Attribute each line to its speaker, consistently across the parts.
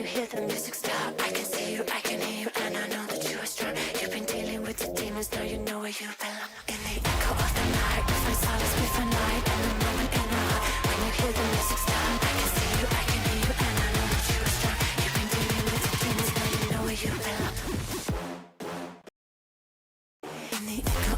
Speaker 1: you hear the music stop, I can see you, I can hear you, and I know that you are strong. You've been dealing with the demons, now you know where you belong. In the echo of the night, we find solace, we find light, and the moment in our heart. When you hear the music stop, I can see you, I can hear you, and I know that you are strong. You've been dealing with the demons, now you know where you belong. In the echo,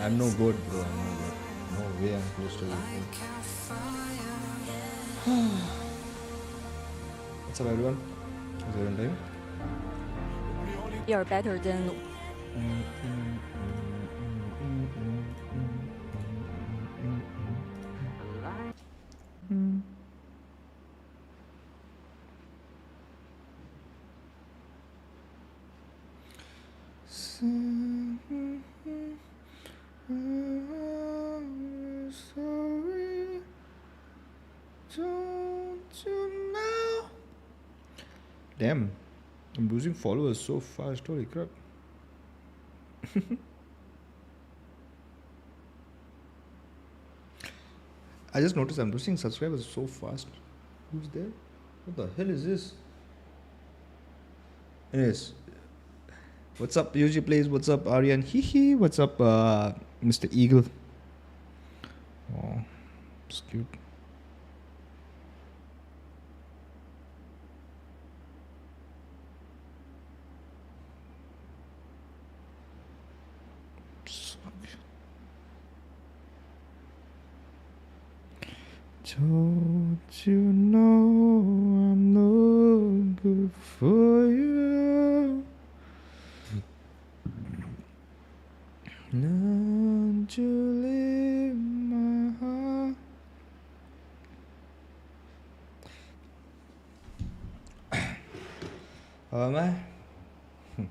Speaker 2: I'm no good, bro. I'm no good. No way I'm close to you. What's up, everyone? Is everyone time?
Speaker 3: You're better than
Speaker 2: Sorry, don't you know? Damn, I'm losing followers so fast. Holy crap. I just noticed I'm losing subscribers so fast. Who's there? What the hell is this? Anyways, what's up, UG Plays? What's up, Aryan? Hee. What's up, Mr. Eagle? Oh, it's cute. Don't you know I'm no good for you? Don't you leave my heart? How am I? I'm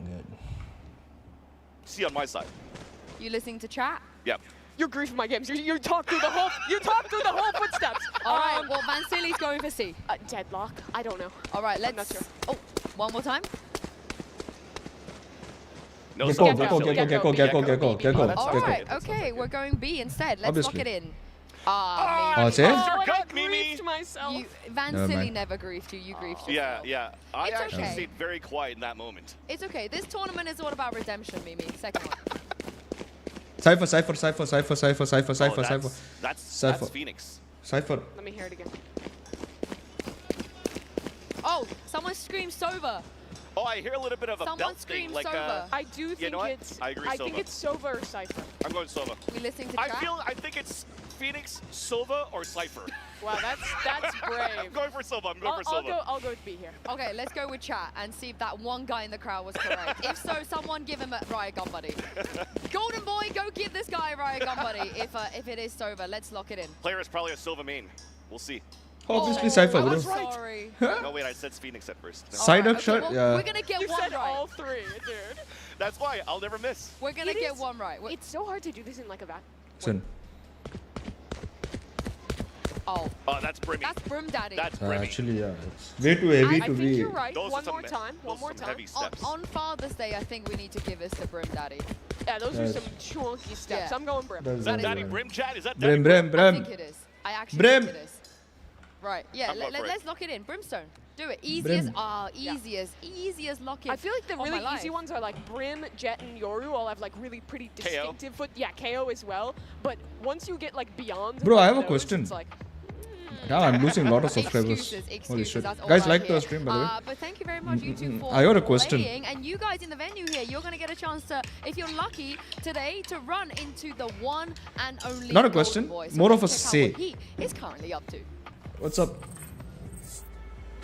Speaker 2: good.
Speaker 4: See on my side.
Speaker 5: You listening to chat?
Speaker 4: Yep.
Speaker 6: You're griefing my games. You talk through the whole. You talk through the whole footsteps.
Speaker 5: All right. Well, Van Silly's going for C.
Speaker 6: Deadlock. I don't know.
Speaker 5: All right.
Speaker 6: I'm
Speaker 5: Let's.
Speaker 6: not sure.
Speaker 5: Oh, one more time.
Speaker 4: No
Speaker 2: Get
Speaker 4: side.
Speaker 2: go.
Speaker 5: All right. Okay. We're going B instead. Let's lock
Speaker 2: Obviously.
Speaker 5: it in.
Speaker 2: Oh, that's it?
Speaker 6: Oh, I
Speaker 4: Cut, Mimi.
Speaker 6: griefed myself.
Speaker 5: Van
Speaker 2: Never
Speaker 5: Silly
Speaker 2: mind.
Speaker 5: never griefed you. You griefed yourself.
Speaker 4: Yeah. I
Speaker 5: It's
Speaker 4: actually
Speaker 5: okay.
Speaker 4: stayed very quiet in that moment.
Speaker 5: It's okay. This tournament is all about redemption, Mimi. Second one.
Speaker 2: Cypher.
Speaker 4: Oh, that's
Speaker 2: Cypher.
Speaker 4: Phoenix.
Speaker 2: Cypher.
Speaker 6: Let me hear it again.
Speaker 5: Oh, someone screamed Sova.
Speaker 4: Oh, I hear a little bit of a
Speaker 5: Someone
Speaker 4: belt thing.
Speaker 5: scream
Speaker 4: Like,
Speaker 5: Sova.
Speaker 6: I do think
Speaker 4: know what?
Speaker 6: it's.
Speaker 4: I agree,
Speaker 6: I think
Speaker 4: Sova.
Speaker 6: it's Sova or Cypher.
Speaker 4: I'm going Sova.
Speaker 5: We listening to chat?
Speaker 4: I think it's Phoenix, Sova, or Cypher.
Speaker 6: Wow, that's
Speaker 4: I'm
Speaker 6: brave.
Speaker 4: going for Sova. I'm going for Sova.
Speaker 6: I'll go with B here.
Speaker 5: Okay, let's go with chat and see if that one guy in the crowd was correct. If so, someone give him a Riot Gun Buddy. Golden Boy, go give this guy a Riot Gun Buddy. If it is Sova, let's lock it in.
Speaker 4: Player is probably a Sova main. We'll see.
Speaker 2: Obviously Cypher,
Speaker 4: I
Speaker 2: bro.
Speaker 4: was right.
Speaker 5: Sorry.
Speaker 4: No, wait, I said Phoenix at first. No.
Speaker 2: Side
Speaker 5: Alright,
Speaker 2: up shot?
Speaker 5: well,
Speaker 2: Yeah.
Speaker 5: We're gonna get
Speaker 6: You
Speaker 5: one
Speaker 6: said
Speaker 5: right.
Speaker 6: all three, dude.
Speaker 4: That's why I'll never miss.
Speaker 5: We're gonna
Speaker 6: It
Speaker 5: get
Speaker 6: is-
Speaker 5: one right.
Speaker 6: It's so hard to do this in like a vac.
Speaker 2: Listen.
Speaker 5: Oh,
Speaker 4: That's Brimmy.
Speaker 5: that's Brim Daddy.
Speaker 4: That's Brimmy.
Speaker 2: Actually, yeah. It's way too heavy
Speaker 6: I
Speaker 2: to
Speaker 6: think
Speaker 2: be.
Speaker 6: you're right.
Speaker 4: Those
Speaker 6: One
Speaker 4: are some
Speaker 6: more time.
Speaker 4: those
Speaker 6: One
Speaker 4: are
Speaker 6: more
Speaker 4: some
Speaker 6: time.
Speaker 4: heavy steps.
Speaker 5: on Father's Day, I think we need to give this to Brim Daddy.
Speaker 6: Yeah, those are
Speaker 2: Yes.
Speaker 6: some chunky steps.
Speaker 5: Yeah.
Speaker 6: I'm going Brim.
Speaker 2: That's
Speaker 4: Is that
Speaker 2: it,
Speaker 4: Daddy
Speaker 2: man.
Speaker 4: Brim chat? Is that
Speaker 2: Brim,
Speaker 4: Daddy
Speaker 2: Brim,
Speaker 5: I
Speaker 2: Brim.
Speaker 5: think it is. I actually
Speaker 2: Brim.
Speaker 5: think it is. Right. Yeah.
Speaker 4: I'm going for it.
Speaker 5: Let's lock it in. Brimstone. Do it.
Speaker 2: Brim.
Speaker 5: Easy as lock in.
Speaker 6: I feel like the
Speaker 5: of my
Speaker 6: really
Speaker 5: life.
Speaker 6: easy ones are like Brim, Jet, and Yoru all have like really pretty
Speaker 4: KO.
Speaker 6: distinctive foot. Yeah, KO as well. But once you get like beyond.
Speaker 2: Bro, I have a
Speaker 6: those,
Speaker 2: question.
Speaker 6: It's like,
Speaker 2: Now I'm losing a lot of subscribers.
Speaker 5: Excuses,
Speaker 2: Holy shit.
Speaker 5: that's all
Speaker 2: Guys,
Speaker 5: I
Speaker 2: like
Speaker 5: hear.
Speaker 2: the stream, by the way.
Speaker 5: But thank you very much, you two, for
Speaker 2: I got a question.
Speaker 5: playing. And you guys in the venue here, you're going to get a chance to, if you're lucky today, to run into the one and only
Speaker 2: Not a
Speaker 5: Golden
Speaker 2: question,
Speaker 5: Boy. So
Speaker 2: more of
Speaker 5: let's
Speaker 2: a
Speaker 5: check out
Speaker 2: say.
Speaker 5: what he is currently up to.
Speaker 2: What's up?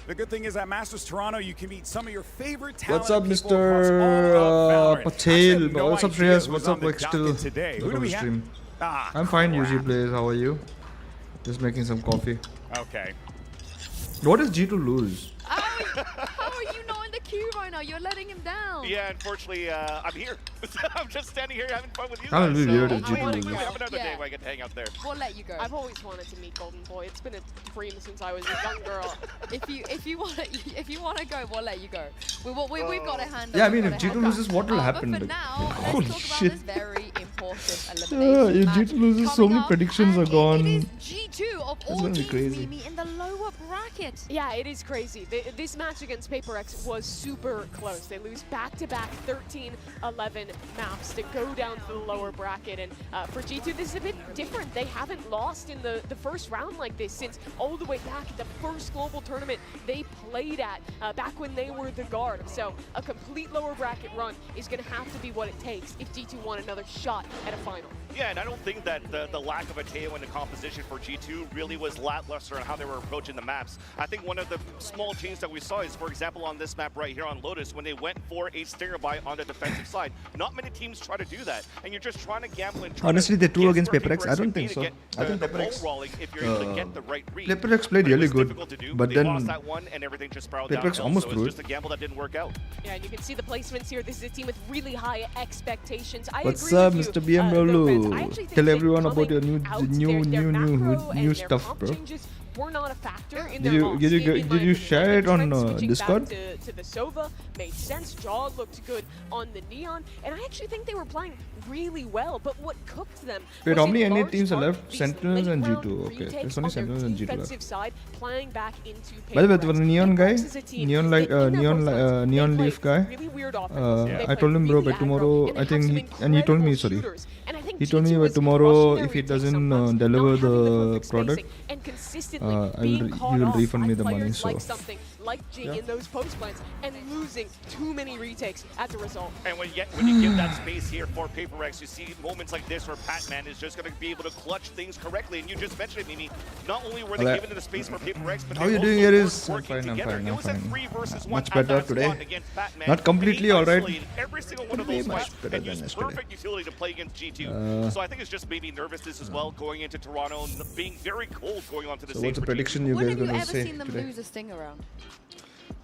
Speaker 7: The good thing is at Masters Toronto, you can meet some of your favorite talent.
Speaker 2: What's up,
Speaker 7: people
Speaker 2: Mr.
Speaker 7: across all of Valorant.
Speaker 2: Patel?
Speaker 7: I had no
Speaker 2: What's up,
Speaker 7: idea
Speaker 2: Shreyas?
Speaker 7: it
Speaker 2: What's
Speaker 7: was
Speaker 2: up,
Speaker 7: on the
Speaker 2: like, still?
Speaker 7: docket today. Who do we have?
Speaker 2: stream?
Speaker 7: Ah,
Speaker 2: I'm fine,
Speaker 7: crap.
Speaker 2: UG Plays. How are you? Just making some coffee.
Speaker 7: Okay.
Speaker 2: What is G to lose?
Speaker 5: How are you not in the queue right now? You're letting him down.
Speaker 4: Yeah, unfortunately, I'm here. I'm just standing here having fun with you
Speaker 2: That would
Speaker 4: guys.
Speaker 2: be weird if
Speaker 4: hopefully
Speaker 2: G2
Speaker 4: we
Speaker 2: loses.
Speaker 4: have another day
Speaker 5: Yeah.
Speaker 4: where I get to hang out there.
Speaker 5: We'll let you go.
Speaker 6: I've always wanted to meet Golden Boy. It's been a dream since I was a young girl.
Speaker 5: if you want to go, we'll let you go. We've got a hand.
Speaker 2: Yeah, I mean, if G2 loses, what will happen?
Speaker 5: But for
Speaker 2: Like,
Speaker 5: now,
Speaker 2: holy
Speaker 5: let's talk
Speaker 2: shit.
Speaker 5: about this very important elimination
Speaker 2: If
Speaker 5: match
Speaker 2: G2 loses, so
Speaker 5: coming
Speaker 2: many
Speaker 5: up,
Speaker 2: predictions
Speaker 5: and
Speaker 2: are gone.
Speaker 5: It is G2 of
Speaker 2: That's
Speaker 5: all
Speaker 2: gonna be
Speaker 5: teams,
Speaker 2: crazy.
Speaker 5: Mimi, in the lower bracket.
Speaker 6: Yeah, it is crazy. This match against PaperX was super close. They lose back-to-back 13-11 maps to go down to the lower bracket. And for G2, this is a bit different. They haven't lost in the first round like this since all the way back at the first global tournament they played at, back when they were the guard. So a complete lower bracket run is going to have to be what it takes if G2 want another shot at a final.
Speaker 4: Yeah, and I don't think that the lack of a Teo in the composition for G2 really was lackluster on how they were approaching the maps. I think one of the small changes that we saw is, for example, on this map right here on Lotus, when they went for a stinger buy on the defensive side. Not many teams try to do that, and you're just trying to gamble and try
Speaker 2: Honestly,
Speaker 4: to
Speaker 2: the two
Speaker 4: guess
Speaker 2: against
Speaker 4: where
Speaker 2: PaperX, I don't think
Speaker 4: to
Speaker 2: so.
Speaker 4: get
Speaker 2: I think
Speaker 4: the ball
Speaker 2: PaperX,
Speaker 4: rolling if you're able to get the right read.
Speaker 2: PaperX played
Speaker 4: But it
Speaker 2: really
Speaker 4: was
Speaker 2: good,
Speaker 4: difficult to do,
Speaker 2: but
Speaker 4: they
Speaker 2: then
Speaker 4: lost that one, and everything just spiraled
Speaker 2: PaperX
Speaker 4: downhill,
Speaker 2: almost
Speaker 4: so
Speaker 2: threw
Speaker 4: it's
Speaker 2: it.
Speaker 4: just a gamble that didn't work out.
Speaker 6: Yeah, and you can see the placements here. This is a team with really high expectations. I
Speaker 2: What's
Speaker 6: agree
Speaker 2: up,
Speaker 6: with
Speaker 2: Mr.
Speaker 6: you,
Speaker 2: BMW?
Speaker 6: I actually think
Speaker 2: Tell
Speaker 6: that
Speaker 2: everyone about your
Speaker 6: coming out, their macro and
Speaker 2: new
Speaker 6: their
Speaker 2: stuff,
Speaker 6: comp
Speaker 2: bro.
Speaker 6: changes were not a factor in
Speaker 2: Did
Speaker 6: their
Speaker 2: you-
Speaker 6: loss,
Speaker 2: did you
Speaker 6: in
Speaker 2: go-
Speaker 6: my
Speaker 2: did you
Speaker 6: opinion.
Speaker 2: share
Speaker 6: Like,
Speaker 2: it
Speaker 6: the
Speaker 2: on,
Speaker 6: trend switching
Speaker 2: Discord?
Speaker 6: back to the Sova made sense. Jaw looked good on the Neon, and I actually think they were playing really well. But what cooked them
Speaker 2: Wait,
Speaker 6: was
Speaker 2: how many
Speaker 6: in
Speaker 2: NA
Speaker 6: large
Speaker 2: teams are
Speaker 6: part
Speaker 2: left?
Speaker 6: these
Speaker 2: Sentinels and
Speaker 6: late-round
Speaker 2: G2. Okay,
Speaker 6: retakes
Speaker 2: there's only
Speaker 6: on their
Speaker 2: Sentinels and G2 left.
Speaker 6: defensive side, playing back into
Speaker 2: By the way, the
Speaker 6: PaperX.
Speaker 2: neon guy,
Speaker 6: PaperX is a team
Speaker 2: neon
Speaker 6: that
Speaker 2: light,
Speaker 6: in their
Speaker 2: neon
Speaker 6: first rounds, they
Speaker 2: neon
Speaker 6: play
Speaker 2: leaf guy.
Speaker 6: really weird offense. They
Speaker 2: I
Speaker 6: play
Speaker 2: told him, bro,
Speaker 6: really
Speaker 2: by
Speaker 6: aggro,
Speaker 2: tomorrow,
Speaker 6: and
Speaker 2: I
Speaker 6: they have
Speaker 2: think
Speaker 6: some
Speaker 2: and he told me,
Speaker 6: incredible
Speaker 2: sorry.
Speaker 6: shooters. And I think
Speaker 2: He told me
Speaker 6: G2
Speaker 2: by
Speaker 6: is
Speaker 2: tomorrow,
Speaker 6: crushing
Speaker 2: if he
Speaker 6: their
Speaker 2: doesn't
Speaker 6: retakes sometimes,
Speaker 2: deliver
Speaker 6: not having
Speaker 2: the
Speaker 6: perfect
Speaker 2: product,
Speaker 6: spacing, and consistently
Speaker 2: he
Speaker 6: caught
Speaker 2: will
Speaker 6: off
Speaker 2: refund
Speaker 6: by
Speaker 2: me the money.
Speaker 6: players
Speaker 2: So
Speaker 6: like something like Jing in those post plants and losing too many retakes as a result.
Speaker 4: And when you give that space here for PaperX, you see moments like this where Patman is just going to be able to clutch things correctly. And you just mentioned it, Mimi. Not only were they
Speaker 2: Alright.
Speaker 4: given the space for PaperX, but
Speaker 2: How
Speaker 4: they
Speaker 2: you
Speaker 4: also
Speaker 2: doing here
Speaker 4: were
Speaker 2: is- I'm
Speaker 4: working
Speaker 2: fine, I'm
Speaker 4: together.
Speaker 2: fine,
Speaker 4: It
Speaker 2: I'm
Speaker 4: was a
Speaker 2: fine.
Speaker 4: 3-versus-1
Speaker 2: Much
Speaker 4: at
Speaker 2: better
Speaker 4: that
Speaker 2: today.
Speaker 4: squad against Patman.
Speaker 2: Not completely
Speaker 4: And he
Speaker 2: alright.
Speaker 4: isolated every single one of
Speaker 2: Could be
Speaker 4: those
Speaker 2: much
Speaker 4: fights
Speaker 2: better
Speaker 4: and
Speaker 2: than
Speaker 4: used
Speaker 2: yesterday.
Speaker 4: perfect utility to play against G2. So I think it's just maybe nervousness as well going into Toronto and being very cold going on to the
Speaker 2: So
Speaker 4: stage
Speaker 2: what's the
Speaker 4: for G2.
Speaker 2: prediction you
Speaker 5: When
Speaker 2: guys
Speaker 5: have you
Speaker 2: gonna
Speaker 5: ever
Speaker 2: say
Speaker 5: seen them
Speaker 2: today?
Speaker 5: lose a stinger round?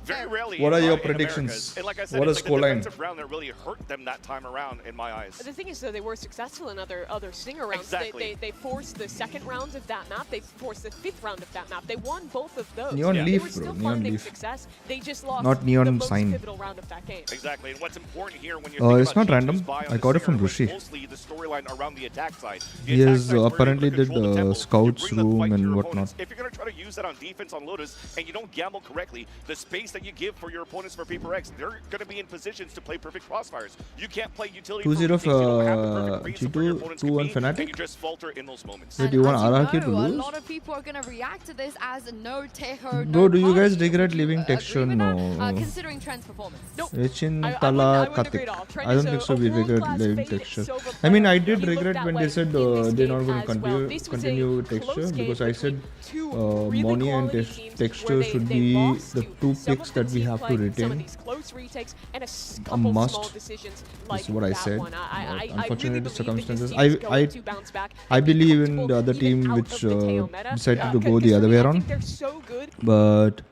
Speaker 4: Very rarely.
Speaker 2: What are your
Speaker 4: in Americas.
Speaker 2: predictions?
Speaker 4: And like I said,
Speaker 2: What
Speaker 4: it's
Speaker 2: is
Speaker 4: like the
Speaker 2: scoreline?
Speaker 4: defensive round that really hurt them that time around, in my eyes.
Speaker 6: The thing is, though, they were successful in other stinger rounds.
Speaker 4: Exactly.
Speaker 6: They forced the second round of that map. They forced the fifth round of that map. They won both of those.
Speaker 2: Neon
Speaker 6: They
Speaker 2: Leaf,
Speaker 6: were
Speaker 2: bro,
Speaker 6: still
Speaker 2: Neon
Speaker 6: finding
Speaker 2: Leaf.
Speaker 6: success. They just lost
Speaker 2: Not Neon
Speaker 6: the most
Speaker 2: Sign.
Speaker 6: pivotal round of that game.
Speaker 4: Exactly, and what's important here when you're
Speaker 2: It's
Speaker 4: thinking
Speaker 2: not
Speaker 4: about
Speaker 2: random.
Speaker 4: G2's buy on
Speaker 2: I
Speaker 4: the
Speaker 2: got it
Speaker 4: Stinger
Speaker 2: from
Speaker 4: was
Speaker 2: Rishi.
Speaker 4: mostly the storyline around the attack side. The
Speaker 2: He
Speaker 4: attack
Speaker 2: has,
Speaker 4: side's where you're
Speaker 2: apparently
Speaker 4: able to
Speaker 2: did,
Speaker 4: control the tempo.
Speaker 2: scouts
Speaker 4: You bring the
Speaker 2: room
Speaker 4: fight to
Speaker 2: and
Speaker 4: your
Speaker 2: whatnot.
Speaker 4: opponents. If you're going to try to use that on defense on Lotus and you don't gamble correctly, the space that you give for your opponents for PaperX, they're going to be in positions to play perfect crossfires. You can't play utility
Speaker 2: 2-0
Speaker 4: for retakes. You don't have the perfect reads
Speaker 2: G2,
Speaker 4: for your opponents to
Speaker 2: 2-1
Speaker 4: be,
Speaker 2: Fnatic.
Speaker 4: and you just falter in those moments.
Speaker 2: Wait, do you want
Speaker 5: as
Speaker 2: RRQ to
Speaker 5: know,
Speaker 2: lose?
Speaker 5: A lot of people are going to react to this as no Tejo,
Speaker 2: Bro,
Speaker 5: no
Speaker 2: do you guys
Speaker 5: party.
Speaker 2: regret
Speaker 5: Would you,
Speaker 2: leaving
Speaker 5: agree
Speaker 2: Texture?
Speaker 5: with that?
Speaker 2: No.
Speaker 5: Considering Trent's performance.
Speaker 6: Nope.
Speaker 2: Rechin,
Speaker 6: I
Speaker 2: Tala,
Speaker 6: wouldn't agree
Speaker 2: Karthik.
Speaker 6: at all. Trent
Speaker 2: I
Speaker 6: is
Speaker 2: don't think so. We regret
Speaker 6: world-class
Speaker 2: leaving
Speaker 6: fade
Speaker 2: Texture.
Speaker 6: silver
Speaker 2: I mean, I
Speaker 6: player.
Speaker 2: did
Speaker 6: He looked
Speaker 2: regret
Speaker 6: that
Speaker 2: when
Speaker 6: way
Speaker 2: they said
Speaker 6: in this
Speaker 2: they're
Speaker 6: game
Speaker 2: not going to
Speaker 6: as well.
Speaker 2: continue
Speaker 6: This was a
Speaker 2: continue with
Speaker 6: close
Speaker 2: Texture
Speaker 6: game
Speaker 2: because I said
Speaker 6: between two really
Speaker 2: Moni and
Speaker 6: quality teams
Speaker 2: Texture
Speaker 6: where
Speaker 2: should
Speaker 6: they
Speaker 2: be
Speaker 6: lost
Speaker 2: the
Speaker 6: to
Speaker 2: two
Speaker 6: some
Speaker 2: picks
Speaker 6: of the
Speaker 2: that we
Speaker 6: team
Speaker 2: have to
Speaker 6: play, some of
Speaker 2: retain.
Speaker 6: these close retakes, and a couple
Speaker 2: must.
Speaker 6: small decisions
Speaker 2: This
Speaker 6: like
Speaker 2: is what I
Speaker 6: that
Speaker 2: said.
Speaker 6: one. I really
Speaker 2: Unfortunate
Speaker 6: believe that his
Speaker 2: circumstances.
Speaker 6: team is going to bounce back
Speaker 2: I
Speaker 6: and be
Speaker 2: believe in
Speaker 6: comfortable
Speaker 2: the other
Speaker 6: even
Speaker 2: team
Speaker 6: out
Speaker 2: which
Speaker 6: of the Teo meta,
Speaker 2: decided to go the other
Speaker 6: considering
Speaker 2: way
Speaker 6: I
Speaker 2: around.
Speaker 6: think they're so good.
Speaker 2: But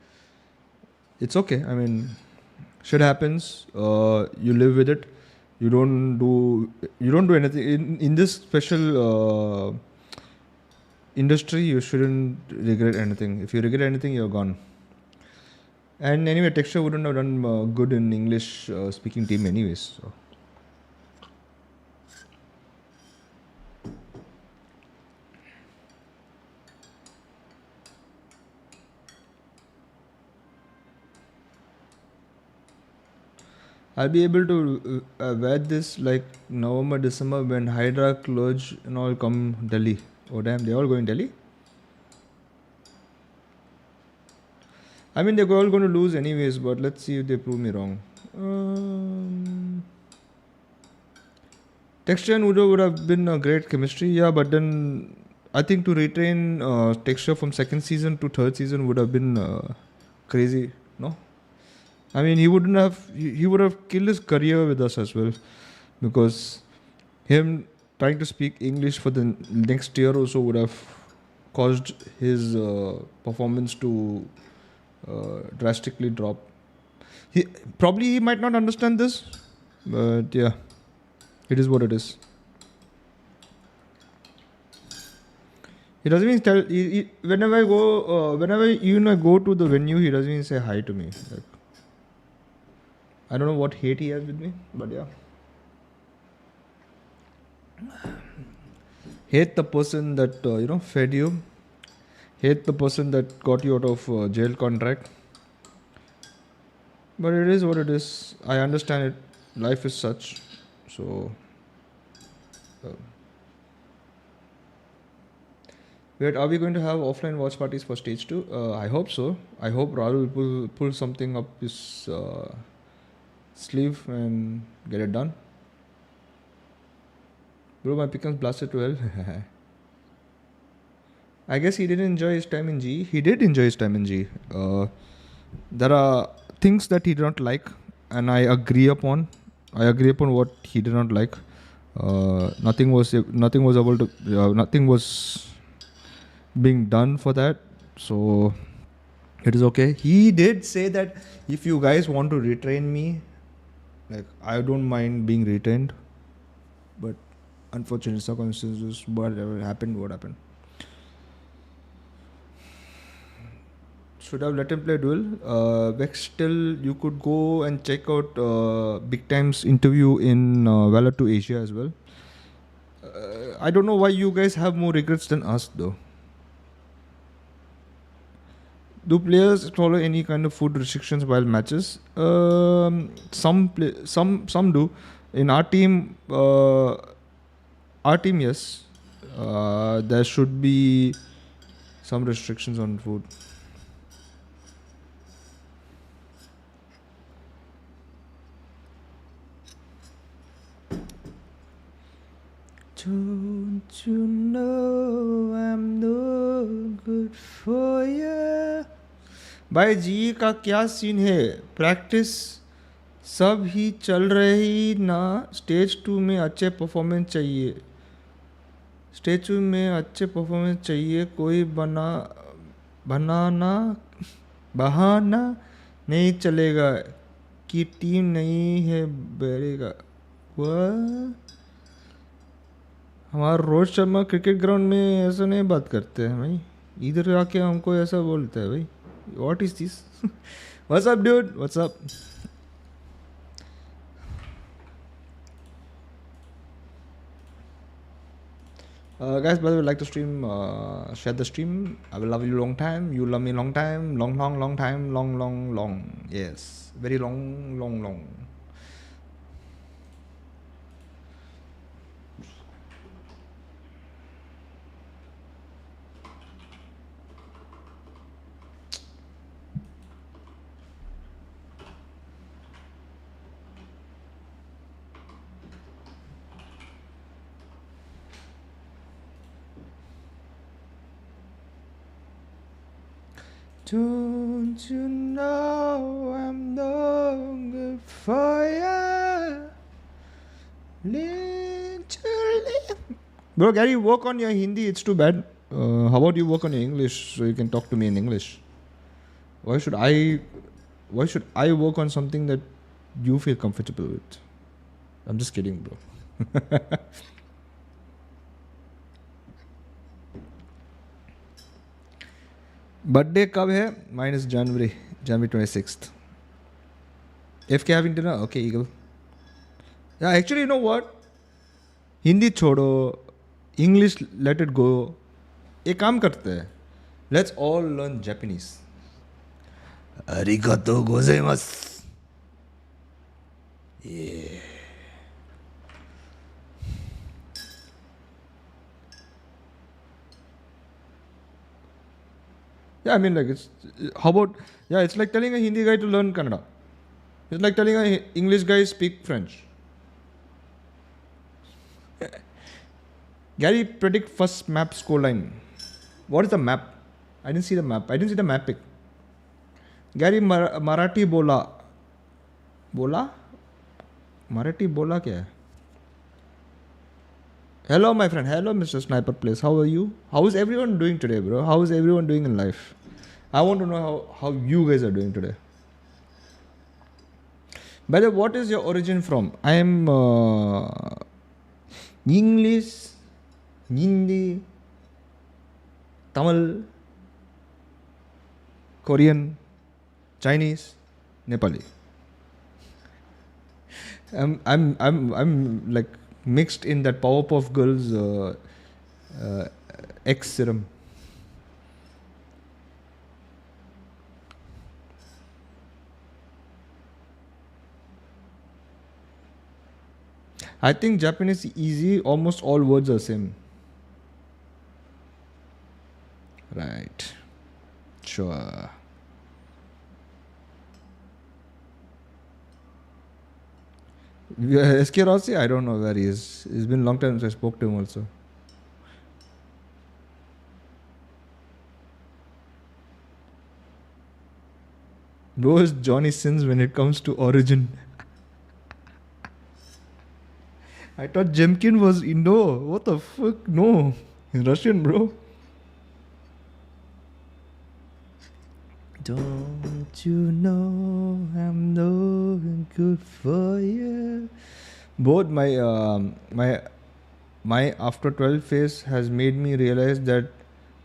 Speaker 2: it's okay. I mean, shit happens. You live with it. You don't do anything in this special industry. You shouldn't regret anything. If you regret anything, you're gone. And anyway, Texture wouldn't have done good in English speaking team anyways. So. I'll be able to wear this like November, December when Hydra, Clutch and all come Delhi. Oh damn, they all going Delhi? I mean, they're all going to lose anyways, but let's see if they prove me wrong. Texture and Udo would have been a great chemistry, yeah, but then I think to retain Texture from second season to third season would have been crazy, no? I mean, he would have killed his career with us as well, because him trying to speak English for the next year also would have caused his performance to drastically drop. He might not understand this, but yeah, it is what it is. He doesn't even tell. Whenever I go to the venue, he doesn't even say hi to me. Like, I don't know what hate he has with me, but yeah. Hate the person that fed you. hate the person that got you out of jail contract. But it is what it is. I understand it. Life is such. So. Wait, are we going to have offline watch parties for stage 2? I hope so. I hope Rahul will pull something up his sleeve and get it done. Bro, my pickings blasted to hell. I guess he didn't enjoy his time in G. He did enjoy his time in G. There are things that he did not like, and I agree upon. What he did not like. Nothing was being done for that. So it is okay. He did say that if you guys want to retrain me, like, I don't mind being retained. But unfortunate circumstances, whatever happened, what happened. Should have let him play duel. Vex, still you could go and check out Big Time's interview in Valor 2 Asia as well. I don't know why you guys have more regrets than us though. Do players follow any kind of food restrictions while matches? Some do. In our team, yes. There should be some restrictions on food. Don't you know I'm no good for you? भाई जी का क्या scene है? Practice सब ही चल रही ना? Stage 2 में अच्छे परफॉर्मेंस चाहिए. कोई बहाना नहीं चलेगा कि टीम नहीं है बेरेगा. हमारा रोहित शर्मा क्रिकेट ग्राउंड में ऐसा नहीं बात करते हैं भाई. इधर आके हमको ऐसा बोलता है भाई. What is this? What's up, dude? What's up? Guys, by the way, like the stream, share the stream. I will love you long time. You love me long time. Long time. Long. Yes. Very long. Don't you know I'm no good for you? Literally. Bro, Gary, work on your Hindi. It's too bad. How about you work on your English so you can talk to me in English? Why should I work on something that you feel comfortable with? I'm just kidding, bro. Birthday कब है? Mine is January 26th. FK having dinner? Okay, Eagle. Yeah, actually, you know what? Hindi छोड़ो, English let it go. एक काम करते हैं. Let's all learn Japanese. Arigatou gozaimasu. Yeah. Yeah, I mean, like, it's like telling a Hindi guy to learn Kannada. It's like telling a English guy speak French. Gary, predict first map scoreline. What is the map? I didn't see the map. I didn't see the map pick. Gary, Marathi bola. Bola? Marathi bola क्या है? Hello, my friend. Hello, Mr. Sniper Place. How are you? How is everyone doing today, bro? How is everyone doing in life? I want to know how you guys are doing today. By the way, what is your origin from? I am English, Hindi, Tamil, Korean, Chinese, Nepali. I'm like mixed in that Powerpuff Girls X serum. I think Japanese easy, almost all words are same. Right. Sure. SK Rossi, I don't know where he is. It's been a long time since I spoke to him also. Bro is Johnny Sins when it comes to origin. I thought Jemkin was Indo. What the fuck? No. He's Russian, bro. Don't you know I'm no good for you? Both my after 12 phase has made me realize that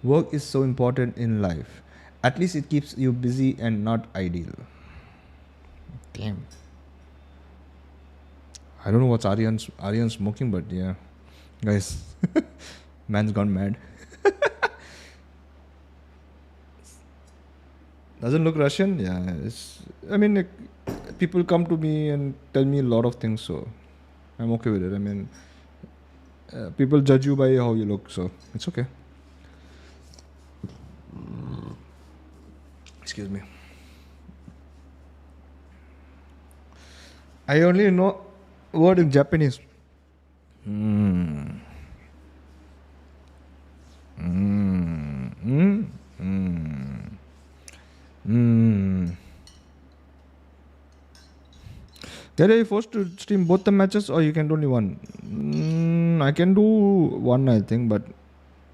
Speaker 2: work is so important in life. At least it keeps you busy and not ideal. Damn. I don't know what's Aryan smoking, but yeah, guys, man's gone mad. Doesn't look Russian. Yeah, I mean, like, people come to me and tell me a lot of things, so I'm okay with it. I mean, people judge you by how you look, so it's okay. Excuse me. I only know word in Japanese. Are you forced to stream both the matches or you can do only one? I can do one, I think, but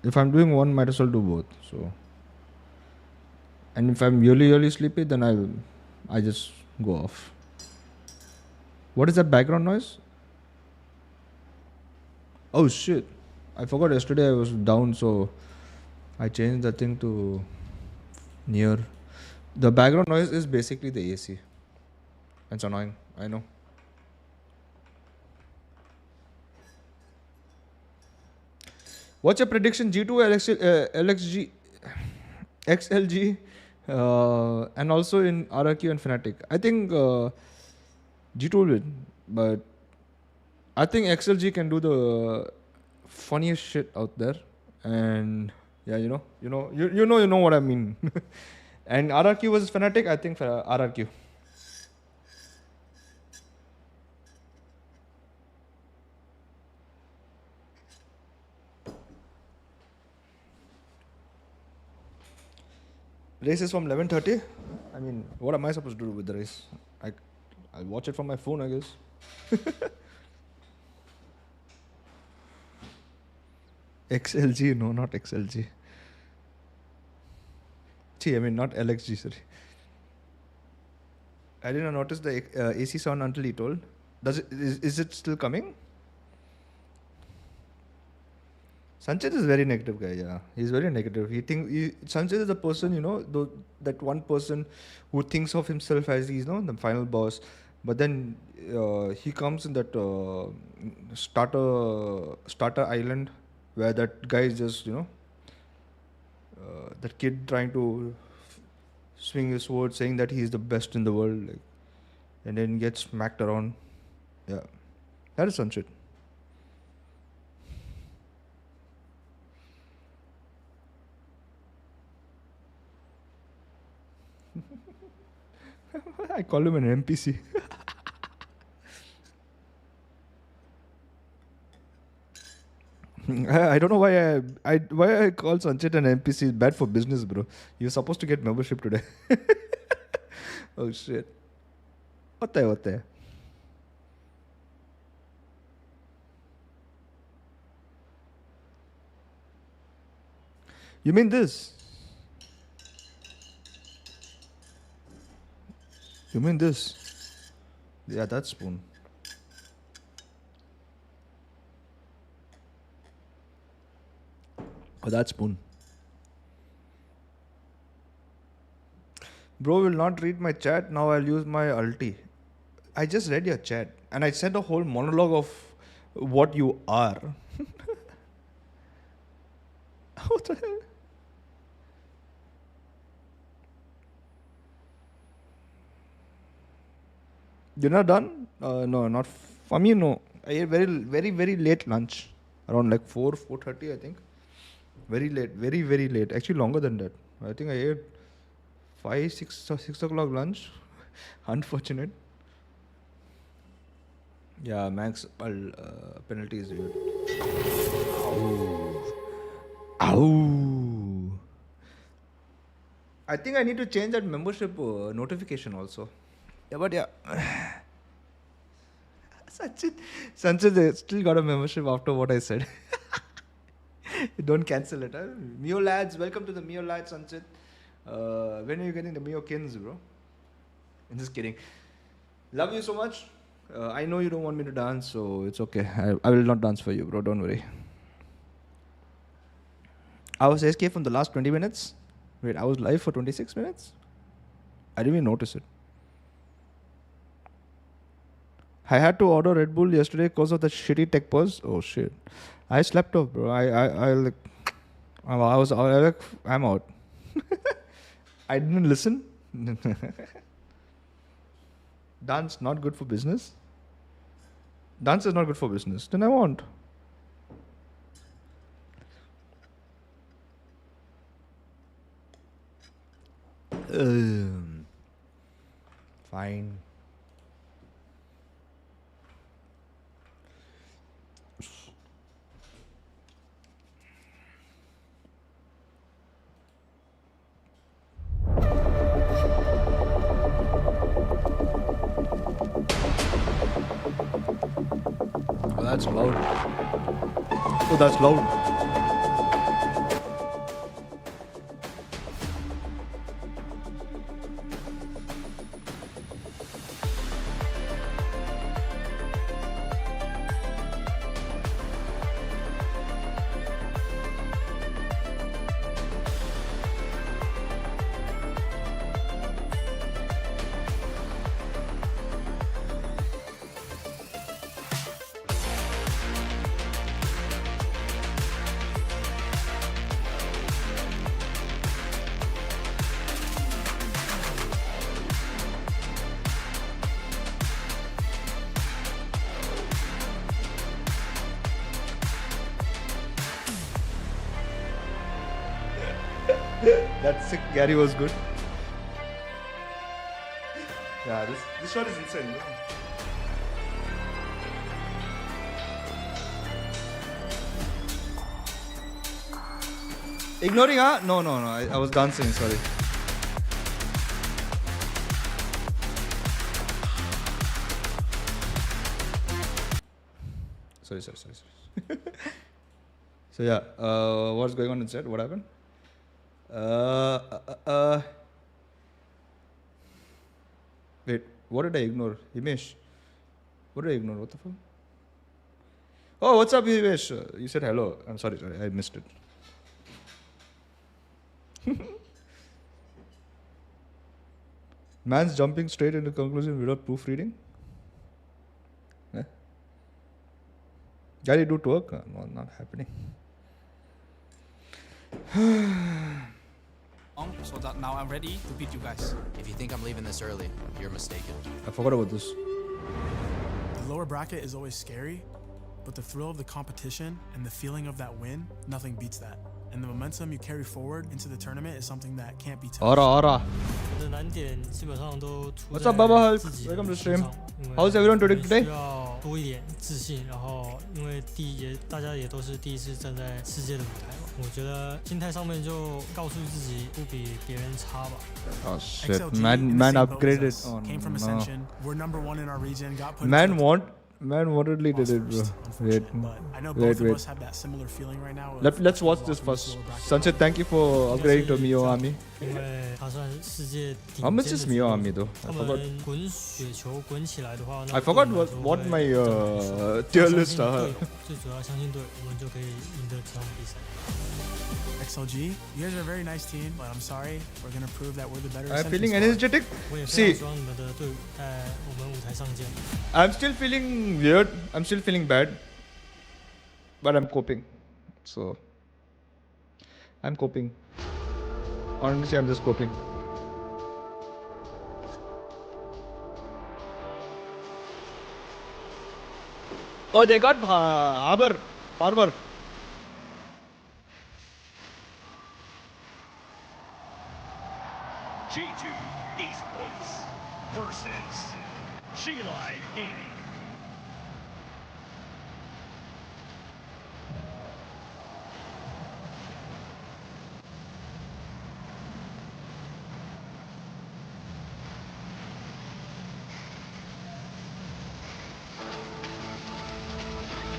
Speaker 2: if I'm doing one, might as well do both. So, and if I'm really sleepy, then I just go off. What is that background noise? Oh shit! I forgot yesterday I was down, so I changed the thing to near. The background noise is basically the AC. It's annoying, I know. What's your prediction? G2, LXG, XLG, and also in RRQ and Fnatic. I think G2 will win, but I think XLG can do the funniest shit out there. And yeah, you know what I mean. And RRQ versus Fnatic, I think for RRQ. Race is from 11:30. I mean, what am I supposed to do with the race? I'll watch it from my phone, I guess. XLG, no, not XLG. I mean, not LXG, sorry. I didn't notice the AC sound until he told. Is it still coming? Sanchez is very negative guy, yeah. He's very negative. Sanchez is the person, that one person who thinks of himself as he's the final boss. But then he comes in that starter island where that guy is just, that kid trying to swing his sword, saying that he is the best in the world, like, and then gets smacked around. Yeah, that is some shit. I call him an NPC. I don't know why I call Sanchit an NPC. It's bad for business, bro. You're supposed to get membership today. Oh shit. What the? You mean this? You mean this? Yeah, that spoon. Oh, that spoon. Bro will not read my chat. Now I'll use my ulti. I just read your chat and I said a whole monologue of what you are. What the hell? You're not done? No, not for me, no. I ate very late lunch. Around like 4:30, I think. Very late. Very late. Actually, longer than that. I think I ate 6 o'clock lunch. Unfortunate. Yeah, max penalty is weird. Ow. I think I need to change that membership notification also. Yeah, but yeah. Sanchit still got a membership after what I said. Don't cancel it. Huh? Mio lads, welcome to the Mio lads, Sanchit. When are you getting the MiokeNs, bro? I'm just kidding. Love you so much. I know you don't want me to dance, so it's okay. I will not dance for you, bro. Don't worry. I was SK from the last 20 minutes. Wait, I was live for 26 minutes? I didn't even notice it. I had to order Red Bull yesterday because of the shitty tech pause. Oh shit. I slept off, bro. I'm out. I didn't listen. Dance not good for business. Dance is not good for business. Then I won't. Fine. Oh, that's loud. Oh, that's loud. That sick Gary was good. Yeah, this shot is insane. Yeah. Ignoring, huh? No. I was dancing, sorry. Sorry. So yeah, what's going on inside? What happened? Wait, what did I ignore? Himesh. What did I ignore? What the fuck? Oh, what's up, Himesh? You said hello. I'm sorry, I missed it. Man's jumping straight into conclusion without proofreading? Eh? Gary, do twerk? No, not happening.
Speaker 3: So that now I'm ready to beat you guys.
Speaker 8: If you think I'm leaving this early, you're mistaken.
Speaker 2: I forgot about this.
Speaker 9: The lower bracket is always scary, but the thrill of the competition and the feeling of that win, nothing beats that. And the momentum you carry forward into the tournament is something that can't be touched.
Speaker 2: Aura.
Speaker 10: 我的难点基本上都出
Speaker 2: What's
Speaker 10: 在
Speaker 2: up, Baba Hulk?
Speaker 10: 自己
Speaker 2: Welcome to
Speaker 10: 身
Speaker 2: stream.
Speaker 10: 上因为
Speaker 2: How's everyone doing
Speaker 10: 我们
Speaker 2: today?
Speaker 10: 需要多一点自信，然后因为大家也都是第一次站在世界的舞台嘛，我觉得心态上面就告诉自己不比别人差吧。
Speaker 2: Oh shit.
Speaker 9: XLG
Speaker 2: Man
Speaker 9: in the same boat
Speaker 2: upgraded.
Speaker 9: as us,
Speaker 2: Oh
Speaker 9: came from
Speaker 2: no.
Speaker 9: Ascension. We're #1 in our region. Got put
Speaker 2: Man
Speaker 9: into
Speaker 2: wantedly did it, bro.
Speaker 9: first,
Speaker 2: Wait.
Speaker 9: unfortunate, but I know
Speaker 2: Wait,
Speaker 9: both
Speaker 2: wait.
Speaker 9: of us have that similar feeling right now.
Speaker 2: Let's watch this first. Sanchit, thank you for upgrading to Mio Army.
Speaker 10: 因为它算世界顶
Speaker 2: How
Speaker 10: 尖
Speaker 2: much
Speaker 10: 的
Speaker 2: is
Speaker 10: 组
Speaker 2: Mio
Speaker 10: 合
Speaker 2: Army though?
Speaker 10: 他
Speaker 2: I forgot.
Speaker 10: 们滚雪球滚起来的话，那
Speaker 2: I
Speaker 10: 对我
Speaker 2: forgot
Speaker 10: 们来说
Speaker 2: what
Speaker 10: 会
Speaker 2: my
Speaker 10: 更有提升
Speaker 2: tier
Speaker 10: 相
Speaker 2: list
Speaker 10: 信
Speaker 2: are.
Speaker 10: 队最主要相信队，我们就可以赢得这场比赛。
Speaker 9: XLG, you guys are a very nice team, but I'm sorry, we're gonna prove that we're the better.
Speaker 2: I'm
Speaker 9: Ascension
Speaker 2: feeling
Speaker 9: squad.
Speaker 2: energetic.
Speaker 10: 我也非
Speaker 2: See,
Speaker 10: 常希望你们的队伍在我们舞台上见。
Speaker 2: I'm still feeling weird. I'm still feeling bad. But I'm coping. So, I'm coping. Honestly, I'm just coping. Oh, they got Barber.
Speaker 4: G2 Esports versus G-Live Gaming.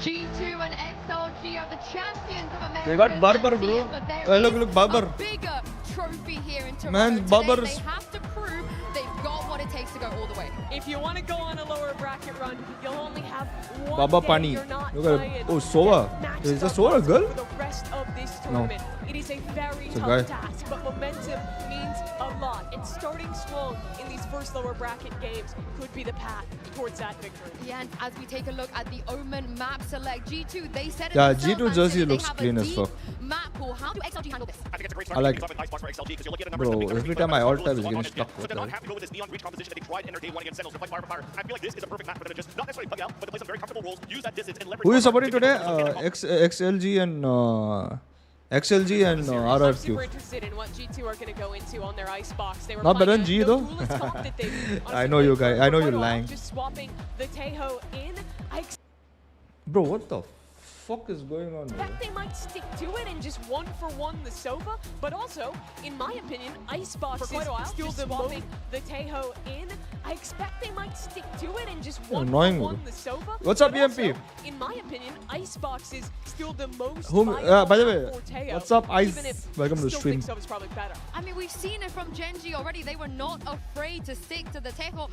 Speaker 5: G2 and XLG are the champions of America.
Speaker 2: They got Barber, bro. Oh, look, Barber.
Speaker 5: A bigger trophy here in Toronto.
Speaker 2: Man,
Speaker 5: today.
Speaker 2: Barber's-
Speaker 5: They have to prove they've got what it takes to go all the way.
Speaker 6: If you want to go on a lower bracket run, you'll only have one
Speaker 2: Baba
Speaker 6: day.
Speaker 2: Pani.
Speaker 6: You're not
Speaker 2: Look at
Speaker 6: playing
Speaker 2: it. Oh, Sova.
Speaker 6: matched
Speaker 2: Is that
Speaker 6: up
Speaker 2: Sova a girl?
Speaker 6: For the rest of this
Speaker 2: No.
Speaker 6: tournament, it is a very
Speaker 2: It's a
Speaker 6: tough
Speaker 2: guy.
Speaker 6: task, but momentum means a lot. And starting strong in these first lower bracket games could be the path towards that victory.
Speaker 5: Yeah, and as we take a look at the Omen map select, G2, they said it
Speaker 2: Yeah,
Speaker 5: themselves,
Speaker 2: G2
Speaker 5: man,
Speaker 2: jersey
Speaker 5: they
Speaker 2: looks
Speaker 5: have a
Speaker 2: clean as
Speaker 5: deep
Speaker 2: fuck.
Speaker 5: Map pool. How do XLG handle this?
Speaker 4: I think it's a great
Speaker 2: I
Speaker 4: start.
Speaker 2: like
Speaker 4: It's off with Icebox for XLG because you're looking at a
Speaker 2: Bro,
Speaker 4: number of things
Speaker 2: every
Speaker 4: that
Speaker 2: time I alt tab,
Speaker 4: goes
Speaker 2: it's getting
Speaker 4: on
Speaker 2: stuck
Speaker 4: So
Speaker 2: with
Speaker 4: to not
Speaker 2: that.
Speaker 4: have to go with this neon breach composition that they tried in their day one against Sentinels to fight fire for fire, I feel like this is a perfect map for them to just not necessarily plug out, but to play some very comfortable roles, use that distance and leverage.
Speaker 2: Who is
Speaker 4: fire
Speaker 2: supporting
Speaker 4: to
Speaker 2: today?
Speaker 4: get those games.
Speaker 2: XLG and
Speaker 6: I'm
Speaker 2: RRQ.
Speaker 6: super interested in what G2 are going to go into on their Icebox. They were
Speaker 2: Not better
Speaker 6: playing
Speaker 2: than G,
Speaker 6: a
Speaker 2: though.
Speaker 6: duelist comp that they've honestly
Speaker 2: I know you
Speaker 6: played
Speaker 2: guys.
Speaker 6: for
Speaker 2: I know
Speaker 6: quite
Speaker 2: you're
Speaker 6: a while,
Speaker 2: lying.
Speaker 6: Just swapping the Taeho in. I
Speaker 2: Bro, what the fuck is going on?
Speaker 6: expect they might stick to it and just one for one the Sova, but also, in my opinion, Icebox is still the swapping the Taeho in. I expect they might stick to it and just one
Speaker 2: Annoying,
Speaker 6: for one
Speaker 2: bro.
Speaker 6: the Sova.
Speaker 2: What's up,
Speaker 6: but also,
Speaker 2: EMP?
Speaker 6: in my opinion, Icebox is still the most
Speaker 2: Whom-
Speaker 6: viable
Speaker 2: by the
Speaker 6: map
Speaker 2: way,
Speaker 6: for Taeho,
Speaker 2: what's up, Ice?
Speaker 6: even if
Speaker 2: Welcome to the
Speaker 6: still
Speaker 2: stream.
Speaker 6: think Sova's probably better.
Speaker 5: I mean, we've seen it from Genji already. They were not afraid to stick to the Tejo.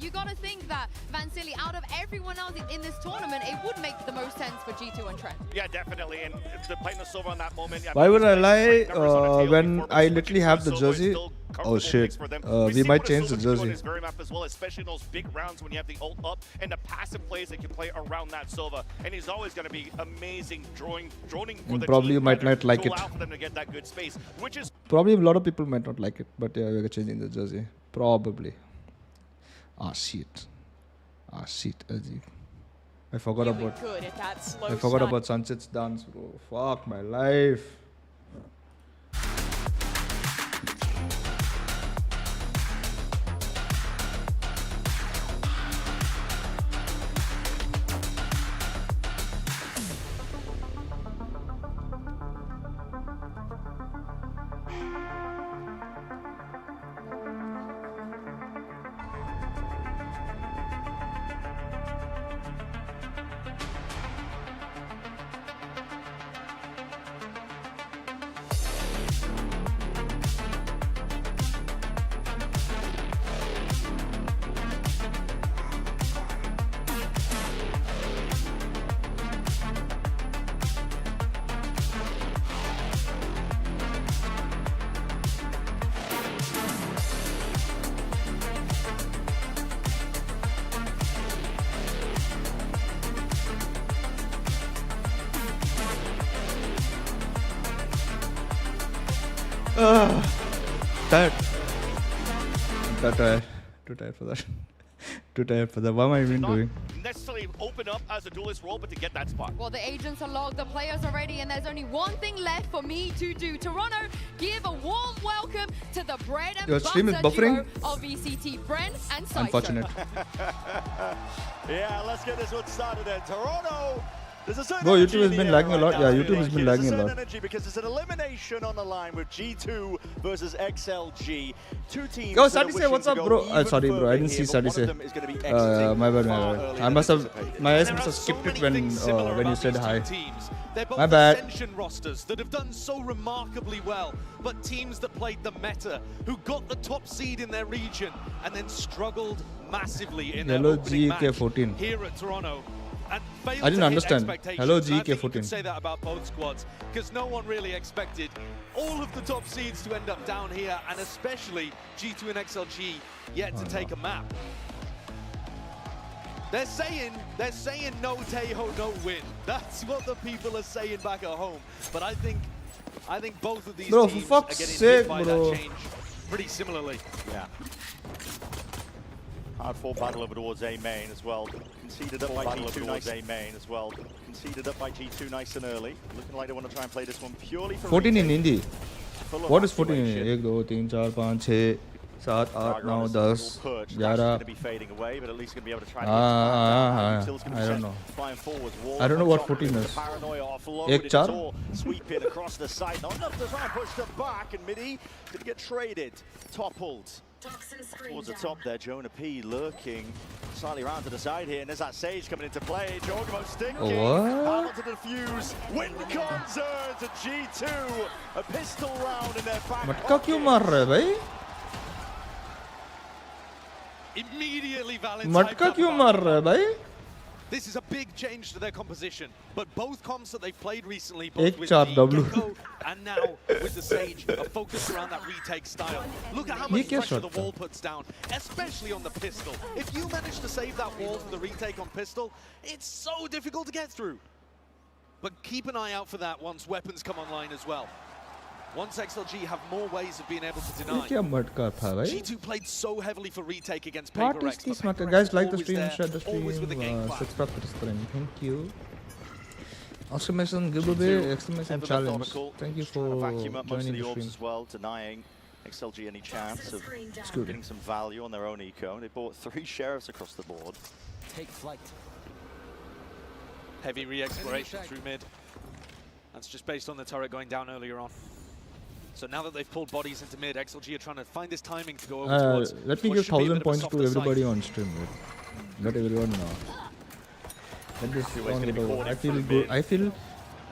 Speaker 5: You got to think that Vansili, out of everyone else in this tournament, it would make the most sense for G2 and Trent.
Speaker 4: Yeah, definitely. And the playing the Sova on that moment. Yeah,
Speaker 2: Why would I lie
Speaker 4: great numbers on a tail
Speaker 2: when
Speaker 4: before, but
Speaker 2: I
Speaker 4: switching
Speaker 2: literally
Speaker 4: to
Speaker 2: have the
Speaker 4: Sova is
Speaker 2: jersey?
Speaker 4: still
Speaker 2: Oh
Speaker 4: comfortable
Speaker 2: shit.
Speaker 4: picks for them.
Speaker 2: We
Speaker 4: see
Speaker 2: might
Speaker 4: what a
Speaker 2: change the
Speaker 4: Sova can do on
Speaker 2: jersey.
Speaker 4: his very map as well, especially in those big rounds when you have the ult up and the passive plays that can play around that Sova. And he's always going to be amazing droning for the
Speaker 2: Probably
Speaker 4: team
Speaker 2: you might
Speaker 4: rather
Speaker 2: not like
Speaker 4: to
Speaker 2: it.
Speaker 4: allow for them to get that good space, which is
Speaker 2: Probably a lot of people might not like it, but yeah, we're changing the jersey. Probably. Ah shit. LG. I forgot
Speaker 6: Really
Speaker 2: about.
Speaker 6: good at that slow
Speaker 2: I forgot
Speaker 6: start.
Speaker 2: about Sunset's dance, bro. Fuck my life. Tired. Too tired for that. Too tired for that. What am I even
Speaker 4: not
Speaker 2: doing?
Speaker 4: necessarily open up as a duelist role, but to get that spot.
Speaker 5: Well, the agents are logged, the players are ready, and there's only one thing left for me to do. Toronto, give a warm welcome to the bread and
Speaker 2: Your stream is
Speaker 5: butter
Speaker 2: buffering?
Speaker 5: duo of VCT, Bren and Saiso.
Speaker 2: Unfortunate.
Speaker 11: Yeah, let's get this one started then. Toronto. There's a certain
Speaker 2: Bro,
Speaker 11: energy
Speaker 2: YouTube has
Speaker 11: in the
Speaker 2: been
Speaker 11: air
Speaker 2: lagging a
Speaker 11: right
Speaker 2: lot.
Speaker 11: now,
Speaker 2: Yeah,
Speaker 11: I
Speaker 2: YouTube
Speaker 11: feel
Speaker 2: has
Speaker 11: like.
Speaker 2: been
Speaker 11: There's
Speaker 2: lagging a
Speaker 11: certain
Speaker 2: lot.
Speaker 11: energy because it's an elimination on the line with G2 versus XLG. Two teams.
Speaker 2: Yo,
Speaker 11: that are
Speaker 2: Sadie,
Speaker 11: wishing
Speaker 2: what's
Speaker 11: to
Speaker 2: up,
Speaker 11: go
Speaker 2: bro?
Speaker 11: even
Speaker 2: Sorry, bro.
Speaker 11: further
Speaker 2: I didn't
Speaker 11: here,
Speaker 2: see
Speaker 11: but one
Speaker 2: Sadie
Speaker 11: of
Speaker 2: say.
Speaker 11: them is going to be exiting
Speaker 2: My bad,
Speaker 11: far
Speaker 2: my bad.
Speaker 11: earlier
Speaker 2: I
Speaker 11: than
Speaker 2: must have.
Speaker 11: anticipated.
Speaker 2: My
Speaker 12: And
Speaker 2: eyes
Speaker 12: there
Speaker 2: must
Speaker 12: are
Speaker 2: have
Speaker 12: so
Speaker 2: skipped it
Speaker 12: many things similar
Speaker 2: when you
Speaker 12: about
Speaker 2: said
Speaker 12: these two
Speaker 2: hi.
Speaker 12: teams. They're both
Speaker 2: My bad.
Speaker 12: Ascension rosters that have done so remarkably well, but teams that played the meta, who got the top seed in their region and then struggled massively in their
Speaker 2: Hello,
Speaker 12: opening match
Speaker 2: GK14.
Speaker 12: here at Toronto. And failed
Speaker 2: I didn't
Speaker 12: to hit
Speaker 2: understand.
Speaker 12: expectations.
Speaker 2: Hello,
Speaker 12: And I think you
Speaker 2: GK14.
Speaker 12: could say that about both squads, because no one really expected all of the top seeds to end up down here, and especially G2 and XLG yet to take a map. They're saying no Taeho, no win. That's what the people are saying back at home. But I think both of these
Speaker 2: Bro, for
Speaker 12: teams
Speaker 2: fuck's
Speaker 12: are getting
Speaker 2: sake,
Speaker 12: hit by
Speaker 2: bro.
Speaker 12: that change pretty similarly.
Speaker 11: Yeah. Hard fought battle over towards A main as well. Conceded up by G2 towards A main as well. Conceded up by G2 nice and early. Looking like they want to try and play this one purely for
Speaker 2: 14 in
Speaker 11: retake.
Speaker 2: Indy.
Speaker 11: Full of
Speaker 2: What is 14 in
Speaker 11: activation.
Speaker 2: 1, 2, 3, 4, 5, 6, 7, 8, 9, 10,
Speaker 11: That's
Speaker 2: 11.
Speaker 11: going to be fading away, but at least going to be able to try and
Speaker 2: I don't know. I don't know what 14 is. Ek char?
Speaker 11: Sweeping across the side, not enough to try and push them back, and Midi going to get traded, toppled. Towards the top there, Jonah P lurking slightly around to the side here, and there's that Sage coming into play. Jorgamo stinking.
Speaker 2: What?
Speaker 11: Able to defuse. Win concerns to G2. A pistol round in their back.
Speaker 2: मटका क्यों मार रहा है भाई?
Speaker 12: Immediately Valentine.
Speaker 2: मटका क्यों मार रहा है भाई?
Speaker 12: This is a big change to their composition, but both comps that they've played recently, both
Speaker 2: Ek
Speaker 12: with
Speaker 2: char
Speaker 12: the
Speaker 2: W.
Speaker 12: Gecko and now with the Sage, are focused around that retake style. Look at how much pressure the wall puts down, especially on the pistol. If you manage to save that wall from the retake on pistol, it's so difficult to get through. But keep an eye out for that once weapons come online as well. Once XLG have more ways of being able to
Speaker 2: ये
Speaker 12: deny.
Speaker 2: क्या मटका था भाई?
Speaker 12: G2 played so heavily for retake against
Speaker 2: What
Speaker 12: Paper
Speaker 2: is
Speaker 12: X.
Speaker 2: this
Speaker 12: but
Speaker 2: matter?
Speaker 12: Paper
Speaker 2: Guys,
Speaker 12: X
Speaker 2: like the
Speaker 12: always
Speaker 2: stream,
Speaker 12: there,
Speaker 2: share the
Speaker 12: always with the game
Speaker 2: stream,
Speaker 12: plan.
Speaker 2: subscribe to the stream. Thank you. Exclamation giveaway, exclamation challenge. Thank you for
Speaker 11: vacuum up most of
Speaker 2: joining
Speaker 11: the
Speaker 2: the
Speaker 11: orbs
Speaker 2: stream.
Speaker 11: as well, denying XLG any chance of
Speaker 2: good.
Speaker 11: getting some value on their own eco. They bought 3 sheriffs across the board.
Speaker 8: Take flight.
Speaker 12: Heavy re-exploration through mid. That's just based on the turret going down earlier on. So now that they've pulled bodies into mid, XLG are trying to find this timing to go over towards.
Speaker 2: Let me
Speaker 12: what
Speaker 2: give
Speaker 12: should be a
Speaker 2: 1000
Speaker 12: bit of a
Speaker 2: points to
Speaker 12: softer
Speaker 2: everybody
Speaker 12: side.
Speaker 2: on stream. Let everyone know. Let this
Speaker 11: Two
Speaker 2: on
Speaker 11: ways
Speaker 2: the
Speaker 11: gonna be
Speaker 2: door.
Speaker 11: caught
Speaker 2: I
Speaker 11: in
Speaker 2: feel
Speaker 11: from
Speaker 2: good.
Speaker 11: mid.
Speaker 2: I feel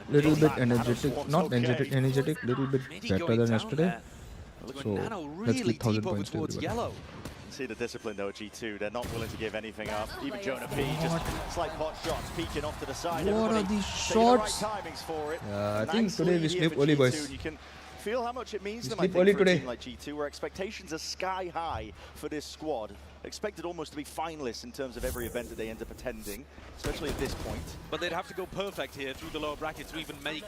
Speaker 2: little bit
Speaker 11: Nano
Speaker 2: energetic,
Speaker 11: Swarm's
Speaker 2: not
Speaker 11: okay.
Speaker 2: energetic, little bit
Speaker 12: Midi
Speaker 2: better
Speaker 12: going
Speaker 2: than
Speaker 12: down
Speaker 2: yesterday.
Speaker 12: there.
Speaker 2: So
Speaker 12: Nano
Speaker 2: let's
Speaker 12: really
Speaker 2: give 1000
Speaker 12: deep over
Speaker 2: points to
Speaker 12: towards
Speaker 2: everybody.
Speaker 12: yellow.
Speaker 11: See the discipline though at G2. They're not willing to give anything up. Even Jonah P just slight pot shots, peeking off to the side.
Speaker 2: What are
Speaker 11: Everybody
Speaker 2: these
Speaker 11: taking the
Speaker 2: shots?
Speaker 11: right timings for it.
Speaker 2: I
Speaker 11: Nice
Speaker 2: think today we
Speaker 11: lead here
Speaker 2: sleep
Speaker 11: for
Speaker 2: early,
Speaker 11: G2,
Speaker 2: boys.
Speaker 11: and you can feel how much it means to
Speaker 2: We
Speaker 11: them, I
Speaker 2: sleep
Speaker 11: think,
Speaker 2: early
Speaker 11: for a
Speaker 2: today.
Speaker 11: team like G2, where expectations are sky high for this squad. Expected almost to be finalists in terms of every event that they end up attending, especially at this point.
Speaker 12: But they'd have to go perfect here through the lower bracket to even make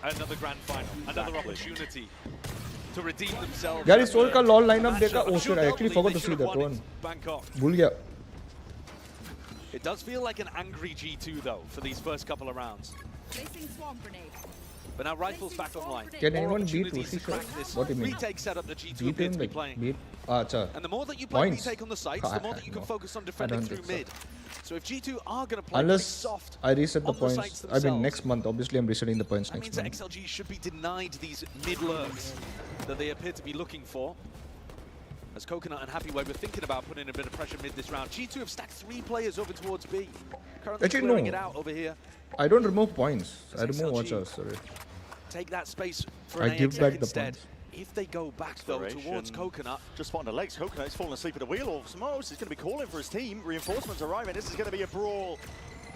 Speaker 12: another grand final, another opportunity to redeem themselves.
Speaker 2: Gary Soul का LoL lineup
Speaker 12: matchup.
Speaker 2: देखा.
Speaker 12: I'm
Speaker 2: Oh
Speaker 12: sure
Speaker 2: shit! I actually
Speaker 12: ultimately
Speaker 2: forgot
Speaker 12: they
Speaker 2: to see
Speaker 12: should
Speaker 2: that
Speaker 12: have won
Speaker 2: one.
Speaker 12: in Bangkok.
Speaker 2: भूल गया.
Speaker 12: It does feel like an angry G2 though for these first couple of rounds.
Speaker 5: Placing swarm grenade.
Speaker 12: But now Rifle's back online.
Speaker 2: Can
Speaker 12: More
Speaker 2: anyone beat
Speaker 12: opportunities to
Speaker 2: Rusi?
Speaker 12: crack this
Speaker 2: What do you mean?
Speaker 12: retake setup that G2
Speaker 2: Beat
Speaker 12: appear
Speaker 2: him
Speaker 12: to be
Speaker 2: like
Speaker 12: playing.
Speaker 2: beat. अच्छा.
Speaker 12: And the more that you play
Speaker 2: Points.
Speaker 12: retake on the sites, the more that you can
Speaker 2: No.
Speaker 12: focus on
Speaker 2: I
Speaker 12: defending
Speaker 2: don't
Speaker 12: through
Speaker 2: think so.
Speaker 12: mid. So if G2 are going to play
Speaker 2: Unless
Speaker 12: soft
Speaker 2: I reset the
Speaker 12: on the
Speaker 2: points.
Speaker 12: sites
Speaker 2: I mean
Speaker 12: themselves,
Speaker 2: next month. Obviously, I'm resetting the points
Speaker 12: that
Speaker 2: next
Speaker 12: means that
Speaker 2: month.
Speaker 12: XLG should be denied these mid lurks that they appear to be looking for. As Coconut and Happyway were thinking about putting a bit of pressure mid this round. G2 have stacked 3 players over towards B. Currently
Speaker 2: Actually,
Speaker 12: clearing
Speaker 2: no.
Speaker 12: it out over here.
Speaker 2: I don't remove points. I remove
Speaker 12: XLG.
Speaker 2: watchers. Sorry.
Speaker 12: Take that space for
Speaker 2: I
Speaker 12: an
Speaker 2: give
Speaker 12: AXEC
Speaker 2: back the
Speaker 12: instead.
Speaker 2: points.
Speaker 12: If they go back though towards Coconut,
Speaker 11: Just spotting the legs. Coconut is falling asleep at the wheel. Osmos is going to be calling for his team. Reinforcements arriving. This is going to be a brawl.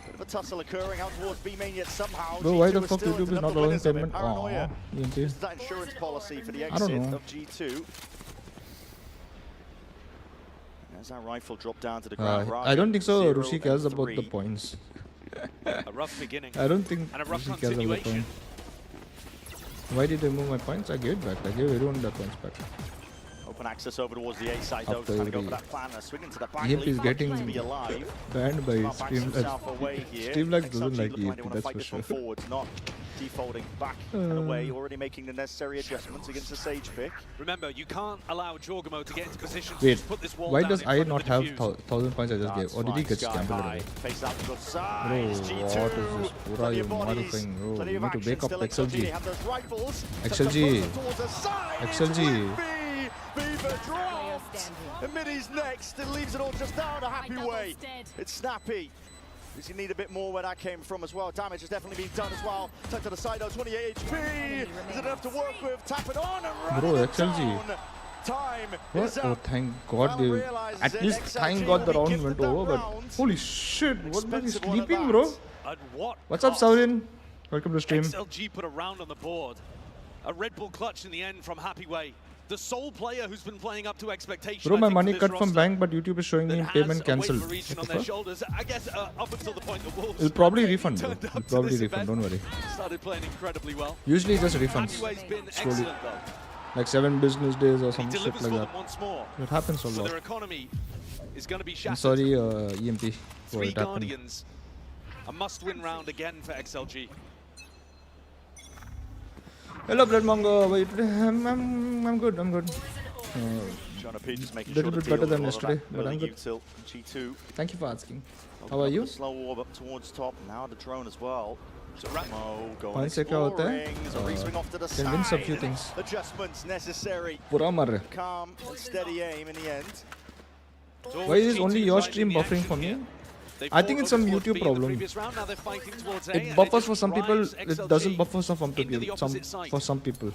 Speaker 11: Bit of a tussle occurring out towards B main yet somehow.
Speaker 2: Bro, why
Speaker 11: G2
Speaker 2: the
Speaker 11: is
Speaker 2: fuck
Speaker 11: still
Speaker 2: YouTube
Speaker 11: into
Speaker 2: is not
Speaker 11: double
Speaker 2: allowing
Speaker 11: winners of it.
Speaker 2: payment?
Speaker 11: Paranoia.
Speaker 2: Aw, ENT.
Speaker 11: This is that insurance policy for the
Speaker 2: I don't
Speaker 11: exit
Speaker 2: know.
Speaker 11: of G2. There's that rifle drop down to the ground.
Speaker 2: I don't think so.
Speaker 11: 0
Speaker 2: Rusi cares
Speaker 11: and
Speaker 2: about the
Speaker 11: 3.
Speaker 2: points.
Speaker 12: a rough beginning.
Speaker 2: I don't think
Speaker 12: And a rough
Speaker 2: Rusi cares about the
Speaker 12: continuation.
Speaker 2: points. Why did I move my points? I gave it back. I gave everyone their points back.
Speaker 11: Open access over towards the A side though.
Speaker 2: After
Speaker 11: Trying to go for
Speaker 2: every-
Speaker 11: that plan. Swinging to the back.
Speaker 2: Yep, he's
Speaker 11: Leaf
Speaker 2: getting
Speaker 11: to be alive.
Speaker 2: banned by
Speaker 11: Smart backs
Speaker 2: Streamlabs.
Speaker 11: himself away here.
Speaker 2: Streamlabs doesn't
Speaker 11: XLG
Speaker 2: like
Speaker 11: looking
Speaker 2: ENT,
Speaker 11: they wanna
Speaker 2: that's
Speaker 11: fight
Speaker 2: for
Speaker 11: this one
Speaker 2: sure.
Speaker 11: forwards, not defaulting back and away, already making the necessary adjustments against the Sage pick.
Speaker 12: Remember, you can't allow Jorgamo to get into position to
Speaker 2: Wait,
Speaker 12: just put this wall
Speaker 2: why
Speaker 12: down
Speaker 2: does
Speaker 12: in
Speaker 2: I
Speaker 12: front
Speaker 2: not
Speaker 12: of the
Speaker 2: have
Speaker 12: defuse.
Speaker 2: 1000 points I just gave? Or did he get
Speaker 11: Sky
Speaker 2: scammed
Speaker 11: high.
Speaker 2: away?
Speaker 11: Face out to the
Speaker 2: Bro,
Speaker 11: side. G2.
Speaker 2: what is this? Pura,
Speaker 11: Plenty
Speaker 2: you
Speaker 11: of bodies,
Speaker 2: motherfucking bro.
Speaker 11: plenty
Speaker 2: You
Speaker 11: of
Speaker 2: need to
Speaker 11: action
Speaker 2: wake up
Speaker 11: still.
Speaker 2: XLG.
Speaker 11: They have those rifles.
Speaker 2: XLG.
Speaker 11: Towards the side.
Speaker 2: XLG.
Speaker 11: Beaver dropped. And Midi's next. It leaves it all just down a happy way. It's snappy. Does he need a bit more where that came from as well? Damage has definitely been done as well. Tuck to the side though, 28 HP. Is it enough to work with? Tap it on and run
Speaker 2: Bro,
Speaker 11: it
Speaker 2: XLG.
Speaker 11: down. Time
Speaker 2: What?
Speaker 11: is
Speaker 2: Oh,
Speaker 11: up.
Speaker 2: thank God they.
Speaker 11: realizes
Speaker 2: At
Speaker 11: it.
Speaker 2: least
Speaker 11: XLG
Speaker 2: thank God the
Speaker 11: will be
Speaker 2: round went
Speaker 11: gifted that
Speaker 2: over. But
Speaker 11: round.
Speaker 2: holy shit! What was he
Speaker 11: Expensive one at
Speaker 2: sleeping,
Speaker 11: that.
Speaker 2: bro?
Speaker 12: At what
Speaker 2: What's up,
Speaker 12: cost?
Speaker 2: Saurin? Welcome to stream.
Speaker 12: XLG put a round on the board. A Red Bull clutch in the end from Happyway. The sole player who's been playing up to expectation.
Speaker 2: Bro,
Speaker 12: I
Speaker 2: my
Speaker 12: think,
Speaker 2: money
Speaker 12: for this
Speaker 2: cut from
Speaker 12: roster
Speaker 2: bank, but YouTube is showing me
Speaker 12: that
Speaker 2: payment
Speaker 12: has a
Speaker 2: cancelled.
Speaker 12: weight for region
Speaker 2: What
Speaker 12: on
Speaker 2: the
Speaker 12: their
Speaker 2: fuck?
Speaker 12: shoulders. I guess up until the point that Wolves
Speaker 2: It'll probably refund, bro.
Speaker 12: turned
Speaker 2: It'll
Speaker 12: up to
Speaker 2: probably
Speaker 12: this
Speaker 2: refund.
Speaker 12: event,
Speaker 2: Don't worry.
Speaker 12: started playing incredibly well.
Speaker 2: Usually it just refunds
Speaker 12: Happyway's been
Speaker 2: slowly.
Speaker 12: excellent though.
Speaker 2: like 7 business days or some
Speaker 12: He
Speaker 2: shit
Speaker 12: delivers
Speaker 2: like
Speaker 12: for
Speaker 2: that.
Speaker 12: them once more.
Speaker 2: It happens a
Speaker 12: So
Speaker 2: lot.
Speaker 12: their economy is going to be
Speaker 2: I'm
Speaker 12: shattered.
Speaker 2: sorry, EMP, for
Speaker 12: 3
Speaker 2: it happened.
Speaker 12: Guardians. A must-win round again for XLG.
Speaker 2: Hello, Blood Mongo. Wait, I'm good. I'm good.
Speaker 11: Jonah P just making
Speaker 2: Little
Speaker 11: sure
Speaker 2: bit
Speaker 11: to
Speaker 2: better
Speaker 11: deal
Speaker 2: than
Speaker 11: with a lot
Speaker 2: yesterday,
Speaker 11: of that
Speaker 2: but I'm
Speaker 11: early
Speaker 2: good.
Speaker 11: util G2.
Speaker 2: Thank you for asking. How
Speaker 11: Open
Speaker 2: are
Speaker 11: up
Speaker 2: you?
Speaker 11: the slow warm up towards top. Now the drone as well. So Mo going
Speaker 2: One second out there.
Speaker 11: exploring. There's a re-swing off to the
Speaker 2: Can win some few
Speaker 11: side.
Speaker 2: things.
Speaker 11: Adjustments necessary.
Speaker 2: Pura mar rahe.
Speaker 11: Calm and steady aim in the end.
Speaker 2: Why is only your stream buffering for me? I think it's some YouTube problem. It buffers for some people, it doesn't buffer for some people.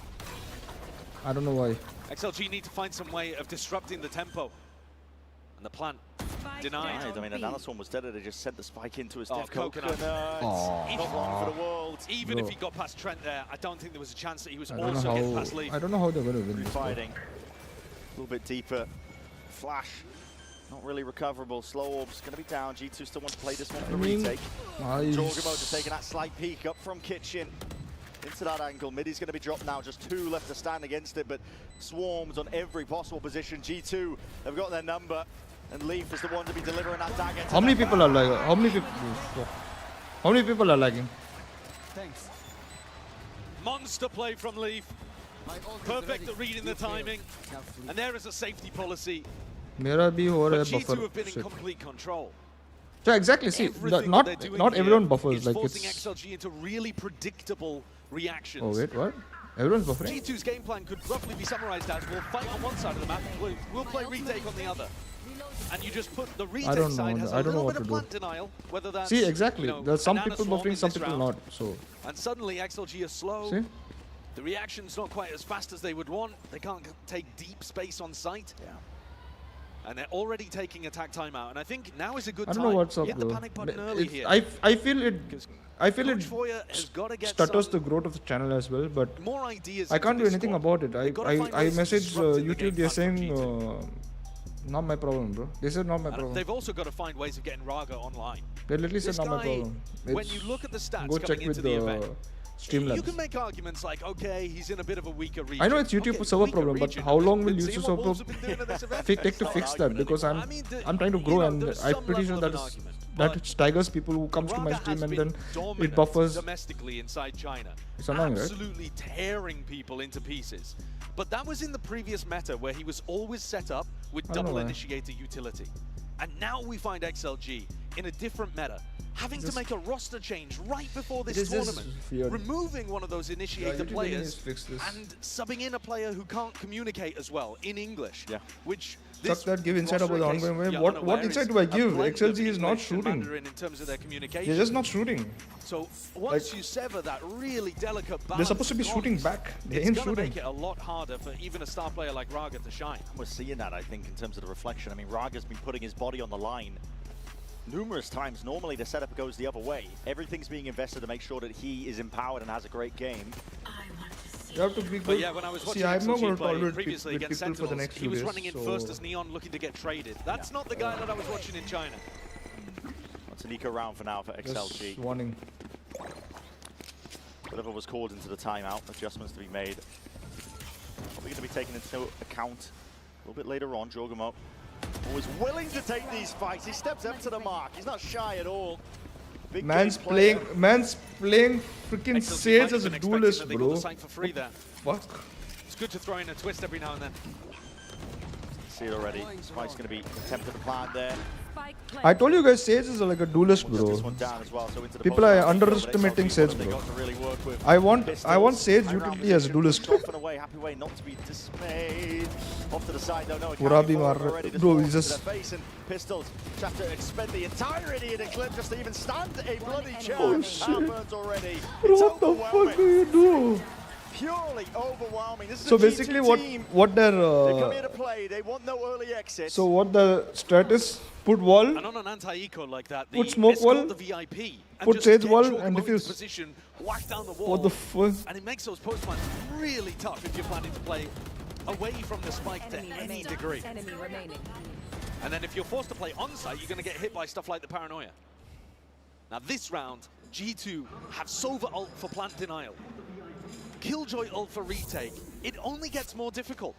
Speaker 2: I don't know why.
Speaker 12: XLG need to find some way of disrupting the tempo. And the plant denied.
Speaker 11: I mean, another one was dead. They just sent the spike into his death.
Speaker 12: Coconut.
Speaker 11: Not one for the world.
Speaker 12: Even
Speaker 2: Bro.
Speaker 12: if he got past Trent there, I don't think there was a chance that he was
Speaker 2: I don't
Speaker 12: also getting past
Speaker 2: know
Speaker 12: Leaf.
Speaker 2: how. I don't know how they're gonna win this.
Speaker 11: Fighting. A little bit deeper. Flash. Not really recoverable. Slow Orb's going to be down. G2 still wants to play this one for the retake.
Speaker 2: Nice.
Speaker 11: Jorgamo just taking that slight peek up from Kitchen. Into that angle. Middy's going to be dropped now. Just 2 left to stand against it, but swarms on every possible position. G2 have got their number, and Leaf is the one to be delivering that dagger.
Speaker 2: How many people are lagging? How many people are lagging?
Speaker 12: Thanks. Monster play from Leaf. Perfect at reading the timing. And there is a safety policy.
Speaker 2: मेरा भी हो रहा
Speaker 12: But
Speaker 2: है
Speaker 12: G2
Speaker 2: buffer.
Speaker 12: have been in
Speaker 2: Shit.
Speaker 12: complete control.
Speaker 2: So exactly, see,
Speaker 12: Everything
Speaker 2: not
Speaker 12: that they're doing
Speaker 2: not
Speaker 12: here
Speaker 2: everyone buffers.
Speaker 12: is
Speaker 2: Like
Speaker 12: forcing
Speaker 2: it's.
Speaker 12: XLG into really predictable reactions.
Speaker 2: Oh wait, what? Everyone's buffering.
Speaker 12: G2's game plan could roughly be summarized as we'll fight on one side of the map, we'll play retake on the other. And you just put the retake
Speaker 2: don't
Speaker 12: side
Speaker 2: know.
Speaker 12: has
Speaker 2: I
Speaker 12: a
Speaker 2: don't know
Speaker 12: little
Speaker 2: what
Speaker 12: bit of
Speaker 2: to do.
Speaker 12: plant denial, whether that's
Speaker 2: See, exactly.
Speaker 12: you know,
Speaker 2: There's some
Speaker 12: banana
Speaker 2: people
Speaker 12: swarm
Speaker 2: buffering,
Speaker 12: in
Speaker 2: some
Speaker 12: this
Speaker 2: people
Speaker 12: round.
Speaker 2: not. So
Speaker 12: And suddenly XLG are slow.
Speaker 2: see.
Speaker 12: The reaction's not quite as fast as they would want. They can't take deep space on site.
Speaker 11: Yeah.
Speaker 12: And they're already taking attack timeout. And I think now is a good
Speaker 2: I
Speaker 12: time.
Speaker 2: don't know what's up,
Speaker 12: Hit the
Speaker 2: bro.
Speaker 12: panic button early here.
Speaker 2: I feel it. I feel
Speaker 12: Coach
Speaker 2: it
Speaker 12: Foyer has gotta get
Speaker 2: stutters
Speaker 12: some
Speaker 2: the growth of the channel as well. But
Speaker 12: more ideas
Speaker 2: I can't
Speaker 12: into
Speaker 2: do
Speaker 12: this
Speaker 2: anything
Speaker 12: squad.
Speaker 2: about it.
Speaker 12: They've gotta find
Speaker 2: I
Speaker 12: ways to
Speaker 2: message
Speaker 12: disrupt the game
Speaker 2: YouTube. They're
Speaker 12: plan from
Speaker 2: saying
Speaker 12: G2.
Speaker 2: not my problem, bro. They said not my
Speaker 12: And
Speaker 2: problem.
Speaker 12: they've also got to find ways of getting Raga online.
Speaker 2: They literally
Speaker 12: This
Speaker 2: said not my
Speaker 12: guy,
Speaker 2: problem.
Speaker 12: when
Speaker 2: It's-
Speaker 12: you look at the stats
Speaker 2: go
Speaker 12: coming
Speaker 2: check
Speaker 12: into
Speaker 2: with
Speaker 12: the
Speaker 2: the
Speaker 12: event,
Speaker 2: Streamlabs.
Speaker 12: you can make arguments like, okay, he's in a bit of a weaker region.
Speaker 2: I know it's YouTube
Speaker 12: Okay,
Speaker 2: server
Speaker 12: weaker
Speaker 2: problem, but
Speaker 12: region.
Speaker 2: how long will
Speaker 12: Been
Speaker 2: YouTube
Speaker 12: seeing
Speaker 2: server
Speaker 12: what Wolves have been doing at this event.
Speaker 2: take to
Speaker 11: It's not
Speaker 2: fix
Speaker 11: an
Speaker 2: that?
Speaker 11: argument
Speaker 2: Because
Speaker 12: I mean,
Speaker 2: I'm trying to
Speaker 12: you
Speaker 2: grow,
Speaker 12: know,
Speaker 2: and
Speaker 12: there's
Speaker 2: I'm
Speaker 12: some
Speaker 2: pretty sure
Speaker 12: level
Speaker 2: that
Speaker 12: of an
Speaker 2: is
Speaker 12: argument,
Speaker 2: that
Speaker 12: but
Speaker 2: staggers people who comes to my
Speaker 12: Raga
Speaker 2: stream
Speaker 12: has
Speaker 2: and
Speaker 12: been
Speaker 2: then
Speaker 12: dominant
Speaker 2: it buffers.
Speaker 12: domestically inside China.
Speaker 2: It's annoying, right?
Speaker 12: Absolutely tearing people into pieces. But that was in the previous meta where he was always set up with
Speaker 2: I don't know
Speaker 12: double
Speaker 2: why.
Speaker 12: initiator utility. And now we find XLG in a different meta, having to
Speaker 2: Just-
Speaker 12: make a roster change right before this
Speaker 2: It is just
Speaker 12: tournament,
Speaker 2: weird.
Speaker 12: removing one of those initiator
Speaker 2: YouTube really
Speaker 12: players
Speaker 2: needs to fix this.
Speaker 12: and subbing in a player who can't communicate as well in English.
Speaker 11: Yeah.
Speaker 12: Which
Speaker 2: Chuck
Speaker 12: this
Speaker 2: that, give insight
Speaker 12: roster
Speaker 2: about the
Speaker 12: in case
Speaker 2: ongoing way.
Speaker 12: you're
Speaker 2: What
Speaker 12: unaware
Speaker 2: insight
Speaker 12: is
Speaker 2: do I
Speaker 12: a
Speaker 2: give?
Speaker 12: blend
Speaker 2: XLG
Speaker 12: of
Speaker 2: is not
Speaker 12: English and
Speaker 2: shooting.
Speaker 12: Mandarin in terms of their communication.
Speaker 2: They're just not shooting.
Speaker 12: So once you sever that really delicate balance,
Speaker 2: They're supposed to be
Speaker 12: of
Speaker 2: shooting
Speaker 12: comms,
Speaker 2: back. They
Speaker 12: it's
Speaker 2: ain't
Speaker 12: gonna
Speaker 2: shooting.
Speaker 12: make it a lot harder for even a star player like Raga to shine.
Speaker 11: We're seeing that, I think, in terms of the reflection. I mean, Raga's been putting his body on the line numerous times. Normally, the setup goes the other way. Everything's being invested to make sure that he is empowered and has a great game.
Speaker 2: You have to be good.
Speaker 12: But yeah, when I was watching
Speaker 2: See, I'm not
Speaker 12: XLG
Speaker 2: going to
Speaker 12: play
Speaker 2: tolerate
Speaker 12: previously
Speaker 2: with
Speaker 12: against
Speaker 2: people for the
Speaker 12: Sentinels,
Speaker 2: next
Speaker 12: he
Speaker 2: few
Speaker 12: was
Speaker 2: days.
Speaker 12: running in
Speaker 2: so
Speaker 12: first as Neon looking to get traded. That's not the guy that I was watching in China.
Speaker 11: It's an eco round for now for XLG.
Speaker 2: just warning.
Speaker 11: Whatever was called into the timeout, adjustments to be made. Probably going to be taken into account a little bit later on. Jorgamo always willing to take these fights. He steps up to the mark. He's not shy at all. Big
Speaker 2: Man's
Speaker 11: game player.
Speaker 2: playing freaking
Speaker 12: XLG
Speaker 2: Sage
Speaker 12: might
Speaker 2: as
Speaker 12: have
Speaker 2: a
Speaker 12: been expecting
Speaker 2: duelist,
Speaker 12: that they got
Speaker 2: bro.
Speaker 12: the site for free there.
Speaker 2: Fuck.
Speaker 12: It's good to throw in a twist every now and then.
Speaker 11: See it already. Spike's going to be attempted to plant there.
Speaker 2: I told you guys, Sage is like a duelist,
Speaker 11: Gets this
Speaker 2: bro.
Speaker 11: one down as well, so into the
Speaker 2: People are
Speaker 11: post round.
Speaker 2: underestimating
Speaker 11: XLG,
Speaker 2: Sage,
Speaker 11: what have they
Speaker 2: bro.
Speaker 11: got to really work with?
Speaker 2: I want
Speaker 11: Pistols,
Speaker 2: Sage
Speaker 11: high round
Speaker 2: utility as a
Speaker 11: position,
Speaker 2: duelist.
Speaker 11: off and away, happy way not to be dismayed. Off to the side though, no, it
Speaker 2: Pura
Speaker 11: can't be
Speaker 2: bhi
Speaker 11: forward
Speaker 2: maar raha-
Speaker 11: already. This
Speaker 2: bro,
Speaker 11: ball
Speaker 2: he's
Speaker 11: to
Speaker 2: just-
Speaker 11: their face, and Pistols have to expend the entirety of the clip just to even stand a bloody chance.
Speaker 2: Oh, shit.
Speaker 11: Burns already.
Speaker 2: Bro,
Speaker 11: It's
Speaker 2: what the fuck
Speaker 11: overwhelming.
Speaker 2: do you do?
Speaker 11: Purely overwhelming. This is
Speaker 2: So
Speaker 11: a
Speaker 2: basically,
Speaker 11: G2
Speaker 2: what
Speaker 11: team.
Speaker 2: their
Speaker 11: They come here to play. They want no early exits.
Speaker 2: so what the strat is? Put wall,
Speaker 12: And on an anti-eco like that,
Speaker 2: Put
Speaker 12: the
Speaker 2: smoke
Speaker 12: escort
Speaker 2: wall,
Speaker 12: the VIP, and
Speaker 2: put
Speaker 12: just
Speaker 2: Sage
Speaker 12: get
Speaker 2: wall
Speaker 12: Jorgamo
Speaker 2: and
Speaker 12: into
Speaker 2: defuse.
Speaker 12: position, whack down the wall.
Speaker 2: What the fuck?
Speaker 12: And it makes those post plans really tough if you're planning to play away from the spike to any degree. And then if you're forced to play on-site, you're going to get hit by stuff like the paranoia. Now this round, G2 have Sova ult for plant denial. Killjoy ult for retake, it only gets more difficult.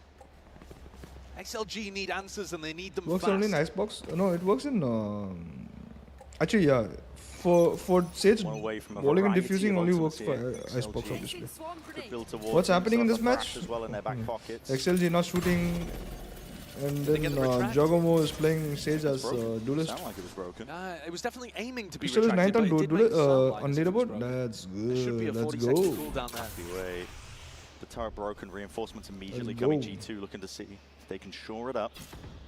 Speaker 12: XLG need answers and they need them
Speaker 2: Works
Speaker 12: fast.
Speaker 2: only in Icebox? No, it works in... actually, yeah. For Sage, bowling and diffusing only works for Icebox, obviously. What's happening in this match?
Speaker 11: As well in their back pockets.
Speaker 2: XLG not shooting, and then Jogomo is playing Sage as duelist.
Speaker 11: Sound like it was broken.
Speaker 12: It was definitely aiming to be
Speaker 2: Still is 9th
Speaker 12: retracted,
Speaker 2: on leaderboard. That's
Speaker 12: There should be a
Speaker 2: good.
Speaker 12: 40
Speaker 2: Let's
Speaker 12: second
Speaker 2: go.
Speaker 12: cooldown there.
Speaker 11: Anyway, the turret broken, reinforcements immediately
Speaker 2: Let's
Speaker 11: coming.
Speaker 2: go.
Speaker 11: G2 looking to see if they can shore it up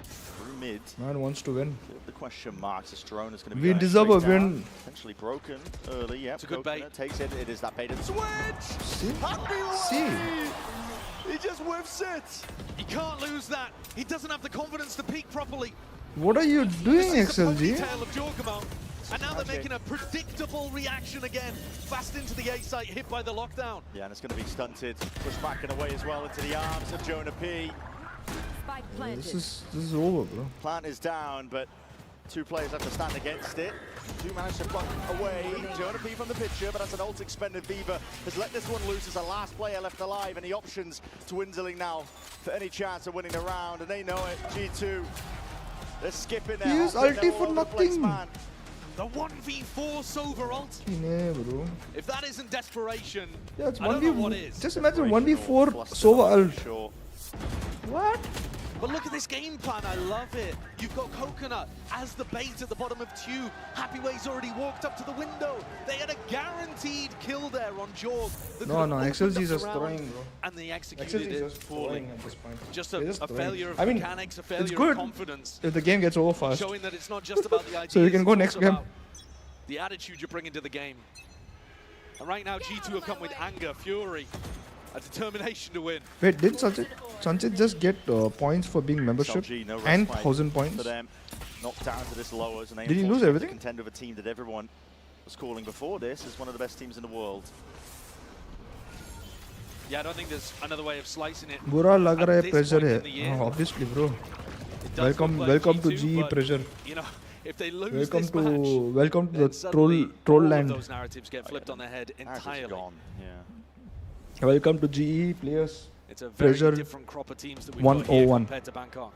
Speaker 11: through mid.
Speaker 2: Man wants to win.
Speaker 11: The question marks. This drone is going to be.
Speaker 2: We
Speaker 11: going
Speaker 2: deserve a
Speaker 11: straight down.
Speaker 2: win.
Speaker 11: Potentially broken early. Yep.
Speaker 12: It's a good bait.
Speaker 11: Takes it. It is that bait and switch.
Speaker 2: See?
Speaker 11: See. He just whiffs it.
Speaker 12: He can't lose that. He doesn't have the confidence to peak properly.
Speaker 2: What are you doing,
Speaker 12: This is the
Speaker 2: XLG?
Speaker 12: ponytail of Jorgamo. And now they're making a predictable reaction again. Fast into the A site, hit by the lockdown.
Speaker 11: Yeah, and it's going to be stunted. Pushed back and away as well into the arms of Jonah P.
Speaker 2: This is over, bro.
Speaker 11: Plant is down, but two players have to stand against it. Do manage to block away Jonah P from the picture, but that's an ult expended. Viva has let this one loose as the last player left alive, and the options dwindling now for any chance of winning the round, and they know it. G2, they're skipping there.
Speaker 2: He used ulti for nothing.
Speaker 12: The 1v4 Sova ult.
Speaker 2: Yeah, bro.
Speaker 12: If that isn't desperation,
Speaker 2: Yeah, it's
Speaker 12: I don't know what is.
Speaker 2: Just imagine 1v4 Sova ult. What?
Speaker 12: But look at this game plan, I love it. You've got Coconut as the bait at the bottom of Chiu. Happyway's already walked up to the window. They had a guaranteed kill there on Jorg.
Speaker 2: No, XLG is just throwing, bro.
Speaker 12: And they executed
Speaker 2: XLG is
Speaker 12: it
Speaker 2: just
Speaker 12: poorly.
Speaker 2: throwing at this point.
Speaker 12: Just a failure of
Speaker 2: I mean,
Speaker 12: mechanics, a failure
Speaker 2: it's good
Speaker 12: of confidence.
Speaker 2: if the game gets over fast.
Speaker 12: Showing that it's not just about the ideas,
Speaker 2: So you can go
Speaker 12: it's
Speaker 2: next
Speaker 12: also
Speaker 2: game.
Speaker 12: about the attitude you bring into the game. And right now, G2 have come with anger, fury, a determination to win.
Speaker 2: Wait, didn't Sanchit just get points for being membership
Speaker 11: XLG, no
Speaker 2: and
Speaker 11: respite
Speaker 2: 1000 points?
Speaker 11: for them. Knocked down to this lowers, and they
Speaker 2: Did he lose
Speaker 11: unfortunately
Speaker 2: everything?
Speaker 11: have to contend with a team that everyone was calling before this as one of the best teams in the world.
Speaker 12: Yeah, I don't think there's another way of slicing it.
Speaker 2: बुरा लग
Speaker 12: At
Speaker 2: रहा है
Speaker 12: this
Speaker 2: pressure
Speaker 12: point
Speaker 2: है.
Speaker 12: in the year,
Speaker 2: Obviously, bro.
Speaker 12: it does
Speaker 2: Welcome,
Speaker 12: look like
Speaker 2: welcome to
Speaker 12: G2,
Speaker 2: GE
Speaker 12: but,
Speaker 2: pressure.
Speaker 12: You know, if they lose
Speaker 2: Welcome
Speaker 12: this
Speaker 2: to
Speaker 12: match,
Speaker 2: welcome to
Speaker 12: then
Speaker 2: the
Speaker 12: suddenly
Speaker 2: troll
Speaker 12: all
Speaker 2: land.
Speaker 12: of those narratives get flipped on their head entirely.
Speaker 11: Gone. Yeah.
Speaker 2: Welcome to GE players.
Speaker 12: It's a very
Speaker 2: Pressure
Speaker 12: different crop of teams that we've got here
Speaker 2: 101.
Speaker 12: compared to Bangkok.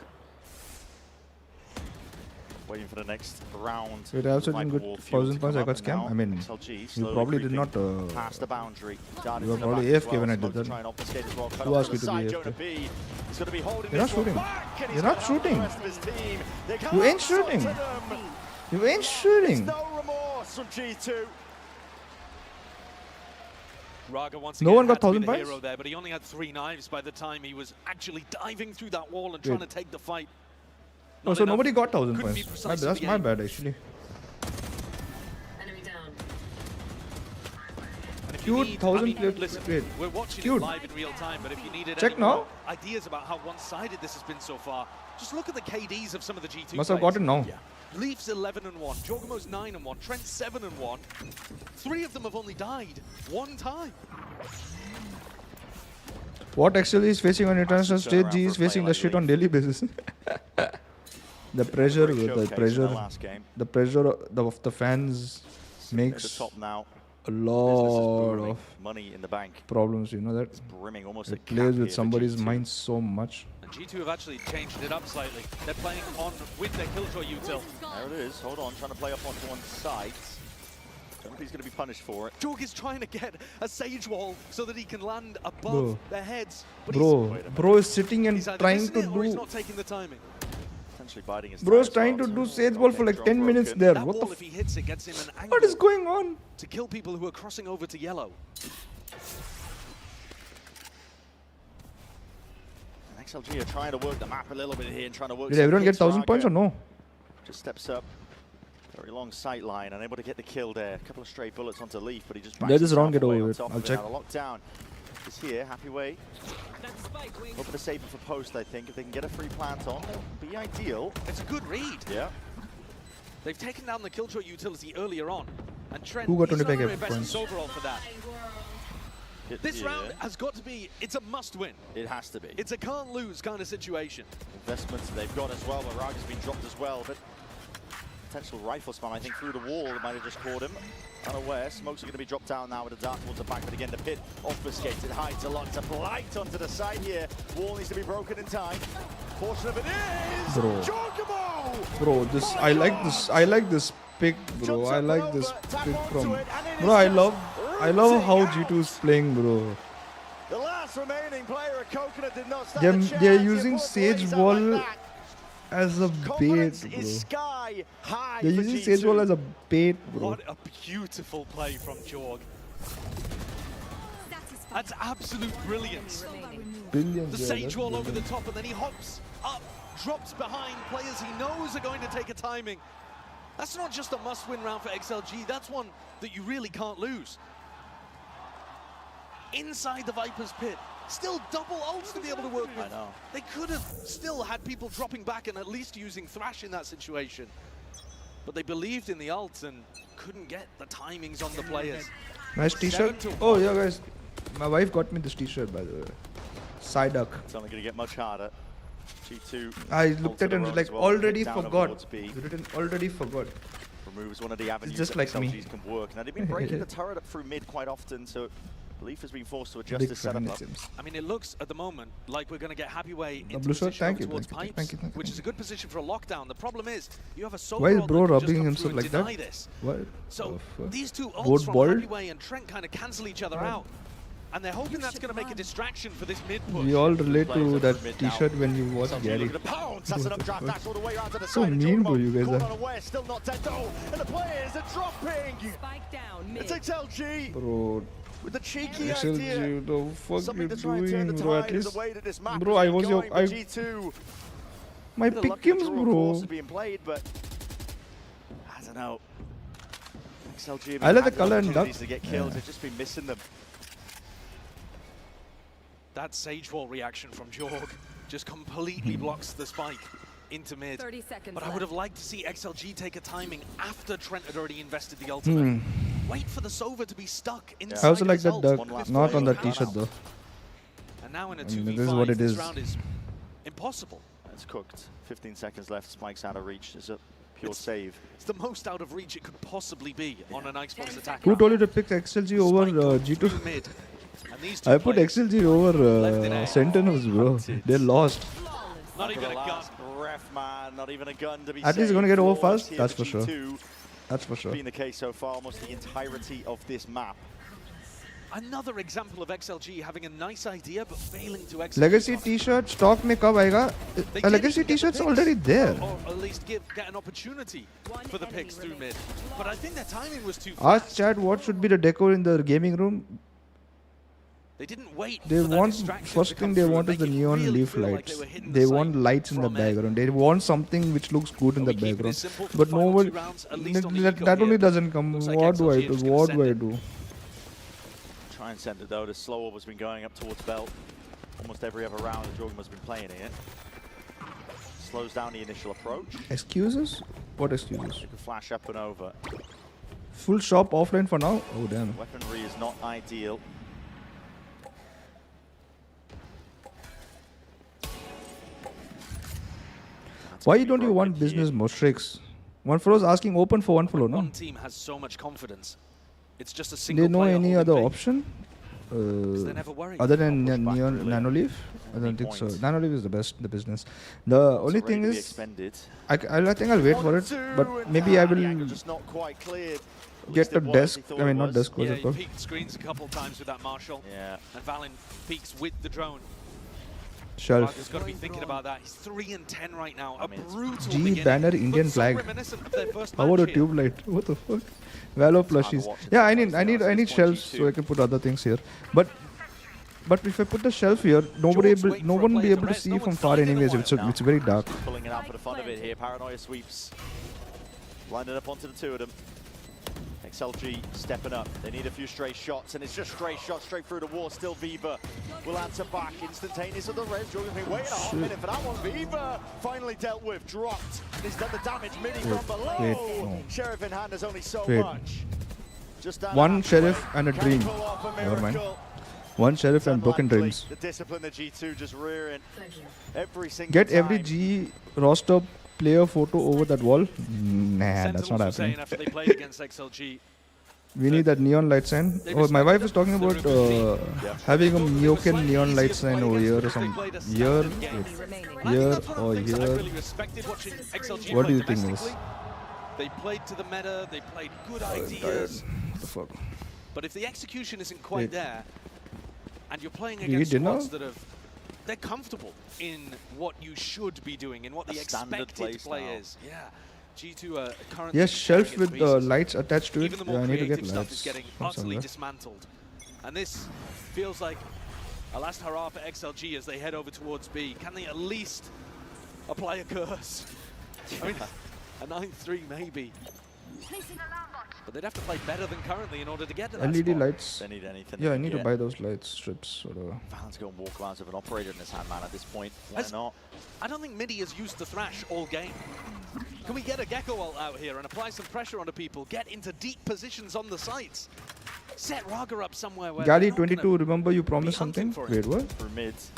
Speaker 11: Waiting for the next round.
Speaker 2: Wait, I also
Speaker 11: Might
Speaker 2: didn't
Speaker 11: be
Speaker 2: get
Speaker 11: wall fuel
Speaker 2: 1000
Speaker 11: to
Speaker 2: points.
Speaker 11: come
Speaker 2: I
Speaker 11: up,
Speaker 2: got
Speaker 11: and
Speaker 2: scammed.
Speaker 11: now
Speaker 2: I mean,
Speaker 11: XLG
Speaker 2: you
Speaker 11: slowly
Speaker 2: probably did
Speaker 11: creeping
Speaker 2: not.
Speaker 11: past the boundary. Darted
Speaker 2: You were
Speaker 11: to the
Speaker 2: probably
Speaker 11: back as
Speaker 2: AFK
Speaker 11: well.
Speaker 2: when I
Speaker 11: Smoke
Speaker 2: did
Speaker 11: to
Speaker 2: that.
Speaker 11: try and obfuscate as well. Cut
Speaker 2: Who
Speaker 11: off
Speaker 2: asked
Speaker 11: to
Speaker 2: you
Speaker 11: the
Speaker 2: to be
Speaker 11: side.
Speaker 2: AFK?
Speaker 11: Jonah B. He's going to be holding
Speaker 2: You're
Speaker 11: this
Speaker 2: not
Speaker 11: one
Speaker 2: shooting.
Speaker 11: back, and he's
Speaker 2: You're not
Speaker 11: gonna help the
Speaker 2: shooting.
Speaker 11: rest of his team. They
Speaker 2: You
Speaker 11: can't
Speaker 2: ain't shooting.
Speaker 11: stop to them.
Speaker 2: You ain't shooting.
Speaker 11: No remorse from G2.
Speaker 12: Raga once
Speaker 2: No
Speaker 12: again
Speaker 2: one got
Speaker 12: had to be
Speaker 2: 1000
Speaker 12: the
Speaker 2: points?
Speaker 12: hero there, but he only had 3 knives by the time he was actually diving through that wall and trying to take the fight.
Speaker 2: Oh,
Speaker 12: Not
Speaker 2: so
Speaker 12: enough.
Speaker 2: nobody got 1000
Speaker 12: Couldn't be
Speaker 2: points.
Speaker 12: precise in
Speaker 2: That's
Speaker 12: the
Speaker 2: my
Speaker 12: aim.
Speaker 2: bad, actually.
Speaker 12: And if you
Speaker 2: Cute,
Speaker 12: need-
Speaker 2: 1000
Speaker 12: I mean,
Speaker 2: players.
Speaker 12: listen,
Speaker 2: Wait,
Speaker 12: we're watching
Speaker 2: cute.
Speaker 12: it live in real time, but if you needed
Speaker 2: Check
Speaker 12: any
Speaker 2: now.
Speaker 12: more ideas about how one-sided this has been so far, just look at the KDs of some of the G2
Speaker 2: Must have
Speaker 12: players.
Speaker 2: gotten now.
Speaker 12: Leaf's 11-1, Jorgamo's 9-1, Trent's 7-1. 3 of them have only died 1 time.
Speaker 2: What actually is facing on international stage, G is facing the shit on daily basis. The pressure, of the fans
Speaker 11: At the
Speaker 2: makes
Speaker 11: top now.
Speaker 2: a lot
Speaker 11: Booming.
Speaker 2: of
Speaker 11: Money in the bank.
Speaker 2: problems. You know that
Speaker 11: It's brimming almost
Speaker 2: it
Speaker 11: a
Speaker 2: plays
Speaker 11: cap
Speaker 2: with
Speaker 11: here for
Speaker 2: somebody's
Speaker 11: G2.
Speaker 2: mind so much.
Speaker 12: And G2 have actually changed it up slightly. They're playing on with their Killjoy util.
Speaker 11: There it is. Hold on. Trying to play up onto one side. He's going to be punished for it.
Speaker 12: Jorg is trying to get a Sage Wall so that he can land above
Speaker 2: Bro.
Speaker 12: their heads. But
Speaker 2: Bro is sitting and
Speaker 12: he's either
Speaker 2: trying
Speaker 12: missing
Speaker 2: to
Speaker 12: it or he's
Speaker 2: do.
Speaker 12: not taking the timing.
Speaker 11: Essentially biting his
Speaker 2: Bro's
Speaker 11: tongue as
Speaker 2: trying
Speaker 11: well,
Speaker 2: to do
Speaker 11: so
Speaker 2: Sage Ball for like 10 minutes there.
Speaker 12: That
Speaker 2: What the
Speaker 12: wall, if he hits it, gets him an angle
Speaker 2: What is going on?
Speaker 12: to kill people who are crossing over to yellow.
Speaker 11: And XLG are trying to work the map a little bit here and trying to work.
Speaker 2: Did
Speaker 11: some
Speaker 2: everyone get
Speaker 11: hits.
Speaker 2: 1000 points or
Speaker 11: Raga
Speaker 2: no?
Speaker 11: just steps up. Very long sight line, unable to get the kill there. A couple of stray bullets onto Leaf, but he just
Speaker 2: Let this round get
Speaker 11: away
Speaker 2: over
Speaker 11: on
Speaker 2: with.
Speaker 11: top
Speaker 2: I'll
Speaker 11: of it.
Speaker 2: check.
Speaker 11: Now the lockdown is here. Happy way. Open the saber for post, I think. If they can get a free plant on, that would be ideal.
Speaker 12: It's a good read.
Speaker 11: Yeah.
Speaker 12: They've taken down the Killjoy utility earlier on. And Trent,
Speaker 2: Who got
Speaker 12: he's
Speaker 2: 25
Speaker 12: not invested
Speaker 2: points?
Speaker 12: overall for that. This round has got to be, it's a must-win.
Speaker 11: It has to be.
Speaker 12: It's a can't-lose kind of situation.
Speaker 11: Investments they've got as well, but Raga's been dropped as well. But potential rifle spam, I think, through the wall. It might have just caught him. Unaware. Smokes are going to be dropped down now with a dart towards the back, but again, the pit obfuscated. Hides a lot to blight onto the side here. Wall needs to be broken in time. Portion of it is Jorgamo!
Speaker 2: Bro, this I like this pick, bro. I like this pick from. Bro, I love how G2 is playing, bro.
Speaker 11: The last remaining player of Coconut did not stand a chance.
Speaker 2: They're using Sage Wall as a bait, bro.
Speaker 11: Sky high.
Speaker 2: They're using Sage Wall as a bait, bro.
Speaker 12: What a beautiful play from Jorg. That's absolute brilliance.
Speaker 2: Brilliant.
Speaker 12: The Sage Wall over the top, and then he hops up, drops behind players he knows are going to take a timing. That's not just a must-win round for XLG, that's one that you really can't lose. Inside the Viper's pit, still double ults to be able to work with.
Speaker 11: I know.
Speaker 12: They could have still had people dropping back and at least using Thrash in that situation. But they believed in the ult and couldn't get the timings on the players.
Speaker 2: Nice t-shirt. Oh yeah, guys. My wife got me this t-shirt, by the way. Psyduck.
Speaker 11: It's only going to get much harder. G2.
Speaker 2: I looked at it and was like,
Speaker 11: well.
Speaker 2: already
Speaker 11: Down
Speaker 2: forgot.
Speaker 11: B.
Speaker 2: Written already forgot.
Speaker 11: Removes one of the avenues
Speaker 2: just
Speaker 11: that
Speaker 2: like
Speaker 11: XLGs
Speaker 2: me.
Speaker 11: can work. Now they've been breaking the turret up through mid quite often, so Belief has been forced to adjust his setup up.
Speaker 12: I mean, it looks at the moment like we're going to get Happy Way into
Speaker 2: Blue Shot,
Speaker 12: position
Speaker 2: thank you,
Speaker 12: towards
Speaker 2: thank you,
Speaker 12: Pipes,
Speaker 2: thank you.
Speaker 12: which is a good position for a lockdown. The problem is, you have a solo
Speaker 2: Why is
Speaker 12: role
Speaker 2: bro
Speaker 12: that can just
Speaker 2: rubbing
Speaker 12: come
Speaker 2: himself
Speaker 12: through
Speaker 2: like
Speaker 12: and deny
Speaker 2: that?
Speaker 12: this.
Speaker 2: What?
Speaker 12: So these two
Speaker 2: Both
Speaker 12: ults from
Speaker 2: bald?
Speaker 12: Happy Way and Trent kind of cancel each other out. And they're hoping that's going to make a distraction for this mid push.
Speaker 2: We all relate to that t-shirt when you watch Gary. So mean, bro, you guys are.
Speaker 11: Still not dead though, and the players are dropping.
Speaker 13: Spike down mid.
Speaker 11: It's XLG
Speaker 2: Bro,
Speaker 11: with the cheeky
Speaker 2: XLG,
Speaker 11: idea.
Speaker 2: the fuck
Speaker 11: Something
Speaker 2: you
Speaker 11: to try and turn
Speaker 2: doing,
Speaker 11: the
Speaker 2: bro? At
Speaker 11: tide as
Speaker 2: least,
Speaker 11: a way that this map
Speaker 2: bro,
Speaker 11: has
Speaker 2: I
Speaker 11: been
Speaker 2: was your,
Speaker 11: going, but G2
Speaker 2: my
Speaker 11: bit of
Speaker 2: pick
Speaker 11: luck in the
Speaker 2: games,
Speaker 11: draw calls
Speaker 2: bro.
Speaker 11: are being played, but I don't know. XLG have
Speaker 2: I like the
Speaker 11: had
Speaker 2: colour and
Speaker 11: opportunities
Speaker 2: duck.
Speaker 11: to get kills.
Speaker 2: Yeah.
Speaker 11: They've just been missing them.
Speaker 12: That Sage Wall reaction from Jorg just completely blocks the spike into mid.
Speaker 13: 30 seconds
Speaker 12: But I
Speaker 13: left.
Speaker 12: would have liked to see XLG take a timing after Trent had already invested the ultimate. Wait for the Sova to be stuck inside
Speaker 2: I also like
Speaker 12: his
Speaker 2: that
Speaker 12: ult
Speaker 2: duck,
Speaker 12: before
Speaker 2: not on
Speaker 12: he
Speaker 2: that
Speaker 12: comes
Speaker 2: t-shirt
Speaker 12: out.
Speaker 2: though.
Speaker 12: And now in a
Speaker 2: I mean,
Speaker 12: 2v5,
Speaker 2: this is what it
Speaker 12: this
Speaker 2: is.
Speaker 12: round is impossible.
Speaker 11: It's cooked. 15 seconds left. Spike's out of reach. It's a pure save.
Speaker 12: It's the most out of reach it could possibly be on an Xbox attack.
Speaker 2: Who told you to pick XLG over G2?
Speaker 12: Mid. And these two
Speaker 2: I put
Speaker 12: players
Speaker 2: XLG over Sentinels, bro. They lost.
Speaker 12: not even a gun.
Speaker 11: Ref man, not even a gun to be
Speaker 2: At least
Speaker 11: saved.
Speaker 2: they're gonna get over
Speaker 11: Flawless
Speaker 2: fast.
Speaker 11: here
Speaker 2: That's
Speaker 11: for
Speaker 2: for sure.
Speaker 11: G2.
Speaker 2: That's for sure.
Speaker 11: Been the case so far, almost the entirety of this map.
Speaker 12: Another example of XLG having a nice idea but failing to execute.
Speaker 2: Legacy
Speaker 12: on it.
Speaker 2: t-shirt stock में कब आएगा?
Speaker 12: They
Speaker 2: A
Speaker 12: did
Speaker 2: Legacy
Speaker 12: even get the
Speaker 2: t-shirt's
Speaker 12: picks,
Speaker 2: already there.
Speaker 12: Or at least get an opportunity for the picks through mid. But I think their timing was too
Speaker 2: Ask
Speaker 12: fast.
Speaker 2: chat what should be the decor in the gaming room.
Speaker 12: They didn't wait
Speaker 2: They
Speaker 12: for that
Speaker 2: want
Speaker 12: distraction
Speaker 2: first
Speaker 12: to
Speaker 2: thing
Speaker 12: come
Speaker 2: they
Speaker 12: through
Speaker 2: want
Speaker 12: and
Speaker 2: is the
Speaker 12: make it
Speaker 2: neon
Speaker 12: really
Speaker 2: leaf
Speaker 12: feel like
Speaker 2: lights.
Speaker 12: they were hitting
Speaker 2: They
Speaker 12: the
Speaker 2: want
Speaker 12: site
Speaker 2: lights in the
Speaker 12: from there.
Speaker 2: background. They want something which looks good in the
Speaker 12: we keep it
Speaker 2: background.
Speaker 12: as simple for
Speaker 2: But
Speaker 12: the final
Speaker 2: nobody.
Speaker 12: two rounds, at least on the
Speaker 2: That,
Speaker 12: eco
Speaker 2: that only
Speaker 12: here.
Speaker 2: doesn't come.
Speaker 12: Looks like
Speaker 2: What do I
Speaker 12: XLG are
Speaker 2: do?
Speaker 12: just gonna
Speaker 2: What
Speaker 12: send
Speaker 2: do I
Speaker 12: it.
Speaker 2: do?
Speaker 11: Try and send it though. The slower has been going up towards belt. Almost every other round that Jorgen has been playing it. Slows down the initial approach.
Speaker 2: Excuses? What excuses?
Speaker 11: You can flash up and over.
Speaker 2: Full shop offline for now? Oh damn.
Speaker 11: Weaponry is not ideal.
Speaker 2: Why don't you want business Mostrix? One follow is asking open for one follow, no?
Speaker 12: One team has so much confidence. It's just a
Speaker 2: Do
Speaker 12: single
Speaker 2: they know
Speaker 12: player
Speaker 2: any
Speaker 12: holding
Speaker 2: other
Speaker 12: big.
Speaker 2: option?
Speaker 12: they're never worried.
Speaker 2: Other than
Speaker 11: Not pushed back,
Speaker 2: Neon
Speaker 11: really.
Speaker 2: Nanoleaf? I don't think so.
Speaker 11: points.
Speaker 2: Nanoleaf is the best, the business. The only thing is,
Speaker 11: expended.
Speaker 2: I think I'll wait for it, but maybe I will
Speaker 11: Just not quite cleared. At
Speaker 2: get
Speaker 11: least
Speaker 2: a
Speaker 11: it was,
Speaker 2: desk.
Speaker 11: he thought
Speaker 2: I mean,
Speaker 11: it
Speaker 2: not
Speaker 11: was.
Speaker 2: desk, what's
Speaker 12: Yeah,
Speaker 2: it
Speaker 12: he
Speaker 2: called?
Speaker 12: peeked screens a couple times with that Marshall.
Speaker 11: Yeah.
Speaker 12: And Valen peeks with the drone.
Speaker 2: Shelf.
Speaker 12: He's got to be thinking about that. He's 3 and 10 right now. A
Speaker 11: mean, it's-
Speaker 12: brutal
Speaker 2: G
Speaker 12: beginning,
Speaker 2: banner
Speaker 12: but
Speaker 2: Indian
Speaker 12: so
Speaker 2: flag.
Speaker 12: reminiscent of their first
Speaker 2: How about a
Speaker 12: match here.
Speaker 2: tube light? What the fuck? Valo plushies.
Speaker 11: watch it
Speaker 2: Yeah, I
Speaker 11: sometimes,
Speaker 2: need
Speaker 11: to be honest,
Speaker 2: shelves
Speaker 11: it's
Speaker 2: so I can put other things here. But if I put the shelf here, nobody
Speaker 12: George's waiting
Speaker 2: no
Speaker 12: for a
Speaker 2: one will be
Speaker 12: player to
Speaker 2: able to
Speaker 12: rest.
Speaker 2: see
Speaker 12: No
Speaker 2: from
Speaker 12: one's
Speaker 2: far
Speaker 12: died in a
Speaker 2: anyways.
Speaker 12: while.
Speaker 2: It's very dark.
Speaker 11: Pulling it out for the fun of it here. Paranoia sweeps. Lining up onto the two of them. XLG stepping up. They need a few stray shots, and it's just stray shots straight through the wall. Still Viva will answer back. Instantaneous of the res. Jorgen's been waiting a hot minute for that one. Viva finally dealt with. Dropped. He's done the damage. Mini from below.
Speaker 2: no.
Speaker 11: Sheriff in hand has only so
Speaker 2: Wait.
Speaker 11: much. Just down
Speaker 2: One
Speaker 11: halfway.
Speaker 2: sheriff and a
Speaker 11: Can
Speaker 2: dream.
Speaker 11: he pull off a
Speaker 2: Never mind.
Speaker 11: miracle?
Speaker 2: One sheriff
Speaker 11: It's
Speaker 2: and broken
Speaker 11: unlikely.
Speaker 2: dreams.
Speaker 11: The discipline of G2 just rearing every single
Speaker 2: Get
Speaker 11: time.
Speaker 2: every G roster player photo over that wall? Nah, that's not
Speaker 12: Sentinels were saying
Speaker 2: happening.
Speaker 12: after they played against XLG,
Speaker 2: We need that neon light sign.
Speaker 12: they
Speaker 2: Oh, my wife
Speaker 12: respected
Speaker 2: is talking
Speaker 12: them.
Speaker 2: about
Speaker 12: They were a good team.
Speaker 2: having a
Speaker 12: Thought that they were
Speaker 2: MiokeN
Speaker 12: slightly
Speaker 2: neon
Speaker 12: easier
Speaker 2: light
Speaker 12: to
Speaker 2: sign
Speaker 12: play
Speaker 2: over
Speaker 12: against
Speaker 2: here or
Speaker 12: because they
Speaker 2: some
Speaker 12: played a
Speaker 2: here,
Speaker 12: standard game.
Speaker 2: wait,
Speaker 12: And I think
Speaker 2: here
Speaker 12: that's one of
Speaker 2: or
Speaker 12: the things that I
Speaker 2: here.
Speaker 12: really respected watching XLG
Speaker 2: What do
Speaker 12: play
Speaker 2: you think,
Speaker 12: domestically.
Speaker 2: Miss?
Speaker 12: They played to the meta, they played good
Speaker 2: I'm
Speaker 12: ideas.
Speaker 2: tired. What the fuck?
Speaker 12: But if the execution isn't quite
Speaker 2: Wait.
Speaker 12: there, and you're playing
Speaker 2: Do you eat
Speaker 12: against
Speaker 2: dinner?
Speaker 12: squads that have, they're comfortable in what you should be doing, in what the
Speaker 11: standard
Speaker 12: expected play
Speaker 11: playstyle.
Speaker 12: is. Yeah, G2 are currently
Speaker 2: Yes, shelf
Speaker 12: tearing
Speaker 2: with
Speaker 12: its pieces.
Speaker 2: lights attached to it.
Speaker 12: Even the
Speaker 2: Yeah,
Speaker 12: more
Speaker 2: I need to get
Speaker 12: creative stuff is
Speaker 2: lights
Speaker 12: getting
Speaker 2: from
Speaker 12: utterly
Speaker 2: somewhere.
Speaker 12: dismantled. And this feels like a last hurrah for XLG as they head over towards B. Can they at least apply a curse? I mean, a 9-3 maybe. But they'd have to play better than currently in order to get to that
Speaker 2: LED
Speaker 12: spot.
Speaker 2: lights.
Speaker 11: They need anything.
Speaker 2: Yeah,
Speaker 11: they
Speaker 2: I
Speaker 11: can
Speaker 2: need to
Speaker 11: get.
Speaker 2: buy those light strips or whatever.
Speaker 11: Val's going walkabouts with an operator in his hand, man. At this point, why
Speaker 12: Has-
Speaker 11: not?
Speaker 12: I don't think Midi has used the Thrash all game. Can we get a Gecko ult out here and apply some pressure onto people? Get into deep positions on the sites. Set Raga up somewhere where
Speaker 2: Gali
Speaker 12: they're not gonna
Speaker 2: 22, remember you promised
Speaker 12: be hunting
Speaker 2: something?
Speaker 12: for it.
Speaker 2: Wait, what?
Speaker 11: For mids.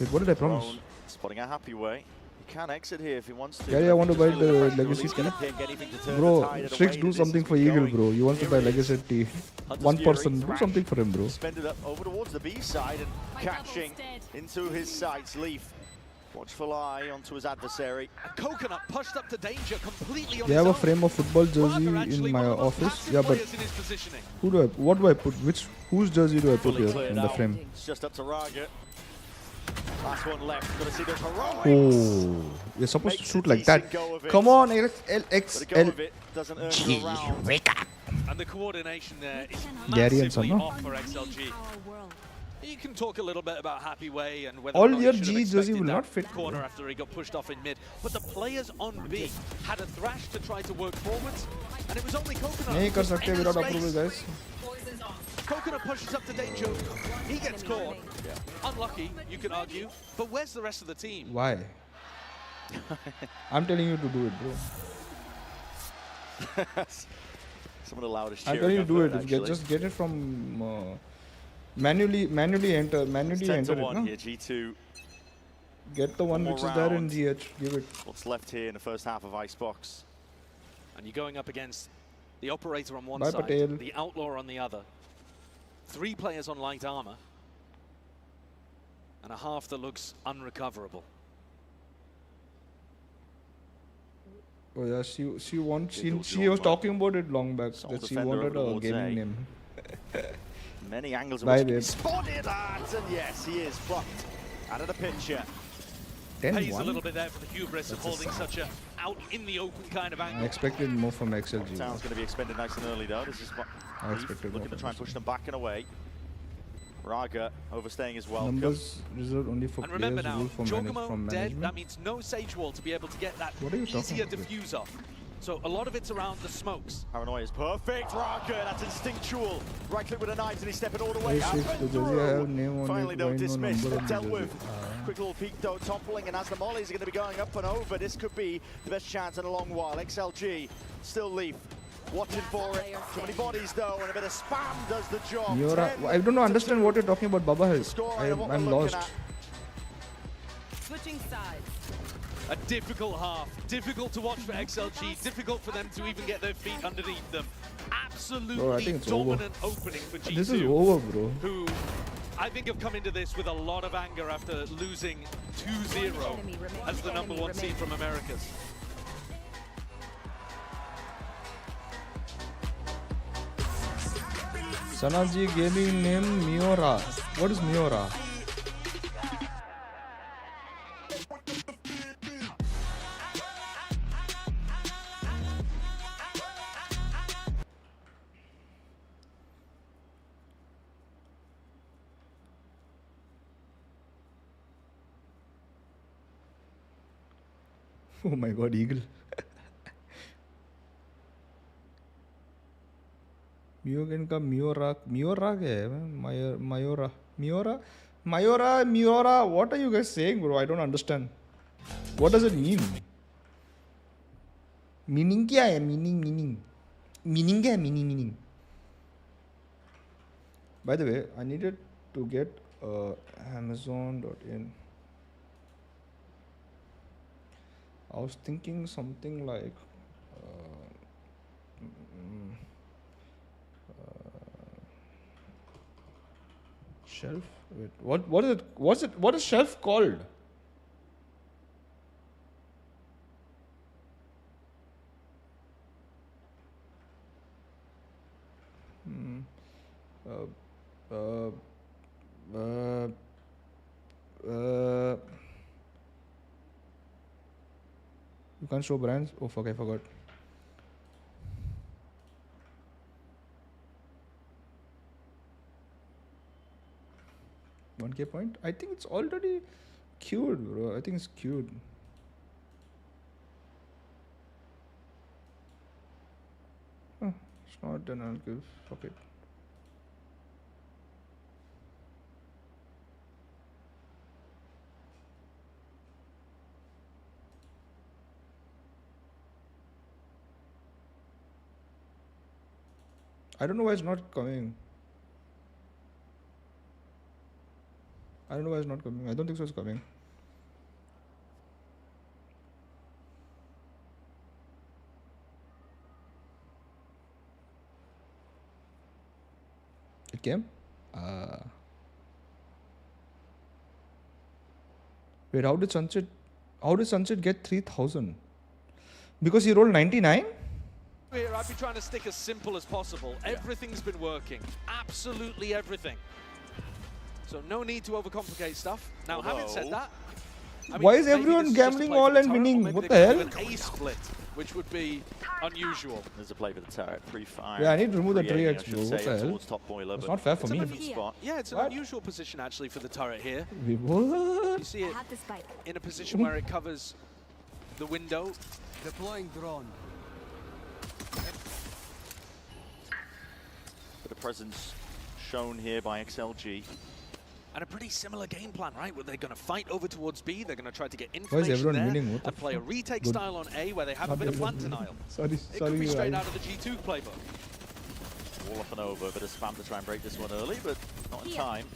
Speaker 2: Wait, what did I promise?
Speaker 11: Drone spotting a happy way. He can exit here if he wants to.
Speaker 2: Gali,
Speaker 11: but
Speaker 2: I want to
Speaker 11: just
Speaker 2: buy
Speaker 11: feels
Speaker 2: the
Speaker 11: pressure
Speaker 2: legacy
Speaker 11: release,
Speaker 2: skin.
Speaker 11: get anything to turn the
Speaker 2: Bro,
Speaker 11: tide of the
Speaker 2: Strix,
Speaker 11: way
Speaker 2: do
Speaker 11: that
Speaker 2: something
Speaker 11: this
Speaker 2: for
Speaker 11: is
Speaker 2: Eagle,
Speaker 11: going.
Speaker 2: bro. You want to
Speaker 11: Here
Speaker 2: buy
Speaker 11: it is.
Speaker 2: legacy tea.
Speaker 11: Hunter's
Speaker 2: One
Speaker 11: Fury,
Speaker 2: person, do
Speaker 11: Thrash
Speaker 2: something for him, bro.
Speaker 11: Suspended up over towards the B side and catching into his sights. Leaf, watchful eye onto his adversary.
Speaker 12: And Coconut pushed up to danger completely on
Speaker 2: They
Speaker 12: his
Speaker 2: have a
Speaker 12: own.
Speaker 2: frame of football jersey
Speaker 12: Raga actually
Speaker 2: in my
Speaker 12: one of the most
Speaker 2: office.
Speaker 12: passive
Speaker 2: Yeah, but
Speaker 12: players in his positioning.
Speaker 2: what do I put? Whose jersey do I put
Speaker 11: Fully
Speaker 2: here
Speaker 11: cleared
Speaker 2: in the
Speaker 11: out.
Speaker 2: frame?
Speaker 11: It's just up to Raga. Last one left. Gonna see those heroics.
Speaker 2: Oh, you're supposed to
Speaker 11: Makes
Speaker 2: shoot
Speaker 11: a
Speaker 2: like that.
Speaker 11: decent go of it.
Speaker 2: Come on,
Speaker 11: But a go
Speaker 2: XL.
Speaker 11: of it doesn't earn you a round.
Speaker 2: Wake up.
Speaker 12: And the coordination there is
Speaker 2: Gary and
Speaker 12: massively
Speaker 2: Sana.
Speaker 12: off for XLG. You can talk a little bit about Happy Way and whether
Speaker 2: All
Speaker 12: or not
Speaker 2: year
Speaker 12: he should have
Speaker 2: G jersey
Speaker 12: expected
Speaker 2: will
Speaker 12: that
Speaker 2: not fit,
Speaker 12: corner
Speaker 2: bro.
Speaker 12: after he got pushed off in mid. But the players on B had a Thrash to try to work forwards, and it was only Coconut.
Speaker 2: नहीं
Speaker 12: who
Speaker 2: कर
Speaker 12: was
Speaker 2: सकते
Speaker 12: in
Speaker 2: without
Speaker 12: space.
Speaker 2: approval, guys.
Speaker 12: Coconut pushes up to danger. He gets caught. Unlucky, you could argue. But where's the rest of the team?
Speaker 2: Why? I'm telling you to do it, bro.
Speaker 11: Some of the loudest
Speaker 2: I'm
Speaker 11: cheering
Speaker 2: telling you
Speaker 11: I've
Speaker 2: to do
Speaker 11: heard,
Speaker 2: it.
Speaker 11: actually.
Speaker 2: Just get it from manually enter,
Speaker 11: It's
Speaker 2: manually
Speaker 11: 10
Speaker 2: enter
Speaker 11: to
Speaker 2: it.
Speaker 11: 1
Speaker 2: No?
Speaker 11: here, G2.
Speaker 2: Get the one
Speaker 11: more
Speaker 2: which is there in
Speaker 11: round.
Speaker 2: GH. Give it.
Speaker 11: What's left here in the first half of Icebox?
Speaker 12: And you're going up against the Operator on one
Speaker 2: Bye,
Speaker 12: side,
Speaker 2: Patel.
Speaker 12: the Outlaw on the other. 3 players on light armor. And a half that looks unrecoverable.
Speaker 2: Oh yeah, she
Speaker 11: Digital
Speaker 2: she was
Speaker 11: Jewel,
Speaker 2: talking about it long back
Speaker 11: Sole
Speaker 2: that she
Speaker 11: defender
Speaker 2: wanted
Speaker 11: over
Speaker 2: a
Speaker 11: towards
Speaker 2: gaming
Speaker 11: A.
Speaker 2: name.
Speaker 11: Many angles
Speaker 2: Bye,
Speaker 11: of which
Speaker 2: babe.
Speaker 11: spotted at, and yes, he is plucked out of the picture.
Speaker 12: Pays a
Speaker 2: 10-1.
Speaker 12: little bit there for the hubris of holding such a out in the open kind of
Speaker 2: I
Speaker 12: angle.
Speaker 2: expected more from XLG.
Speaker 11: Town's going to be expended nice and early though. This is what
Speaker 2: I expected more
Speaker 11: looking to
Speaker 2: from
Speaker 11: try and
Speaker 2: XLG.
Speaker 11: push them back and away. Raga overstaying his welcome.
Speaker 2: Numbers reserved only for
Speaker 12: And
Speaker 2: players
Speaker 12: remember now,
Speaker 2: ruled from
Speaker 12: Giacomo dead,
Speaker 2: management.
Speaker 12: that means no Sage Wall to be able to get that
Speaker 2: What are you talking
Speaker 12: easier
Speaker 2: about?
Speaker 12: diffuser. So a lot of it's around the smokes.
Speaker 11: Paranoia is perfect. Raga, that's instinctual. Right click with a knife and he's stepping all the way
Speaker 2: Hey,
Speaker 11: up
Speaker 2: Six,
Speaker 11: and
Speaker 2: the jersey I have name
Speaker 11: through.
Speaker 2: on
Speaker 11: Finally
Speaker 2: it,
Speaker 11: though
Speaker 2: why no
Speaker 11: dismissed
Speaker 2: number
Speaker 11: and
Speaker 2: on
Speaker 11: dealt
Speaker 2: the
Speaker 11: with.
Speaker 2: jersey?
Speaker 11: Quick little peek though toppling, and as the mollies are going to be going up and over, this could be the best chance in a long while. XLG still Leaf. Watching for it. Too many bodies though, and a bit of spam does the job.
Speaker 2: Miura,
Speaker 11: 10
Speaker 2: I don't know, understand what you're talking about, Baba.
Speaker 11: scoreline of what
Speaker 2: I'm
Speaker 11: we're looking
Speaker 2: lost.
Speaker 11: at.
Speaker 5: Switching sides.
Speaker 12: A difficult half, difficult to watch for XLG, difficult for them to even get their feet underneath them. Absolutely
Speaker 2: Bro, I think it's over.
Speaker 12: dominant opening for G2.
Speaker 2: This is over, bro.
Speaker 12: Who I think have come into this with a lot of anger after losing 2-0 as the #1 seed from Americas.
Speaker 2: Sanaji gaming name Miura. What is Miura? Oh my god, Eagle. MiokeN का Miura क्या है? Miura. What are you guys saying, bro? I don't understand. What does it mean? Meaning क्या है? Meaning क्या है? Meaning. By the way, I needed to get Amazon.in. I was thinking something like shelf. Wait, what is it? What is shelf called? You can't show brands. Oh fuck! I forgot. $1K point. I think it's already queued, bro. I think it's queued. Oh, it's not. Then I'll give. Fuck it. I don't know why it's not coming. I don't know why it's not coming. I don't think so it's coming. It came? Wait, how did Sunset get 3,000? Because he rolled 99?
Speaker 12: Here, I'd be trying to stick as simple as possible. Everything's been working. Absolutely everything. So no need to overcomplicate stuff. Now, having said that, I mean,
Speaker 2: why is
Speaker 12: maybe
Speaker 2: everyone
Speaker 12: this is just a
Speaker 2: gambling
Speaker 12: play for
Speaker 2: all
Speaker 12: the
Speaker 2: and
Speaker 12: turret, or
Speaker 2: winning?
Speaker 12: maybe
Speaker 2: What
Speaker 12: they
Speaker 2: the
Speaker 12: could
Speaker 2: hell?
Speaker 12: do an A split, which would be unusual.
Speaker 11: There's a play for the turret, pre-fire.
Speaker 2: Yeah, I need to remove the
Speaker 11: 380,
Speaker 2: 3x,
Speaker 11: I should
Speaker 2: bro. What
Speaker 11: say,
Speaker 2: the
Speaker 11: up
Speaker 2: hell?
Speaker 11: towards top boiler,
Speaker 2: It's
Speaker 11: but
Speaker 2: not fair for
Speaker 11: it's
Speaker 2: me.
Speaker 11: a different spot.
Speaker 12: Yeah, it's an
Speaker 2: What?
Speaker 12: unusual position actually for the turret here.
Speaker 2: What?
Speaker 12: You see it in a position where it covers the window.
Speaker 3: Deploying drone.
Speaker 11: Bit of presence shown here by XLG.
Speaker 12: And a pretty similar game plan, right? Where they're going to fight over towards B, they're going to try to get
Speaker 2: Why is
Speaker 12: information
Speaker 2: everyone
Speaker 12: there,
Speaker 2: winning? What the
Speaker 12: and play a
Speaker 2: fuck?
Speaker 12: retake
Speaker 2: Good.
Speaker 12: style on A where they have a
Speaker 2: Not
Speaker 12: bit of
Speaker 2: everyone
Speaker 12: plant
Speaker 2: winning.
Speaker 12: denial.
Speaker 2: Sorry,
Speaker 12: It could be straight
Speaker 2: I-
Speaker 12: out of the G2 playbook.
Speaker 11: All up and over, bit of spam to try and break this one early, but not in time.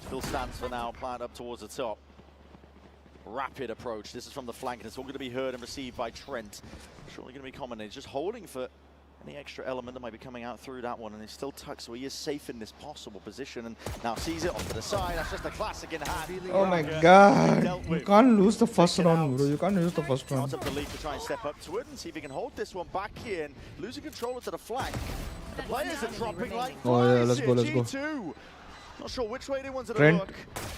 Speaker 11: Still stands for now, plant up towards the top. Rapid approach. This is from the flank, and it's all going to be heard and received by Trent. Surely going to be common. He's just holding for any extra element that might be coming out through that one, and he's still tucked, so he is safe in this possible position, and now sees it off to the side. That's just a classic in hand.
Speaker 2: Oh my
Speaker 11: Rocket
Speaker 2: god.
Speaker 11: dealt
Speaker 2: You
Speaker 11: with.
Speaker 2: can't lose the first
Speaker 11: Take it
Speaker 2: round,
Speaker 11: out.
Speaker 2: bro. You can't lose the first
Speaker 11: Out
Speaker 2: round.
Speaker 11: of the lead to try and step up to it and see if he can hold this one back here, and losing control to the flank. The players are dropping like
Speaker 2: Oh yeah,
Speaker 11: flies
Speaker 2: let's go,
Speaker 11: here.
Speaker 2: let's go.
Speaker 11: G2. Not sure which way they wanted to
Speaker 2: Trent,
Speaker 11: look.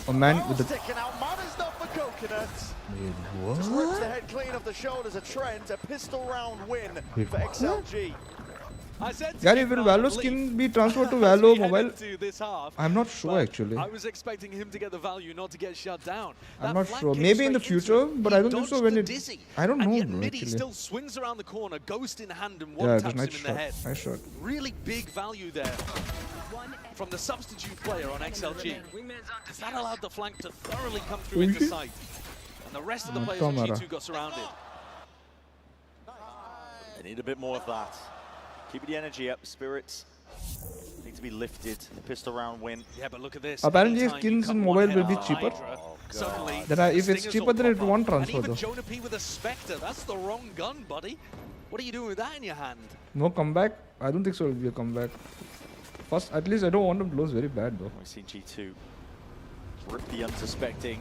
Speaker 2: a man
Speaker 11: Oh,
Speaker 2: with the...
Speaker 11: sticking out. Man is not for coconut.
Speaker 2: Wait,
Speaker 11: Just rips the
Speaker 2: what?
Speaker 11: head clean off the shoulders of Trent. A pistol round win
Speaker 2: Wait,
Speaker 11: for
Speaker 2: what?
Speaker 11: XLG.
Speaker 12: I said to
Speaker 2: Yeah,
Speaker 12: keep
Speaker 2: will
Speaker 12: an eye on
Speaker 2: Valo
Speaker 12: the
Speaker 2: skin
Speaker 12: lead.
Speaker 2: be transferred to
Speaker 12: As
Speaker 2: Valo
Speaker 12: we head
Speaker 2: mobile?
Speaker 12: into this half,
Speaker 2: I'm not sure
Speaker 12: but
Speaker 2: actually.
Speaker 12: I was expecting him to get the value, not to get shut down.
Speaker 2: I'm
Speaker 12: That
Speaker 2: not
Speaker 12: flank
Speaker 2: sure.
Speaker 12: came
Speaker 2: Maybe in the
Speaker 12: straight into
Speaker 2: future,
Speaker 12: it.
Speaker 2: but
Speaker 12: He
Speaker 2: I don't think so
Speaker 12: dodged
Speaker 2: when
Speaker 12: the
Speaker 2: it...
Speaker 12: dizzy,
Speaker 2: I don't
Speaker 12: and
Speaker 2: know,
Speaker 12: yet
Speaker 2: bro,
Speaker 12: Midi
Speaker 2: actually.
Speaker 12: still swings around the corner, ghost in hand, and
Speaker 2: Yeah,
Speaker 12: one
Speaker 2: just
Speaker 12: taps
Speaker 2: nice
Speaker 12: him in the
Speaker 2: shot.
Speaker 12: head.
Speaker 2: Nice shot.
Speaker 12: Really big value there from the substitute player on XLG. That allowed the flank to thoroughly come through into sight. And the rest of the players on
Speaker 2: Camera.
Speaker 12: G2 got surrounded.
Speaker 11: They need a bit more of that. Keep the energy up. Spirits need to be lifted. The pistol round win.
Speaker 12: Yeah, but look at this.
Speaker 2: Apparently
Speaker 12: Anytime you
Speaker 2: skins
Speaker 12: cut
Speaker 2: in
Speaker 12: one
Speaker 2: mobile
Speaker 12: head
Speaker 2: will be
Speaker 12: off
Speaker 2: cheaper.
Speaker 12: Hydra, suddenly
Speaker 2: Then if it's
Speaker 12: stingers
Speaker 2: cheaper,
Speaker 12: will
Speaker 2: then it
Speaker 12: pop
Speaker 2: won't
Speaker 12: up.
Speaker 2: transfer
Speaker 12: And
Speaker 2: though.
Speaker 12: even Jonah P with a Spectre, that's the wrong gun, buddy. What are you doing with that in your hand?
Speaker 2: No comeback? I don't think so it'll be a comeback. First, at least I don't want him to lose very bad though.
Speaker 11: We see G2 rip the unsuspecting.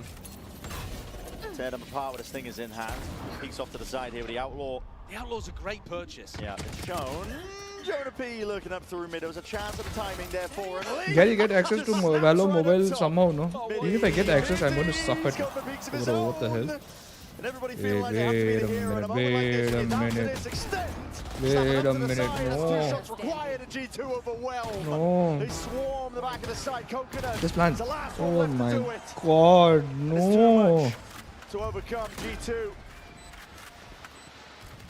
Speaker 11: Tear them apart with his stingers in hand. Peeks off to the side here with the Outlaw.
Speaker 12: The Outlaw's a great purchase.
Speaker 11: Yeah, it's shown. Jonah P looking up through mid. There was a chance of the timing there for him.
Speaker 2: Can you get access to Valo mobile somehow, no?
Speaker 11: Midi,
Speaker 2: Even if I get access, I'm going to suffer.
Speaker 11: got the peaks of his
Speaker 2: Bro, what the
Speaker 11: own.
Speaker 2: hell?
Speaker 11: And everybody feeling like they have to be the hero in a moment like this.
Speaker 2: Wait a
Speaker 11: It's out to
Speaker 2: minute.
Speaker 11: this extent.
Speaker 2: Wait
Speaker 11: Seven
Speaker 2: a
Speaker 11: up to the
Speaker 2: minute,
Speaker 11: side. That's
Speaker 2: no.
Speaker 11: 2 shots required and G2 overwhelmed.
Speaker 2: No.
Speaker 11: They swarm the back of the side. Coconut.
Speaker 2: Just plan.
Speaker 11: It's the last one
Speaker 2: Oh
Speaker 11: left
Speaker 2: my
Speaker 11: to do it.
Speaker 2: god,
Speaker 11: It's too
Speaker 2: no.
Speaker 11: much to overcome G2.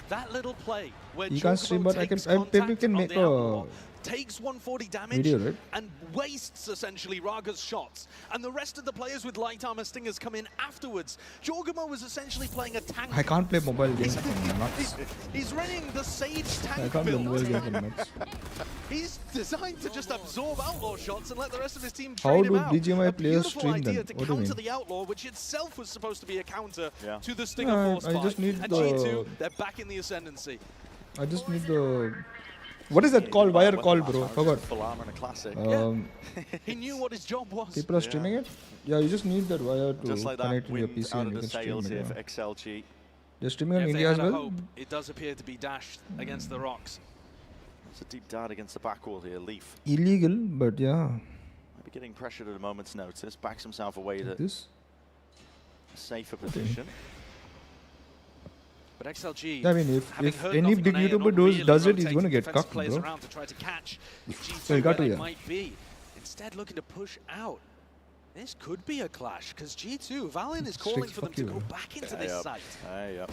Speaker 12: That little play where
Speaker 2: You can't stream, but I can. Maybe we can make a
Speaker 12: takes 140 damage
Speaker 2: Video, right?
Speaker 12: and wastes essentially Raga's shots. And the rest of the players with light armor stingers come in afterwards. Jorgamo was essentially playing a tank.
Speaker 2: I can't play mobile games for nuts.
Speaker 12: He's running the Sage
Speaker 2: I
Speaker 12: tank
Speaker 2: can't play
Speaker 12: build.
Speaker 2: mobile games for nuts.
Speaker 12: He's designed to just absorb Outlaw shots and let the rest of his team
Speaker 2: How
Speaker 12: trade him
Speaker 2: do
Speaker 12: out.
Speaker 2: DJMI
Speaker 12: A
Speaker 2: players
Speaker 12: beautiful
Speaker 2: stream
Speaker 12: idea
Speaker 2: then?
Speaker 12: to
Speaker 2: What do you
Speaker 12: counter
Speaker 2: mean?
Speaker 12: the Outlaw, which itself was supposed to be a counter
Speaker 11: Yeah.
Speaker 12: to the Stinger
Speaker 2: No,
Speaker 12: Force
Speaker 2: I just need
Speaker 12: and
Speaker 2: the-
Speaker 12: G2, they're back in the ascendancy.
Speaker 2: I just need the... What is that called? Wire call, bro. Forgot.
Speaker 11: Full armor in a classic.
Speaker 12: He knew what his job was.
Speaker 2: People are streaming it? Yeah, you just need that wire to
Speaker 11: Just like
Speaker 2: connect
Speaker 11: that
Speaker 2: to your
Speaker 11: wind
Speaker 2: PC
Speaker 11: out
Speaker 2: and
Speaker 11: of
Speaker 2: you
Speaker 11: the
Speaker 2: can stream
Speaker 11: sails
Speaker 2: it.
Speaker 11: here
Speaker 2: Yeah.
Speaker 11: for XLG.
Speaker 2: They're streaming on
Speaker 12: If they
Speaker 2: India
Speaker 12: had
Speaker 2: as
Speaker 12: a
Speaker 2: well?
Speaker 12: hope, it does appear to be dashed against the rocks.
Speaker 11: It's a deep dart against the back wall here. Leaf
Speaker 2: Illegal, but yeah.
Speaker 11: might be getting pressured at a moment's notice. Backs himself away to
Speaker 2: Like this?
Speaker 11: a safer position.
Speaker 12: But XLG,
Speaker 2: I mean, if
Speaker 12: having heard
Speaker 2: any
Speaker 12: nothing
Speaker 2: big
Speaker 12: on A and
Speaker 2: YouTuber
Speaker 12: not really
Speaker 2: does it, he's
Speaker 12: rotating
Speaker 2: going to get
Speaker 12: defensive
Speaker 2: cucked,
Speaker 12: players
Speaker 2: bro.
Speaker 12: around to try to catch G2
Speaker 2: Well,
Speaker 12: where
Speaker 2: got to,
Speaker 12: they
Speaker 2: yeah.
Speaker 12: might be. Instead, looking to push out. This could be a clash because G2, Valiant is calling for them
Speaker 2: fuck
Speaker 12: to
Speaker 2: you,
Speaker 12: go
Speaker 2: bro.
Speaker 12: back into this site.
Speaker 11: Yep.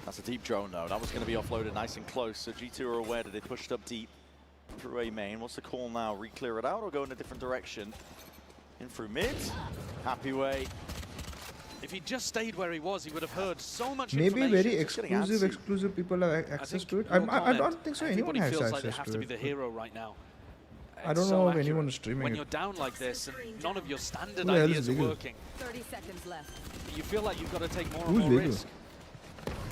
Speaker 11: That's a deep drone though. That was going to be offloaded nice and close. So G2 are aware that they pushed up deep through A main. What's the call now? Re-clear it out or go in a different direction? In through mid. Happy way.
Speaker 12: If he just stayed where he was, he would have heard so much
Speaker 2: Maybe
Speaker 12: information.
Speaker 2: very
Speaker 11: It's getting
Speaker 2: exclusive people have
Speaker 12: I
Speaker 2: access
Speaker 12: think
Speaker 2: to it.
Speaker 12: your
Speaker 2: I
Speaker 12: comment,
Speaker 2: don't think so. Anyone
Speaker 12: everybody
Speaker 2: has
Speaker 12: feels like they
Speaker 2: access
Speaker 12: have
Speaker 2: to
Speaker 12: to be
Speaker 2: it.
Speaker 12: the hero right now.
Speaker 2: I
Speaker 12: It's
Speaker 2: don't
Speaker 12: so
Speaker 2: know if
Speaker 12: accurate.
Speaker 2: anyone is streaming
Speaker 12: When
Speaker 2: it.
Speaker 12: you're down like this and none of your standard
Speaker 2: Who the hell is
Speaker 12: ideas are
Speaker 2: legal?
Speaker 12: working,
Speaker 5: 30 seconds left.
Speaker 12: you feel like you've got to take more and
Speaker 2: Who's
Speaker 12: more
Speaker 2: legal?
Speaker 12: risk.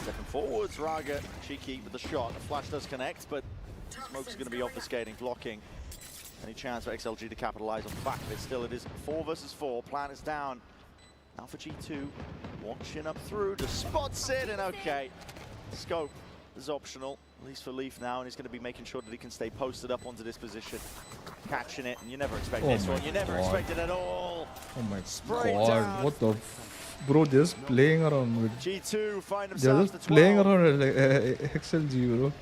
Speaker 11: Stepping forwards, Raga cheeky with the shot. The flash does connect, but Smoke's going to be obfuscating, blocking any chance for XLG to capitalize on the back of it. Still, it is 4 versus 4. Plan is down. Now for G2, watching up through, just spots it, and okay. Scope is optional, at least for Leaf now, and he's going to be making sure that he can stay posted up onto this position. Catching it, and you never expect
Speaker 2: Oh
Speaker 11: this
Speaker 2: my
Speaker 11: one. You never
Speaker 2: God.
Speaker 11: expect it at all.
Speaker 2: Oh my
Speaker 11: Spray
Speaker 2: god,
Speaker 11: down.
Speaker 2: what the bro, just playing around with
Speaker 11: G2 find
Speaker 2: they're
Speaker 11: themselves
Speaker 2: just
Speaker 11: to 12.
Speaker 2: playing around with XLG, bro.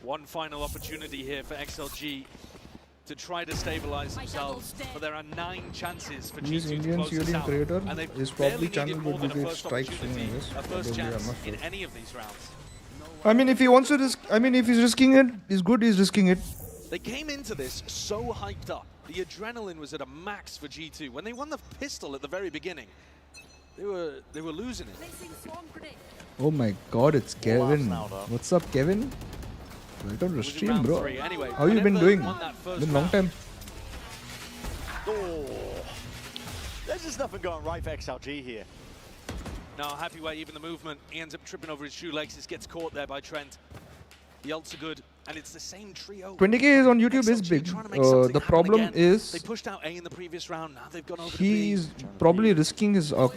Speaker 12: One final opportunity here for XLG to try to stabilize themselves, but there are 9 chances for
Speaker 2: He's
Speaker 12: G2 to
Speaker 2: Indian
Speaker 12: close this
Speaker 2: Sweden
Speaker 12: out,
Speaker 2: creator.
Speaker 12: and they've
Speaker 2: His
Speaker 12: barely
Speaker 2: probably channel
Speaker 12: needed more
Speaker 2: would
Speaker 12: than
Speaker 2: be
Speaker 12: a
Speaker 2: great
Speaker 12: first
Speaker 2: strikes soon, I
Speaker 12: opportunity,
Speaker 2: guess.
Speaker 12: a first
Speaker 2: Probably, I'm
Speaker 12: chance
Speaker 2: not
Speaker 12: in
Speaker 2: sure.
Speaker 12: any of these rounds.
Speaker 2: I mean, if he wants to risk, I mean, if he's risking it, he's good, he's risking it.
Speaker 12: They came into this so hyped up. The adrenaline was at a max for G2. When they won the pistol at the very beginning, they were losing it.
Speaker 2: Oh my god, it's Kevin.
Speaker 11: now, though.
Speaker 2: What's up, Kevin? Welcome to the
Speaker 12: was in
Speaker 2: stream,
Speaker 12: round
Speaker 2: bro.
Speaker 12: 3. Anyway,
Speaker 2: How you been
Speaker 12: whenever they
Speaker 2: doing?
Speaker 12: won that first
Speaker 2: Been a long
Speaker 12: round,
Speaker 2: time.
Speaker 11: Oh. There's just nothing going right for XLG here.
Speaker 12: No, happy way, even the movement. He ends up tripping over his shoelaces, gets caught there by Trent. The ults are good, and it's the same trio.
Speaker 2: 20k is on YouTube is
Speaker 12: XLG
Speaker 2: big.
Speaker 12: trying to make something
Speaker 2: The
Speaker 12: happen
Speaker 2: problem
Speaker 12: again.
Speaker 2: is
Speaker 12: They pushed out A in the previous round, now they've gone over to B.
Speaker 2: he's probably risking his whole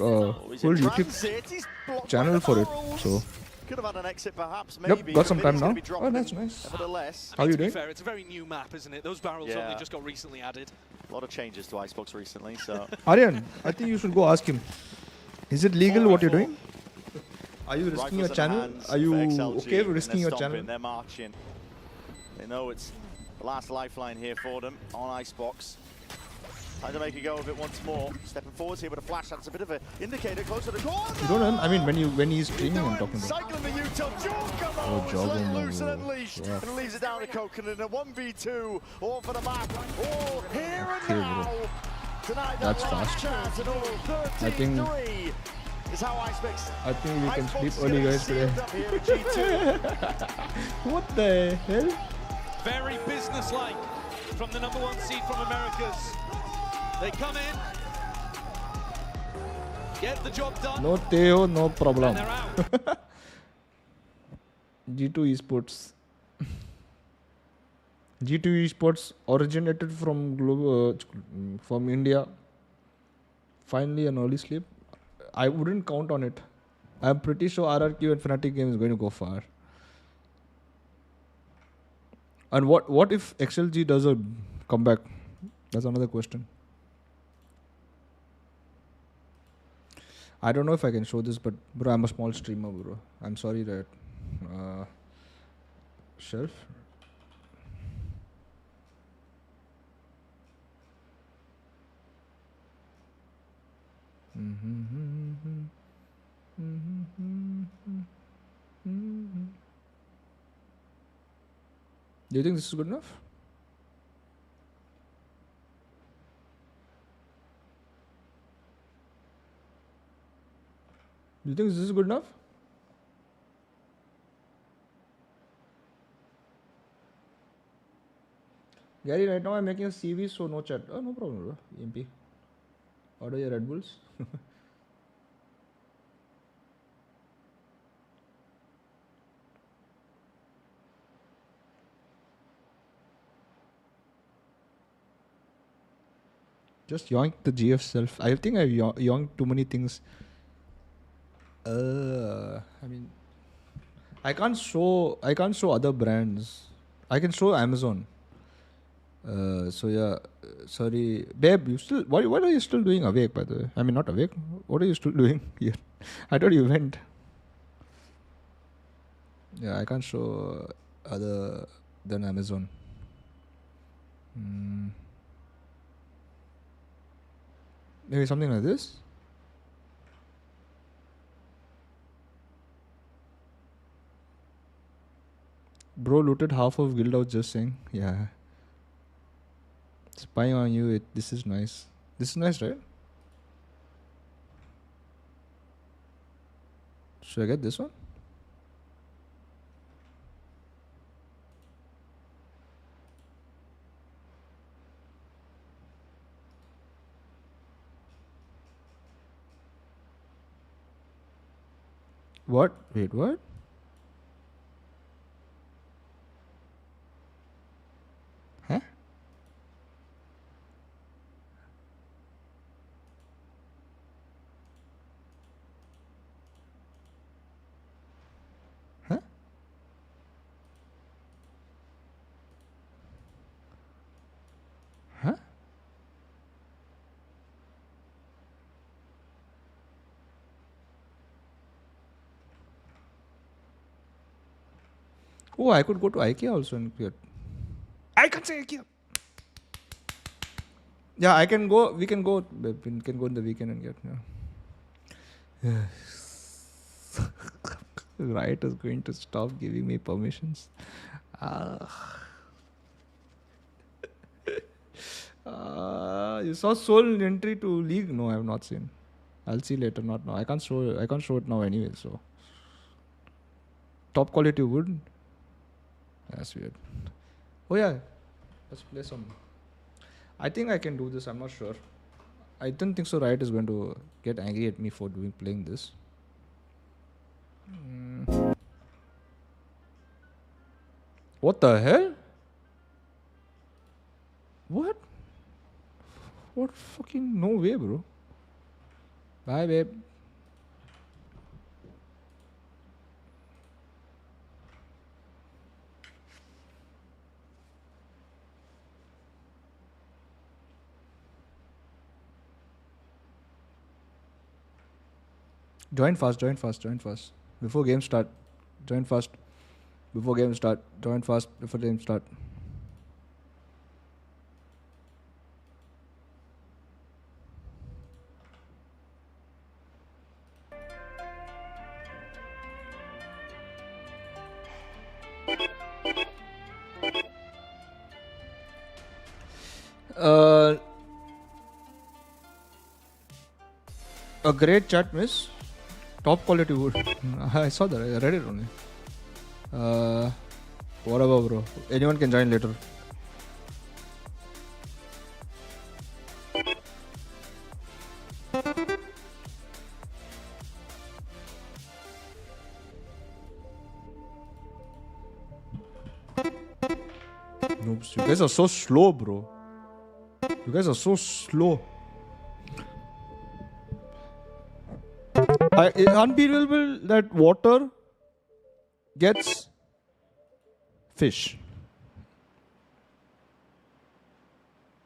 Speaker 11: He's in
Speaker 2: YouTube
Speaker 11: transit, he's blocked by
Speaker 2: channel
Speaker 11: the
Speaker 2: for it.
Speaker 11: barrels.
Speaker 2: So,
Speaker 11: Could have had an exit perhaps,
Speaker 2: Yep,
Speaker 11: maybe.
Speaker 2: got some
Speaker 11: but
Speaker 2: time
Speaker 11: he's
Speaker 2: now.
Speaker 11: gonna be
Speaker 2: Oh,
Speaker 11: dropping
Speaker 2: that's
Speaker 11: him
Speaker 2: nice.
Speaker 11: Nevertheless,
Speaker 2: How you
Speaker 12: To be
Speaker 2: doing?
Speaker 12: fair, it's a very new map, isn't it? Those barrels
Speaker 11: Yeah.
Speaker 12: only just got recently added.
Speaker 11: a lot of changes to Icebox recently, so
Speaker 2: Aryan, I think you should go ask him. Is it legal what you're doing? Are you risking your
Speaker 11: rifles in
Speaker 2: channel?
Speaker 11: hands
Speaker 2: Are you
Speaker 11: for XLG,
Speaker 2: okay with
Speaker 11: and
Speaker 2: risking
Speaker 11: they're
Speaker 2: your
Speaker 11: stomping,
Speaker 2: channel?
Speaker 11: They're marching. They know it's the last lifeline here for them on Icebox. Time to make a go of it once more. Stepping forwards here with a flash. That's a bit of an indicator closer to the corner.
Speaker 2: You don't know? I mean, when he's streaming, I'm talking about.
Speaker 11: Cycling the util. Jorgamo
Speaker 2: Oh,
Speaker 11: is let
Speaker 2: Jorgamo.
Speaker 11: loose and unleashed.
Speaker 2: Yeah.
Speaker 11: And leaves it down to Coconut in a 1v2. All for the map. All here and
Speaker 2: Okay, bro.
Speaker 11: now. Tonight,
Speaker 2: That's
Speaker 11: that last
Speaker 2: fast.
Speaker 11: chance and all
Speaker 2: I think-
Speaker 11: 13-3 is how Icebox.
Speaker 2: I think we can
Speaker 11: Icebox
Speaker 2: sleep
Speaker 11: is
Speaker 2: early,
Speaker 11: getting
Speaker 2: guys, today.
Speaker 11: sealed up here at G2.
Speaker 2: What the hell?
Speaker 12: Very businesslike from the #1 seed from Americas. They come in, get the job done,
Speaker 2: No Teo, no problem.
Speaker 12: and they're out.
Speaker 2: G2 Esports. G2 Esports originated from India. Finally, an early sleep. I wouldn't count on it. I'm pretty sure RRQ and Fnatic game is going to go far. And what if XLG does a comeback? That's another question. I don't know if I can show this, but bro, I'm a small streamer, bro. I'm sorry that shelf. Do you think this is good enough? Do you think this is good enough? Gary, right now I'm making a CV, so no chat. Oh, no problem, bro. EMP. Order your Red Bulls. Just yoink the GF self. I think I've yoinked too many things. I mean, I can't show other brands. I can show Amazon. So yeah, sorry, babe. You still what are you still doing awake? By the way, I mean not awake. What are you still doing here? I thought you went. Yeah, I can't show other than Amazon. Maybe something like this. Bro looted half of guild. I was just saying. Yeah. Spying on you. This is nice. This is nice, right? Should I get this one? What? Wait, what? Huh? Huh? Huh? Oh, I could go to IKEA also and get. I can say IKEA. Yeah, I can go. We can go. We can go in the weekend and get. Yeah. Riot is going to stop giving me permissions. You saw Soul entry to League? No, I have not seen. I'll see later. Not now. I can't show it now anyway. So top quality wood. That's weird. Oh yeah, let's play some. I think I can do this. I'm not sure. I don't think so. Riot is going to get angry at me for playing this. What the hell? What? What fucking no way, bro. Bye, babe. Join fast. Before game start. Join fast. Before game start. Join fast before game start. A great chat, miss. Top quality wood. I saw that. I read it only. Whatever, bro. Anyone can join later. Noobs. You guys are so slow, bro. You guys are so slow. It's unbelievable that water gets fish.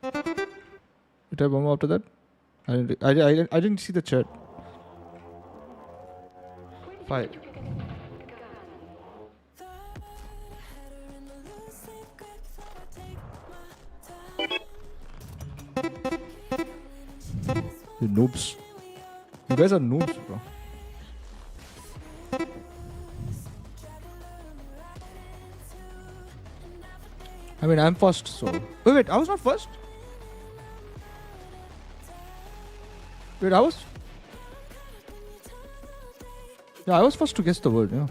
Speaker 2: You type bomb after that? I didn't see the chat. 5. You noobs. You guys are noobs, bro. I mean, I'm first, so... Wait, I was not first? Wait, I was... Yeah, I was first to guess the word, yeah.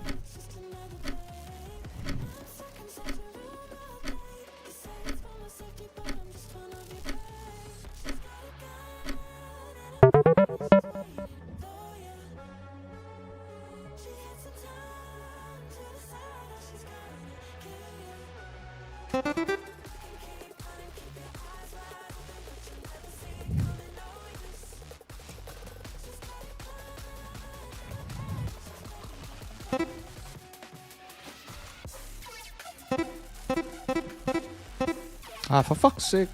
Speaker 2: Ah, for fuck's sake.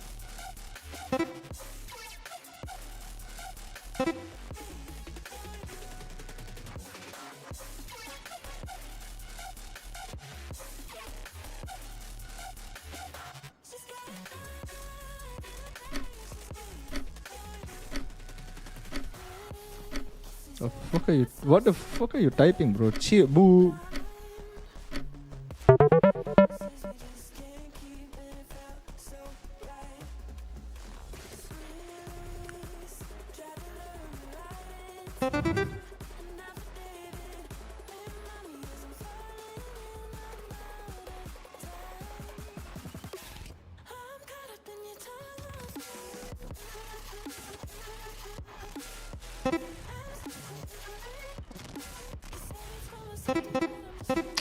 Speaker 2: What the fuck are you typing, bro? Chiu, boo.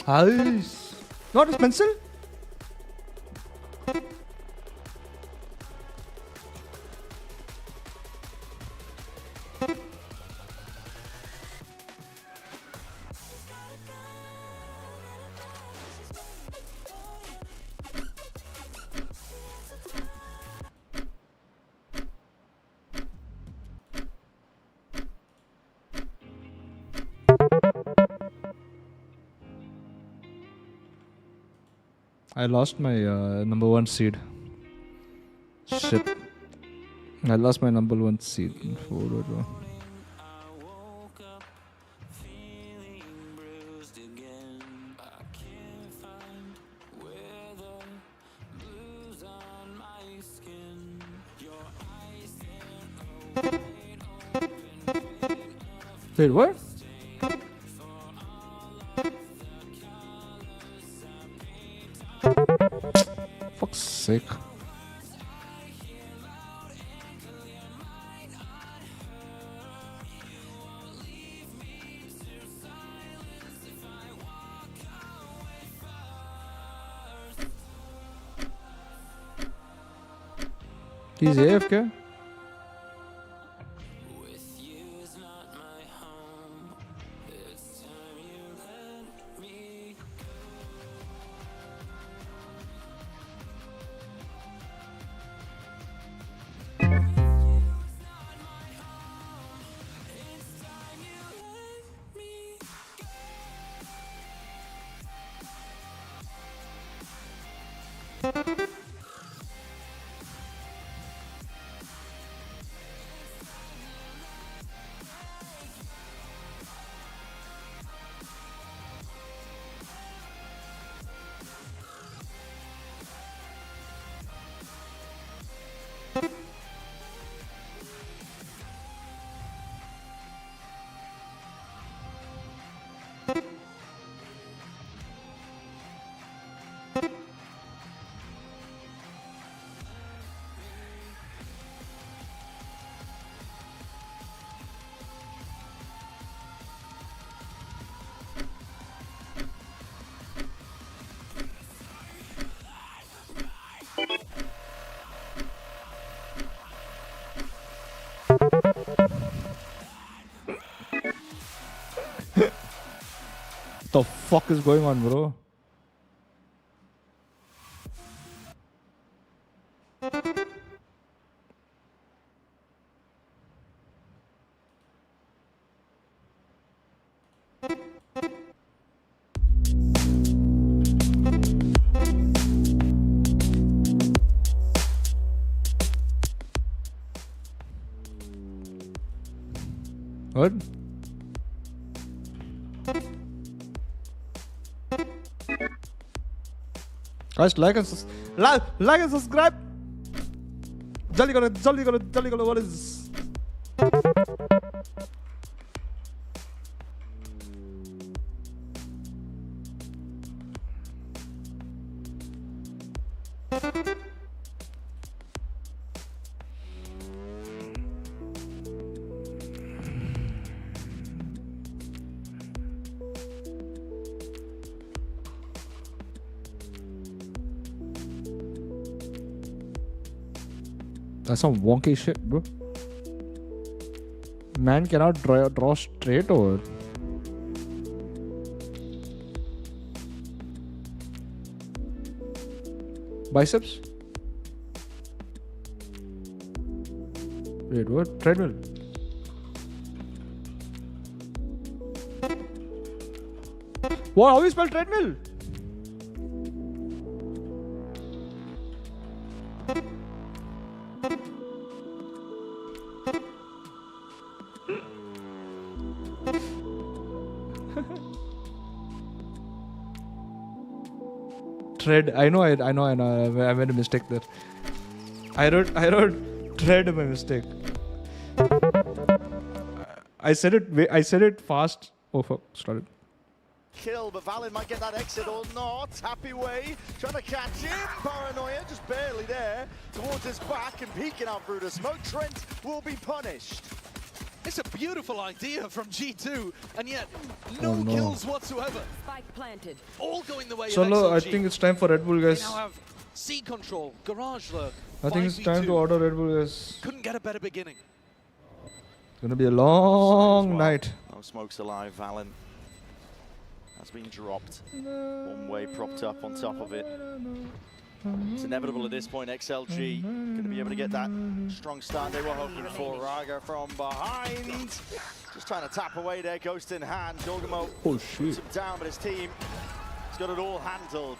Speaker 2: Nice. Not a pencil? I lost my number 1 seed. Shit. I lost my number 1 seed. Wait, what? Fuck's sake. He's AFK? What the fuck is going on, bro? What? Guys, like and subscribe. Jolly karo, what is this? That's some wonky shit, bro. Man cannot draw straight over. Biceps? Wait, what? Treadmill? What? How do you spell treadmill? Tread. I know. I made a mistake there. I wrote tread by mistake. I said it fast. Oh fuck! Started.
Speaker 11: Kill, but Valin might get that exit or not. Happy way, trying to catch him. Paranoia just barely there. Towards his back and peeking out through the smoke. Trent will be punished.
Speaker 12: It's a beautiful idea from G2, and yet no kills whatsoever.
Speaker 13: Spike planted.
Speaker 12: All going the way of
Speaker 2: Solo,
Speaker 12: XLG.
Speaker 2: I think it's time for Red Bull, guys.
Speaker 12: They now have C control, garage lurk.
Speaker 2: I think it's time to order Red Bull, guys.
Speaker 12: Couldn't get a better beginning.
Speaker 2: It's gonna be a long night.
Speaker 11: No smokes alive, Valin. Has been dropped. One way propped up on top of it. It's inevitable at this point. XLG going to be able to get that strong start they were hoping for. Raga from behind. Just trying to tap away there, ghost in hand. Jorgamo puts him down, but his team has got it all handled.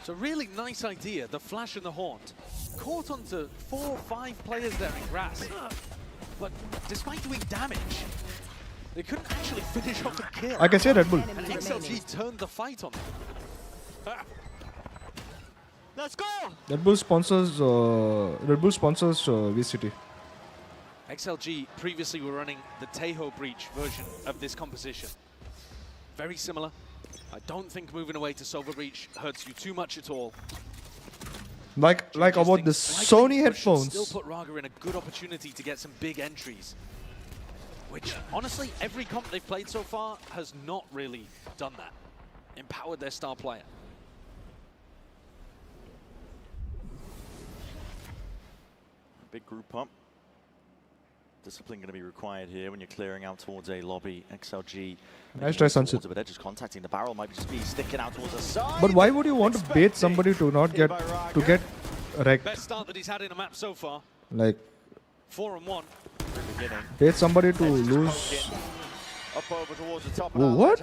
Speaker 12: It's a really nice idea, the flash and the haunt. Caught onto 4 or 5 players there in grass. But despite doing damage, they couldn't actually finish off the kill.
Speaker 2: I can say Red Bull.
Speaker 12: And XLG turned the fight on them. Let's go!
Speaker 2: Red Bull sponsors VCT.
Speaker 12: XLG previously were running the Tejo Breach version of this composition. Very similar. I don't think moving away to Silver Breach hurts you too much at all.
Speaker 2: Like about the Sony headphones.
Speaker 12: Still put Raga in a good opportunity to get some big entries. Which, honestly, every comp they've played so far has not really done that. Empowered their star player.
Speaker 11: Big group up. Discipline going to be required here when you're clearing out towards a lobby. XLG.
Speaker 2: Nice try, Sunset.
Speaker 11: But they're just contacting the barrel. Might just be sticking out towards the side.
Speaker 2: But why would you want to bait somebody to not get wrecked?
Speaker 12: Best start that he's had in a map so far.
Speaker 2: Like
Speaker 12: 4-1.
Speaker 2: bait somebody to lose.
Speaker 11: Up over towards the top.
Speaker 2: Whoa, what?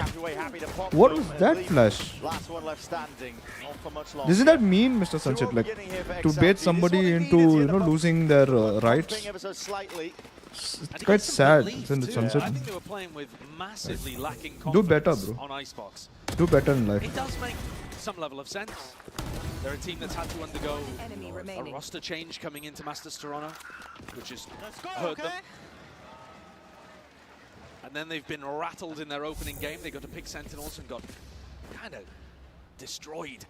Speaker 2: What was that flash?
Speaker 11: Last one left standing. Not for much longer.
Speaker 2: Doesn't that mean, Mr. Sunset, like to bait somebody into losing their rights? It's quite sad, isn't it, Sunset?
Speaker 12: I think they were playing with massively lacking
Speaker 2: Do better,
Speaker 12: confidence
Speaker 2: bro.
Speaker 12: on Icebox.
Speaker 2: Do better in life.
Speaker 12: It does make some level of sense. They're a team that's had to undergo a roster change coming into Masters Toronto, which has hurt them. And then they've been rattled in their opening game. They got to pick Sentinels and got kind of destroyed.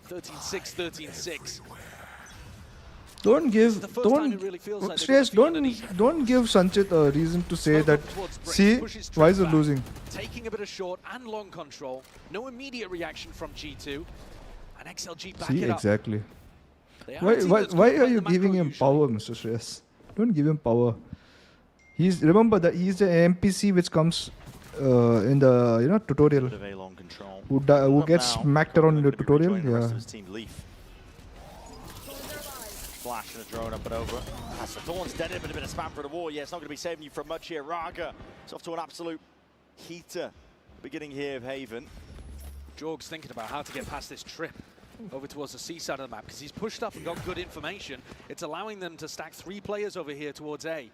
Speaker 12: 13-6, 13-6.
Speaker 2: Don't give, don't give Sanchit a reason to say that, see, why is it losing?
Speaker 12: Taking a bit of short and long control. No immediate reaction from G2. And XLG back
Speaker 2: See,
Speaker 12: it up.
Speaker 2: exactly. Why are you giving him power, Mr. Shreyas? Don't give him power. Remember that he's the NPC which comes in the tutorial. Who gets smacked around in the tutorial? Yeah.
Speaker 11: Flash and a drone up and over. As the Thorn's dead, but a bit of spam for the wall. Yeah, it's not going to be saving you from much here. Raga, it's off to an absolute heater. Beginning here of Haven.
Speaker 12: Jorg's thinking about how to get past this trip over towards the C side of the map because he's pushed up and got good information. It's allowing them to stack 3 players over here towards A.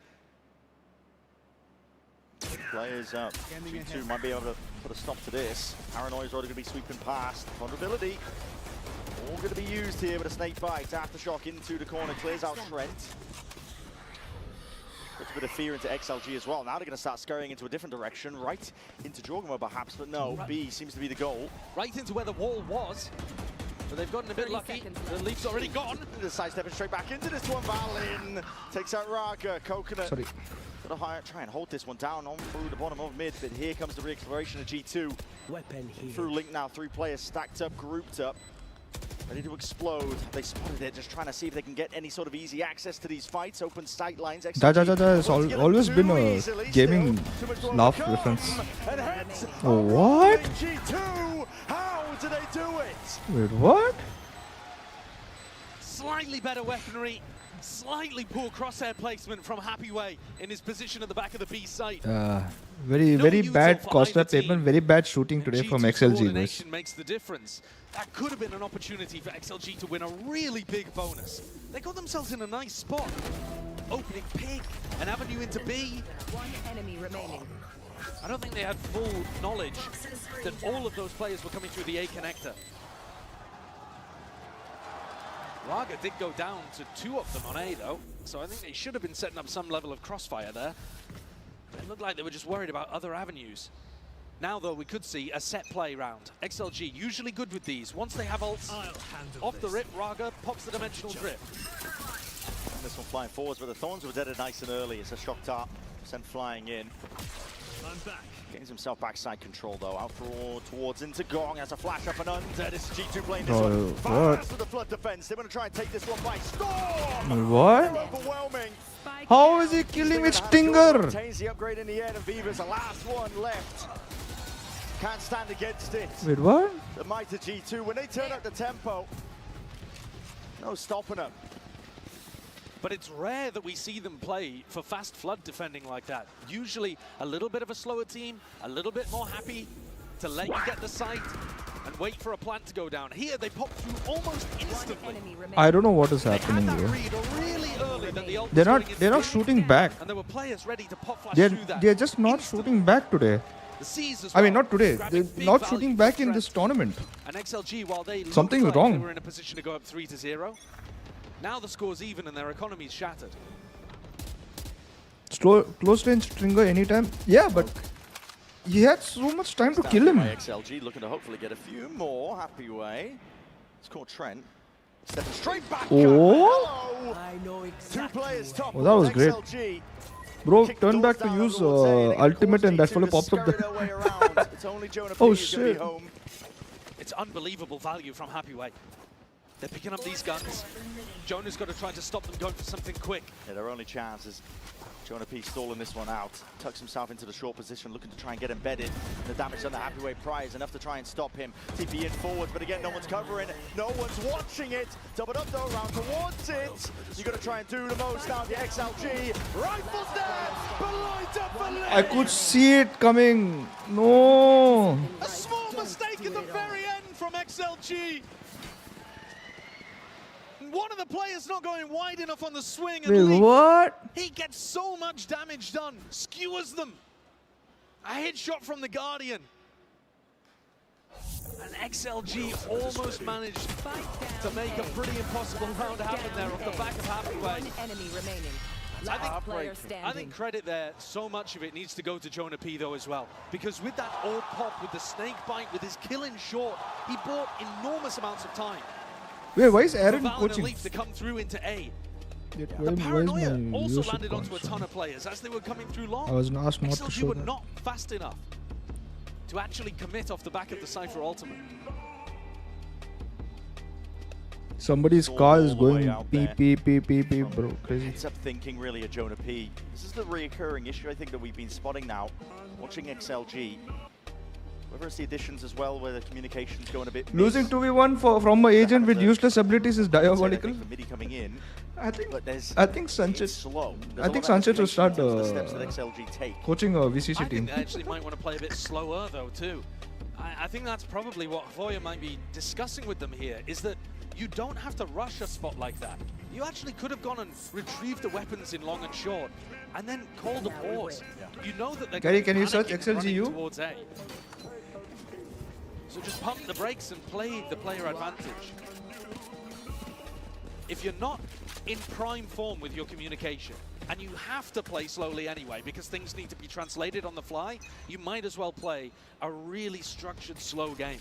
Speaker 11: Players up. G2 might be able to put a stop to this. Paranoia's already going to be sweeping past. Vulnerability. All going to be used here with a snake bite. Aftershock into the corner. Clears out Trent. Puts a bit of fear into XLG as well. Now they're going to start scurrying into a different direction. Right into Jorgamo perhaps, but no. B seems to be the goal.
Speaker 12: Right into where the wall was. But they've gotten a bit lucky. The leaf's already gone.
Speaker 11: The sidestepping straight back into this one. Valin takes out Raga. Coconut.
Speaker 2: Sorry.
Speaker 11: Gonna try and hold this one down on through the bottom of mid, but here comes the re-exploration of G2.
Speaker 13: Weapon here.
Speaker 11: Through Link now, 3 players stacked up, grouped up, ready to explode. They spotted it, just trying to see if they can get any sort of easy access to these fights. Open sight lines.
Speaker 2: It's always been a gaming laugh reference. What?
Speaker 11: G2, how do they do it?
Speaker 2: Wait, what?
Speaker 12: Slightly better weaponry. Slightly poor crosshair placement from Happyway in his position at the back of the B site.
Speaker 2: Very bad crosshair placement, very bad shooting today from XLG.
Speaker 12: Coordination makes the difference. That could have been an opportunity for XLG to win a really big bonus. They got themselves in a nice spot. Opening Pig, an avenue into B.
Speaker 13: One enemy remaining.
Speaker 12: I don't think they had full knowledge that all of those players were coming through the A connector. Raga did go down to 2 of them on A though, so I think they should have been setting up some level of crossfire there. It looked like they were just worried about other avenues. Now though, we could see a set play round. XLG usually good with these. Once they have ults, off the rip, Raga pops the dimensional drift.
Speaker 11: And this one flying forwards, but the Thorns were dead nice and early. It's a shock dart sent flying in.
Speaker 13: I'm back.
Speaker 11: Gains himself backside control though, out towards into Gong, has a flash up and under. This is G2 playing this one. Fast with the flood defense. They want to try and take this one by storm.
Speaker 2: What?
Speaker 11: They're overwhelming.
Speaker 2: How is he killing with Stinger?
Speaker 11: Retains the upgrade in the air, and Viva's the last one left. Can't stand against it.
Speaker 2: Wait, what?
Speaker 11: The might of G2, when they turn up the tempo, no stopping them.
Speaker 12: But it's rare that we see them play for fast flood defending like that. Usually a little bit of a slower team, a little bit more happy to let you get the site and wait for a plant to go down. Here they pop through almost instantly.
Speaker 2: I don't know what is happening here.
Speaker 12: Really
Speaker 2: They're not shooting back.
Speaker 12: And there were players ready to pop flash through that.
Speaker 2: They're just not shooting back today.
Speaker 12: I
Speaker 2: mean, not today. They're not shooting back in this tournament.
Speaker 12: And XLG, while they
Speaker 2: something
Speaker 12: like
Speaker 2: wrong.
Speaker 12: They were in a position to go up 3-0. Now the score's even and their economy's shattered.
Speaker 2: Close range Stringer anytime. Yeah, but he had so much time to kill him.
Speaker 11: XLG looking to hopefully get a few more. Happy way. It's called Trent. Stepping straight back.
Speaker 2: Oh!
Speaker 13: I know exactly.
Speaker 11: 2 players top.
Speaker 2: Oh, that was great.
Speaker 11: XLG.
Speaker 2: Bro, turn back to use ultimate and that fellow popped up there. Oh shit.
Speaker 12: It's unbelievable value from Happyway. They're picking up these guns. Jonah's got to try to stop them going for something quick.
Speaker 11: Yeah, their only chance is Jonah P stalling this one out. Tucks himself into the short position, looking to try and get embedded. The damage on the Happyway prize, enough to try and stop him. TP in forwards, but again, no one's covering. No one's watching it. Doubled up though, round towards it. You got to try and do the most out of the XLG. Rifles there, but lined up for Lee.
Speaker 2: I could see it coming. No.
Speaker 12: A small mistake at the very end from XLG. One of the players not going wide enough on the swing. And
Speaker 2: Wait, what?
Speaker 12: He gets so much damage done, skewers them. A headshot from the Guardian. And XLG almost managed to make a pretty impossible round happen there off the back of Happyway.
Speaker 13: One enemy remaining.
Speaker 12: I think credit there, so much of it needs to go to Jonah P though as well. Because with that orb pop, with the snake bite, with his kill in short, he bought enormous amounts of time.
Speaker 2: Wait, why is Aaron
Speaker 12: for Valorant
Speaker 2: coaching?
Speaker 12: Leaf to come through into A.
Speaker 2: The
Speaker 12: Paranoia also landed onto a ton of players as they were coming through long.
Speaker 2: I was asked not to
Speaker 12: XLG
Speaker 2: show
Speaker 12: were
Speaker 2: that.
Speaker 12: not fast enough to actually commit off the back of the Cypher ultimate.
Speaker 2: Somebody's car is going beep, bro. Crazy.
Speaker 11: Ends up thinking really of Jonah P. This is the reoccurring issue I think that we've been spotting now. Watching XLG. Whether it's the additions as well, where the communication's going a bit
Speaker 2: Losing 2v1 from an agent with useless abilities is diabolical.
Speaker 11: Midi coming in.
Speaker 2: I think Sanchez. I think Sanchez will start coaching a VCC
Speaker 12: I
Speaker 2: team.
Speaker 12: think they actually might want to play a bit slower though too. I think that's probably what Voya might be discussing with them here, is that you don't have to rush a spot like that. You actually could have gone and retrieved the weapons in long and short, and then called a pause. You know that they're
Speaker 2: Gary,
Speaker 12: going to
Speaker 2: can you search
Speaker 12: panic and running
Speaker 2: XLGU?
Speaker 12: towards A. So just pump the brakes and play the player advantage. If you're not in prime form with your communication, and you have to play slowly anyway because things need to be translated on the fly, you might as well play a really structured, slow game.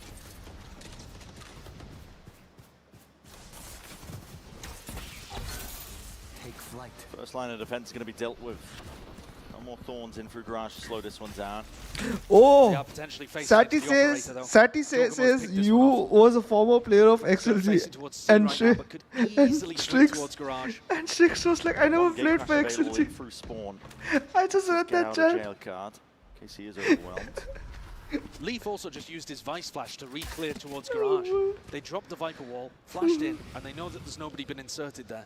Speaker 11: Take flight. First line of defense is going to be dealt with. No more thorns in through Garage to slow this one down.
Speaker 2: Oh,
Speaker 12: Yeah, potentially facing
Speaker 2: Sati
Speaker 12: into the operator,
Speaker 2: says,
Speaker 12: though.
Speaker 2: Sati
Speaker 12: Giorgimo's
Speaker 2: says
Speaker 12: picked this
Speaker 2: you
Speaker 12: one off.
Speaker 2: was a former player of
Speaker 12: Facing
Speaker 2: XLG,
Speaker 12: towards C
Speaker 2: and
Speaker 12: right now, but could easily swing
Speaker 2: Strix,
Speaker 12: towards Garage.
Speaker 2: and Strix was like, I never
Speaker 11: One gate
Speaker 2: played
Speaker 11: crash
Speaker 2: for
Speaker 11: available in
Speaker 2: XLG.
Speaker 11: through spawn.
Speaker 2: I just read
Speaker 11: Get
Speaker 2: that
Speaker 11: out of
Speaker 2: chat.
Speaker 11: jail card. KC is overwhelmed.
Speaker 12: Leaf also just used his Vice Flash to re-clear towards Garage. They dropped the Viper wall, flashed in, and they know that there's nobody been inserted there.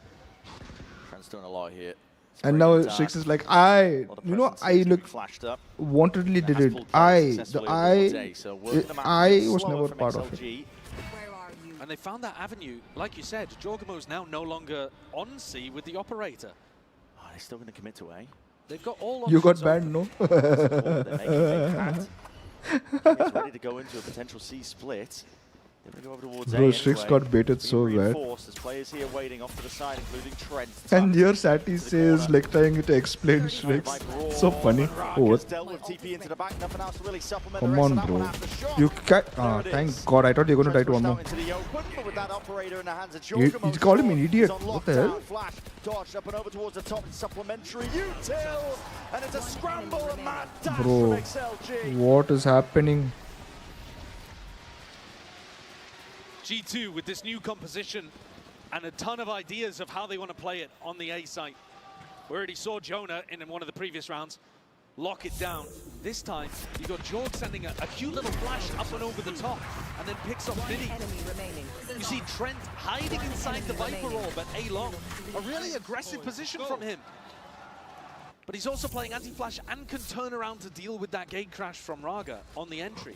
Speaker 11: Trent's doing a lot here.
Speaker 2: And now Strix is like, I look
Speaker 11: flashed up.
Speaker 2: wantedly did it. I was never part of it.
Speaker 12: And they found that avenue. Like you said, Giorgimo's now no longer on C with the operator.
Speaker 11: Oh, they're still going to commit to A.
Speaker 12: They've got all
Speaker 2: You got
Speaker 12: options
Speaker 2: banned, no?
Speaker 11: He's ready to go into a potential C split. They're going to go over towards
Speaker 2: Bro,
Speaker 11: A
Speaker 2: Strix
Speaker 11: anyway.
Speaker 2: got baited so bad.
Speaker 11: Reinforced. There's players here waiting off to the side, including Trent.
Speaker 2: And here Sati says, like trying to explain Strix. So funny. Oh, what?
Speaker 11: Dealt with TP into the back. Nothing else to really supplement
Speaker 2: Come
Speaker 11: the rest
Speaker 2: on,
Speaker 11: of that
Speaker 2: bro.
Speaker 11: one after shot.
Speaker 2: You can't. Thank God. I thought you were going to try to one more.
Speaker 11: Into the open, but with that operator in the hands of
Speaker 2: He
Speaker 11: Giorgimo,
Speaker 2: called him an
Speaker 11: he's
Speaker 2: idiot.
Speaker 11: on
Speaker 2: What the hell?
Speaker 11: lockdown. Flash dodged up and over towards the top and supplementary util, and it's a scramble and mad dash
Speaker 2: Bro,
Speaker 11: from XLG.
Speaker 2: what is happening?
Speaker 12: G2 with this new composition and a ton of ideas of how they want to play it on the A site. We already saw Jonah in one of the previous rounds lock it down. This time, you got Jorg sending a cute little flash up and over the top and then picks up Mini. You see Trent hiding inside the Viper Orb at A long. A really aggressive position from him. But he's also playing anti-flash and can turn around to deal with that gate crash from Raga on the entry.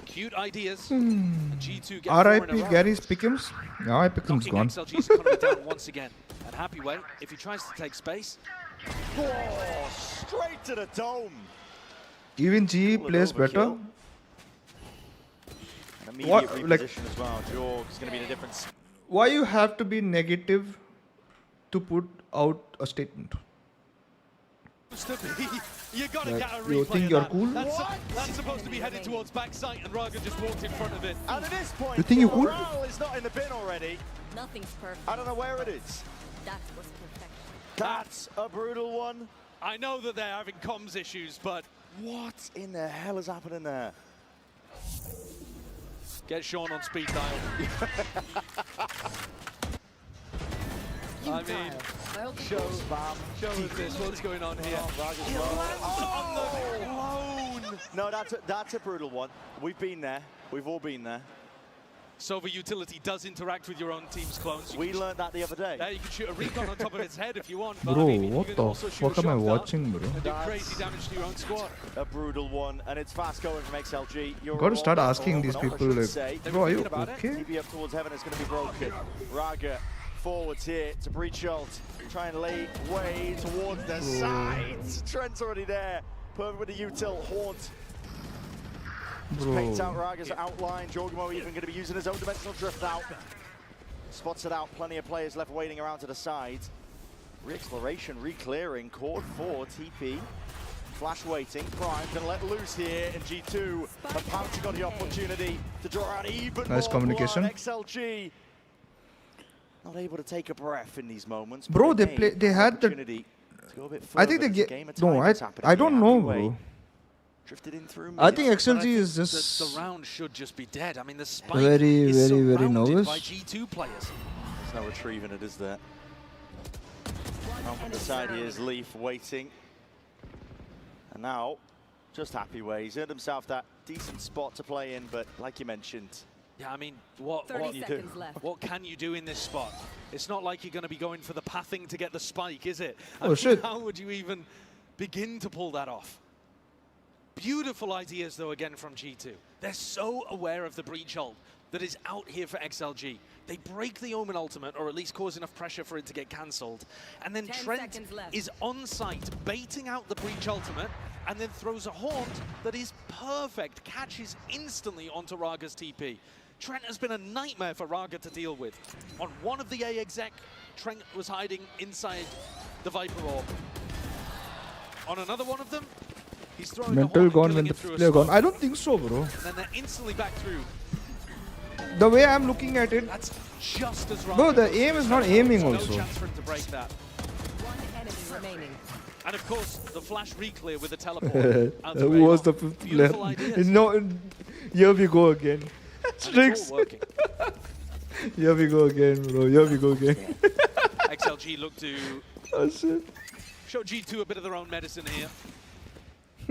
Speaker 12: Cute ideas. And G2 get
Speaker 2: RIP Gary's Pickums. Yeah, Pickums gone.
Speaker 12: XLG's economy down once again. And Happy Way, if he tries to take space.
Speaker 11: Oh, straight to the dome.
Speaker 2: Even GE plays better.
Speaker 11: An immediate reposition as well. Jorg's going to be in a different...
Speaker 2: Why you have to be negative to put out a statement?
Speaker 12: You gotta
Speaker 2: Like,
Speaker 12: get a
Speaker 2: you
Speaker 12: replay
Speaker 2: think
Speaker 12: of
Speaker 2: you're
Speaker 12: that.
Speaker 2: cool?
Speaker 12: That's supposed to be headed towards backside, and Raga just walked in front of it.
Speaker 11: And at this point,
Speaker 2: You think you're cool?
Speaker 11: morale is not in the bin already.
Speaker 13: Nothing's perfect.
Speaker 11: I don't know where it is.
Speaker 13: That's what's perfection.
Speaker 11: That's a brutal one.
Speaker 12: I know that they're having comms issues, but
Speaker 11: what in the hell is happening there?
Speaker 12: Get Sean on speed dial. I mean, show us this. What's going on here?
Speaker 11: No, that's a brutal one. We've been there. We've all been there.
Speaker 12: Sova utility does interact with your own team's clones.
Speaker 11: We learned that the other day.
Speaker 12: Yeah, you can shoot a recon on top of its head if you want. But
Speaker 2: Bro,
Speaker 12: I mean, you
Speaker 2: what
Speaker 12: can
Speaker 2: the
Speaker 12: also shoot
Speaker 2: fuck
Speaker 12: a
Speaker 2: am I
Speaker 12: shotgun
Speaker 2: watching, bro?
Speaker 12: and do crazy damage to your own squad.
Speaker 11: A brutal one, and it's fast going from XLG. You're
Speaker 2: Gotta start
Speaker 11: all
Speaker 2: asking these
Speaker 11: over,
Speaker 2: people,
Speaker 11: I should
Speaker 2: like,
Speaker 11: say.
Speaker 2: bro, are you
Speaker 12: about it.
Speaker 2: okay?
Speaker 11: TP up towards heaven is going to be broken. Raga forwards here to breach ult. Try and lay way towards the sides. Trent's already there. Perfect with the util. Haunt. Just paints out Raga's outline. Giorgimo even going to be using his own dimensional drift out. Spots it out. Plenty of players left waiting around to the side. Re-exploration, re-clearing. Cord 4, TP. Flash waiting. Prime going to let loose here. And G2 have pouncing on the opportunity to draw out even
Speaker 2: Nice
Speaker 11: more
Speaker 2: communication.
Speaker 11: blood. XLG not able to take a breath in these moments.
Speaker 2: Bro,
Speaker 11: but
Speaker 2: they had the...
Speaker 11: opportunity to go a bit
Speaker 2: I think
Speaker 11: further.
Speaker 2: they
Speaker 11: There's a
Speaker 2: get...
Speaker 11: game of
Speaker 2: No,
Speaker 11: time that's happening
Speaker 2: I don't
Speaker 11: here.
Speaker 2: know,
Speaker 11: Happy Way
Speaker 2: bro.
Speaker 11: drifted in through
Speaker 2: I
Speaker 11: mid.
Speaker 2: think
Speaker 12: But
Speaker 2: XLG
Speaker 12: think
Speaker 2: is just
Speaker 12: the round should just be dead. I mean, the spike
Speaker 2: very,
Speaker 12: is
Speaker 2: very, very
Speaker 12: surrounded
Speaker 2: nervous.
Speaker 12: by G2 players.
Speaker 11: There's no retrieving it, is there? On the side here is Leaf waiting. And now, just Happy Way. He's earned himself that decent spot to play in, but like you mentioned,
Speaker 12: Yeah, I mean, what
Speaker 13: 30
Speaker 12: can you do?
Speaker 13: seconds left.
Speaker 12: What can you do in this spot? It's not like you're going to be going for the pathing to get the spike, is it? I
Speaker 2: Oh,
Speaker 12: mean,
Speaker 2: shit.
Speaker 12: How would you even begin to pull that off? Beautiful ideas, though, again, from G2. They're so aware of the breach ult. that is out here for XLG. They break the Omen ultimate, or at least cause enough pressure for it to get cancelled. And then
Speaker 13: 10
Speaker 12: Trent
Speaker 13: seconds left.
Speaker 12: is on site, baiting out the Breach ultimate, and then throws a haunt that is perfect, catches instantly onto Raga's TP. Trent has been a nightmare for Raga to deal with. On one of the A exec, Trent was hiding inside the Viper Orb. On another one of them, he's throwing
Speaker 2: Mental
Speaker 12: a haunt
Speaker 2: gone
Speaker 12: and
Speaker 2: when
Speaker 12: killing
Speaker 2: the
Speaker 12: it through a
Speaker 2: player gone.
Speaker 12: smoke.
Speaker 2: I don't think so, bro.
Speaker 12: And then they're instantly back through.
Speaker 2: The way I'm looking at it,
Speaker 12: That's just as Raga
Speaker 2: bro, the
Speaker 12: goes
Speaker 2: aim
Speaker 12: through
Speaker 2: is
Speaker 12: his
Speaker 2: not
Speaker 12: own.
Speaker 2: aiming
Speaker 12: No
Speaker 2: also.
Speaker 12: chance for him to break that.
Speaker 13: One enemy remaining.
Speaker 12: And of course, the flash reclear with the teleport.
Speaker 2: Who was the fifth player?
Speaker 12: Beautiful ideas.
Speaker 2: No, here we go again.
Speaker 12: And it's
Speaker 2: Strix.
Speaker 12: all working.
Speaker 2: Here we go again, bro. Here we go again.
Speaker 12: XLG look to
Speaker 2: Oh shit.
Speaker 12: show G2 a bit of their own medicine here.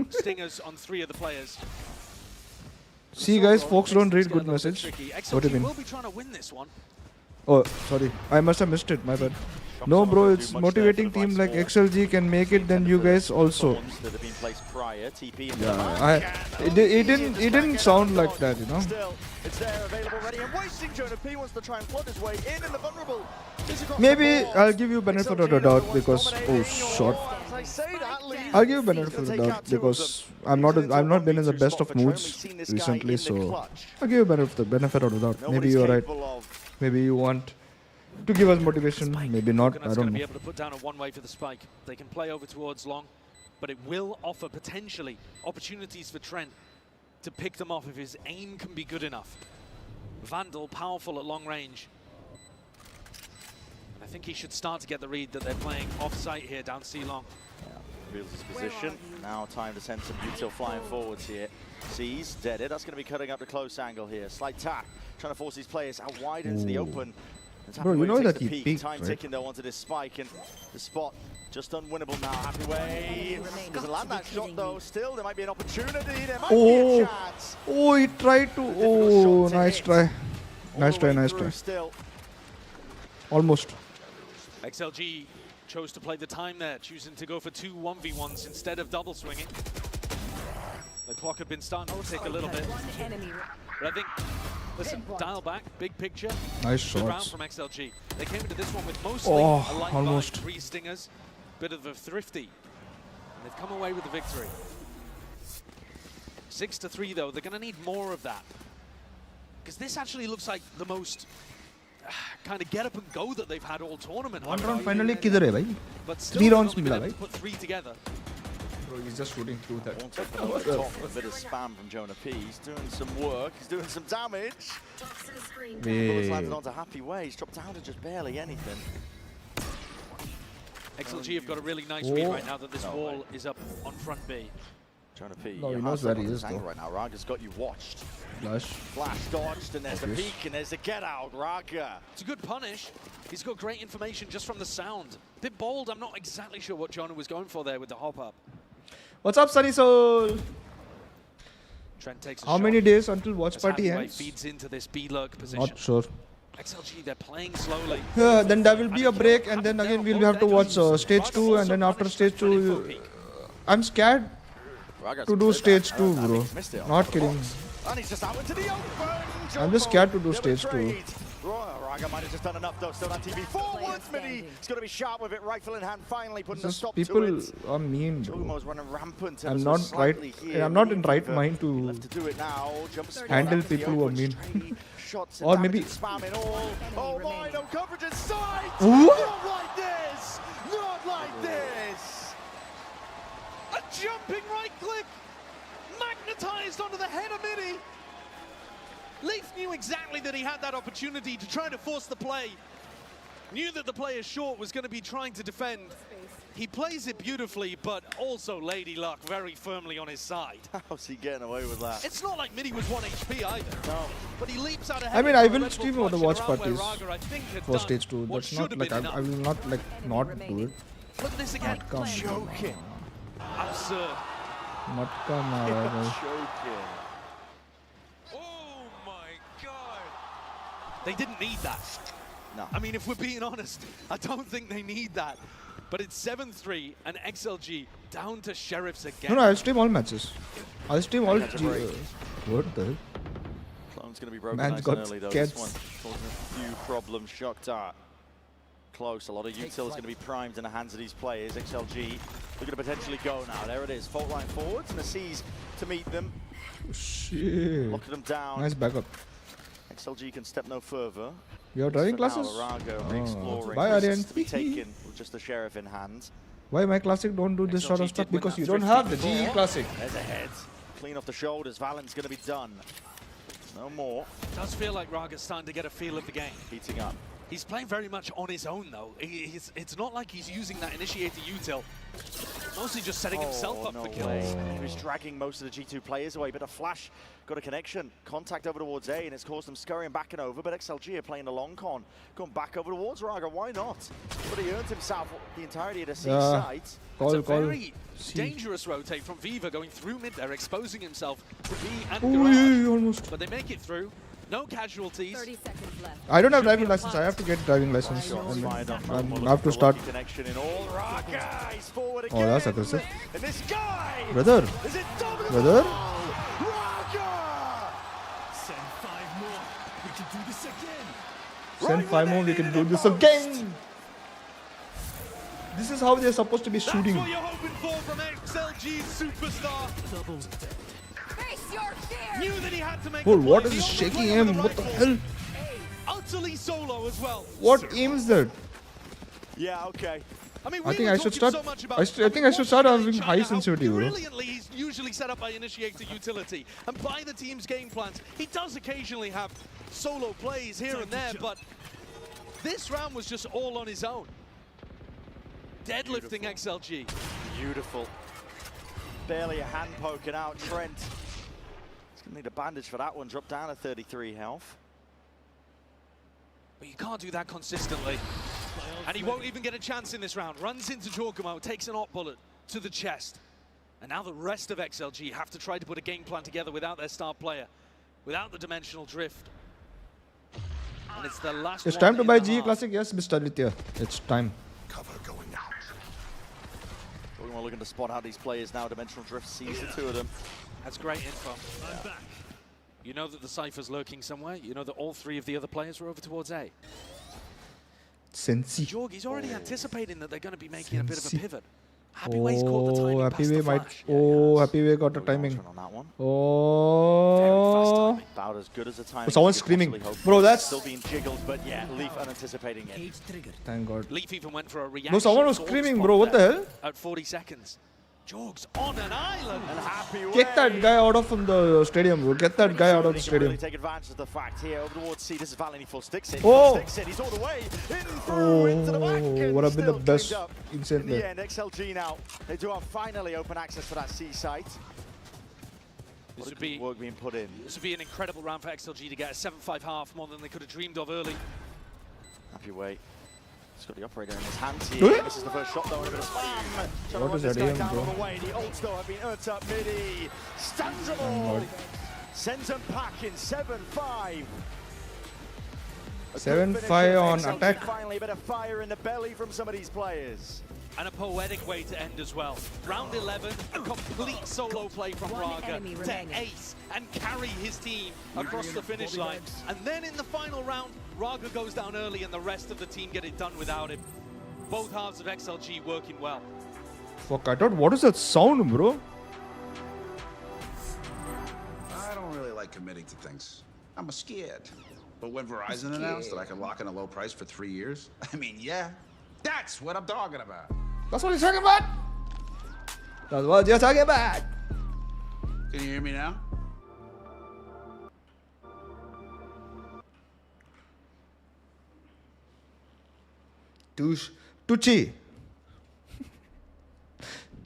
Speaker 12: Stingers on 3 of the players.
Speaker 2: See, guys, folks don't read good
Speaker 12: It's gonna look a bit
Speaker 2: message.
Speaker 12: tricky.
Speaker 2: What do
Speaker 12: XLG
Speaker 2: you
Speaker 12: will
Speaker 2: mean?
Speaker 12: be trying to win this one.
Speaker 2: Oh, sorry. I must have missed it. My bad. No, bro, it's motivating team like XLG can make it, then you guys also.
Speaker 11: That have been placed prior, TP and
Speaker 2: Yeah, it didn't sound like that, you know.
Speaker 11: Still, it's there, available, ready, and wasting. Jonah P wants to try and flood his way in the vulnerable. Is across
Speaker 2: Maybe
Speaker 11: the board.
Speaker 2: I'll give you benefit of the doubt because shot.
Speaker 11: As I say that, Lee,
Speaker 2: I'll give you benefit of the doubt because I've not been in the best of moods recently, so I'll give you benefit of the doubt. Maybe you're right. Maybe you want to give us motivation. Maybe not. I
Speaker 12: Coconut's
Speaker 2: don't
Speaker 12: going to be
Speaker 2: know.
Speaker 12: able to put down a one-way for the spike. They can play over towards long, but it will offer potentially opportunities for Trent to pick them off if his aim can be good enough. Vandal, powerful at long range. And I think he should start to get the read that they're playing off-site here down C long.
Speaker 11: Reveals his position. Now time to send some util flying forwards here. Sees, deaded. That's going to be cutting up the close angle here. Slight tap, trying to force these players out wide into the open.
Speaker 2: Bro, you know that he
Speaker 11: peak.
Speaker 2: peaked,
Speaker 11: Time
Speaker 2: right?
Speaker 11: ticking though onto this spike, and the spot just unwinnable now. Happy way. Doesn't land that shot though. Still, there might be an opportunity. There might be a chance.
Speaker 2: Oh, he tried to. Oh, nice try. Nice try, nice try.
Speaker 11: Still.
Speaker 2: Almost.
Speaker 12: XLG chose to play the time there, choosing to go for 2 1v1s instead of double swinging. The clock had been starting to tick a little bit. But I think, listen, dial back, big picture.
Speaker 2: Nice
Speaker 12: Good round
Speaker 2: shots.
Speaker 12: from XLG. They came into this one with mostly a light
Speaker 2: almost.
Speaker 12: bind, 3 stingers, bit of a thrifty. And they've come away with the victory. 6-3 though, they're going to need more of that. Because this actually looks like the most kind of get up and go that they've had all tournament.
Speaker 2: One round finally किधर है भाई?
Speaker 12: But still,
Speaker 2: 3
Speaker 12: they've
Speaker 2: rounds
Speaker 12: only been
Speaker 2: मिला
Speaker 12: able
Speaker 2: भाई.
Speaker 12: to put 3 together.
Speaker 2: Bro, he's just shooting through that.
Speaker 11: A bit of spam from Jonah P. He's doing some work. He's doing some damage. Bullets landed onto Happy Way. He's dropped down to just barely anything.
Speaker 12: XLG have got a really nice read right now that this wall is up on front B.
Speaker 11: Jonah P.
Speaker 2: No, he
Speaker 11: your
Speaker 2: knows
Speaker 11: heart's
Speaker 2: where
Speaker 11: up
Speaker 2: he
Speaker 11: on
Speaker 2: is,
Speaker 11: this angle
Speaker 2: though.
Speaker 11: right now. Raga's got you watched.
Speaker 2: Flash.
Speaker 11: Flash dodged, and there's the
Speaker 2: Obvious.
Speaker 11: peek, and there's the get out. Raga.
Speaker 12: It's a good punish. He's got great information just from the sound. Bit bold. I'm not exactly sure what Jonah was going for there with the hop up.
Speaker 2: What's up, Sunny Soul?
Speaker 12: Trent takes a
Speaker 2: How
Speaker 12: shot.
Speaker 2: many days until watch
Speaker 12: As
Speaker 2: party
Speaker 12: Hathaway
Speaker 2: ends?
Speaker 12: feeds into this B lurk position.
Speaker 2: Not sure.
Speaker 12: XLG, they're playing slowly.
Speaker 2: Then there will be a break, and then again we'll have to watch stage 2, and then after stage 2, I'm scared
Speaker 11: Raga's
Speaker 2: to do
Speaker 11: cleared
Speaker 2: stage
Speaker 11: that.
Speaker 2: 2,
Speaker 11: And
Speaker 2: bro.
Speaker 11: he's missed it on
Speaker 2: Not
Speaker 11: the
Speaker 2: kidding.
Speaker 11: box. And he's just out into the open.
Speaker 2: I'm just scared to do stage 2.
Speaker 11: Raga might have just done enough though. Still that TV forwards, Mini. He's got to be sharp with it. Rifle in hand, finally putting a
Speaker 2: Just
Speaker 11: stop
Speaker 2: people
Speaker 11: to it.
Speaker 2: are mean, bro.
Speaker 11: Jomo's running rampant.
Speaker 2: I'm
Speaker 11: ever so
Speaker 2: not
Speaker 11: slightly
Speaker 2: right.
Speaker 11: here.
Speaker 2: I'm not in right
Speaker 11: Fever
Speaker 2: mind to
Speaker 11: left to do it now. Jump spot
Speaker 2: handle
Speaker 11: out to the
Speaker 2: people who are
Speaker 11: open,
Speaker 2: mean.
Speaker 11: stray shots and
Speaker 2: Or
Speaker 11: damage
Speaker 2: maybe-
Speaker 11: and spamming all. Oh my, no coverage inside.
Speaker 2: What?
Speaker 11: Not like this. Not like this.
Speaker 12: A jumping right click, magnetized onto the head of Mini. Leaf knew exactly that he had that opportunity to try to force the play. Knew that the player short was going to be trying to defend. He plays it beautifully, but also Lady Luck very firmly on his side.
Speaker 11: How's he getting away with that?
Speaker 12: It's not like Mini was 1 HP either.
Speaker 11: No.
Speaker 12: But he leaps out ahead.
Speaker 2: I mean,
Speaker 12: for
Speaker 2: I
Speaker 12: a
Speaker 2: will
Speaker 12: Red Bull
Speaker 2: stream over the
Speaker 12: clutch
Speaker 2: watch
Speaker 12: in a round where
Speaker 2: parties
Speaker 12: Raga, I think, had
Speaker 2: for
Speaker 12: done
Speaker 2: stage 2.
Speaker 12: what
Speaker 2: That's
Speaker 12: should
Speaker 2: not
Speaker 12: have
Speaker 2: like
Speaker 12: been
Speaker 2: I
Speaker 12: enough.
Speaker 2: will not like not do it.
Speaker 12: Look at this again.
Speaker 11: Choking.
Speaker 12: Absurd.
Speaker 2: Matka mara bhai.
Speaker 11: Choking.
Speaker 12: Oh my god. They didn't need that.
Speaker 11: No.
Speaker 12: I mean, if we're being honest, I don't think they need that. But it's 7-3 and XLG down to Sheriffs again.
Speaker 2: No, I'll stream all matches. I'll stream all.
Speaker 11: That's a break.
Speaker 2: What the hell?
Speaker 11: Clones one's going to be broken
Speaker 2: Man's
Speaker 11: nice
Speaker 2: got
Speaker 11: and early, though.
Speaker 2: cats.
Speaker 11: This one causing a few problems. Shock dart. Close. A lot of util is going to be primed in the hands of these players. XLG looking to potentially go now. There it is. Fault line forwards and the C's to meet them.
Speaker 2: Shit.
Speaker 11: Locking them down.
Speaker 2: Nice backup.
Speaker 11: XLG can step no further.
Speaker 2: You're driving
Speaker 11: For now,
Speaker 2: classes?
Speaker 11: Arago exploring.
Speaker 2: Bye, Aryan.
Speaker 11: Risks to be taken with just the sheriff in hand.
Speaker 2: Why my classic don't do this sort of
Speaker 11: XLG
Speaker 2: stuff?
Speaker 11: did win
Speaker 2: Because
Speaker 11: that
Speaker 2: you don't
Speaker 11: 50
Speaker 2: have the
Speaker 11: before.
Speaker 2: GE classic.
Speaker 11: There's a head. Clean off the shoulders. Valen's going to be done. No more.
Speaker 12: Does feel like Raga's starting to get a feel of the game.
Speaker 11: Heating up.
Speaker 12: He's playing very much on his own, though. It's not like he's using that initiator util. Mostly just setting himself up for kills.
Speaker 11: He was dragging most of the G2 players away, but a flash got a connection. Contact over towards A, and it's caused them scurrying back and over, but XLG are playing the long con. Going back over towards Raga, why not? But he earned himself the entirety of the C site.
Speaker 12: It's a very dangerous rotate from Viva going through mid there, exposing himself to B and Garage.
Speaker 2: Almost.
Speaker 12: But they make it through. No casualties.
Speaker 13: 30 seconds left.
Speaker 2: I don't have driving license. I have to get driving license. I have to start.
Speaker 11: Connection in all. Raga, he's forward again.
Speaker 2: Oh, that's aggressive.
Speaker 11: And this guy,
Speaker 2: Brother.
Speaker 11: is it dominant?
Speaker 2: Brother.
Speaker 11: Raga!
Speaker 7: Send 5 more. We can do this again.
Speaker 2: Send 5 more. We can do this again. This is how they're supposed to be shooting.
Speaker 12: That's what you're hoping for from XLG's superstar.
Speaker 7: Doubles dead.
Speaker 13: Face your fear.
Speaker 12: Knew that he had to make
Speaker 2: Oh,
Speaker 12: a
Speaker 2: what
Speaker 12: play.
Speaker 2: is
Speaker 12: The
Speaker 2: shaking
Speaker 12: only player
Speaker 2: him?
Speaker 12: with
Speaker 2: What
Speaker 12: the
Speaker 2: the
Speaker 12: rifles.
Speaker 2: hell?
Speaker 12: Utterly solo as well.
Speaker 2: What aim is that?
Speaker 11: Yeah, okay.
Speaker 12: I mean,
Speaker 2: I
Speaker 12: we
Speaker 2: think
Speaker 12: were
Speaker 2: I should
Speaker 12: talking
Speaker 2: start.
Speaker 12: so much about-
Speaker 2: I think I should start
Speaker 12: watching
Speaker 2: having
Speaker 12: China,
Speaker 2: high
Speaker 12: how
Speaker 2: sensitivity, bro.
Speaker 12: Brilliantly, he's usually set up by initiator utility, and by the team's game plans, he does occasionally have solo plays here and there, but this round was just all on his own. Deadlifting XLG.
Speaker 11: Beautiful. Barely a hand poking out. Trent. He's going to need a bandage for that one. Drop down to 33 health.
Speaker 12: But you can't do that consistently. And he won't even get a chance in this round. Runs into Jorgamo, takes an op bullet to the chest. And now the rest of XLG have to try to put a game plan together without their star player, without the dimensional drift. And it's the last
Speaker 2: It's
Speaker 12: one
Speaker 2: time to
Speaker 12: in
Speaker 2: buy
Speaker 12: the
Speaker 2: GE
Speaker 12: half.
Speaker 2: Classic. Yes, Mr. Aditya. It's time.
Speaker 7: Cover going out.
Speaker 11: We're looking to spot out these players now. Dimensional drift sees the 2 of them.
Speaker 12: That's great info.
Speaker 7: I'm back.
Speaker 12: You know that the Cypher's lurking somewhere. You know that all 3 of the other players are over towards A.
Speaker 2: Sensi.
Speaker 12: Jorg, he's already anticipating that they're going to be making a bit of a
Speaker 2: Sensi.
Speaker 12: pivot. Happy Way's caught the timing
Speaker 2: Happy
Speaker 12: past
Speaker 2: Way
Speaker 12: the
Speaker 2: might.
Speaker 12: flash.
Speaker 2: Oh, Happy Way got the timing.
Speaker 11: On that one.
Speaker 2: Oh.
Speaker 11: About as good as the timing.
Speaker 2: Someone's
Speaker 11: you could
Speaker 2: screaming.
Speaker 11: possibly hope
Speaker 2: Bro,
Speaker 11: for.
Speaker 2: that's-
Speaker 11: Still being jiggled, but yeah, Leaf unanticipating it.
Speaker 2: Thank God.
Speaker 12: Leaf even went for a reaction.
Speaker 2: No, someone was
Speaker 12: sword
Speaker 2: screaming,
Speaker 12: spot
Speaker 2: bro. What the
Speaker 12: there
Speaker 2: hell?
Speaker 12: At 40 seconds. Jorg's on an island.
Speaker 11: And Happy Way.
Speaker 2: Get that guy out of from the stadium, bro. Get that guy out of the
Speaker 11: He can
Speaker 2: stadium.
Speaker 11: really take advantage of the fact here. Over towards C, this is Valen, he full sticks it.
Speaker 2: Oh.
Speaker 11: Full sticks it. He's all the way in through into the back.
Speaker 2: Oh,
Speaker 11: and
Speaker 2: would have been the
Speaker 11: still
Speaker 2: best
Speaker 11: cleaned up.
Speaker 2: insane
Speaker 11: In the
Speaker 2: play.
Speaker 11: end, XLG now, they do have finally open access to that C site.
Speaker 12: This would
Speaker 11: Good
Speaker 12: be
Speaker 11: work being put in.
Speaker 12: This would be an incredible round for XLG to get a 7-5 half, more than they could have dreamed of early.
Speaker 11: Happy Way. He's got the operator in his hands
Speaker 2: Eh?
Speaker 11: here. This is the first shot though, and a bit of spam. Trying to
Speaker 2: What
Speaker 11: run
Speaker 2: is
Speaker 11: this
Speaker 2: that
Speaker 11: guy
Speaker 2: aim,
Speaker 11: down
Speaker 2: bro?
Speaker 11: all the way. The ults though have been earned up midi. Stuns them all. Sends them packing 7-5.
Speaker 2: 7-5 on attack.
Speaker 11: Finally, a bit of fire in the belly from some of these players.
Speaker 12: And a poetic way to end as well. Round 11, a complete solo play from
Speaker 13: One
Speaker 12: Raga
Speaker 13: enemy
Speaker 12: to
Speaker 13: remaining.
Speaker 12: ace and carry his team across the finish line. And then in the final round, Raga goes down early and the rest of the team get it done without him. Both halves of XLG working well.
Speaker 2: Fuck, I thought, what is that sound, bro?
Speaker 14: I don't really like committing to things. I'm scared. But when Verizon announced that I could lock in a low price for 3 years, I mean, yeah, that's what I'm talking about.
Speaker 2: That's what he's talking about. That's what you're talking about.
Speaker 14: Can you hear me now?
Speaker 2: Touche. Touche.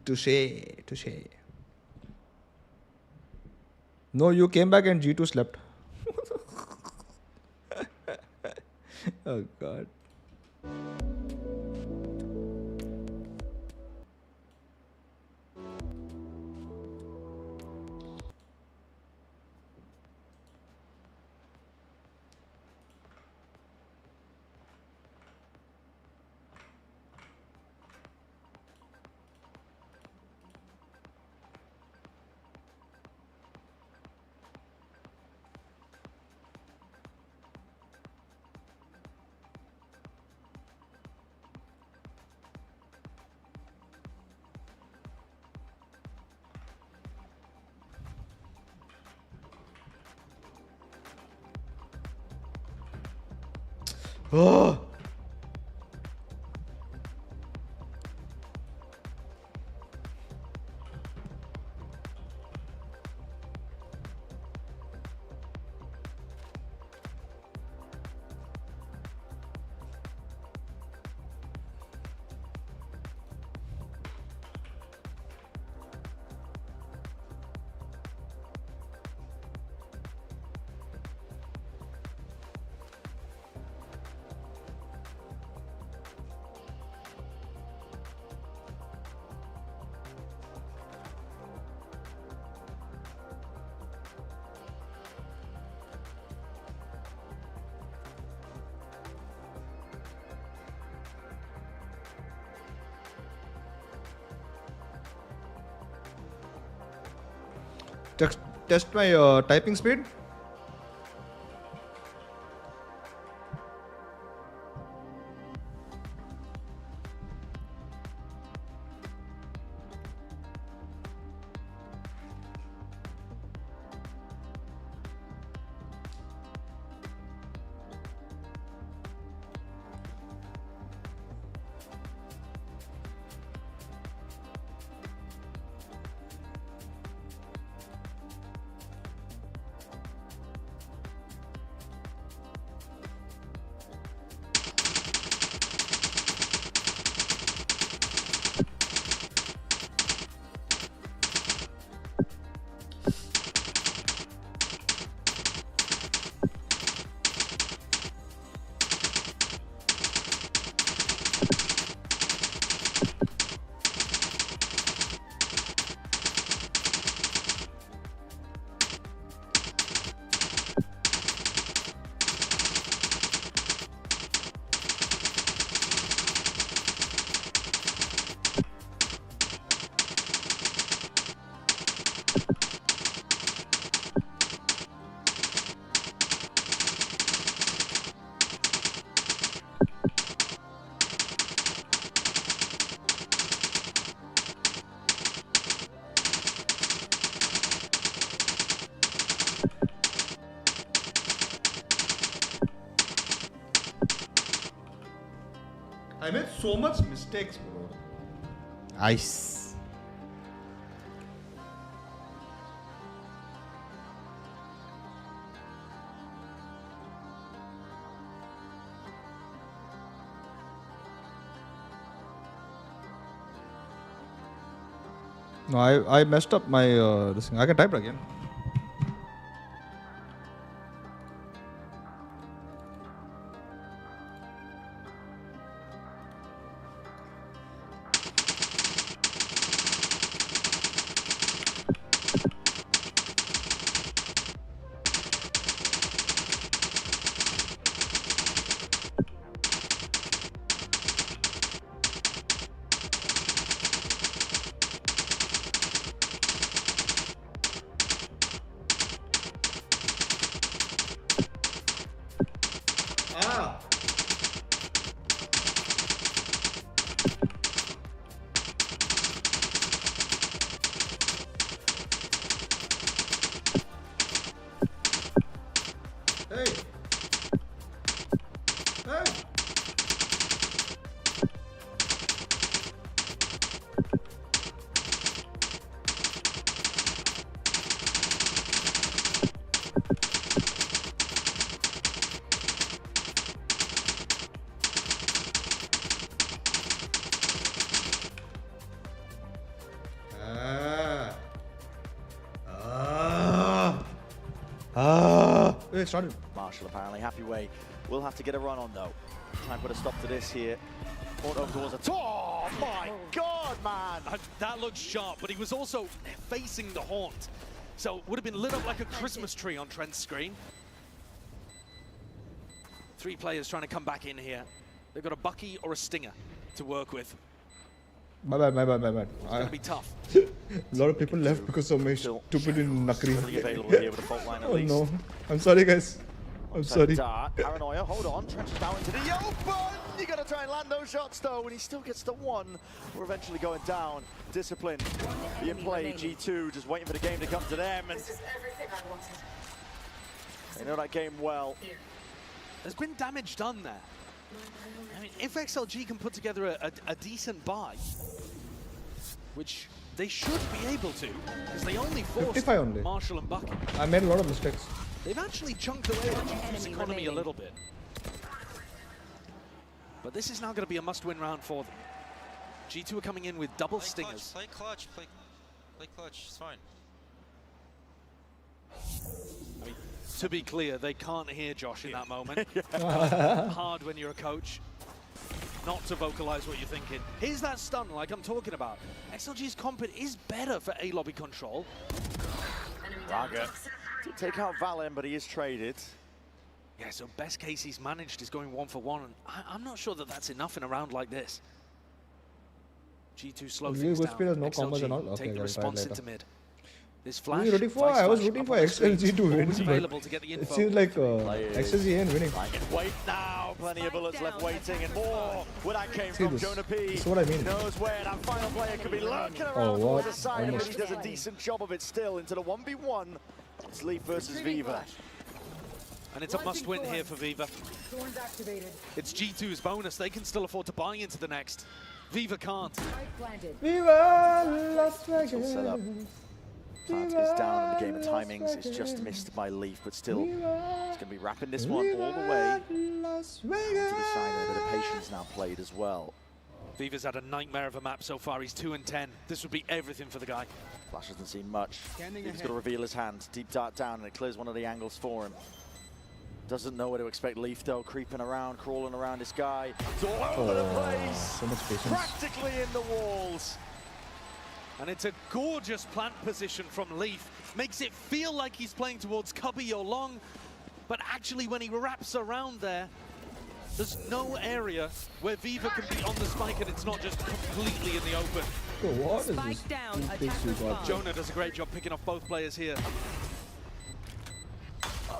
Speaker 2: Touche. Touche. No, you came back and G2 slept. Oh, God. Oh. Test my typing speed. I made so much mistakes, bro.
Speaker 8: Ice.
Speaker 2: No, I messed up my this thing. I can type it again. It started.
Speaker 11: Marshall apparently happy way. We'll have to get a run on though. Try and put a stop to this here. Auto towards the top. Oh my god, man!
Speaker 12: That looked sharp, but he was also facing the haunt. So it would have been lit up like a Christmas tree on Trent's screen. 3 players trying to come back in here. They've got a Bucky or a Stinger to work with.
Speaker 2: My bad.
Speaker 12: It's going to be tough.
Speaker 2: A lot of people left because of my stupid Nakri.
Speaker 11: Available here with the fault line at least.
Speaker 2: No. I'm sorry, guys. I'm sorry.
Speaker 11: Paranoia, hold on. Trench is down into the open. You got to try and land those shots though, and he still gets the one. We're eventually going down. Discipline being played. G2 just waiting for the game to come to them, and they know that game well.
Speaker 12: There's been damage done there. I mean, if XLG can put together a decent buy, which they should be able to, because they only forced
Speaker 2: 55 only.
Speaker 12: Marshall and Bucket.
Speaker 2: I made a lot of mistakes.
Speaker 12: They've actually chunked away at G2's economy a little bit. But this is now going to be a must-win round for them. G2 are coming in with double stingers.
Speaker 8: Play clutch, play clutch, it's fine.
Speaker 12: I mean, to be clear, they can't hear Josh in that moment. Hard when you're a coach not to vocalize what you're thinking. Here's that stun like I'm talking about. XLG's comp is better for A lobby control.
Speaker 11: Raga to take out Valen, but he is traded.
Speaker 12: Yeah, so best case he's managed is going 1-for-1, and I'm not sure that that's enough in a round like this. G2 slow things down.
Speaker 2: No combos and all.
Speaker 12: XLG take the response into mid. This
Speaker 2: I
Speaker 12: flash,
Speaker 2: was rooting for XLG to win,
Speaker 12: available to get
Speaker 2: but
Speaker 12: the
Speaker 2: it
Speaker 12: info.
Speaker 2: seems like XLG ain't winning.
Speaker 11: Wait now, plenty of bullets left waiting, and more where that came
Speaker 2: See
Speaker 11: from.
Speaker 2: this.
Speaker 11: Jonah P.
Speaker 2: This is what I mean.
Speaker 11: Knows where that final player could be lurking around
Speaker 2: what?
Speaker 11: towards the side, but
Speaker 2: Almost.
Speaker 11: he does a decent job of it still into the 1v1. It's Leaf versus Viva.
Speaker 12: And it's a must-win here for Viva. It's G2's bonus. They can still afford to buy into the next. Viva can't.
Speaker 2: Viva Las Vegas.
Speaker 11: Set up. Plant is down in the game of timings. It's just missed by Leaf, but still, it's going to be wrapping this one all the way
Speaker 2: Las
Speaker 11: to the side. A bit of patience now played as well.
Speaker 12: Viva's had a nightmare of a map so far. He's 2-10. This would be everything for the guy.
Speaker 11: Flash hasn't seen much. He's got to reveal his hand. Deep dart down, and it clears one of the angles for him. Doesn't know where to expect Leaf though, creeping around, crawling around this guy. It's all over the place.
Speaker 2: So much patience.
Speaker 11: Practically in the walls.
Speaker 12: And it's a gorgeous plant position from Leaf. Makes it feel like he's playing towards Cubby or Long, but actually when he wraps around there, there's no area where Viva can be on the spike and it's not just completely in the open.
Speaker 2: So what is this?
Speaker 12: Jonah does a great job picking off both players here.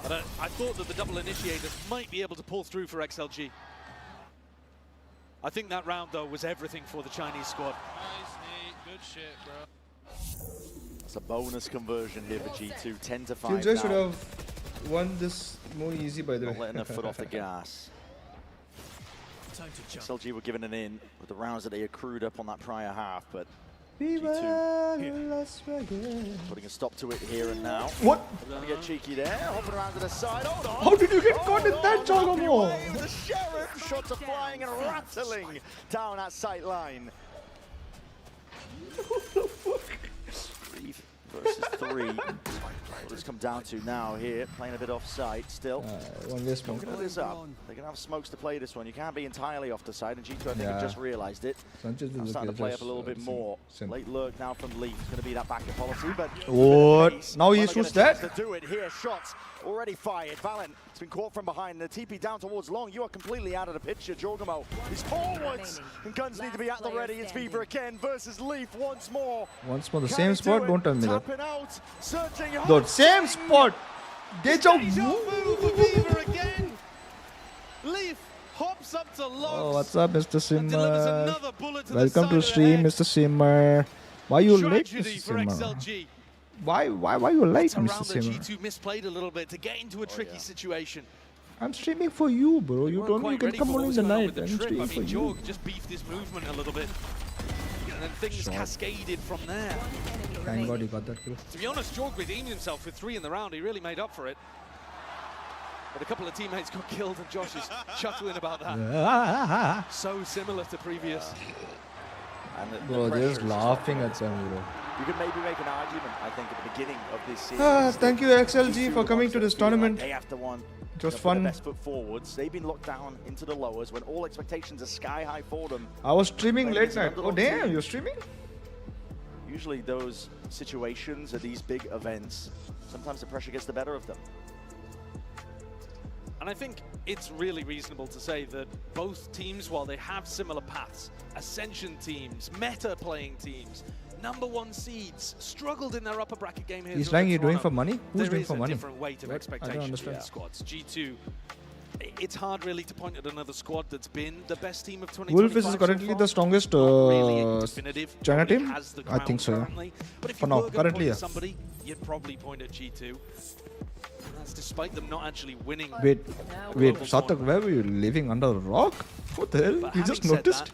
Speaker 12: But I thought that the double initiators might be able to pull through for XLG. I think that round, though, was everything for the Chinese squad.
Speaker 3: Nice, Nate. Good shit, bro.
Speaker 11: That's a bonus conversion here for G2, 10-5
Speaker 2: Killjoy
Speaker 11: now.
Speaker 2: should have won this more easy, by the way.
Speaker 11: Not letting their foot off the gas. XLG were given an in with the rounds that they accrued up on that prior half, but G2
Speaker 2: Las Vegas.
Speaker 11: putting a stop to it here and now.
Speaker 2: What?
Speaker 11: Gonna get cheeky there, hopping around to the side. Hold on.
Speaker 2: How did you get caught in that, Chogomo?
Speaker 11: The Sheriff shots are flying and rattling down that sight line. 3 versus 3. What it's come down to now here, playing a bit off site still.
Speaker 2: One way smoke.
Speaker 11: Look at this up. They're going to have smokes to play this one. You can't be entirely off the side, and G2 I think have just realised it.
Speaker 2: Sanchez
Speaker 11: Now
Speaker 2: is
Speaker 11: starting to play up a little bit more. Late lurk now from Leaf. It's going to be that backup policy, but
Speaker 2: what? Now he shoots that?
Speaker 11: to do it here. Shots already fired. Valen has been caught from behind. The TP down towards Long. You are completely out of the picture. Jorgamo is forwards, and guns need to be at the ready. It's Viva again versus Leaf once more.
Speaker 2: Once more, the same spot. Don't tell me that.
Speaker 11: Tapping out, searching.
Speaker 2: The same spot. Deja vu
Speaker 12: for Viva again. Leaf hops up to Long.
Speaker 2: Oh, what's up, Mr. Simmer?
Speaker 12: Another bullet to
Speaker 2: Welcome
Speaker 12: the
Speaker 2: to
Speaker 12: side
Speaker 2: stream,
Speaker 12: of the
Speaker 2: Mr. Simmer. Why you late,
Speaker 12: Tragedy
Speaker 2: Mr.
Speaker 12: for
Speaker 2: Simmer?
Speaker 12: XLG.
Speaker 2: Why you late,
Speaker 12: It's a round
Speaker 2: Mr.
Speaker 12: that
Speaker 2: Simmer?
Speaker 12: G2 misplayed a little bit to get into a tricky situation.
Speaker 2: I'm streaming for you, bro. You told me you can come on in the night. I'm streaming for you.
Speaker 12: Jorg just beefed his movement a little bit. And then things cascaded from there.
Speaker 2: Thank God he got that kill.
Speaker 12: To be honest, Jorg redeemed himself with 3 in the round. He really made up for it. But a couple of teammates got killed and Josh is chuckling about that. So similar to previous.
Speaker 2: Bro, they're just laughing at them, bro.
Speaker 11: You could maybe make an argument, I think, at the beginning of this series.
Speaker 2: Thank you, XLG, for coming to this tournament.
Speaker 11: Day after one.
Speaker 2: It was
Speaker 11: Put
Speaker 2: fun.
Speaker 11: their best foot forwards. They've been locked down into the lowers when all expectations are sky high for them.
Speaker 2: I was streaming late night. Oh,
Speaker 11: underdog
Speaker 2: damn,
Speaker 11: team.
Speaker 2: you're streaming?
Speaker 11: Usually those situations at these big events, sometimes the pressure gets the better of them.
Speaker 12: And I think it's really reasonable to say that both teams, while they have similar paths, Ascension teams, meta playing teams, #1 seeds, struggled in their upper bracket game here.
Speaker 2: He's saying you're doing for money? Who's
Speaker 12: There
Speaker 2: doing
Speaker 12: is
Speaker 2: for
Speaker 12: a
Speaker 2: money?
Speaker 12: different weight of
Speaker 2: What? I
Speaker 12: expectation
Speaker 2: don't
Speaker 12: for
Speaker 2: understand.
Speaker 12: the squads. G2, it's hard really to point at another squad that's been the best team of 2025
Speaker 2: Wolf is
Speaker 12: so
Speaker 2: currently
Speaker 12: far.
Speaker 2: the strongest
Speaker 12: Really definitive.
Speaker 2: China
Speaker 12: Nobody
Speaker 2: team?
Speaker 12: has the
Speaker 2: I think
Speaker 12: crown
Speaker 2: so, yeah.
Speaker 12: currently. But if
Speaker 2: For
Speaker 12: you
Speaker 2: now,
Speaker 12: were gonna
Speaker 2: currently,
Speaker 12: point
Speaker 2: yeah.
Speaker 12: at somebody, you'd probably point at G2. That's despite them not actually winning.
Speaker 2: Wait,
Speaker 12: global
Speaker 2: Satak,
Speaker 12: tournament.
Speaker 2: where were you living under a rock? What the hell?
Speaker 12: But
Speaker 2: You
Speaker 12: having
Speaker 2: just
Speaker 12: said
Speaker 2: noticed?
Speaker 12: that,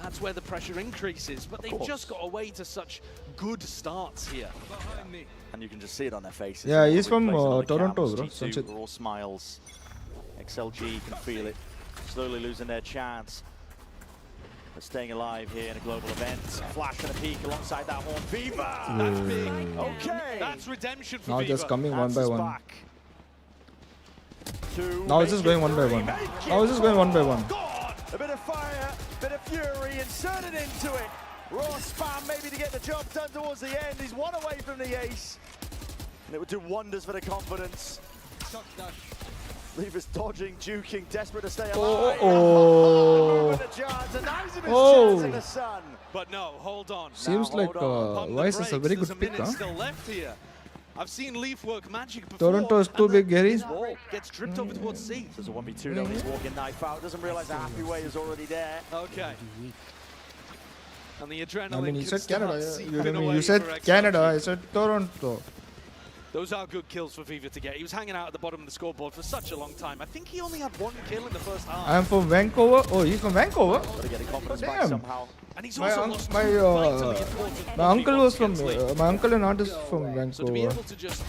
Speaker 12: that's where the pressure increases, but they've just got away to such good starts here.
Speaker 11: And you can just see it on their faces.
Speaker 2: Yeah, he's
Speaker 11: Replays
Speaker 2: from
Speaker 11: it on the
Speaker 2: Toronto,
Speaker 11: cams.
Speaker 2: bro.
Speaker 11: G2
Speaker 2: Sanchit.
Speaker 11: are all smiles. XLG can feel it. Slowly losing their chance. But staying alive here in a global event. Flash and a peek alongside that horn. Viva!
Speaker 12: That's big.
Speaker 11: Okay.
Speaker 12: That's redemption for
Speaker 2: Now
Speaker 12: Viva.
Speaker 2: just coming one by
Speaker 11: Answers
Speaker 2: one.
Speaker 11: back.
Speaker 2: Now it's just going one by one. Now it's just going one by one.
Speaker 11: A bit of fire, bit of fury, inserted into it. Raw spam maybe to get the job done towards the end. He's one away from the ace. And it would do wonders for the confidence. Leavers dodging, juking, desperate to stay alive.
Speaker 2: Oh.
Speaker 11: Oh. In the sun.
Speaker 12: But no, hold on.
Speaker 2: Seems
Speaker 11: Now,
Speaker 2: like
Speaker 11: hold on.
Speaker 2: Vice is a very
Speaker 12: There's
Speaker 2: good
Speaker 12: a
Speaker 2: pick,
Speaker 12: minute
Speaker 2: huh?
Speaker 12: still left here. I've seen Leaf work magic before.
Speaker 2: Toronto is too
Speaker 12: and
Speaker 2: big, Gary.
Speaker 12: this ball gets tripped over towards C.
Speaker 11: There's a 1v2 though. He's walking knife out. Doesn't realize the happy way is already there.
Speaker 12: Okay. And the adrenaline
Speaker 2: I mean, you
Speaker 12: can
Speaker 2: said
Speaker 12: start
Speaker 2: Canada.
Speaker 12: seeping
Speaker 2: You
Speaker 12: away
Speaker 2: said
Speaker 12: for XLG.
Speaker 2: Canada. I said Toronto.
Speaker 12: Those are good kills for Viva to get. He was hanging out at the bottom of the scoreboard for such a long time. I think he only had one kill in the first half.
Speaker 2: I'm from Vancouver. Oh, he's from Vancouver.
Speaker 11: Gotta get the confidence back
Speaker 2: Damn.
Speaker 11: somehow.
Speaker 12: And he's
Speaker 2: My
Speaker 12: also
Speaker 2: un-
Speaker 12: lost
Speaker 2: my,
Speaker 12: two vitally important
Speaker 2: My uncle
Speaker 12: 1v1s
Speaker 2: was from.
Speaker 12: against Leaf.
Speaker 2: My uncle and aunt is from
Speaker 12: So to be
Speaker 2: Vancouver.
Speaker 12: able to just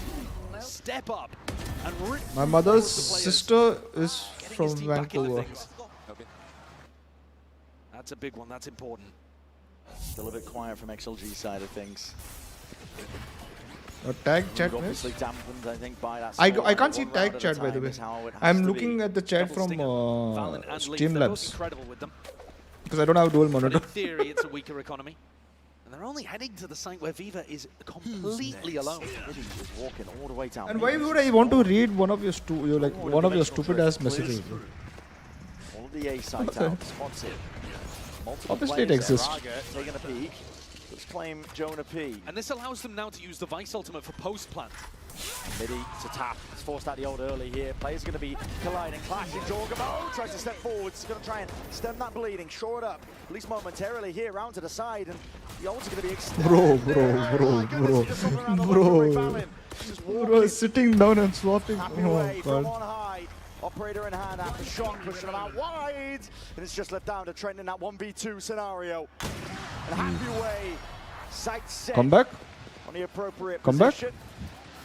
Speaker 12: step up and rip
Speaker 2: My
Speaker 12: through
Speaker 2: mother's
Speaker 12: all of the players,
Speaker 2: sister is
Speaker 12: getting
Speaker 2: from
Speaker 12: his team back into
Speaker 2: Vancouver.
Speaker 12: things. That's a big one. That's important.
Speaker 11: Still a bit quiet from XLG's side of things.
Speaker 2: Tag chat, miss?
Speaker 11: Obviously dampened, I think, by that.
Speaker 2: I
Speaker 11: small
Speaker 2: can't see
Speaker 11: one round
Speaker 2: tag
Speaker 11: at a
Speaker 2: chat, by the
Speaker 11: time
Speaker 2: way.
Speaker 11: is how it has
Speaker 2: I'm
Speaker 11: to
Speaker 2: looking
Speaker 11: be.
Speaker 2: at the chat
Speaker 12: Double
Speaker 2: from
Speaker 12: stinger. Valen and Leaf, they're both
Speaker 2: Streamlabs
Speaker 12: incredible with them.
Speaker 2: because I don't have dual
Speaker 12: But
Speaker 2: monitor.
Speaker 12: in theory, it's a weaker economy. And they're only heading to the site where Viva is completely alone.
Speaker 11: Really is walking all the way down.
Speaker 2: And why would I want to read one of your one of your stupid ass messages? Bro?
Speaker 11: All of the A sites out, spots it. Multiple
Speaker 2: Obviously it
Speaker 11: players there.
Speaker 2: exists.
Speaker 11: Raga taking a peek. Let's claim Jonah P.
Speaker 12: And this allows them now to use the Vice Ultimate for post-plant.
Speaker 11: Midi to tap. It's forced out the old early here. Players going to be colliding, clashing. Jorgamo tries to step forward. He's going to try and stem that bleeding, shore it up, at least momentarily here, round to the side. And the ult's going to be extended. Bro,
Speaker 2: sitting down and swapping.
Speaker 11: happy
Speaker 2: Oh
Speaker 11: way from
Speaker 2: god.
Speaker 11: on high. Operator in hand after shot, pushing him out wide. And it's just left down to Trent in that 1v2 scenario. And happy way. Sight set.
Speaker 2: Come back.
Speaker 11: On the appropriate
Speaker 2: Come back.
Speaker 11: position.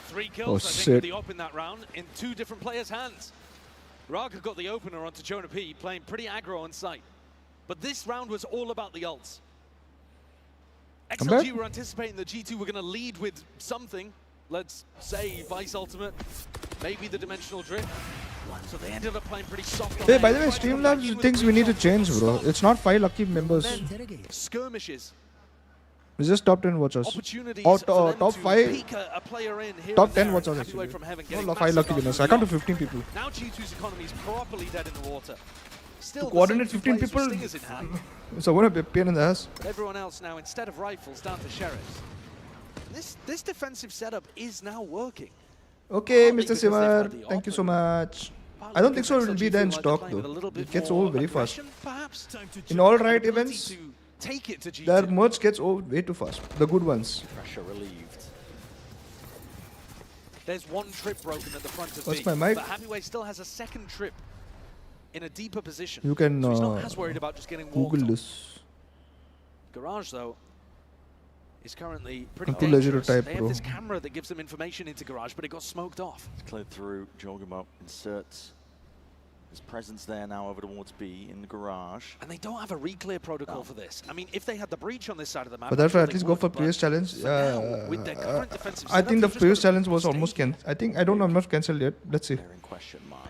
Speaker 12: 3 kills,
Speaker 2: Oh,
Speaker 12: I think,
Speaker 2: shit.
Speaker 12: with the op in that round in 2 different players' hands. Raga got the opener onto Jonah P, playing pretty aggro on site. But this round was all about the ults.
Speaker 2: Come
Speaker 12: XLG
Speaker 2: back.
Speaker 12: were anticipating that G2 were going to lead with something. Let's say Vice Ultimate, maybe the Dimensional Drift. So they ended up playing pretty soft on
Speaker 2: Hey,
Speaker 12: there.
Speaker 2: by the way,
Speaker 12: Tried to come back in
Speaker 2: Streamlabs
Speaker 12: with
Speaker 2: thinks
Speaker 12: a
Speaker 2: we need to
Speaker 12: shot
Speaker 2: change,
Speaker 12: from
Speaker 2: bro.
Speaker 12: start.
Speaker 2: It's not 5 lucky members.
Speaker 12: Skirmishes.
Speaker 2: It's just top 10 watchers.
Speaker 12: Opportunities
Speaker 2: Or
Speaker 12: for them
Speaker 2: top
Speaker 12: to
Speaker 2: 5.
Speaker 12: peek a player in here
Speaker 2: Top
Speaker 12: and
Speaker 2: 10
Speaker 12: there.
Speaker 2: watchers
Speaker 12: Happy way
Speaker 2: actually.
Speaker 12: from heaven,
Speaker 2: No,
Speaker 12: getting
Speaker 2: 5
Speaker 12: massive
Speaker 2: lucky
Speaker 12: value
Speaker 2: winners.
Speaker 12: from
Speaker 2: I count to
Speaker 12: the off.
Speaker 2: 15 people.
Speaker 12: Now G2's economy is properly dead in the water. Still, the
Speaker 2: coordinate
Speaker 12: same
Speaker 2: 15
Speaker 12: players with
Speaker 2: people.
Speaker 12: stingers in hand,
Speaker 2: It's a one pain in the ass.
Speaker 12: but everyone else now, instead of rifles, down to sheriffs. This defensive setup is now working.
Speaker 2: Okay,
Speaker 12: Partly
Speaker 2: Mr.
Speaker 12: because they've
Speaker 2: Simar,
Speaker 12: had the
Speaker 2: thank you so
Speaker 12: op,
Speaker 2: much.
Speaker 12: partly
Speaker 2: I don't think
Speaker 12: because
Speaker 2: so. It will
Speaker 12: XLG
Speaker 2: be there in
Speaker 12: feel like
Speaker 2: stock
Speaker 12: they're playing with a
Speaker 2: though.
Speaker 12: little bit
Speaker 2: It gets
Speaker 12: more
Speaker 2: old very fast.
Speaker 12: aggression, perhaps.
Speaker 2: In all
Speaker 12: And
Speaker 2: right
Speaker 12: ability
Speaker 2: events,
Speaker 12: to take it to G2.
Speaker 2: their merch gets old way too fast. The good ones.
Speaker 11: Pressure relieved.
Speaker 12: There's one trip broken at the front of
Speaker 2: What's
Speaker 12: B,
Speaker 2: my mic?
Speaker 12: but Happyway still has a second trip in a deeper position.
Speaker 2: You can
Speaker 12: so he's not as worried about just getting walked
Speaker 2: Google
Speaker 12: on.
Speaker 2: this.
Speaker 12: Garage, though, is currently pretty
Speaker 2: I'm too lazy to
Speaker 12: dangerous.
Speaker 2: type,
Speaker 12: They have
Speaker 2: bro.
Speaker 12: this camera that gives them information into Garage, but it got smoked off.
Speaker 11: It's cleared through. Jorgamo inserts his presence there now over towards B in the garage.
Speaker 12: And they don't have a re-clear protocol for this. I mean, if they had the breach on this side of the map,
Speaker 2: But that's why
Speaker 12: I'm
Speaker 2: at
Speaker 12: sure
Speaker 2: least
Speaker 12: they
Speaker 2: go
Speaker 12: would,
Speaker 2: for
Speaker 12: but
Speaker 2: previous challenge.
Speaker 12: for now, with their current defensive
Speaker 2: I
Speaker 12: setup,
Speaker 2: think the
Speaker 12: they've just
Speaker 2: previous
Speaker 12: got to
Speaker 2: challenge was
Speaker 12: stay
Speaker 2: almost
Speaker 12: here.
Speaker 2: cancelled. I think I don't know. I'm not cancelled yet. Let's see.
Speaker 11: They're in question mark.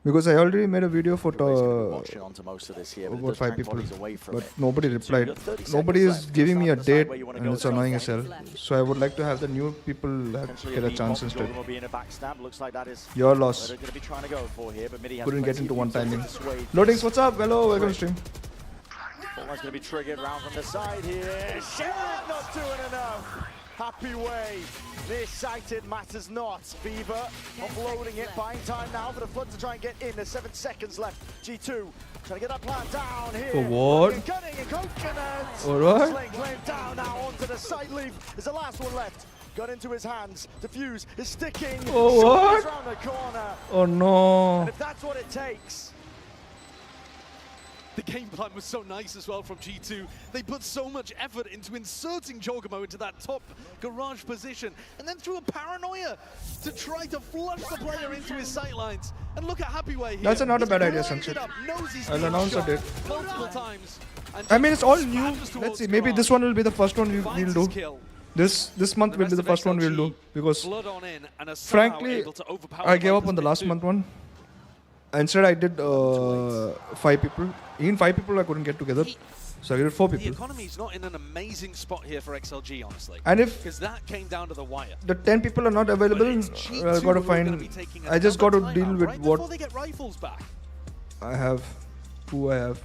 Speaker 2: Because I already made a video for
Speaker 11: Everybody's gonna be watching onto most of this here, but it
Speaker 2: about
Speaker 11: does
Speaker 2: 5
Speaker 11: tank
Speaker 2: people,
Speaker 11: bodies away from
Speaker 2: but
Speaker 11: it.
Speaker 2: nobody
Speaker 11: So
Speaker 2: replied.
Speaker 11: you've got 30
Speaker 2: Nobody
Speaker 11: seconds
Speaker 2: is
Speaker 11: left.
Speaker 2: giving me a
Speaker 11: Decide
Speaker 2: date,
Speaker 11: where you wanna
Speaker 2: and
Speaker 11: go
Speaker 2: it's
Speaker 11: to.
Speaker 2: annoying as hell. So I would like to have the new people
Speaker 11: Potentially
Speaker 2: get a
Speaker 11: B
Speaker 2: chance
Speaker 11: bomb.
Speaker 2: instead.
Speaker 11: Jorgamo being a backstab. Looks like that is
Speaker 2: Your
Speaker 11: what
Speaker 2: loss.
Speaker 11: they're going to be trying to go for here, but Midi has
Speaker 2: Couldn't get
Speaker 11: plenty
Speaker 2: into
Speaker 11: of
Speaker 2: one
Speaker 11: utils to
Speaker 2: timing.
Speaker 11: dissuade
Speaker 2: Loadings, what's up? Hello, welcome to stream.
Speaker 11: Almost going to be triggered round from the side here. Sherrod not doing enough. Happy way. Nearsighted matters not. Beaver offloading it, buying time now for the Flood to try and get in. There's 7 seconds left. G2 trying to get that plan down here.
Speaker 2: For what?
Speaker 11: Cutting and coconut.
Speaker 2: Alright.
Speaker 11: Sling claim down now onto the side leaf. There's the last one left. gun into his hands. Defuse is sticking.
Speaker 2: Oh, what?
Speaker 11: Around the corner.
Speaker 2: Oh no.
Speaker 11: And if that's what it takes.
Speaker 12: The game plan was so nice as well from G2. They put so much effort into inserting Jorgamo into that top garage position, and then threw a paranoia to try to flush the player into his sightlines. And look at Happyway here.
Speaker 2: That's not a bad idea, Sunset. I'll announce it.
Speaker 12: Multiple times.
Speaker 2: I mean, it's all new. Let's see. Maybe this one will be the first one we'll do. This month will be the first one we'll do, because frankly, I gave up on the last month one. Instead, I did 5 people. Even 5 people I couldn't get together, so I did 4 people.
Speaker 12: The economy is not in an amazing spot here for XLG, honestly.
Speaker 2: And if
Speaker 12: because that came down to the wire,
Speaker 2: the 10 people are not available, I gotta find. I just got to deal with what
Speaker 12: before they get rifles back.
Speaker 2: I have. Who I have.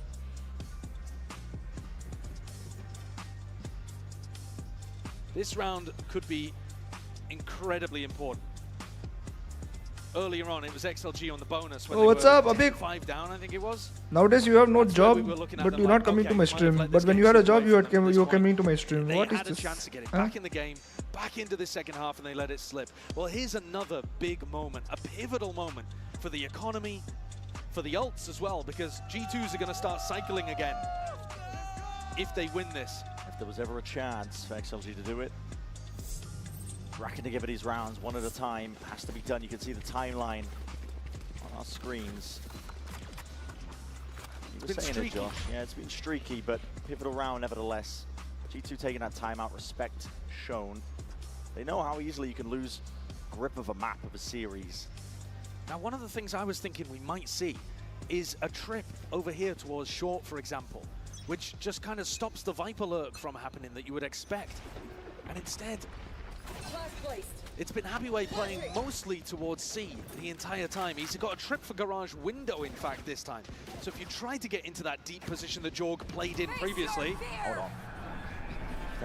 Speaker 12: This round could be incredibly important. Earlier on, it was XLG on the bonus. When
Speaker 2: what's up, Abhik?
Speaker 12: 5 down, I think it was.
Speaker 2: Nowadays you have no job,
Speaker 12: we
Speaker 2: but you're not coming to my stream. But when you had a job, you're coming to my stream.
Speaker 12: They
Speaker 2: What is
Speaker 12: had
Speaker 2: this?
Speaker 12: a chance to get it back in the game, back into the second half, and they let it slip. Well, here's another big moment, a pivotal moment for the economy, for the ults as well, because G2s are going to start cycling again if they win this.
Speaker 11: If there was ever a chance for XLG to do it, racking together these rounds one at a time has to be done. You can see the timeline on our screens. You were saying it, Josh. Yeah, it's been streaky, but pivotal round nevertheless. G2 taking that timeout, respect shown. They know how easily you can lose grip of a map of a series.
Speaker 12: Now, one of the things I was thinking we might see is a trip over here towards short, for example, which just kind of stops the Viper lurk from happening that you would expect. And instead, it's been Happyway playing mostly towards C the entire time. He's got a trip for garage window, in fact, this time. So if you try to get into that deep position that Jorg played in previously,
Speaker 11: hold on.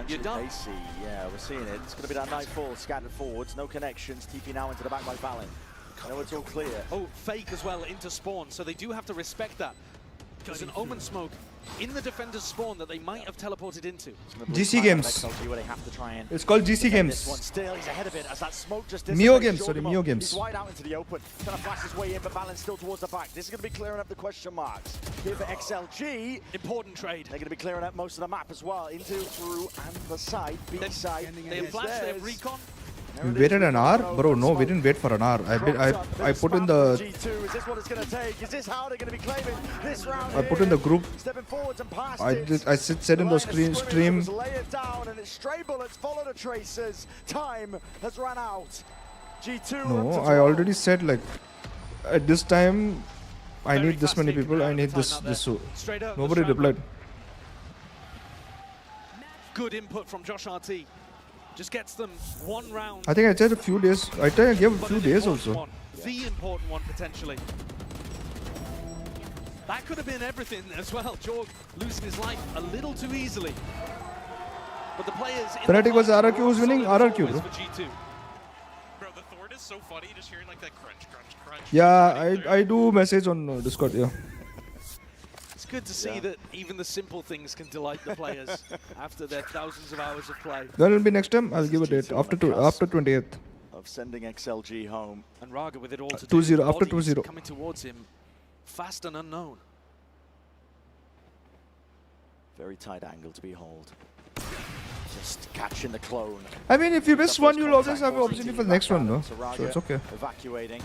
Speaker 12: You're done.
Speaker 11: AC, yeah, we're seeing it. It's going to be that Nightfall scattered forwards, no connections. TP now into the back by Valen. No, it's all clear.
Speaker 12: Oh, fake as well into spawn, so they do have to respect that. There's an Omen smoke in the defender's spawn that they might have teleported into.
Speaker 2: GC Games.
Speaker 11: Where they have to try and
Speaker 2: It's called GC Games.
Speaker 11: This one still, he's ahead of it as that smoke just
Speaker 2: MiokeN, sorry, MiokeN.
Speaker 11: He's wide out into the open, trying to flash his way in, but Valen's still towards the back. This is going to be clearing up the question marks. Here for XLG.
Speaker 12: Important trade.
Speaker 11: They're going to be clearing up most of the map as well, into, through, and the side, B side.
Speaker 12: They have flashed, they have recon.
Speaker 2: We waited an hour? Bro, no, we didn't wait for an hour. I put in the...
Speaker 11: G2, is this what it's going to take? Is this how they're going to be claiming this round?
Speaker 2: I put in the group.
Speaker 11: Stepping forwards and past
Speaker 2: I said in the stream.
Speaker 11: Lay it down, and it's stray bullets follow the tracers. Time has run out. G2.
Speaker 2: No, I already said, like, at this time, I need this many people. I need this. So nobody replied.
Speaker 12: Good input from Josh RT. Just gets them one round.
Speaker 2: I think I said a few days. I think I gave a few days also.
Speaker 12: One. The important one, potentially. That could have been everything as well. Jorg losing his life a little too easily. But the players...
Speaker 2: Fnatic was RRQ who's winning? RRQ, bro.
Speaker 12: For G2.
Speaker 3: Bro, the Thord is so funny, just hearing like that crunch, crunch, crunch.
Speaker 2: Yeah, I do message on Discord, yeah.
Speaker 12: It's good to see that even the simple things can delight the players after their thousands of hours of play.
Speaker 2: When will be next time? I'll give a date after 28th.
Speaker 11: Of sending XLG home.
Speaker 12: And Raga with it all to
Speaker 2: 2-0
Speaker 12: do.
Speaker 2: after
Speaker 12: Bodies
Speaker 2: 2-0.
Speaker 12: coming towards him, fast and unknown.
Speaker 11: Very tight angle to behold. Just catching the clone.
Speaker 2: I mean, if you miss one, you'll always have an opportunity for the next one, no? So it's okay.
Speaker 11: Evacuating.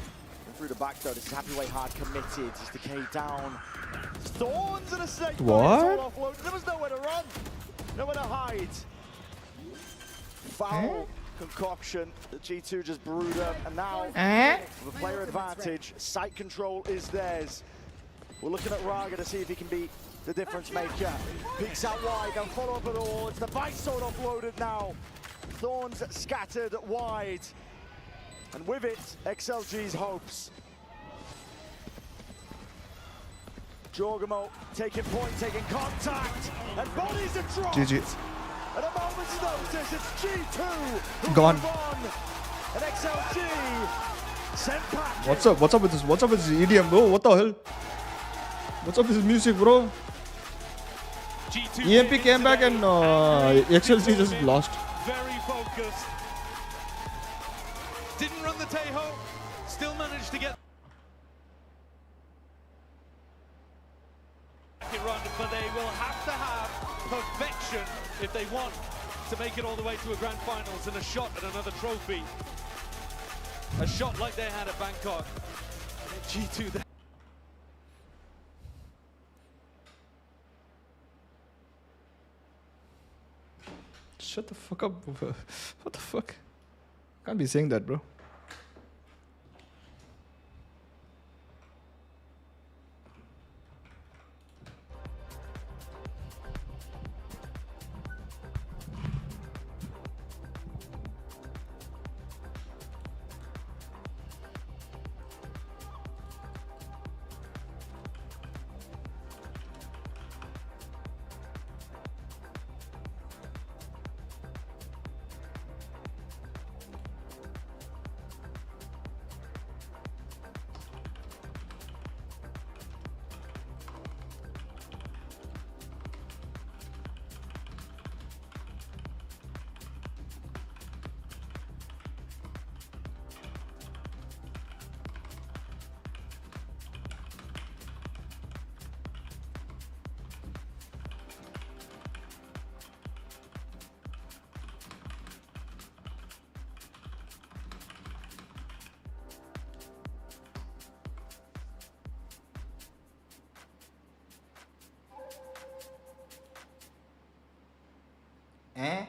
Speaker 11: Through the back though, this is Happyway hard committed. He's decayed down. Thorns and a snake.
Speaker 2: What?
Speaker 11: There was nowhere to run. Nowhere to hide. Foul concoction that G2 just brewed up. And now, with a player advantage, site control is theirs. We're looking at Raga to see if he can be the difference maker. Peeks out wide, don't follow up at all. It's the Vice Sword offloaded now. Thorns scattered wide. And with it, XLG's hopes. Jorgamo taking point, taking contact, and bodies are dropped.
Speaker 2: GG.
Speaker 11: At a moment's notice, it's G2 who
Speaker 2: Gone.
Speaker 11: move on. And XLG sent back.
Speaker 2: What's up? What's up with this? What's up with this EDM, bro? What the hell? What's up with this music, bro?
Speaker 12: G2
Speaker 2: EMP came back and XLG just lost.
Speaker 12: Very focused. to get it run, but they will have to have perfection if they want to make it all the way to a grand finals and a shot at another trophy. A shot like they had at Bangkok. G2 there.
Speaker 2: Shut the fuck up. What the fuck? Can't be saying that, bro. Eh?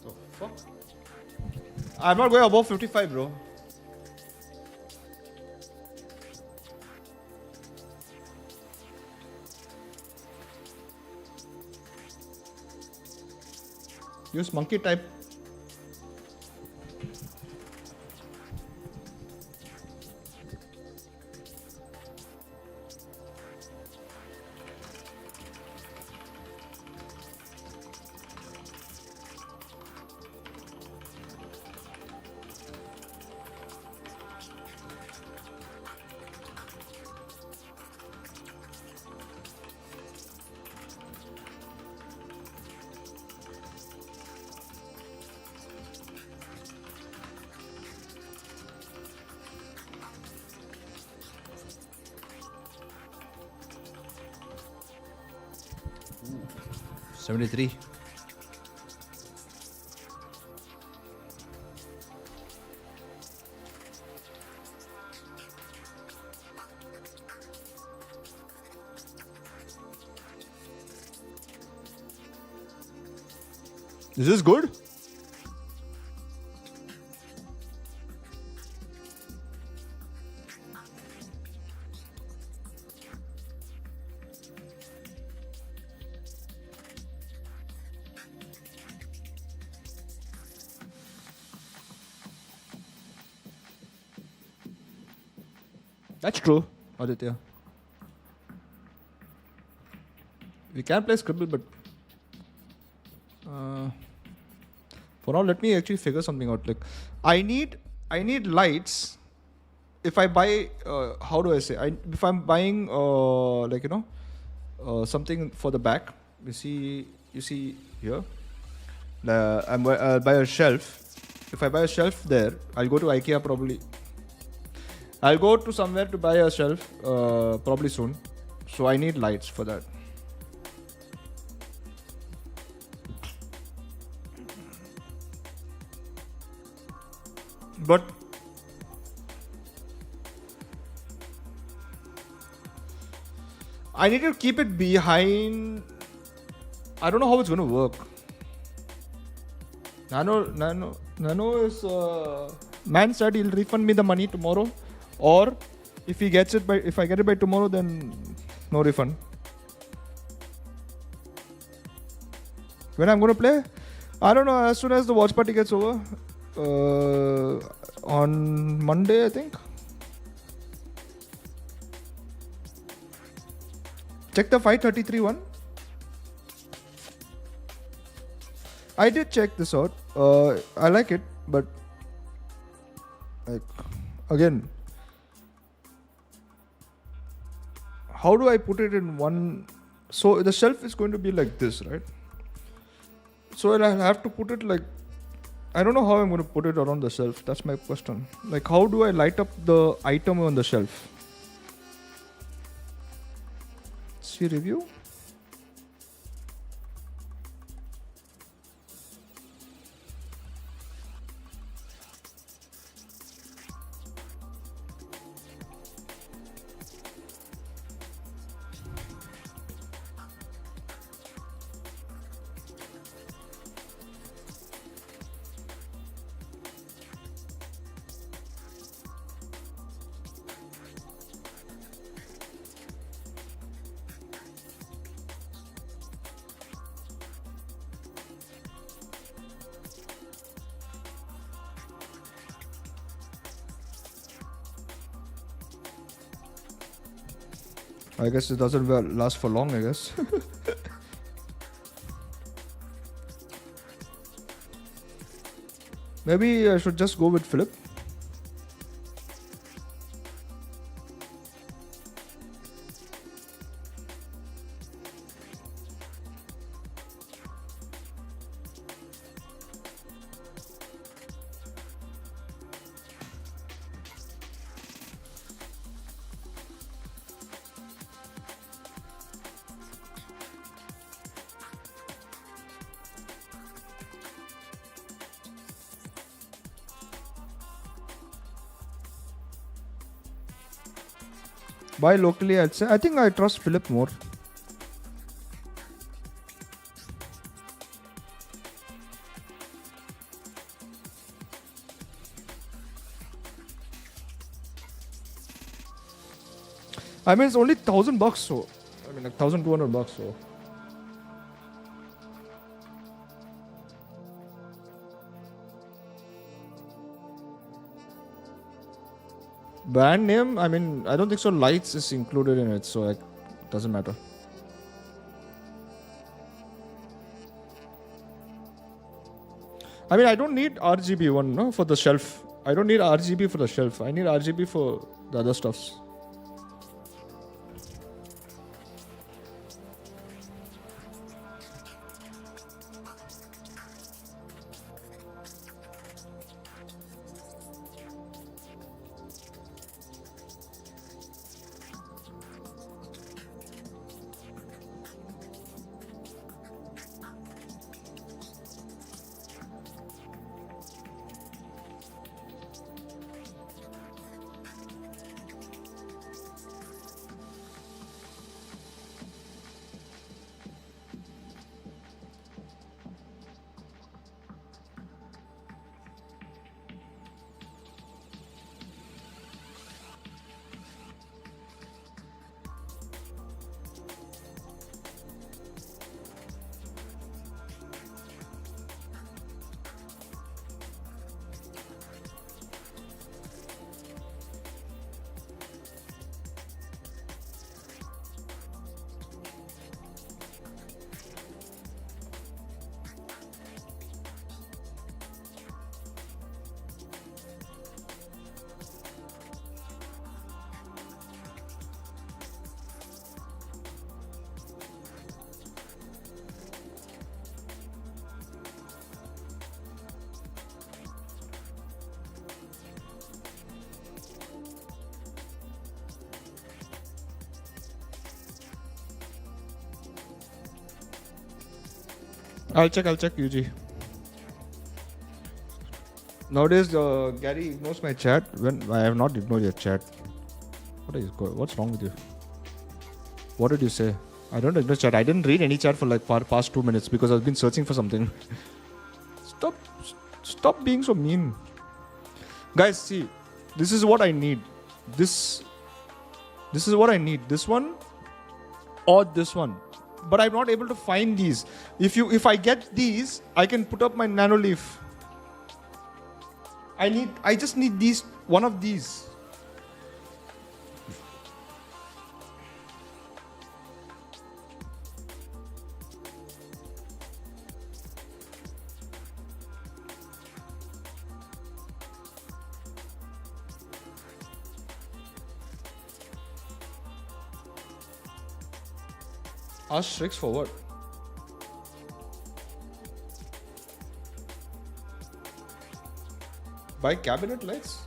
Speaker 2: The fuck? I'm not going above 55, bro. Use monkey type. Ooh, 73. Is this good? That's true, Aditya. We can play Scribble, but for now, let me actually figure something out. Like, I need lights. If I buy, how do I say? If I'm buying, like, you know, something for the back. You see here. I'll buy a shelf. If I buy a shelf there, I'll go to IKEA probably. I'll go to somewhere to buy a shelf probably soon. So I need lights for that. But I need to keep it behind. I don't know how it's going to work. Nano is. Man said he'll refund me the money tomorrow, or if I get it by tomorrow, then no refund. When I'm going to play, I don't know. As soon as the watch party gets over, on Monday, I think. Check the 533 one. I did check this out. I like it, but like again, how do I put it in one? So the shelf is going to be like this, right? So I'll have to put it like, I don't know how I'm going to put it around the shelf. That's my question. Like, how do I light up the item on the shelf? See review. I guess it doesn't last for long, I guess. Maybe I should just go with Philip. Buy locally, I'd say. I think I trust Philip more. I mean, it's only $1,000, so I mean, like $1,200, so. Brand name, I mean, I don't think so. Lights is included in it, so it doesn't matter. I mean, I don't need RGB one, no, for the shelf. I don't need RGB for the shelf. I need RGB for the other stuffs. I'll check UG. Nowadays, Gary ignores my chat when I have not ignored your chat. What's wrong with you? What did you say? I don't ignore chat. I didn't read any chat for like past 2 minutes because I've been searching for something. Stop being so mean. Guys, see, this is what I need. This is what I need. This one or this one. But I'm not able to find these. If I get these, I can put up my nano leaf. I just need these, one of these. Ask Shrix for what? Buy cabinet lights?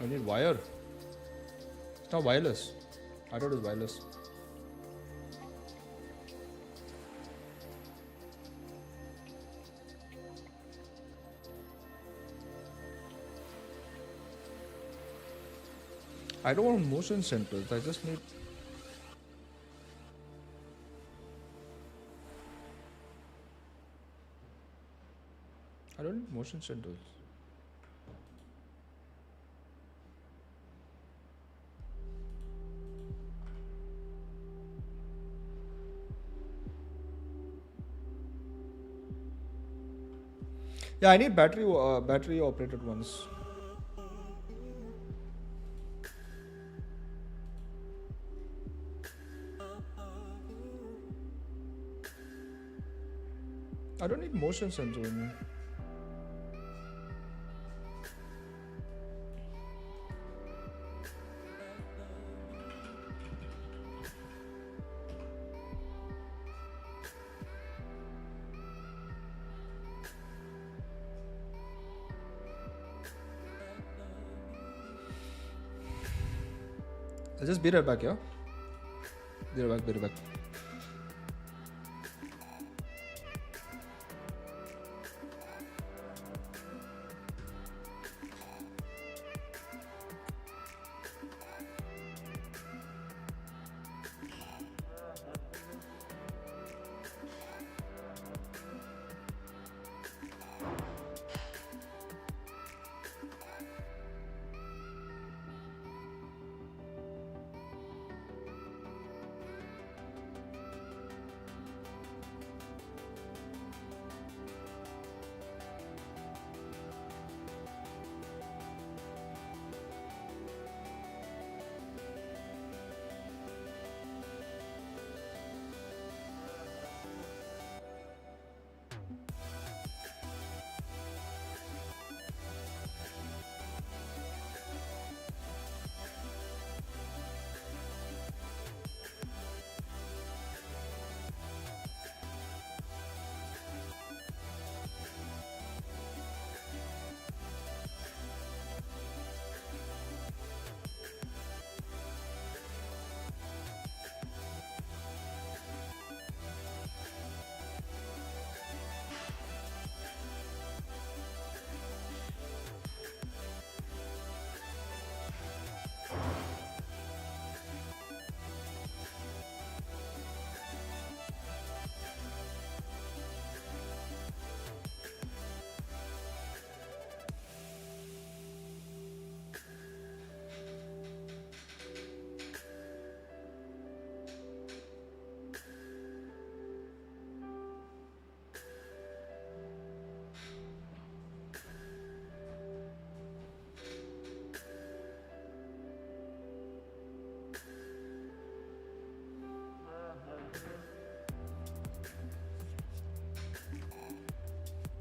Speaker 2: I need wire. It's not wireless. I thought it was wireless. I don't want motion sensors. I just need. I don't need motion sensors. Yeah, I need battery operated ones. I don't need motion sensor in me. I'll just be right back, yeah? Be right back.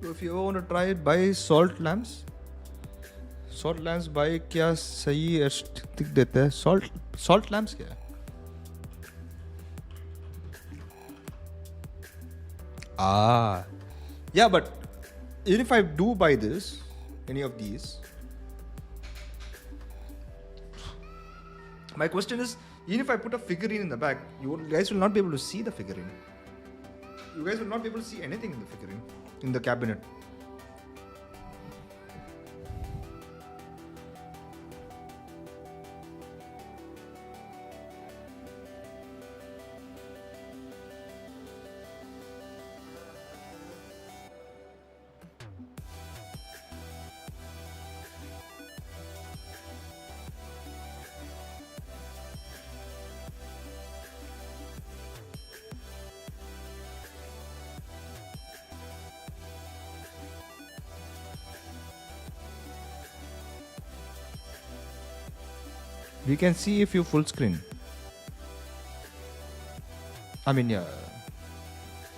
Speaker 2: So if you ever want to try it, buy salt lamps. Salt lamps buy क्या सही aesthetic देता है? Salt lamps क्या है? Ah, yeah, but even if I do buy this, any of these, my question is, even if I put a figurine in the back, you guys will not be able to see the figurine. You guys will not be able to see anything in the figurine, in the cabinet. We can see if you full screen. I mean, yeah,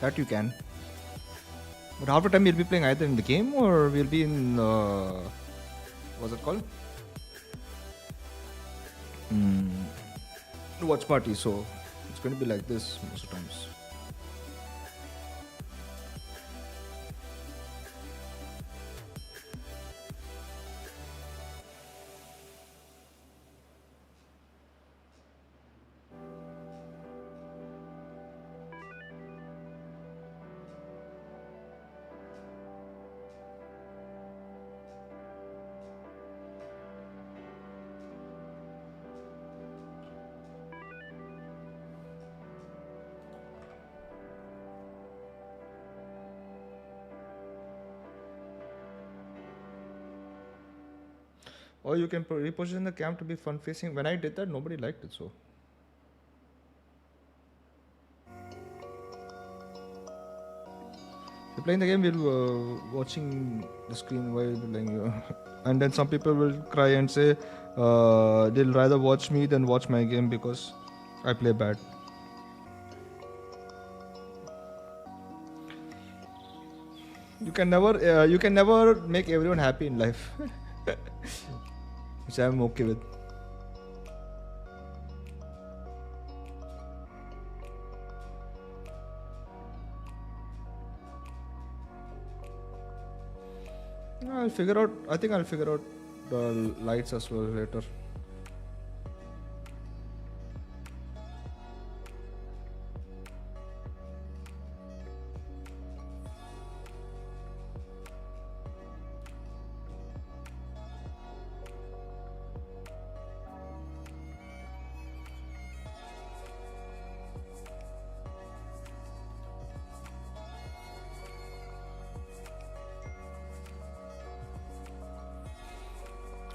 Speaker 2: that you can. But half the time we'll be playing either in the game or we'll be in what's it called? Watch party. So it's going to be like this most of the times. Or you can reposition the cam to be front facing. When I did that, nobody liked it, so. You're playing the game, we'll watching the screen while playing. And then some people will cry and say they'll rather watch me than watch my game because I play bad. You can never make everyone happy in life. Which I'm okay with. I think I'll figure out the lights as well later.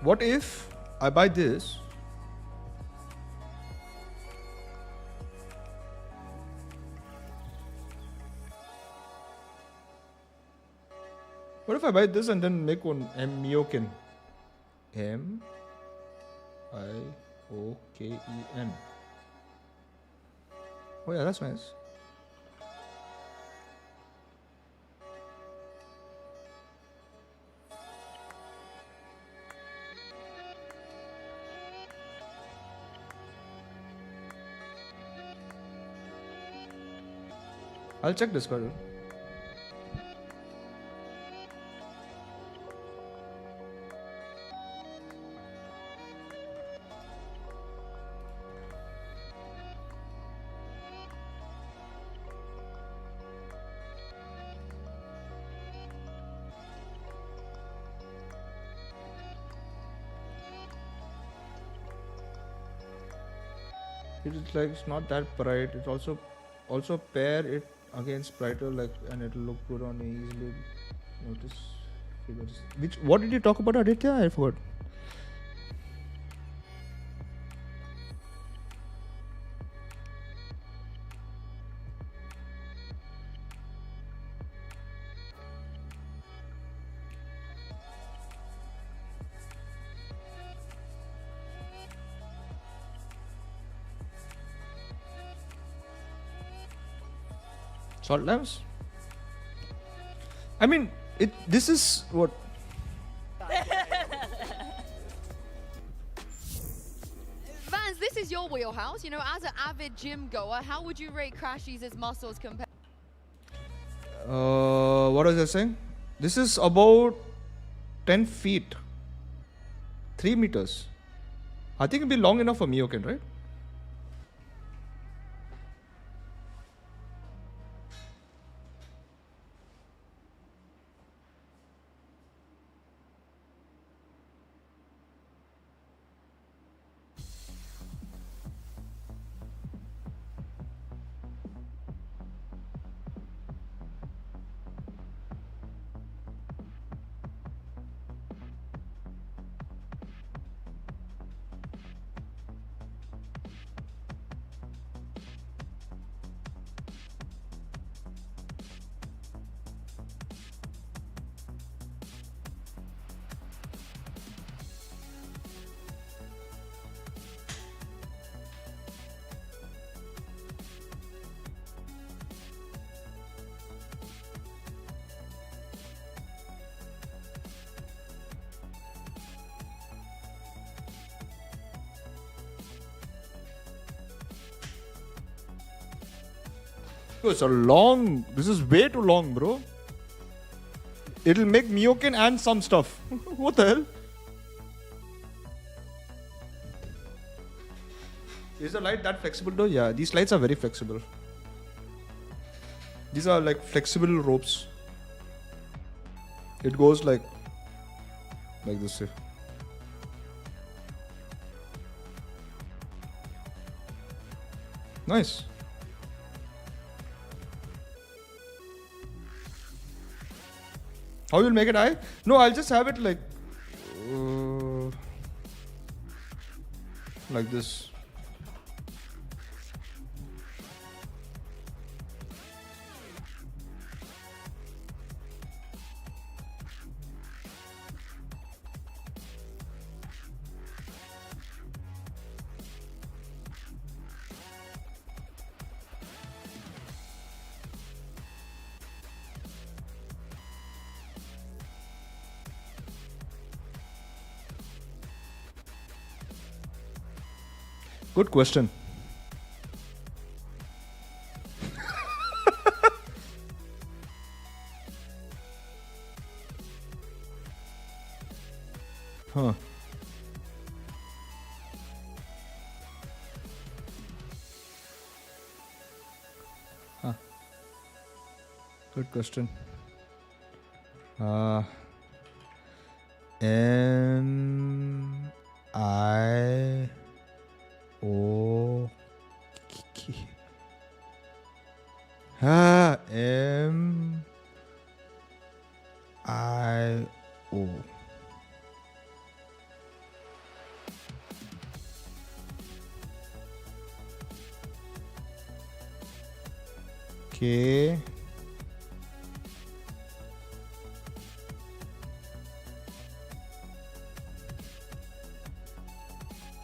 Speaker 2: What if I buy this? What if I buy this and then make one MiokeN? MIOKEN. Oh yeah, that's nice. I'll check Discord. It's like it's not that bright. It also pair it against brighter, like, and it'll look good on easily notice figures. What did you talk about, Aditya? I forgot. Salt lamps? I mean, This is what.
Speaker 5: Vans, this is your wheelhouse. You know, as an avid gym goer, how would you rate Crashy's muscles compared?
Speaker 2: What was I saying? This is about 10 feet. 3 meters. I think it'll be long enough for MiokeN, right? It's a long. This is way too long, bro. It'll make MiokeN and some stuff. What the hell? Is the light that flexible though? Yeah, these lights are very flexible. These are like flexible ropes. It goes like this. Nice. How you'll make it high? No, I'll just have it like this. Good question. Huh. Huh. Good question. M-I-O M-I-O K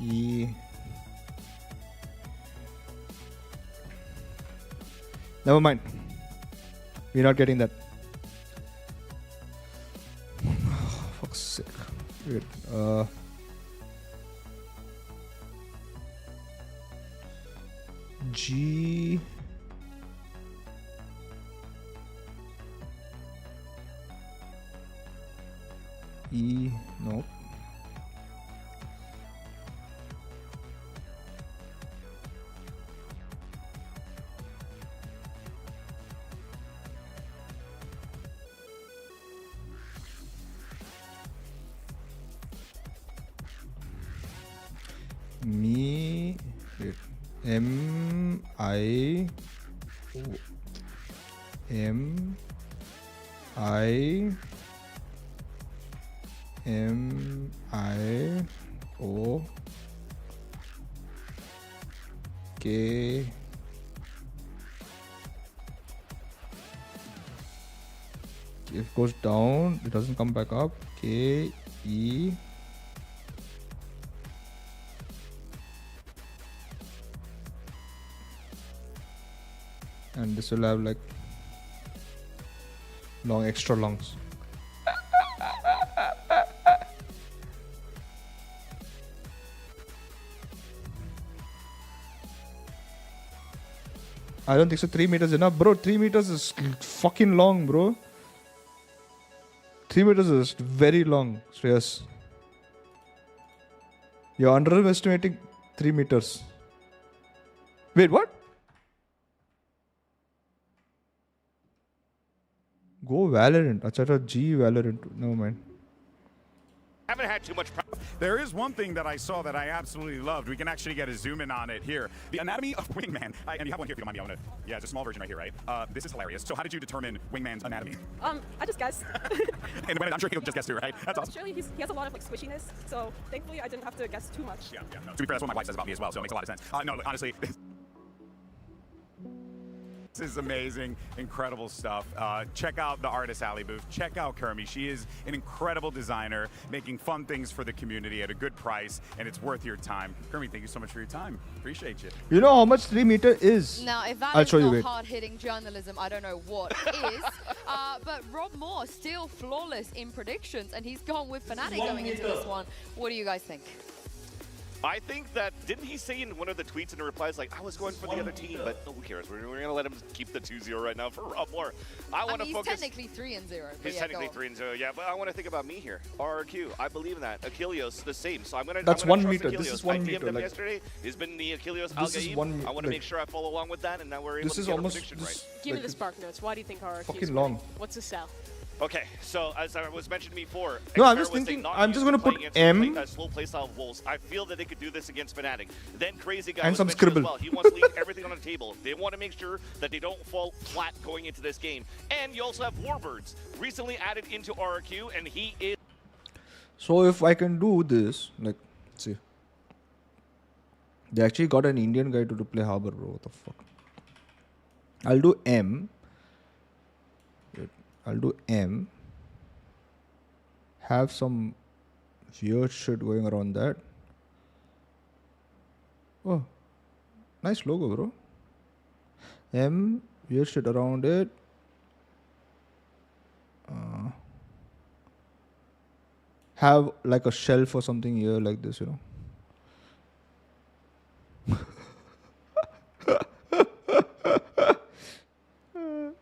Speaker 2: E. Never mind. We're not getting that. Fuck's sake. Wait. G. E. Nope. Me. Wait. M. I. O. M. I. M. I. O. K. If it goes down, it doesn't come back up. K. E. And this will have like long, extra longs. I don't think so. 3 meters enough, bro. 3 meters is fucking long, bro. 3 meters is very long, Shreyas. You're underestimating 3 meters. Wait, what? Go Valorant. Achha, G Valorant. Never mind.
Speaker 4: Haven't had too much.
Speaker 7: There is one thing that I saw that I absolutely loved. We can actually get a zoom in on it here. The anatomy of Wingman. And you have one here if you don't mind me. Yeah, it's a small version right here, right? This is hilarious. So how did you determine Wingman's anatomy?
Speaker 15: I just guessed.
Speaker 7: And I'm sure he'll just guess too, right? That's awesome.
Speaker 15: Surely he has a lot of like squishiness, so thankfully I didn't have to guess too much.
Speaker 7: Yeah. No. To be fair, that's what my wife says about me as well, so it makes a lot of sense. No, honestly. This is amazing, incredible stuff. Check out the Artist Alley booth. Check out Kermi. She is an incredible designer, making fun things for the community at a good price, and it's worth your time. Kermi, thank you so much for your time. Appreciate you.
Speaker 2: You know how much 3 meter is?
Speaker 5: Now, if that
Speaker 2: I'll
Speaker 5: is
Speaker 2: show you,
Speaker 5: not
Speaker 2: wait.
Speaker 5: hard-hitting journalism, I don't know what is. But Rob Moore still flawless in predictions, and he's gone with Fnatic going into this one. What do you guys think?
Speaker 4: I think that, didn't he say in one of the tweets and the replies, like, I was going for the other team, but who cares? We're going to let him keep the 2-0 right now for Rob Moore. I want to
Speaker 5: he's
Speaker 4: focus.
Speaker 5: technically 3-0.
Speaker 4: He's technically 3-0, yeah, but I want to think about me here. RRQ, I believe in that. Achilles, the same. So I'm going to.
Speaker 2: That's
Speaker 4: I'm gonna
Speaker 2: 1
Speaker 4: trust
Speaker 2: meter.
Speaker 4: Achilles.
Speaker 2: This is 1
Speaker 4: I
Speaker 2: meter.
Speaker 4: DM'd him
Speaker 2: Like,
Speaker 4: yesterday. He's been the Achilles
Speaker 2: this is
Speaker 4: Al-Gaib.
Speaker 2: 1 meter.
Speaker 4: I want to make sure I follow along with that, and now we're able
Speaker 2: This
Speaker 4: to
Speaker 2: is
Speaker 4: get our
Speaker 2: almost.
Speaker 4: prediction
Speaker 2: This,
Speaker 4: right.
Speaker 6: Give me
Speaker 2: like,
Speaker 6: the spark notes. Why do you think RRQ
Speaker 2: fucking
Speaker 6: is
Speaker 2: long.
Speaker 6: winning? What's the sell?
Speaker 4: Okay, so as I was mentioning before,
Speaker 2: No, I'm
Speaker 4: Xperi
Speaker 2: just
Speaker 4: was saying
Speaker 2: thinking-
Speaker 4: not
Speaker 2: I'm
Speaker 4: used
Speaker 2: just
Speaker 4: to
Speaker 2: gonna
Speaker 4: playing
Speaker 2: put
Speaker 4: against
Speaker 2: M.
Speaker 4: slow playstyle of Wolves. I feel that they could do this against Fnatic. Then Crazy Guy
Speaker 2: And
Speaker 4: was
Speaker 2: some
Speaker 4: mentioning
Speaker 2: scribble.
Speaker 4: as well. He wants to leave everything on the table. They want to make sure that they don't fall flat going into this game. And you also have Warbirds, recently added into RRQ, and he is...
Speaker 2: So if I can do this, like, see. They actually got an Indian guy to play Harbor, bro. What the fuck? I'll do M. Wait, I'll do M. Have some weird shit going around that. Oh, nice logo, bro. M, weird shit around it. Have like a shelf or something here, like this, you know.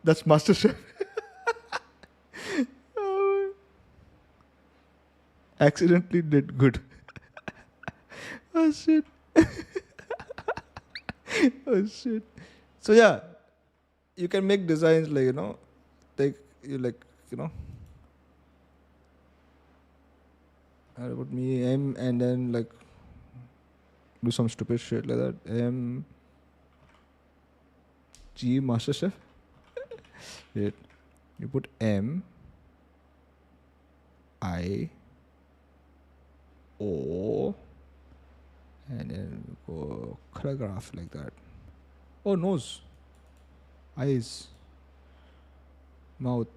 Speaker 2: That's MasterChef. Accidentally did good. Oh shit. Oh shit. So yeah, you can make designs like, you know, take you like, you know. I'll put me M and then like do some stupid shit like that. M G MasterChef. Wait. You put M I O and then go choreograph like that. Oh, nose, eyes, mouth.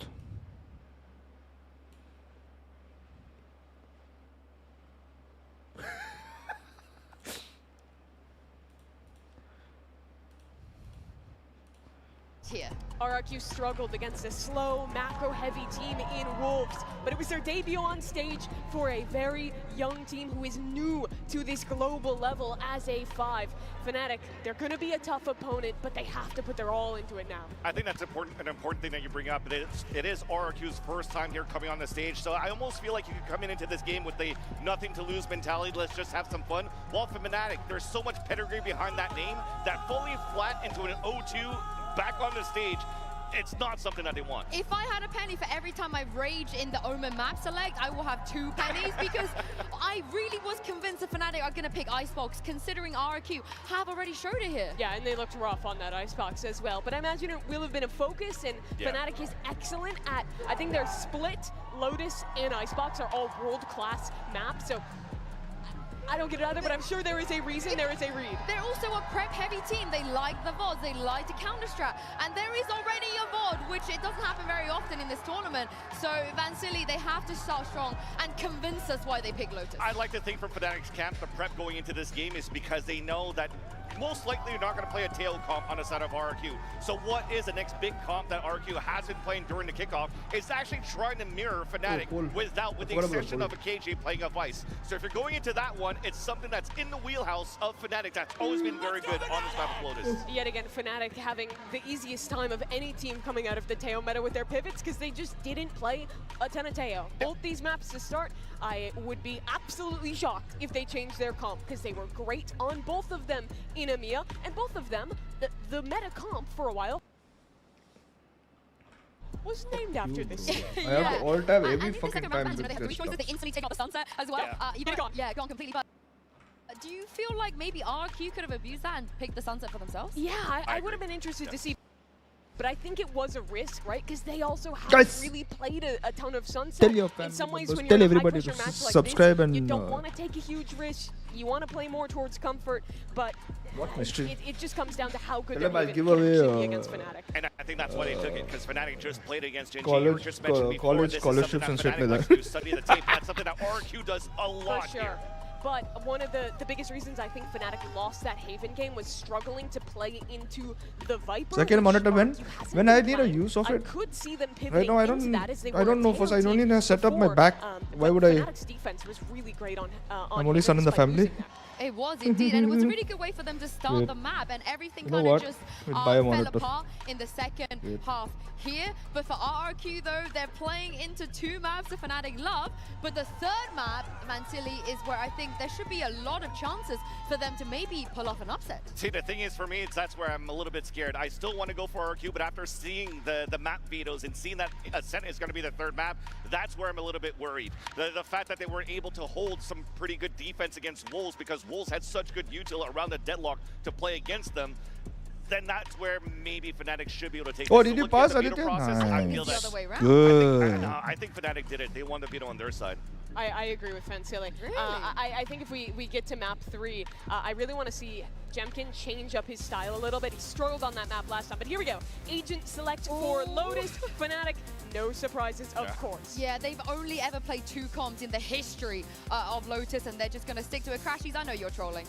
Speaker 5: Here.
Speaker 6: RRQ struggled against a slow, macro-heavy team in Wolves, but it was their debut on stage for a very young team who is new to this global level as a 5. Fnatic, they're going to be a tough opponent, but they have to put their all into it now.
Speaker 4: I think that's an important thing that you bring up. It is RRQ's first time here coming on the stage, so I almost feel like you could come into this game with a nothing to lose mentality. Let's just have some fun. While for Fnatic, there's so much pedigree behind that name that falling flat into an 0-2 back on the stage, it's not something that they want.
Speaker 5: If I had a penny for every time I rage in the Omen map select, I will have 2 pennies because I really was convinced that Fnatic are going to pick Icebox, considering RRQ have already showed it here.
Speaker 6: Yeah, and they looked rough on that Icebox as well. But I imagine it will have been a focus, and Fnatic is excellent at, I think their Split, Lotus, and Icebox are all world-class maps, so I don't get it either, but I'm sure there is a reason, there is a read.
Speaker 5: They're also a prep-heavy team. They like the VODs, they like to counter-strat, and there is already a VOD, which it doesn't happen very often in this tournament. So Vansili, they have to start strong and convince us why they pick Lotus.
Speaker 4: I'd like to think from Fnatic's camp, the prep going into this game is because they know that most likely you're not going to play a tail comp on the side of RRQ. So what is the next big comp that RRQ has been playing during the kickoff? It's actually trying to mirror Fnatic with the exception of a KJ playing a Vice. So if you're going into that one, it's something that's in the wheelhouse of Fnatic that's always been very good on this map of Lotus.
Speaker 6: Yet again, Fnatic having the easiest time of any team coming out of the Teo meta with their pivots because they just didn't play a ton of Teo. Both these maps to start, I would be absolutely shocked if they changed their comp because they were great on both of them in EMEA, and both of them, the meta comp for a while was named after this.
Speaker 2: I have to alt tab every
Speaker 5: and
Speaker 2: fucking
Speaker 5: the second
Speaker 2: time
Speaker 5: round,
Speaker 2: with
Speaker 5: they have 3
Speaker 2: this
Speaker 5: choices.
Speaker 2: stuff.
Speaker 5: They instantly take out the sunset as well.
Speaker 4: Yeah.
Speaker 5: Gone completely. But do you feel like maybe RRQ could have abused that and picked the sunset for themselves?
Speaker 6: Yeah, I would have been interested to see. But I think it was a risk, right? Because they also haven't
Speaker 2: Guys,
Speaker 6: really played a ton of sunset.
Speaker 2: tell your
Speaker 6: In
Speaker 2: family
Speaker 6: some ways,
Speaker 2: members,
Speaker 6: when
Speaker 2: tell
Speaker 6: you're in a
Speaker 2: everybody to
Speaker 6: high-pressure match like
Speaker 2: subscribe
Speaker 6: this,
Speaker 2: and
Speaker 6: you don't want to take a huge risk. You want to play more towards comfort, but
Speaker 2: what mystery?
Speaker 6: it just comes down to how good
Speaker 2: Tell
Speaker 6: they're
Speaker 2: them I'll
Speaker 6: even
Speaker 2: give away,
Speaker 6: can be against Fnatic.
Speaker 4: And I think that's why they took it, because Fnatic just played against Genji.
Speaker 2: College-
Speaker 4: You just mentioned before,
Speaker 2: college
Speaker 4: this is
Speaker 2: scholarships
Speaker 4: something
Speaker 2: and shit
Speaker 4: that
Speaker 2: like
Speaker 4: Fnatic
Speaker 2: that.
Speaker 4: likes to study the tape. That's something that RRQ does a lot
Speaker 6: For sure.
Speaker 4: here.
Speaker 6: But one of the biggest reasons I think Fnatic lost that Haven game was struggling to play into the Viper.
Speaker 2: Second
Speaker 6: which
Speaker 2: monitor when
Speaker 6: RRQ hasn't
Speaker 2: when
Speaker 6: been
Speaker 2: I need a
Speaker 6: playing.
Speaker 2: use of
Speaker 6: I
Speaker 2: it.
Speaker 6: could see them pivoting
Speaker 2: Right now I
Speaker 6: into that as they
Speaker 2: don't know
Speaker 6: were a
Speaker 2: first. I
Speaker 6: tail
Speaker 2: don't
Speaker 6: team
Speaker 2: need to set up my
Speaker 6: before,
Speaker 2: back. Why
Speaker 6: but
Speaker 2: would I?
Speaker 6: Fnatic's defense was really great on
Speaker 2: I'm only son in the family.
Speaker 5: It was indeed, and it was a really good way for them to start
Speaker 2: Wait.
Speaker 5: the map, and everything
Speaker 2: You know
Speaker 5: kind of
Speaker 2: what?
Speaker 5: just
Speaker 2: We'll buy a
Speaker 5: fell
Speaker 2: monitor.
Speaker 5: apart in the second
Speaker 2: Wait.
Speaker 5: half here. But for RRQ though, they're playing into 2 maps that Fnatic love, but the third map, Mansili, is where I think there should be a lot of chances for them to maybe pull off an upset.
Speaker 4: See, the thing is, for me, that's where I'm a little bit scared. I still want to go for RRQ, but after seeing the map vetoes and seeing that Ascent is going to be the third map, that's where I'm a little bit worried. The fact that they were able to hold some pretty good defense against Wolves, because Wolves had such good util around the deadlock to play against them, then that's where maybe Fnatic should be able to take
Speaker 2: Oh,
Speaker 4: this.
Speaker 2: did
Speaker 4: So
Speaker 2: you
Speaker 4: looking at
Speaker 2: pass,
Speaker 4: the veto
Speaker 2: Aditya?
Speaker 4: process, I
Speaker 2: Nice.
Speaker 4: feel that
Speaker 5: The other way around.
Speaker 2: Good.
Speaker 4: I think Fnatic did it. They won the veto on their side.
Speaker 6: I agree with Fansili.
Speaker 5: Really?
Speaker 6: I think if we get to map 3, I really want to see MiokeN change up his style a little bit. He struggled on that map last time, but here we go. Agent select for Lotus, Fnatic, no surprises, of course.
Speaker 5: Yeah, they've only ever played 2 comps in the history of Lotus, and they're just going to stick to it. Crashies, I know you're trolling.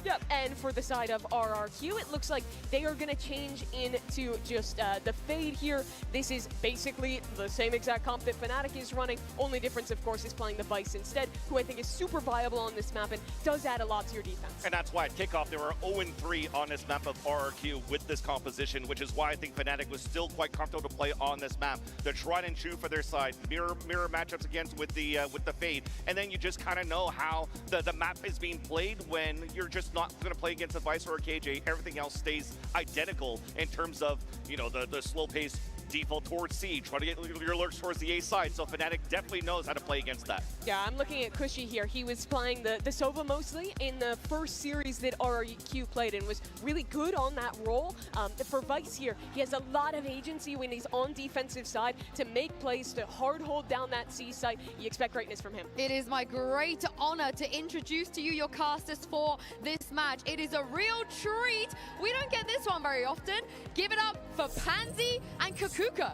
Speaker 6: Yep, and for the side of RRQ, it looks like they are going to change into just the Fade here. This is basically the same exact comp that Fnatic is running. Only difference, of course, is playing the Vice instead, who I think is super viable on this map and does add a lot to your defense.
Speaker 4: And that's why at kickoff they were 0-3 on this map of RRQ with this composition, which is why I think Fnatic was still quite comfortable to play on this map. They're trying and Chiu for their side, mirror matchups against with the Fade, and then you just kind of know how the map is being played when you're just not going to play against a Vice or a KJ. Everything else stays identical in terms of, you know, the slow pace default towards C, try to get your lurks towards the A side, so Fnatic definitely knows how to play against that.
Speaker 6: Yeah, I'm looking at Cushy here. He was playing the Sova mostly in the first series that RRQ played and was really good on that role. For Vice here, he has a lot of agency when he's on defensive side to make plays, to hard hold down that C site. You expect greatness from him.
Speaker 5: It is my great honor to introduce to you your casters for this match. It is a real treat. We don't get this one very often. Give it up for Pansy and Kukuka.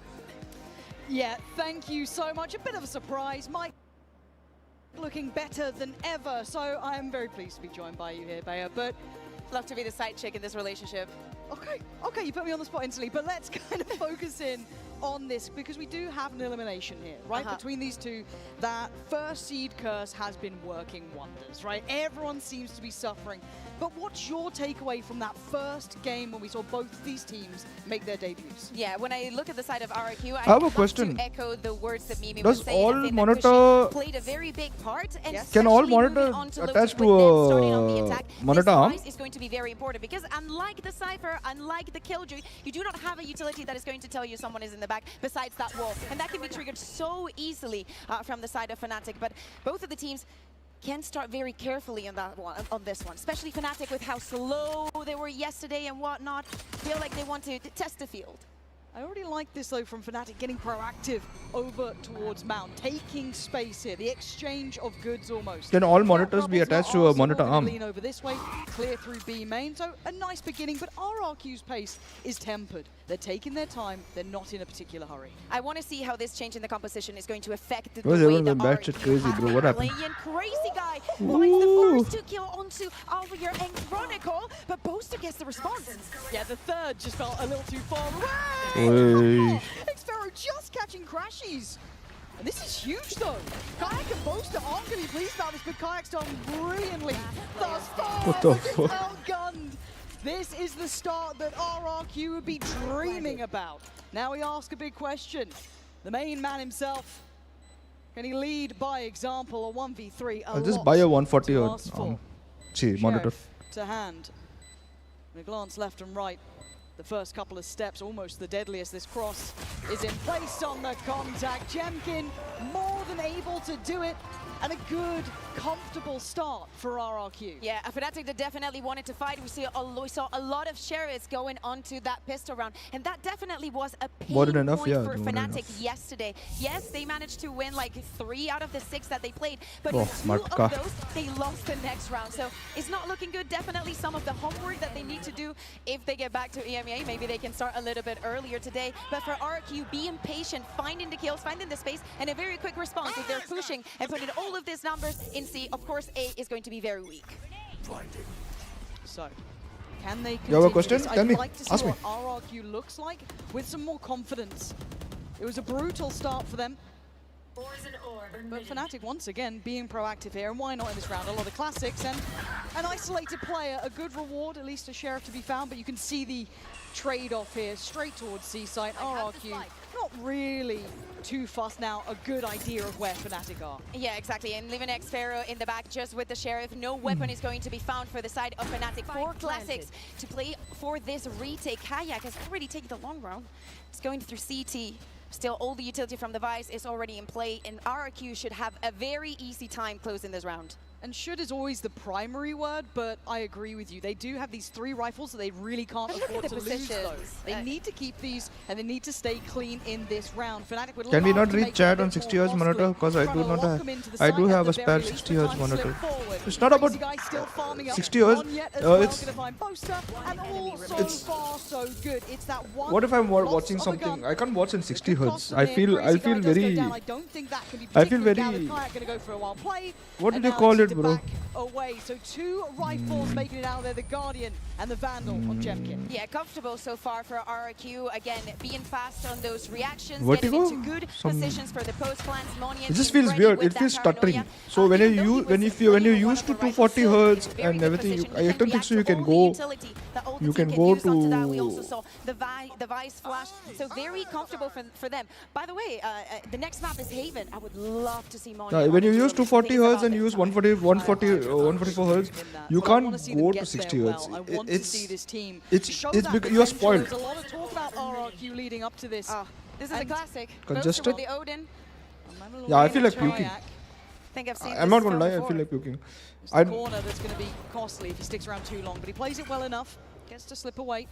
Speaker 16: Yeah, thank you so much. A bit of a surprise. Mike looking better than ever, so I am very pleased to be joined by you here, Bea, but
Speaker 17: love to be the side chick in this relationship.
Speaker 16: Okay, you put me on the spot instantly, but let's kind of focus in on this because we do have an elimination here, right? Between these two, that first seed curse has been working wonders, right? Everyone seems to be suffering. But what's your takeaway from that first game when we saw both these teams make their debuts?
Speaker 17: Yeah, when I look at the side of RRQ, I
Speaker 2: have a
Speaker 17: love
Speaker 2: question.
Speaker 17: to echo the words that Mimi
Speaker 2: Does
Speaker 17: was saying.
Speaker 2: all
Speaker 17: I think
Speaker 2: monitor-
Speaker 17: that Cushy played a very big part, and
Speaker 2: Can all
Speaker 17: especially moving
Speaker 2: monitor
Speaker 17: on to
Speaker 2: attach
Speaker 17: Lotus
Speaker 2: to
Speaker 17: with them starting on the
Speaker 2: a
Speaker 17: attack,
Speaker 2: monitor
Speaker 17: this
Speaker 2: arm?
Speaker 17: device is going to be very important because unlike the Cypher, unlike the Killjoy, you do not have a utility that is going to tell you someone is in the back besides that wall, and that can be triggered so easily from the side of Fnatic. But both of the teams can start very carefully on that one, on this one, especially Fnatic with how slow they were yesterday and whatnot. Feel like they want to test the field.
Speaker 16: I already like this though from Fnatic, getting proactive over towards Mount, taking space here, the exchange of goods almost.
Speaker 2: Can all monitors be attached to a monitor arm?
Speaker 16: Lean over this way, clear through B main, so a nice beginning, but RRQ's pace is tempered. They're taking their time, they're not in a particular hurry.
Speaker 17: I want to see how this change in the composition is going to affect the
Speaker 2: Bro,
Speaker 17: way
Speaker 2: everyone
Speaker 17: that
Speaker 2: went batshit crazy, bro. What happened?
Speaker 17: Crazy guy finds the first 2 kill onto Alvir and Chronicle, but Boaster gets the response.
Speaker 16: Yeah, the third just felt a little too far away.
Speaker 2: Oi.
Speaker 16: Xfero just catching crashies. And this is huge though. Kayak and Boaster aren't going to be pleased about this, but Kayak's done brilliantly thus far.
Speaker 2: What the
Speaker 16: Just
Speaker 2: fuck?
Speaker 16: outgunned. This is the start that RRQ would be dreaming about. Now we ask a big question. The main man himself, can he lead by example, a 1v3?
Speaker 2: I'll just buy a 140 monitor.
Speaker 16: Sheriff to hand. And a glance left and right. The first couple of steps, almost the deadliest. This cross is in place on the contact. MiokeN more than able to do it. And a good, comfortable start for RRQ.
Speaker 17: Yeah, Fnatic that definitely wanted to fight. We saw a lot of Sheriffs going onto that pistol round, and that definitely was a pain point for Fnatic yesterday. Yes, they managed to win like 3 out of the 6 that they played, but 2 of those, they lost the next round. So it's not looking good. Definitely some of the homework that they need to do if they get back to EMEA. Maybe they can start a little bit earlier today. But for RRQ, be impatient, finding the kills, finding the space, and a very quick response. If they're pushing and putting all of these numbers in C, of course A is going to be very weak.
Speaker 16: So, can they continue?
Speaker 2: You have a question?
Speaker 16: This?
Speaker 2: Tell me.
Speaker 16: I'd like to see
Speaker 2: Ask me.
Speaker 16: what RRQ looks like with some more confidence. It was a brutal start for them. But Fnatic, once again, being proactive here, and why not in this round? A lot of classics, and an isolated player, a good reward, at least a Sheriff to be found, but you can see the trade-off here, straight towards C-site. RRQ, not really too fussed now, a good idea of where Fnatic are.
Speaker 17: Yeah, exactly, and leaving Xfero in the back just with the Sheriff. No weapon is going to be found for the side of Fnatic. 4 classics to play for this retake. Kayak has already taken the long round. It's going through CT. Still, all the utility from the Vice is already in play, and RRQ should have a very easy time closing this round.
Speaker 16: And should is always the primary word, but I agree with you. They do have these 3 rifles that they really can't afford to lose those. They need to keep these, and they need to stay clean in this round. Fnatic would
Speaker 2: Can we
Speaker 16: love
Speaker 2: not
Speaker 16: to
Speaker 2: read
Speaker 16: make
Speaker 2: chat
Speaker 16: it a
Speaker 2: on
Speaker 16: bit
Speaker 2: 60
Speaker 16: more
Speaker 2: Hz monitor?
Speaker 16: costly.
Speaker 2: Because I
Speaker 16: Trying
Speaker 2: do
Speaker 16: to
Speaker 2: not
Speaker 16: lock
Speaker 2: have.
Speaker 16: them into the
Speaker 2: I
Speaker 16: site
Speaker 2: do
Speaker 16: at
Speaker 2: have
Speaker 16: the
Speaker 2: a
Speaker 16: very
Speaker 2: spare
Speaker 16: least.
Speaker 2: 60
Speaker 16: The
Speaker 2: Hz
Speaker 16: time
Speaker 2: monitor.
Speaker 16: slip forward.
Speaker 2: It's not about
Speaker 16: Crazy guy still farming up.
Speaker 2: 60 Hz.
Speaker 16: One yet as well,
Speaker 2: It's
Speaker 16: gonna find Boaster, and all so far so good. It's that one.
Speaker 2: what if I'm
Speaker 16: loss
Speaker 2: watching
Speaker 16: of a
Speaker 2: something?
Speaker 16: gun.
Speaker 2: I can't watch in 60
Speaker 16: Could cost
Speaker 2: Hz.
Speaker 16: them
Speaker 2: I
Speaker 16: here.
Speaker 2: feel
Speaker 16: Crazy guy does go
Speaker 2: very.
Speaker 16: down. I don't think that can be
Speaker 2: I feel
Speaker 16: particularly
Speaker 2: very.
Speaker 16: Kayak gonna go for a while play.
Speaker 2: What
Speaker 16: and
Speaker 2: did you
Speaker 16: now
Speaker 2: call
Speaker 16: it's
Speaker 2: it,
Speaker 16: into
Speaker 2: bro?
Speaker 16: back away. So 2 rifles making it out there. The Guardian and the Vandal on MiokeN.
Speaker 17: Yeah, comfortable so far for RRQ. Again, being fast on those reactions,
Speaker 2: Vertigo?
Speaker 17: getting into good positions for the post plants.
Speaker 2: It just feels weird. It feels stuttering. So when you use to 240 Hz and everything, I don't think so. You can go. You can go to.
Speaker 17: We also saw the Vice flash, so very comfortable for them. By the way, the next map is Haven. I would love to see Monia.
Speaker 2: When you use 240 Hz and use 144 Hz, you can't go to 60 Hz. It's because you are spoiled.
Speaker 16: There's a lot of talk about RRQ leading up to this.
Speaker 17: This is a classic.
Speaker 2: Congested?
Speaker 17: Boaster with the Odin.
Speaker 2: Yeah, I feel like puking.
Speaker 17: I think I've seen
Speaker 2: I'm not gonna lie, I feel like puking.
Speaker 16: It's the corner that's going to be costly if he sticks around too long, but he plays it well enough. Gets to slip away.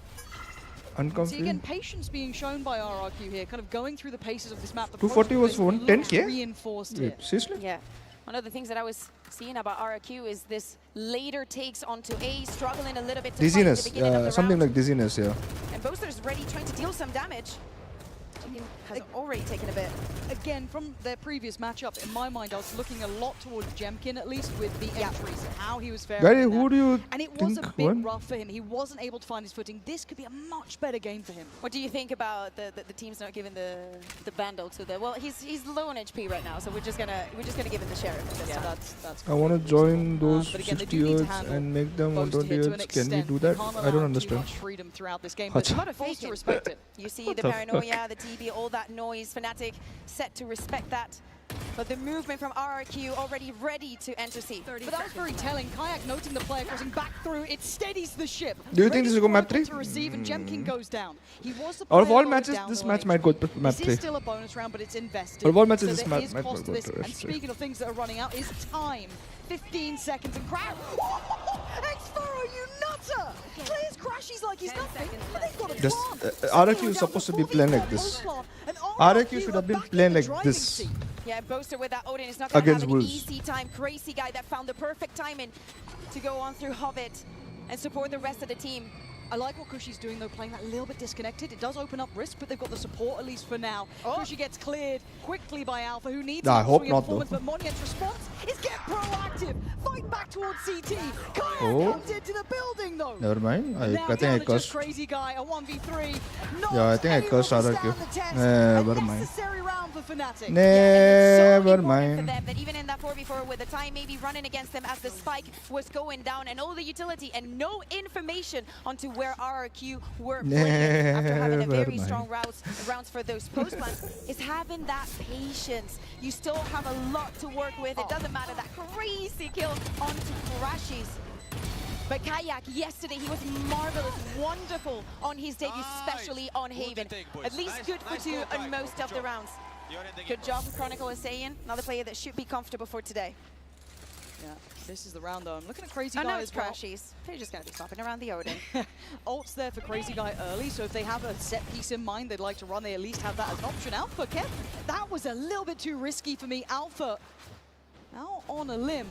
Speaker 16: See again, patience being shown by RRQ here, kind of going through the paces of this map. The
Speaker 2: 240 was 110k?
Speaker 16: Reinforced here.
Speaker 2: Seriously?
Speaker 17: Yeah. One of the things that I was seeing about RRQ is this later takes onto A, struggling a little bit to
Speaker 2: Dizziness,
Speaker 17: fight at the beginning of the
Speaker 2: something
Speaker 17: round.
Speaker 2: like dizziness, yeah.
Speaker 17: And Boaster's ready, trying to deal some damage. Has already taken a bit.
Speaker 16: Again, from their previous matchup, in my mind, I was looking a lot towards MiokeN, at least, with the entries and how he was faring.
Speaker 2: Gary, who do you
Speaker 16: And it was a
Speaker 2: think
Speaker 16: bit
Speaker 2: won?
Speaker 16: rough for him. He wasn't able to find his footing. This could be a much better game for him.
Speaker 17: What do you think about the teams not giving the Vandal to the? Well, he's low on HP right now, so we're just gonna give him the Sheriff.
Speaker 16: Yeah, that's.
Speaker 2: I want to join those
Speaker 16: but again, they
Speaker 2: 60
Speaker 16: do need to
Speaker 2: Hz
Speaker 16: handle
Speaker 2: and make them
Speaker 16: Boaster
Speaker 2: 120
Speaker 16: here to an
Speaker 2: Hz. Can we
Speaker 16: extent.
Speaker 2: do that?
Speaker 16: Can't
Speaker 2: I
Speaker 16: allow
Speaker 2: don't
Speaker 16: too
Speaker 2: understand.
Speaker 16: much freedom throughout this game, but
Speaker 2: Acha.
Speaker 16: a lot of force to respect it.
Speaker 17: You see
Speaker 2: What
Speaker 17: the
Speaker 2: the
Speaker 17: paranoia, the TB, all that noise. Fnatic set to respect that. But the movement from RRQ already ready to enter C.
Speaker 16: But that was very telling. Kayak noting the player crossing back through. It steadies the ship.
Speaker 2: Do you think this will go map 3?
Speaker 16: To receive, and MiokeN goes down. He was the
Speaker 2: Out of
Speaker 16: player
Speaker 2: all
Speaker 16: lower
Speaker 2: matches,
Speaker 16: down
Speaker 2: this
Speaker 16: the
Speaker 2: match
Speaker 16: lane.
Speaker 2: might go to map
Speaker 16: This
Speaker 2: 3.
Speaker 16: is still a bonus round, but it's invested.
Speaker 2: Out of all matches,
Speaker 16: so
Speaker 2: this
Speaker 16: there
Speaker 2: match
Speaker 16: is
Speaker 2: might
Speaker 16: cost
Speaker 2: go
Speaker 16: to this.
Speaker 2: to
Speaker 16: And
Speaker 2: rest 3.
Speaker 16: speaking of things that are running out, is time. 15 seconds and Crash. X-Furrow, you nutter! Clears Crashies like he's nothing, but they've got a
Speaker 2: This RRQ is supposed to be playing like this. RRQ should have been playing like this.
Speaker 17: Yeah, Boaster with that Odin is not going to have an
Speaker 2: Wolves.
Speaker 17: easy time. Crazy guy that found the perfect timing to go on through Hobbit and support the rest of the team.
Speaker 16: I like what Kushi's doing though, playing that a little bit disconnected. It does open up risk, but they've got the support at least for now. Kushi gets cleared quickly by Alpha, who needs
Speaker 2: I hope
Speaker 16: swing
Speaker 2: not,
Speaker 16: performance,
Speaker 2: though.
Speaker 16: but Monyen's response is get proactive. Fight back towards CT. Kayak comes into the building though.
Speaker 2: Never mind.
Speaker 16: Now
Speaker 2: I
Speaker 16: down
Speaker 2: think I
Speaker 16: to just
Speaker 2: cursed.
Speaker 16: Crazy guy, a 1v3.
Speaker 2: Yeah, I think I cursed RRQ. Never mind.
Speaker 16: Necessary round for Fnatic.
Speaker 2: Never
Speaker 17: For
Speaker 2: mind.
Speaker 17: them that even in that 4v4 with the time maybe running against them as the spike was going down and all the utility and no information onto where RRQ were playing after having a very strong rounds for those post plans is having that patience. You still have a lot to work with. It doesn't matter that crazy kill onto Crashies. But Kayak, yesterday, he was marvelous, wonderful on his debut, especially on Haven. At least good for 2 on most of the rounds. Good job, Chronicle is saying. Another player that should be comfortable for today.
Speaker 16: Yeah, this is the round though. I'm looking at Crazy
Speaker 17: Oh
Speaker 16: Guy
Speaker 17: no, it's
Speaker 16: as well.
Speaker 17: Crashies. They're just going to be swapping around the Odin.
Speaker 16: Ult's there for Crazy Guy early, so if they have a set piece in mind they'd like to run, they at least have that as an option. Alpha, Kev, that was a little bit too risky for me. Alpha, out on a limb.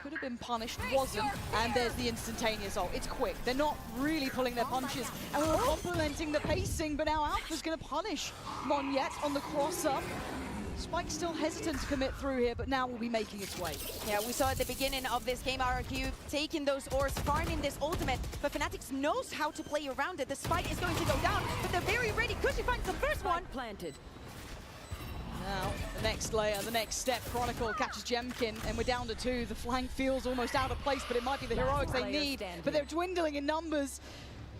Speaker 16: Could have been punished, wasn't. And there's the instantaneous ult. It's quick. They're not really pulling their punches. And we're complementing the pacing, but now Alpha's going to punish Monyet on the cross-up. Spike's still hesitant to commit through here, but now will be making its way.
Speaker 17: Yeah, we saw at the beginning of this game, RRQ taking those ores, farming this ultimate, but Fnatic knows how to play around it. The spike is going to go down, but they're very ready. Kushi finds the first one.
Speaker 13: Planted.
Speaker 16: Now, the next layer, the next step, Chronicle catches MiokeN, and we're down to 2. The flank feels almost out of place, but it might be the heroics they need, but they're dwindling in numbers.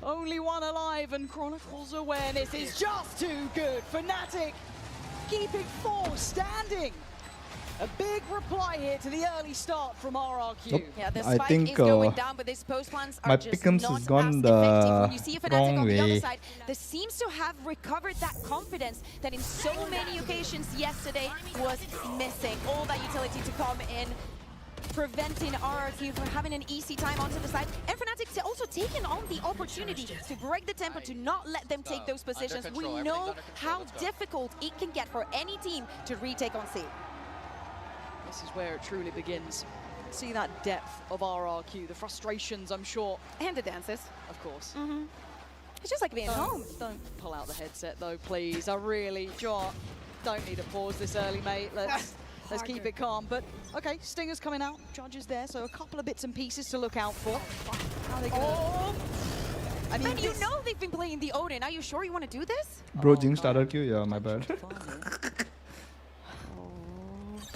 Speaker 16: Only one alive, and Chronicle's awareness is just too good. Fnatic keeping 4 standing. A big reply here to the early start from RRQ.
Speaker 2: Nope.
Speaker 17: Yeah, the
Speaker 2: I
Speaker 17: spike
Speaker 2: think,
Speaker 17: is going down, but these post plans
Speaker 2: my
Speaker 17: are just
Speaker 2: pick'ems
Speaker 17: not
Speaker 2: has gone
Speaker 17: as
Speaker 2: the
Speaker 17: effective. When you see a Fnatic
Speaker 2: wrong
Speaker 17: on the other
Speaker 2: way.
Speaker 17: side, that seems to have recovered that confidence that in so many occasions yesterday was missing. All that utility to come in, preventing RRQ from having an easy time onto the side. And Fnatic also taking on the opportunity to break the tempo, to not let them take those positions. We know how difficult it can get for any team to retake on C.
Speaker 16: This is where it truly begins. See that depth of RRQ, the frustrations, I'm sure.
Speaker 17: And the dances.
Speaker 16: Of course.
Speaker 17: It's just like being home.
Speaker 16: Don't pull out the headset though, please. I really, don't need a pause this early, mate. Let's keep it calm. But okay, Stinger's coming out, Judge is there, so a couple of bits and pieces to look out for. How are they gonna... I mean,
Speaker 17: and you know they've been playing the Odin. Are you sure you want to do this?
Speaker 2: Bro, jinxed RRQ? Yeah, my bad.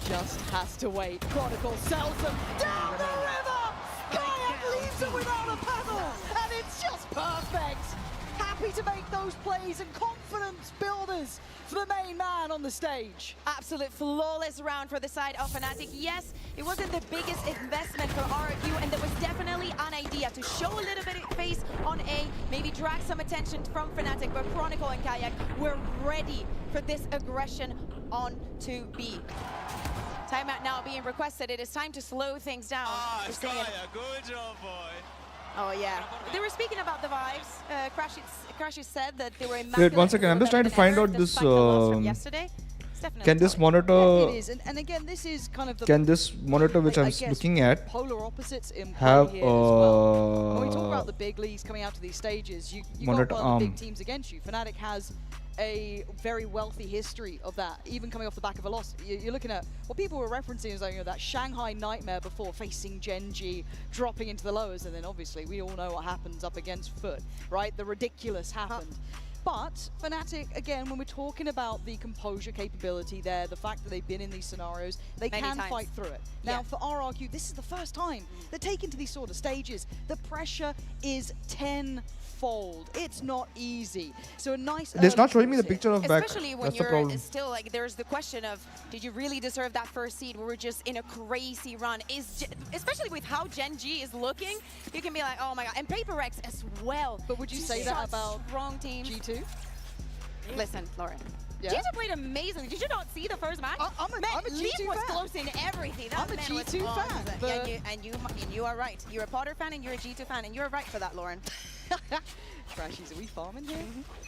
Speaker 16: Just has to wait. Chronicle sells them down the river! Kayak leaves them without a paddle! And it's just perfect! Happy to make those plays and confidence builders for the main man on the stage.
Speaker 17: Absolute flawless round for the side of Fnatic. Yes, it wasn't the biggest investment for RRQ, and there was definitely an idea to show a little bit of face on A, maybe drag some attention from Fnatic, but Chronicle and Kayak were ready for this aggression on to B. Timeout now being requested. It is time to slow things down.
Speaker 8: Good job, boy.
Speaker 17: Oh yeah, they were speaking about the vibes. Crashy said that they were
Speaker 2: Wait, 1 second. I'm just trying to find out this. Can this monitor?
Speaker 16: It is, and again, this is kind of the.
Speaker 2: Can this monitor, which I'm looking at,
Speaker 16: polar opposites in
Speaker 2: have
Speaker 16: here as well. When we talk about the big leagues coming out to these stages, you got one of the big teams against you. Fnatic has a very wealthy history of that, even coming off the back of a loss. You're looking at what people were referencing as like, that Shanghai nightmare before, facing Genji, dropping into the lowers, and then obviously we all know what happens up against Foot, right? The ridiculous happened. But Fnatic, again, when we're talking about the composure capability there, the fact that they've been in these scenarios, they can fight through it. Now, for RRQ, this is the first time they're taken to these sort of stages. The pressure is tenfold. It's not easy. So a nice.
Speaker 2: It's not showing me the picture of back.
Speaker 17: Especially when you're still like, there's the question of, did you really deserve that first seed? We were just in a crazy run. Especially with how Genji is looking, you can be like, oh my god. And PaperX as well.
Speaker 16: But would you say that about
Speaker 17: wrong team?
Speaker 16: G2?
Speaker 17: Listen, Lauren.
Speaker 16: Yeah.
Speaker 17: G2 played amazingly. Did you not see the first match?
Speaker 16: I'm
Speaker 17: Leaf
Speaker 16: G2
Speaker 17: was
Speaker 16: fan.
Speaker 17: close in everything. That
Speaker 16: I'm a
Speaker 17: man was
Speaker 16: G2
Speaker 17: on
Speaker 16: fan,
Speaker 17: it.
Speaker 16: but-
Speaker 17: Yeah, and you are right. You're a Potter fan and you're a G2 fan, and you're right for that, Lauren.
Speaker 16: Trashies, are we farming here?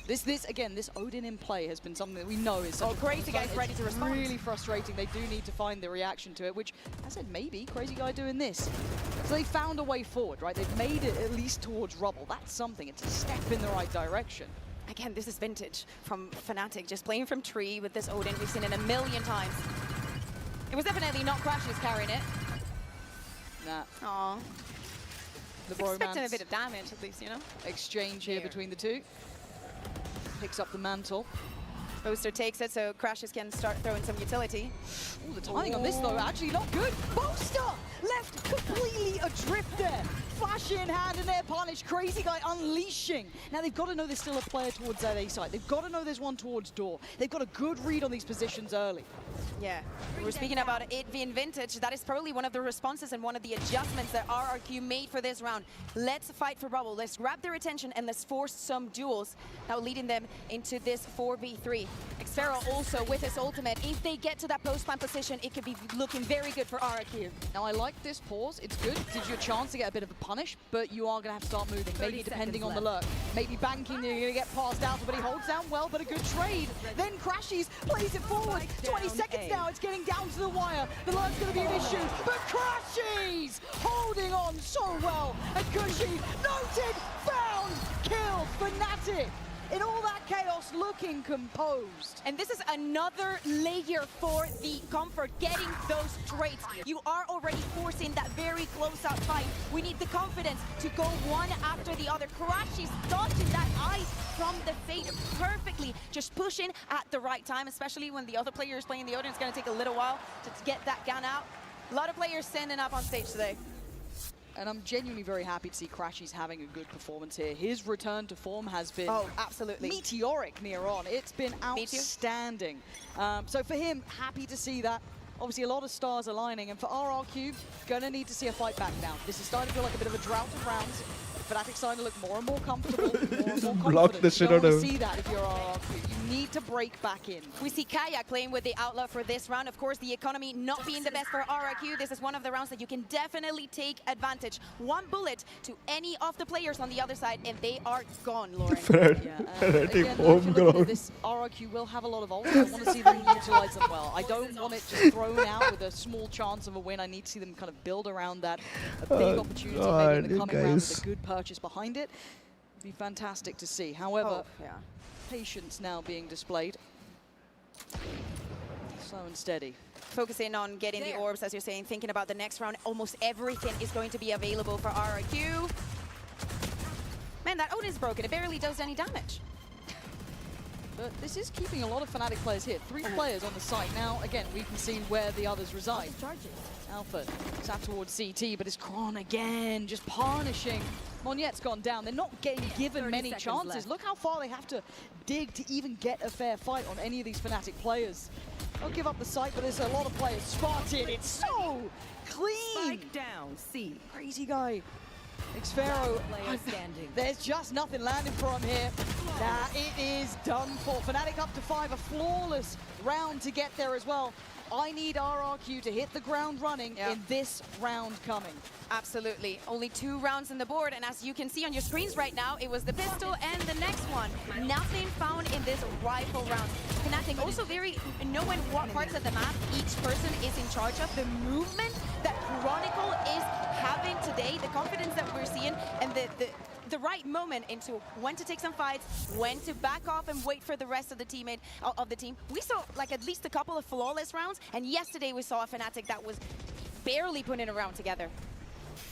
Speaker 16: This again, this Odin in play has been something that we know is
Speaker 17: Crazy Guy's
Speaker 16: it's
Speaker 17: ready to respond.
Speaker 16: really frustrating. They do need to find the reaction to it, which I said maybe Crazy Guy doing this. So they found a way forward, right? They've made it at least towards rubble. That's something. It's a step in the right direction.
Speaker 17: Again, this is vintage from Fnatic, just playing from tree with this Odin. We've seen it a million times. It was definitely not Crashes carrying it.
Speaker 16: Nah.
Speaker 17: Aww.
Speaker 16: The
Speaker 17: Expecting a
Speaker 16: bromance
Speaker 17: bit of damage, at least, you know?
Speaker 16: exchange here between the two. Picks up the mantle.
Speaker 17: Booster takes it, so Crashes can start throwing some utility.
Speaker 16: Ooh, the timing on this, though, actually not good. Booster left completely adrift there. Flash in hand and air punish. Crazy Guy unleashing. Now they've got to know there's still a player towards that A side. They've got to know there's one towards door. They've got a good read on these positions early.
Speaker 17: Yeah, we're speaking about it being vintage. That is probably one of the responses and one of the adjustments that RRQ made for this round. Let's fight for bubble. Let's grab their attention and let's force some duels. Now leading them into this 4v3. Xero also with his ultimate. If they get to that post-plant position, it could be looking very good for RRQ.
Speaker 16: Now I like this pause. It's good. It gives you a chance to get a bit of a punish, but you are going to have to start moving. Maybe depending on the lurk. Maybe banking, you're going to get passed out, but he holds down well, but a good trade. Then Crashies plays it forward. 20 seconds now. It's getting down to the wire. The lurk's going to be an issue, but Crashies holding on so well. And Cushy noted, found, killed Fnatic. In all that chaos, looking composed.
Speaker 17: And this is another layer for the comfort, getting those trades. You are already forcing that very close-out fight. We need the confidence to go one after the other. Crashies dodging that ice from the Fate perfectly, just pushing at the right time, especially when the other player is playing the Odin. It's going to take a little while to get that gun out. A lot of players standing up on stage today.
Speaker 16: And I'm genuinely very happy to see Crashies having a good performance here. His return to form has been
Speaker 17: absolutely
Speaker 16: meteoric near on. It's been outstanding. So for him, happy to see that. Obviously, a lot of stars aligning. And for RRQ, gonna need to see a fight back now. This is starting to feel like a bit of a drought of rounds. Fnatic starting to look more and more comfortable, more and more
Speaker 2: block the shit
Speaker 16: you
Speaker 2: out
Speaker 16: don't
Speaker 2: of
Speaker 16: see that if you're RRQ. You need to break back in.
Speaker 17: We see Kayak playing with the Outlaw for this round. Of course, the economy not being the best for RRQ. This is one of the rounds that you can definitely take advantage. One bullet to any of the players on the other side, and they are gone, Lauren.
Speaker 16: Again, if you look at this, RRQ will have a lot of ults. I want to see them utilize them well. I don't want it just thrown out with a small chance of a win. I need to see them kind of build around that. A big opportunity maybe in the coming round with a good purchase behind it. It'd be fantastic to see. However, patience now being displayed. Slow and steady.
Speaker 17: Focusing on getting the orbs, as you're saying, thinking about the next round. Almost everything is going to be available for RRQ. Man, that Odin's broken. It barely does any damage.
Speaker 16: But this is keeping a lot of Fnatic players here. 3 players on the site. Now, again, we can see where the others reside. Alpha sat towards CT, but it's Kron again, just punishing. Monyet's gone down. They're not getting given many chances. Look how far they have to dig to even get a fair fight on any of these Fnatic players. Don't give up the site, but there's a lot of players spotted. It's so clean.
Speaker 13: Spike down, C.
Speaker 16: Crazy Guy. Xero, there's just nothing landing for him here. Nah, it is done for. Fnatic up to 5, a flawless round to get there as well. I need RRQ to hit the ground running in this round coming.
Speaker 17: Absolutely. Only 2 rounds on the board, and as you can see on your screens right now, it was the pistol and the next one. Nothing found in this rifle round. Fnatic also very knowing what parts of the map each person is in charge of. The movement that Chronicle is having today, the confidence that we're seeing, and the right moment into when to take some fights, when to back off and wait for the rest of the team. We saw like at least a couple of flawless rounds, and yesterday we saw a Fnatic that was barely putting a round together.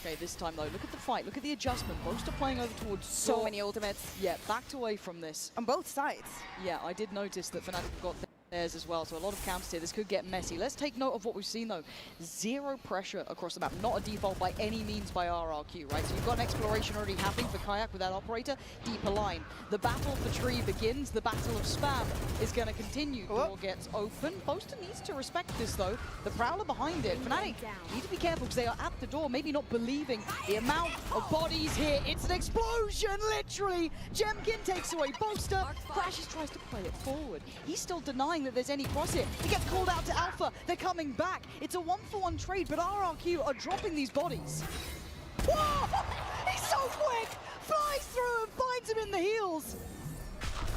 Speaker 16: Okay, this time though, look at the fight, look at the adjustment. Most are playing over towards
Speaker 17: so many ultimates.
Speaker 16: Yeah, backed away from this.
Speaker 17: On both sides.
Speaker 16: Yeah, I did notice that Fnatic got theirs as well, so a lot of counters here. This could get messy. Let's take note of what we've seen though. 0 pressure across the map, not a default by any means by RRQ, right? So you've got an exploration already happening for Kayak with that operator, deeper line. The battle for tree begins, the battle of spam is going to continue. Door gets open. Boaster needs to respect this though. The Prowler behind it. Fnatic need to be careful because they are at the door, maybe not believing the amount of bodies here. It's an explosion, literally. MiokeN takes away Boaster. Crashes tries to play it forward. He's still denying feeling that there's any crosshair. He gets called out to Alpha. They're coming back. It's a 1-for-1 trade, but RRQ are dropping these bodies. Whoa! He's so quick! Flies through and finds him in the heels.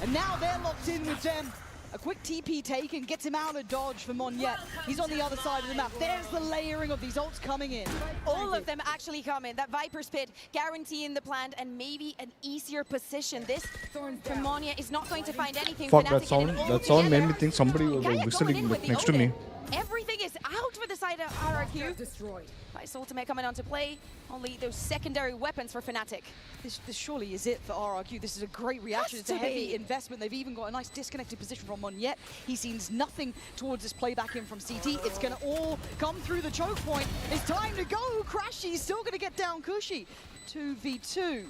Speaker 16: And now they're locked in with them. A quick TP taken, gets him out of dodge for MiokeN. He's on the other side of the map. There's the layering of these ults coming in.
Speaker 17: All of them actually come in. That Viper's Pit guaranteeing the plant and maybe an easier position. This from MiokeN is not going to find anything.
Speaker 2: Fuck,
Speaker 17: Fnatic
Speaker 2: that sound made me think somebody was whistling next to me.
Speaker 17: Everything is out for the side of RRQ.
Speaker 13: Destroyed.
Speaker 17: Nice ultimate coming onto play. Only those secondary weapons for Fnatic.
Speaker 16: This surely is it for RRQ. This is a great reaction. It's a heavy investment. They've even got a nice disconnected position from MiokeN. He sees nothing towards this playback in from CT. It's going to all come through the choke point. It's time to go. Crashy's still going to get down Cushy. 2v2.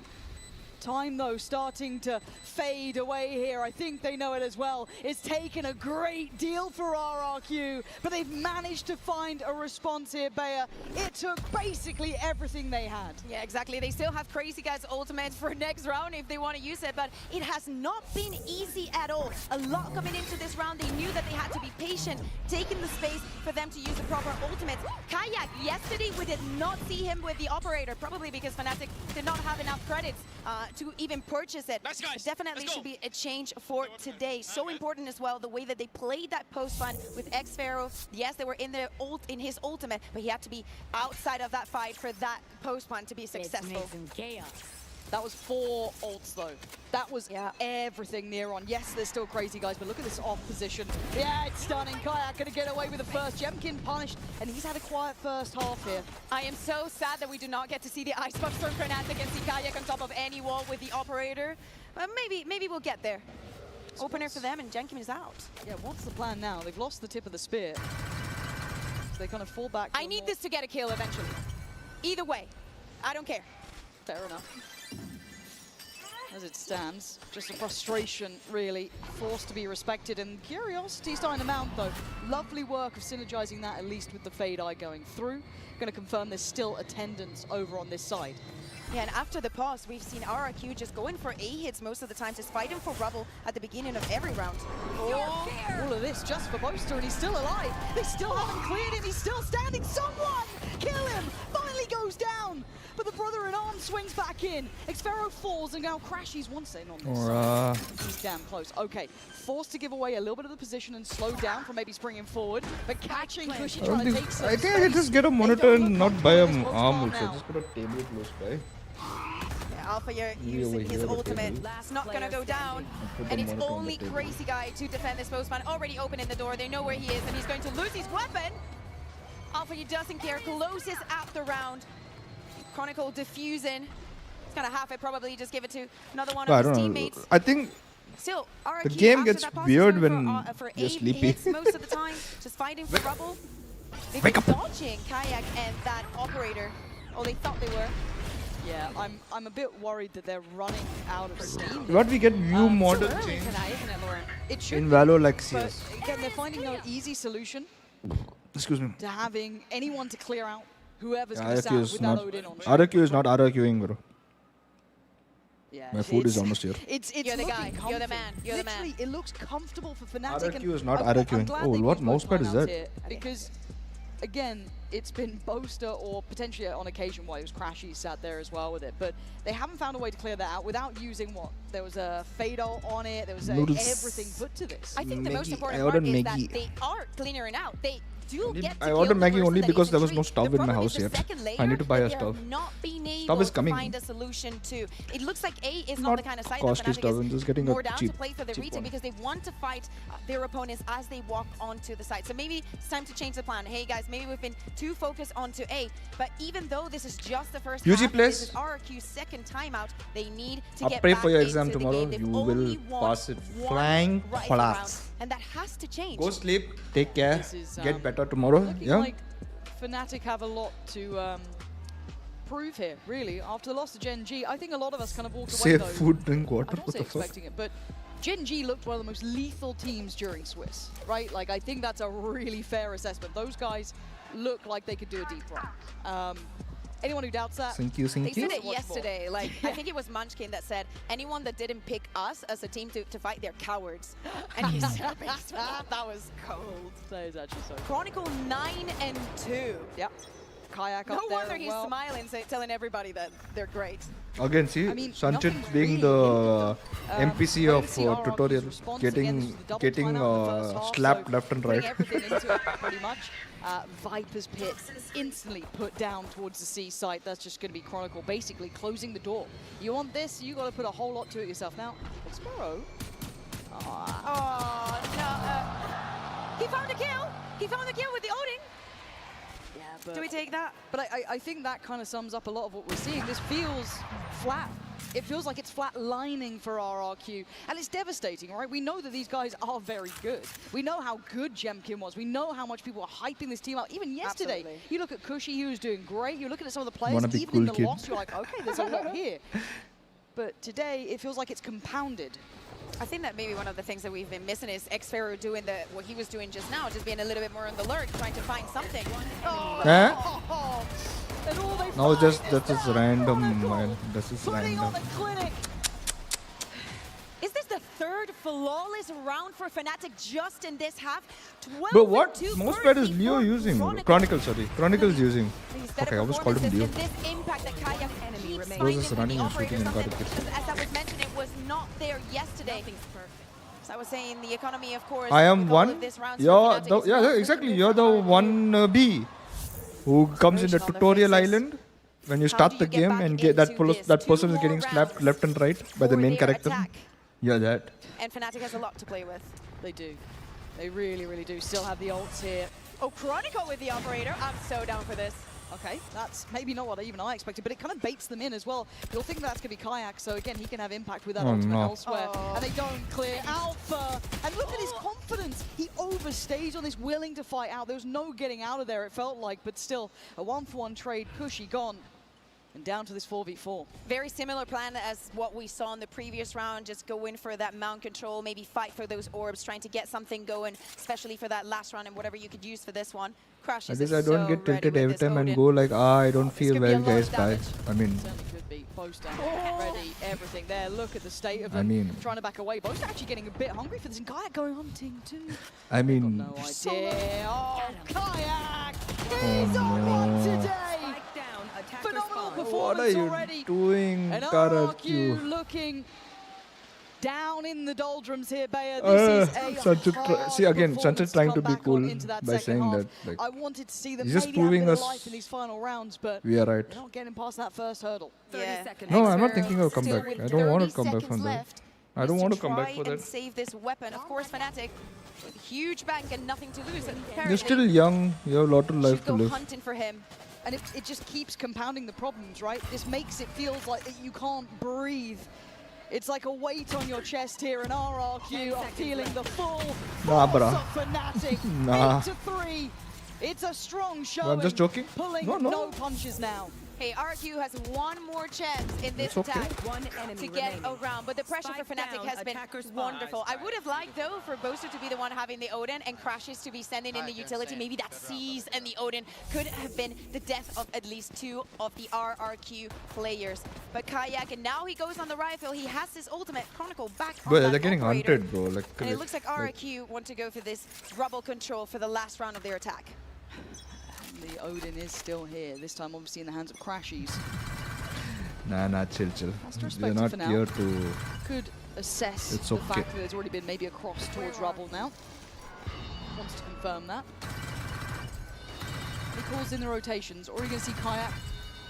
Speaker 16: Time, though, starting to fade away here. I think they know it as well. It's taken a great deal for RRQ, but they've managed to find a response here, Bayer. It took basically everything they had.
Speaker 17: Yeah, exactly. They still have Crazy Guy's ultimate for next round if they want to use it, but it has not been easy at all. A lot coming into this round. They knew that they had to be patient, taking the space for them to use the proper ultimates. Kayak, yesterday we did not see him with the operator, probably because Fnatic did not have enough credits to even purchase it.
Speaker 12: Nice, guys.
Speaker 17: Definitely should be a change for today. So important as well, the way that they played that post fight with X-Pharaoh. Yes, they were in his ultimate, but he had to be outside of that fight for that post punt to be successful.
Speaker 16: That was 4 ults, though. That was everything near on. Yes, there's still Crazy Guys, but look at this off position. Yeah, it's stunning. Kayak gonna get away with the first. MiokeN punished, and he's had a quiet first half here.
Speaker 17: I am so sad that we do not get to see the Icebox from Fnatic and see Kayak on top of any wall with the operator. But maybe we'll get there. Opener for them, and MiokeN is out.
Speaker 16: Yeah, what's the plan now? They've lost the tip of the spear. So they kind of fall back.
Speaker 17: I need this to get a kill eventually. Either way, I don't care.
Speaker 16: Fair enough. As it stands, just a frustration, really, forced to be respected, and curiosity starting to mount, though. Lovely work of synergizing that, at least with the Fade Eye going through. Going to confirm there's still attendance over on this side.
Speaker 17: Yeah, and after the pause, we've seen RRQ just going for A hits most of the time, just fighting for rubble at the beginning of every round.
Speaker 16: Oh, all of this just for Boaster, and he's still alive. They still haven't cleared him. He's still standing. Someone kill him! Finally goes down. But the brother-in-arms swings back in. X-Pharaoh falls, and now Crashy's once in on this. He's damn close. Okay, forced to give away a little bit of the position and slow down from maybe springing forward, but catching Cushy trying to take some
Speaker 2: I think I just get a monitor and not buy an arm also. Just put a table close by.
Speaker 17: Yeah, Alpha using his ultimate. It's not going to go down. And it's only Crazy Guy to defend this postman. Already opening the door. They know where he is, and he's going to lose his weapon. Alpha doesn't care. Closes out the round. Chronicle diffusing. It's gonna half it, probably just give it to another one of his teammates.
Speaker 2: I think
Speaker 17: still,
Speaker 2: the game gets weird when you're sleepy.
Speaker 17: Hits most of the time, just fighting for rubble. They've been dodging Kayak and that operator. Oh, they thought they were.
Speaker 16: Yeah, I'm a bit worried that they're running out of steam.
Speaker 2: What we get view model change
Speaker 16: it should
Speaker 2: in Valo like
Speaker 16: but
Speaker 2: CS.
Speaker 16: again, they're finding no easy solution
Speaker 2: Excuse me.
Speaker 16: to having anyone to clear out whoever's going to
Speaker 2: RRQ
Speaker 16: stand
Speaker 2: is
Speaker 16: with
Speaker 2: not
Speaker 16: that Odin on.
Speaker 2: RRQ is not RRQing, bro.
Speaker 16: Yeah,
Speaker 2: My food is almost here.
Speaker 16: It's
Speaker 17: You're the guy.
Speaker 16: looking
Speaker 17: You're the
Speaker 16: comfy.
Speaker 17: man. You're the man.
Speaker 16: Literally, it looks comfortable for Fnatic.
Speaker 2: RRQ is not
Speaker 16: I'm
Speaker 2: RRQing.
Speaker 16: glad
Speaker 2: Oh,
Speaker 16: they
Speaker 2: what
Speaker 16: used both
Speaker 2: mousepad is
Speaker 16: lineups
Speaker 2: that?
Speaker 16: here, because, again, it's been Boaster or potentially on occasion why it was Crashy sat there as well with it. But they haven't found a way to clear that out without using what? There was a Fado on it. There was everything put to this.
Speaker 17: I think the most important
Speaker 2: I ordered
Speaker 17: part is
Speaker 2: Maggie.
Speaker 17: that they are clearing out. They do get to
Speaker 2: I
Speaker 17: kill
Speaker 2: ordered
Speaker 17: the
Speaker 2: Maggie
Speaker 17: person
Speaker 2: only
Speaker 17: that
Speaker 2: because
Speaker 17: is
Speaker 2: there was
Speaker 17: in
Speaker 2: no
Speaker 17: tree.
Speaker 2: stove
Speaker 17: The
Speaker 2: in my
Speaker 17: problem
Speaker 2: house
Speaker 17: is the
Speaker 2: yet.
Speaker 17: second layer
Speaker 2: I need to buy
Speaker 17: that
Speaker 2: a
Speaker 17: they
Speaker 2: stove.
Speaker 17: have not been able
Speaker 2: Stove is
Speaker 17: to
Speaker 2: coming.
Speaker 17: find a solution to. It looks like A is not
Speaker 2: Not
Speaker 17: the kind of side
Speaker 2: costly
Speaker 17: that
Speaker 2: stove, I'm
Speaker 17: Fnatic
Speaker 2: just
Speaker 17: is
Speaker 2: getting a
Speaker 17: more down to
Speaker 2: cheap-
Speaker 17: play for the
Speaker 2: cheap
Speaker 17: retake
Speaker 2: one.
Speaker 17: because they want to fight their opponents as they walk onto the side. So maybe it's time to change the plan. Hey guys, maybe we've been too focused onto A, but even though this is just the first
Speaker 2: UG
Speaker 17: half,
Speaker 2: plays.
Speaker 17: this is RRQ's second timeout. They need to
Speaker 2: I'll
Speaker 17: get
Speaker 2: pray
Speaker 17: back
Speaker 2: for your
Speaker 17: into
Speaker 2: exam
Speaker 17: the
Speaker 2: tomorrow.
Speaker 17: game. They've
Speaker 2: You
Speaker 17: only
Speaker 2: will
Speaker 17: won
Speaker 2: pass it
Speaker 17: one
Speaker 2: flying
Speaker 17: rifle round,
Speaker 2: colors.
Speaker 17: and that has to change.
Speaker 2: Go sleep. Take care.
Speaker 16: This is,
Speaker 2: Get better tomorrow.
Speaker 16: Looking
Speaker 2: Yeah.
Speaker 16: like Fnatic have a lot to prove here, really. After the loss to Gen G, I think a lot of us kind of walked away,
Speaker 2: Save
Speaker 16: though.
Speaker 2: food, drink water.
Speaker 16: I'm not
Speaker 2: What the fuck?
Speaker 16: expecting it, but Gen G looked one of the most lethal teams during Swiss, right? Like, I think that's a really fair assessment. Those guys look like they could do a deep run. Anyone who doubts that,
Speaker 2: Thank you,
Speaker 17: They
Speaker 2: thank you.
Speaker 17: said it yesterday. Like, I think it was MiokeN that said, anyone that didn't pick us as a team to fight, they're cowards. And he's that was cold.
Speaker 16: That is actually so.
Speaker 17: Chronicle 9-2.
Speaker 16: Yep. Kayak
Speaker 17: No
Speaker 16: up there
Speaker 17: wonder
Speaker 16: as
Speaker 17: he's
Speaker 16: well.
Speaker 17: smiling, telling everybody that they're great.
Speaker 2: Again, see,
Speaker 16: I mean,
Speaker 2: Sanchit
Speaker 16: nothing's
Speaker 2: being
Speaker 16: really
Speaker 2: the NPC of
Speaker 16: Legacy RRQ's
Speaker 2: tutorial,
Speaker 16: response
Speaker 2: getting
Speaker 16: against the double timeout in the first half,
Speaker 2: slapped
Speaker 16: so
Speaker 2: left and
Speaker 16: putting
Speaker 2: right.
Speaker 16: everything into it pretty much. Viper's Pit instantly put down towards the C site. That's just going to be Chronicle basically closing the door. You want this, you got to put a whole lot to it yourself. Now, Sparrow.
Speaker 17: Oh, no. He found a kill. He found the kill with the Odin.
Speaker 16: Yeah, but
Speaker 17: Do we take that?
Speaker 16: But I think that kind of sums up a lot of what we're seeing. This feels flat. It feels like it's flat-lining for RRQ, and it's devastating, right? We know that these guys are very good. We know how good MiokeN was. We know how much people are hyping this team up. Even yesterday,
Speaker 17: Absolutely.
Speaker 16: you look at Cushy, he was doing great. You're looking at some of the players,
Speaker 2: Wanna be
Speaker 16: even
Speaker 2: cool
Speaker 16: in the
Speaker 2: kid.
Speaker 16: loss, you're like, okay, there's a lot here. But today, it feels like it's compounded.
Speaker 17: I think that maybe one of the things that we've been missing is Xfero doing what he was doing just now, just being a little bit more on the lurk, trying to find something.
Speaker 2: Eh?
Speaker 16: And all they
Speaker 2: No,
Speaker 16: find
Speaker 2: that's just
Speaker 16: that
Speaker 2: random,
Speaker 16: Chronicle
Speaker 2: man. This is
Speaker 16: putting on
Speaker 2: random.
Speaker 16: a clinic.
Speaker 17: Is this the third flawless round for Fnatic just in this half? 12
Speaker 2: But what
Speaker 17: and 2
Speaker 2: most bad is
Speaker 17: currently
Speaker 2: Leo
Speaker 17: for
Speaker 2: using?
Speaker 17: Chronicle.
Speaker 2: Chronicle, sorry. Chronicle's using.
Speaker 17: These better
Speaker 2: Okay, I almost called him Leo.
Speaker 17: performances and this impact that Kayak keeps
Speaker 2: Those
Speaker 17: finding
Speaker 2: are
Speaker 17: with
Speaker 2: running
Speaker 17: the
Speaker 2: and shooting
Speaker 17: operators
Speaker 2: and
Speaker 17: on
Speaker 2: got
Speaker 17: them,
Speaker 2: it.
Speaker 17: because as I was mentioning, it was not there yesterday. So I was saying the economy, of course.
Speaker 2: I am
Speaker 17: with all
Speaker 2: one.
Speaker 17: of this rounds for
Speaker 2: You're
Speaker 17: Fnatic
Speaker 2: the,
Speaker 17: is
Speaker 2: yeah,
Speaker 17: not
Speaker 2: exactly. You're the one B who comes in the
Speaker 17: Version on the
Speaker 2: tutorial
Speaker 17: faces.
Speaker 2: island when you
Speaker 17: How
Speaker 2: start
Speaker 17: do
Speaker 2: the
Speaker 17: you get
Speaker 2: game
Speaker 17: back
Speaker 2: and get that
Speaker 17: into this?
Speaker 2: that
Speaker 17: Two
Speaker 2: person is
Speaker 17: more
Speaker 2: getting slapped
Speaker 17: rounds
Speaker 2: left and right by the
Speaker 17: for
Speaker 2: main
Speaker 17: their
Speaker 2: character.
Speaker 17: attack.
Speaker 2: Yeah, that.
Speaker 17: And Fnatic has a lot to play with.
Speaker 16: They do. They really, really do. Still have the ults here.
Speaker 17: Oh, Chronicle with the operator. I'm so down for this.
Speaker 16: Okay, that's maybe not what even I expected, but it kind of baits them in as well. You'll think that's going to be Kayak, so again, he can have impact with that
Speaker 2: Oh,
Speaker 16: ultimate
Speaker 2: no.
Speaker 16: elsewhere. And they don't clear Alpha. And look at his confidence. He overstays on this, willing to fight out. There was no getting out of there, it felt like, but still, a 1-for-1 trade. Cushy gone. And down to this 4v4.
Speaker 17: Very similar plan as what we saw in the previous round. Just go in for that mount control, maybe fight for those orbs, trying to get something going, especially for that last round and whatever you could use for this one. Crashes
Speaker 2: At least
Speaker 17: is
Speaker 2: I don't
Speaker 17: so
Speaker 2: get
Speaker 17: ready
Speaker 2: tilted
Speaker 17: with
Speaker 2: every
Speaker 17: this
Speaker 2: time and
Speaker 17: Odin.
Speaker 2: go like, I don't feel
Speaker 17: could be a
Speaker 2: well,
Speaker 17: lot of
Speaker 2: guys, bye.
Speaker 17: damage.
Speaker 2: I mean,
Speaker 16: Certainly could be. Boast down, ready, everything there. Look at the state of them.
Speaker 2: I mean-
Speaker 16: trying to back away. Boast actually getting a bit hungry for this. And Kayak going hunting too.
Speaker 2: I mean,
Speaker 16: No idea. Oh, Kayak!
Speaker 2: Oh,
Speaker 16: He's on one
Speaker 2: no.
Speaker 16: today!
Speaker 13: Down, attacker
Speaker 16: Phenomenal
Speaker 13: spawn.
Speaker 16: performance
Speaker 2: what are you
Speaker 16: already.
Speaker 2: doing,
Speaker 16: And
Speaker 2: RRQ?
Speaker 16: RRQ looking down in the doldrums here, Bayer. This is a
Speaker 2: Sanchit
Speaker 16: hard
Speaker 2: see again,
Speaker 16: performance
Speaker 2: Sanchit trying to
Speaker 16: come
Speaker 2: be
Speaker 16: back
Speaker 2: cool
Speaker 16: on into that
Speaker 2: by
Speaker 16: second
Speaker 2: saying
Speaker 16: half.
Speaker 2: that. Like,
Speaker 16: I wanted to see them
Speaker 2: he's just
Speaker 16: maybe have a
Speaker 2: proving
Speaker 16: bit of
Speaker 2: us
Speaker 16: life in these final rounds, but
Speaker 2: we are right.
Speaker 16: they're not getting past that first hurdle.
Speaker 13: 30
Speaker 17: Yeah.
Speaker 13: seconds.
Speaker 2: No, I'm not
Speaker 17: Xfero
Speaker 2: thinking of
Speaker 17: still
Speaker 2: comeback.
Speaker 17: with
Speaker 2: I don't want to
Speaker 17: 30
Speaker 2: come back
Speaker 17: seconds
Speaker 2: from that.
Speaker 17: left
Speaker 2: I don't
Speaker 17: is
Speaker 2: want to come back
Speaker 17: try
Speaker 2: for
Speaker 17: and
Speaker 2: that.
Speaker 17: save this weapon. Of course, Fnatic with huge bank and nothing to lose. And
Speaker 2: You're
Speaker 17: apparently
Speaker 2: still young. You have a lot of life
Speaker 17: should
Speaker 2: to
Speaker 17: go
Speaker 2: live.
Speaker 17: hunting for him.
Speaker 16: And it just keeps compounding the problems, right? This makes it feel like that you can't breathe. It's like a weight on your chest here, and RRQ are feeling the full
Speaker 2: Nah,
Speaker 16: force
Speaker 2: bruh.
Speaker 16: of Fnatic.
Speaker 2: Nah.
Speaker 16: 8-3. It's a strong showing.
Speaker 2: I'm just joking.
Speaker 16: Pulling
Speaker 2: No, no.
Speaker 16: no punches now.
Speaker 17: Hey, RRQ has one more chance in this
Speaker 2: It's okay.
Speaker 17: attack
Speaker 13: One enemy
Speaker 17: to get
Speaker 13: remaining.
Speaker 17: around, but the pressure for
Speaker 13: Spike
Speaker 17: Fnatic
Speaker 13: down,
Speaker 17: has been
Speaker 13: attacker spawn.
Speaker 17: wonderful. I would have liked, though, for Boaster to be the one having the Odin and Crashes to be sending in the utility. Maybe that Seize and the Odin could have been the death of at least two of the RRQ players. But Kayak, and now he goes on the rifle. He has his ultimate. Chronicle back on
Speaker 2: But
Speaker 17: that
Speaker 2: they're getting
Speaker 17: operator.
Speaker 2: hunted, bro. Like,
Speaker 17: And it looks like RRQ want to go for this rubble control for the last round of their attack.
Speaker 16: The Odin is still here. This time, obviously, in the hands of Crashies.
Speaker 2: nah, chill.
Speaker 16: Has to
Speaker 2: They're
Speaker 16: respect it
Speaker 2: not
Speaker 16: for now.
Speaker 2: here to.
Speaker 16: Could assess
Speaker 2: It's
Speaker 16: the
Speaker 2: okay.
Speaker 16: fact that there's already been maybe a cross towards Rubble now. Wants to confirm that. He calls in the rotations. Or are you going to see Kayak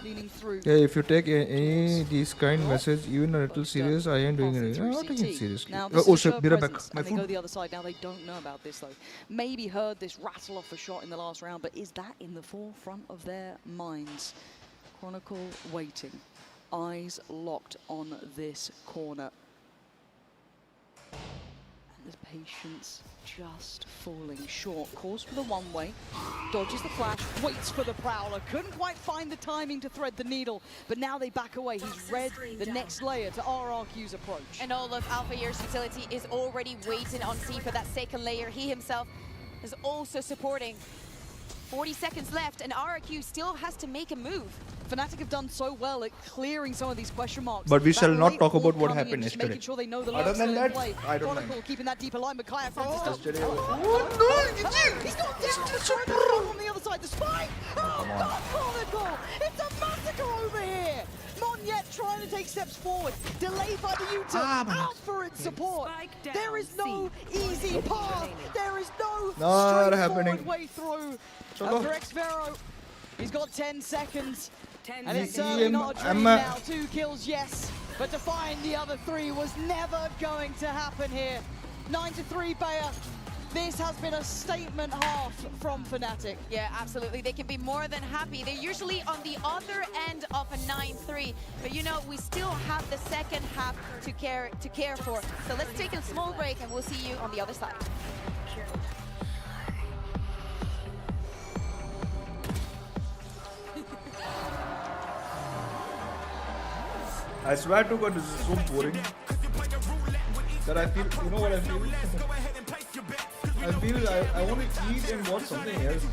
Speaker 16: leaning through?
Speaker 2: Yeah, if you take any these kind message, even a little serious, I ain't doing it. I'm not taking it
Speaker 16: CT.
Speaker 2: seriously.
Speaker 16: Now, this
Speaker 2: Oh
Speaker 16: is
Speaker 2: shit,
Speaker 16: her
Speaker 2: be right back.
Speaker 16: presence,
Speaker 2: My
Speaker 16: and they go
Speaker 2: phone.
Speaker 16: the other side. Now, they don't know about this, though. Maybe heard this rattle off a shot in the last round, but is that in the forefront of their minds? Chronicle waiting. Eyes locked on this corner. And the patience just falling short. Calls for the one-way, dodges the flash, waits for the Prowler. Couldn't quite find the timing to thread the needle, but now they back away. He's read the next layer to RRQ's approach.
Speaker 17: And all of Alpha Year's utility is already waiting on C for that second layer. He himself is also supporting. 40 seconds left, and RRQ still has to make a move.
Speaker 16: Fnatic have done so well at clearing some of these question marks.
Speaker 2: But we
Speaker 16: That
Speaker 2: shall not
Speaker 16: late
Speaker 2: talk about
Speaker 16: wall
Speaker 2: what
Speaker 16: coming in,
Speaker 2: happened
Speaker 16: just
Speaker 2: yesterday.
Speaker 16: Making sure they know the
Speaker 2: Other
Speaker 16: lurk's
Speaker 2: than
Speaker 16: still in
Speaker 2: that,
Speaker 16: play.
Speaker 2: I don't
Speaker 16: Chronicle
Speaker 2: mind.
Speaker 16: keeping that deep alignment. Kayak
Speaker 2: Yesterday was-
Speaker 16: he's not down. The Chronicle on the other side. The spike. Oh, God, Chronicle! It's a massacre over here. Monyet trying to take steps forward. Delayed by the Utah. Out for its support. There is no easy path. There is no
Speaker 2: Not
Speaker 16: straightforward
Speaker 2: happening.
Speaker 16: way through.
Speaker 2: Chalo.
Speaker 16: For Xvero, he's got 10 seconds.
Speaker 13: 10
Speaker 16: And it's
Speaker 13: seconds.
Speaker 16: certainly not a dream
Speaker 2: I'm,
Speaker 16: now. 2 kills, yes. But to find the other 3 was never going to happen here. 9-3 Bayer. This has been a statement half from Fnatic.
Speaker 17: Yeah, absolutely. They can be more than happy. They're usually on the other end of a 9-3. But you know, we still have the second half to care for. So let's take a small break and we'll see you on the other side.
Speaker 2: I swear to God, this is so boring. That I feel, you know what I feel? I feel I want to eat and watch something else.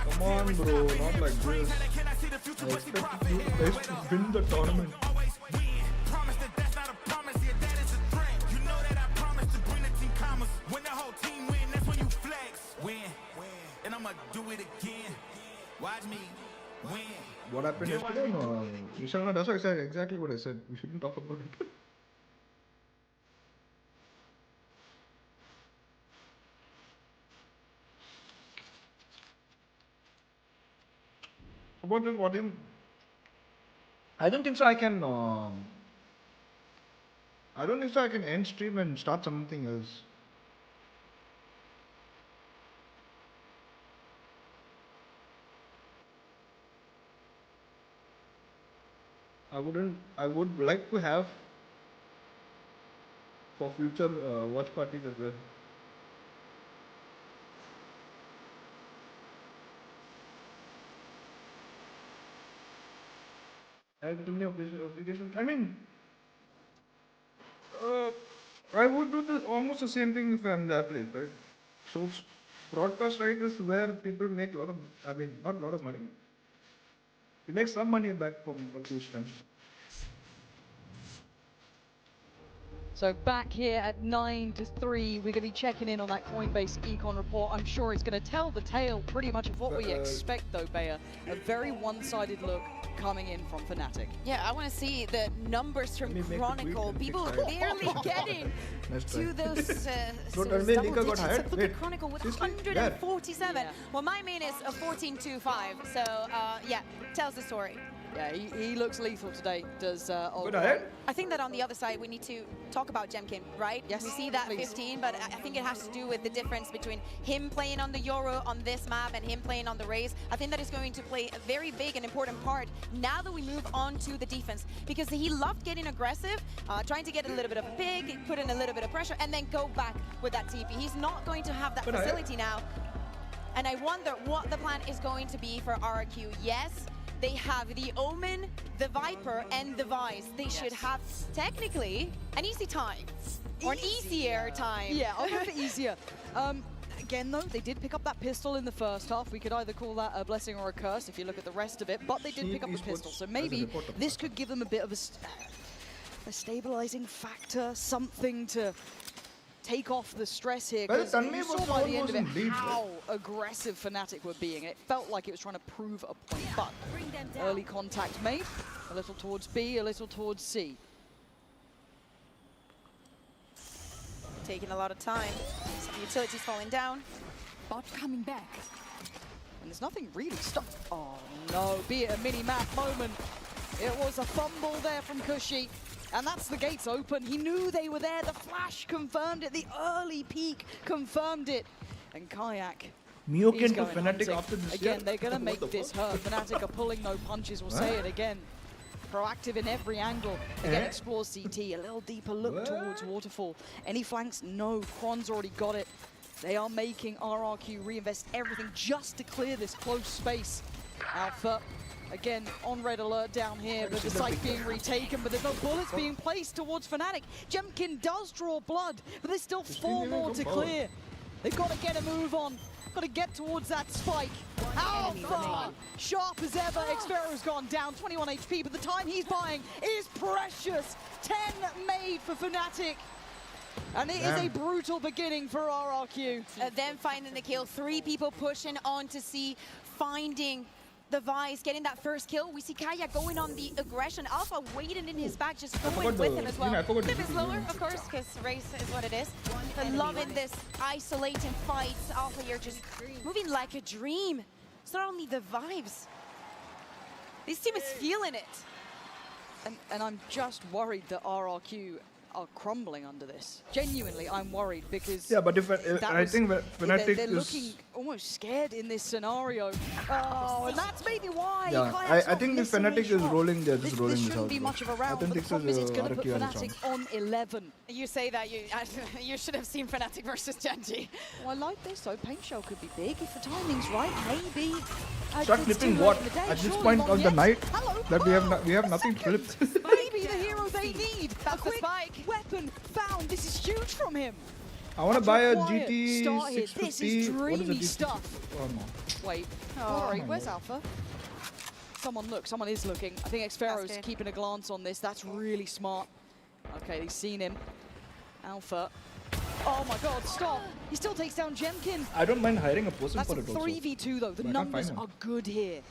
Speaker 2: Come on, bro, not like this. I expect you guys to win the tournament. What happened yesterday? No, you shall not. That's what I said. Exactly what I said. We shouldn't talk about it. About this, what him? I don't think so. I can. I don't think so. I can end stream and start something else. I would like to have for future watch parties as well. I have too many obligations. I mean, I would do almost the same thing if I'm that place, right? So broadcast right is where people make a lot of, I mean, not a lot of money. You make some money back from Twitch time.
Speaker 16: So back here at 9-3, we're going to be checking in on that Coinbase Econ report. I'm sure it's going to tell the tale pretty much of what we expect though, Bayer. A very one-sided look coming in from Fnatic.
Speaker 17: Yeah, I want to see the numbers from Chronicle. People barely getting to those double digits. So look at Chronicle with 147.
Speaker 16: Yeah.
Speaker 17: Well, my main is a 14-2-5. So yeah, tells the story.
Speaker 16: Yeah, he looks lethal today, does Old.
Speaker 17: I think that on the other side, we need to talk about MiokeN, right?
Speaker 16: Yes,
Speaker 17: we see that
Speaker 16: please.
Speaker 17: 15, but I think it has to do with the difference between him playing on the Euro on this map and him playing on the Race. I think that is going to play a very big and important part now that we move on to the defense, because he loved getting aggressive, trying to get a little bit of a pick, put in a little bit of pressure, and then go back with that TP. He's not going to have that facility now. And I wonder what the plan is going to be for RRQ. Yes, they have the Omen, the Viper, and the Vice. They should have, technically, an easy time. Or an easier time.
Speaker 16: Yeah, I'll go for easier. Again, though, they did pick up that pistol in the first half. We could either call that a blessing or a curse if you look at the rest of it, but they did pick up the pistol. So maybe this could give them a bit of a stabilizing factor, something to take off the stress here. Because you saw by the end of it how aggressive Fnatic were being. It felt like it was trying to prove a point, but early contact made. A little towards B, a little towards C.
Speaker 17: Taking a lot of time. Some utilities falling down.
Speaker 13: Bot coming back.
Speaker 16: And there's nothing really stuck. Oh no, be it a mini-map moment. It was a fumble there from Kushi. And that's the gates open. He knew they were there. The flash confirmed it. The early peek confirmed it. And Kayak.
Speaker 2: MiokeN to Fnatic after this
Speaker 16: again, they're going to make this hurt. Fnatic are pulling no punches. We'll say it again. Proactive in every angle. Again, explore CT. A little deeper look towards Waterfall. Any flanks? No. Kron's already got it. They are making RRQ reinvest everything just to clear this close space. Alpha. Again, on red alert down here, but the site being retaken, but there's no bullets being placed towards Fnatic. MiokeN does draw blood, but there's still 4 more to clear. They've got to get a move on. Got to get towards that spike. Alpha! Sharp as ever. Xfero's gone down, 21 HP, but the time he's buying is precious. 10 made for Fnatic. And it is a brutal beginning for RRQ.
Speaker 17: Then finding the kill. 3 people pushing on to C, finding the Vice, getting that first kill. We see Kaya going on the aggression. Alpha waiting in his back, just going with him as well. A bit slower, of course, because race is what it is. But loving this isolating fights. Alpha, you're just moving like a dream. It's not only the vibes. This team is feeling it.
Speaker 16: And I'm just worried that RRQ are crumbling under this. Genuinely, I'm worried because
Speaker 2: but if I think Fnatic
Speaker 16: they're
Speaker 2: is
Speaker 16: looking almost scared in this scenario. Oh, and that's maybe why.
Speaker 2: Yeah, I think if Fnatic is rolling, they're just rolling
Speaker 16: this
Speaker 2: this
Speaker 16: shouldn't
Speaker 2: out.
Speaker 16: be much of a round,
Speaker 2: I
Speaker 16: but the
Speaker 2: think
Speaker 16: problem is it's going to put
Speaker 2: RRQ
Speaker 16: Fnatic on 11.
Speaker 17: You say that, you should have seen Fnatic versus Genji.
Speaker 16: Well, I like this though. Paint Shell could be big if the timing's right. Maybe.
Speaker 2: Start flipping what? At this point of the night, that we have nothing flipped.
Speaker 16: Maybe the hero they need.
Speaker 17: That's the spike.
Speaker 16: Weapon found. This is huge from him.
Speaker 2: I want to buy a
Speaker 16: Quiet.
Speaker 2: GT
Speaker 16: Started.
Speaker 2: 650.
Speaker 16: This is
Speaker 2: What
Speaker 16: dreamy
Speaker 2: it?
Speaker 16: stuff.
Speaker 2: Oh no.
Speaker 16: Wait. Sorry, where's Alpha? Someone is looking. I think Xfero's keeping a glance on this. That's really smart. Okay, they've seen him. Alpha. Oh my god, stop. He still takes down Jemkin.
Speaker 2: I don't mind hiring a person
Speaker 16: That's
Speaker 2: for
Speaker 16: a
Speaker 2: it also.
Speaker 16: 3v2 though. The
Speaker 2: But I can't
Speaker 16: numbers
Speaker 2: find him.
Speaker 16: are good here.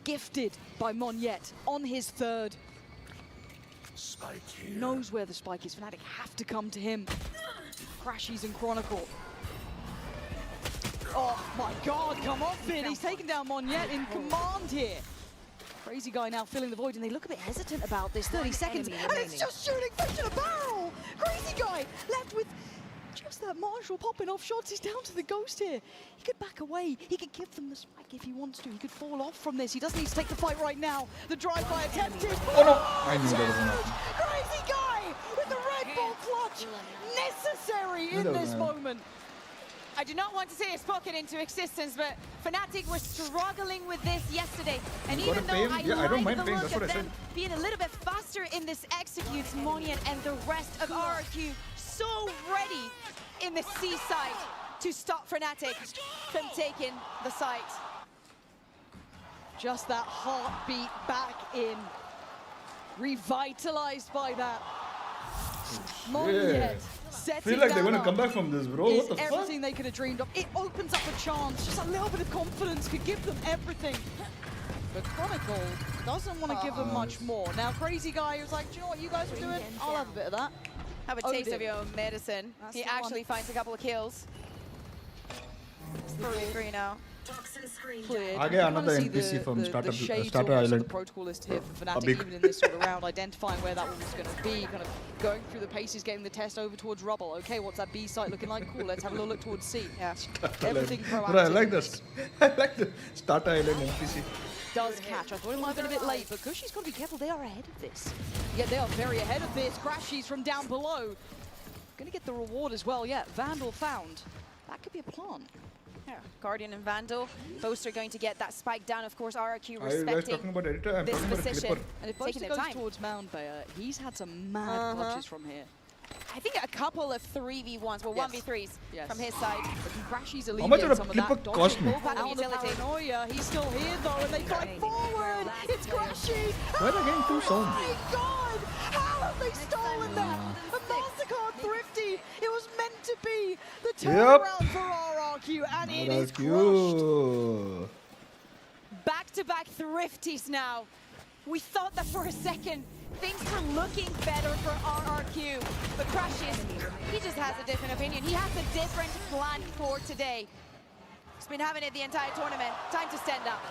Speaker 16: Gifted by MiokeN on his 3rd.
Speaker 11: Spike here.
Speaker 16: Knows where the spike is. Fnatic have to come to him. Crashies and Chronicle. Oh my god, come off it. He's taken down MiokeN in command here. Crazy guy now filling the void, and they look a bit hesitant about this. 30 seconds, and it's just shooting fish in a barrel. Crazy guy left with just that Marshall popping off shots. He's down to the ghost here. He could back away. He could give them the spike if he wants to. He could fall off from this. He doesn't need to take the fight right now. The drive-by attempted.
Speaker 2: Oh no! I knew that was enough.
Speaker 16: Crazy guy with the Red Bull clutch. Necessary in this moment.
Speaker 17: I do not want to say a spoken into existence, but Fnatic were struggling with this yesterday. And even though I
Speaker 2: don't
Speaker 17: like
Speaker 2: mind
Speaker 17: the
Speaker 2: paying,
Speaker 17: look
Speaker 2: that's what
Speaker 17: of
Speaker 2: I
Speaker 17: them
Speaker 2: said.
Speaker 17: being a little bit faster in this executes, MiokeN and the rest of RRQ so ready in the C side to stop Fnatic from taking the site.
Speaker 16: Just that heartbeat back in. Revitalized by that. MiokeN setting
Speaker 2: Feel like they're
Speaker 16: down
Speaker 2: gonna come back from this, bro.
Speaker 16: is
Speaker 2: What the fuck?
Speaker 16: everything they could have dreamed of. It opens up a chance. Just a little bit of confidence could give them everything. But Chronicle doesn't want to give them much more. Now, Crazy Guy was like, do you know what you guys are doing? I'll have a bit of that.
Speaker 17: Have a taste of your own medicine.
Speaker 16: That's
Speaker 17: He
Speaker 16: the one.
Speaker 17: actually finds a couple of kills. It's 3-3 now.
Speaker 16: Cleared.
Speaker 2: I
Speaker 16: You
Speaker 2: get
Speaker 16: can
Speaker 2: another
Speaker 16: kinda see
Speaker 2: NPC
Speaker 16: the-
Speaker 2: from
Speaker 16: the
Speaker 2: Starter
Speaker 16: shades
Speaker 2: Starter
Speaker 16: almost of
Speaker 2: Island.
Speaker 16: the protocol list here for Fnatic,
Speaker 2: big.
Speaker 16: even in this sort of round, identifying where that one was going to be, kind of going through the paces, getting the test over towards Rubble. Okay, what's that B site looking like? Cool, let's have a little look towards C. Yeah, everything proactive.
Speaker 2: But I like this. I like the Starter Island NPC.
Speaker 16: Does catch. I thought it might have been a bit late, but Cushy's got to be careful. They are ahead of this. Yeah, they are very ahead of this. Crashies from down below. Going to get the reward as well. Yeah, Vandal found. That could be a plant.
Speaker 17: Yeah, Guardian and Vandal, both are going to get that spike down. Of course, RRQ
Speaker 2: Are you guys
Speaker 17: respecting
Speaker 2: talking about editor? I'm
Speaker 17: this
Speaker 2: talking about
Speaker 17: position.
Speaker 2: Clipper.
Speaker 16: And if
Speaker 17: Taking
Speaker 16: Boaster
Speaker 17: their
Speaker 16: goes
Speaker 17: time.
Speaker 16: towards Mound Bayer, he's had some mad clutches from here.
Speaker 17: I think a couple of 3v1s, well,
Speaker 16: Yes.
Speaker 17: 1v3s
Speaker 16: Yes.
Speaker 17: from his side.
Speaker 16: But Crashies
Speaker 2: How much
Speaker 16: alleviate
Speaker 2: did a
Speaker 16: some of
Speaker 2: Clipper
Speaker 16: that.
Speaker 2: cost me?
Speaker 17: Out of
Speaker 16: Out of
Speaker 17: utility.
Speaker 16: paranoia, he's still here though, and they fight forward. It's Crashies.
Speaker 2: Why are they getting two
Speaker 16: Oh
Speaker 2: sound?
Speaker 16: my god! How have they stolen that? A MasterCard Thrifty. It was meant to be the turnaround for RRQ, and it is crushed.
Speaker 2: RRQ.
Speaker 17: Back-to-back Thrifties now. We thought that for a second things were looking better for RRQ, but Crashes, he just has a different opinion. He has a different plan for today. He's been having it the entire tournament. Time to stand up.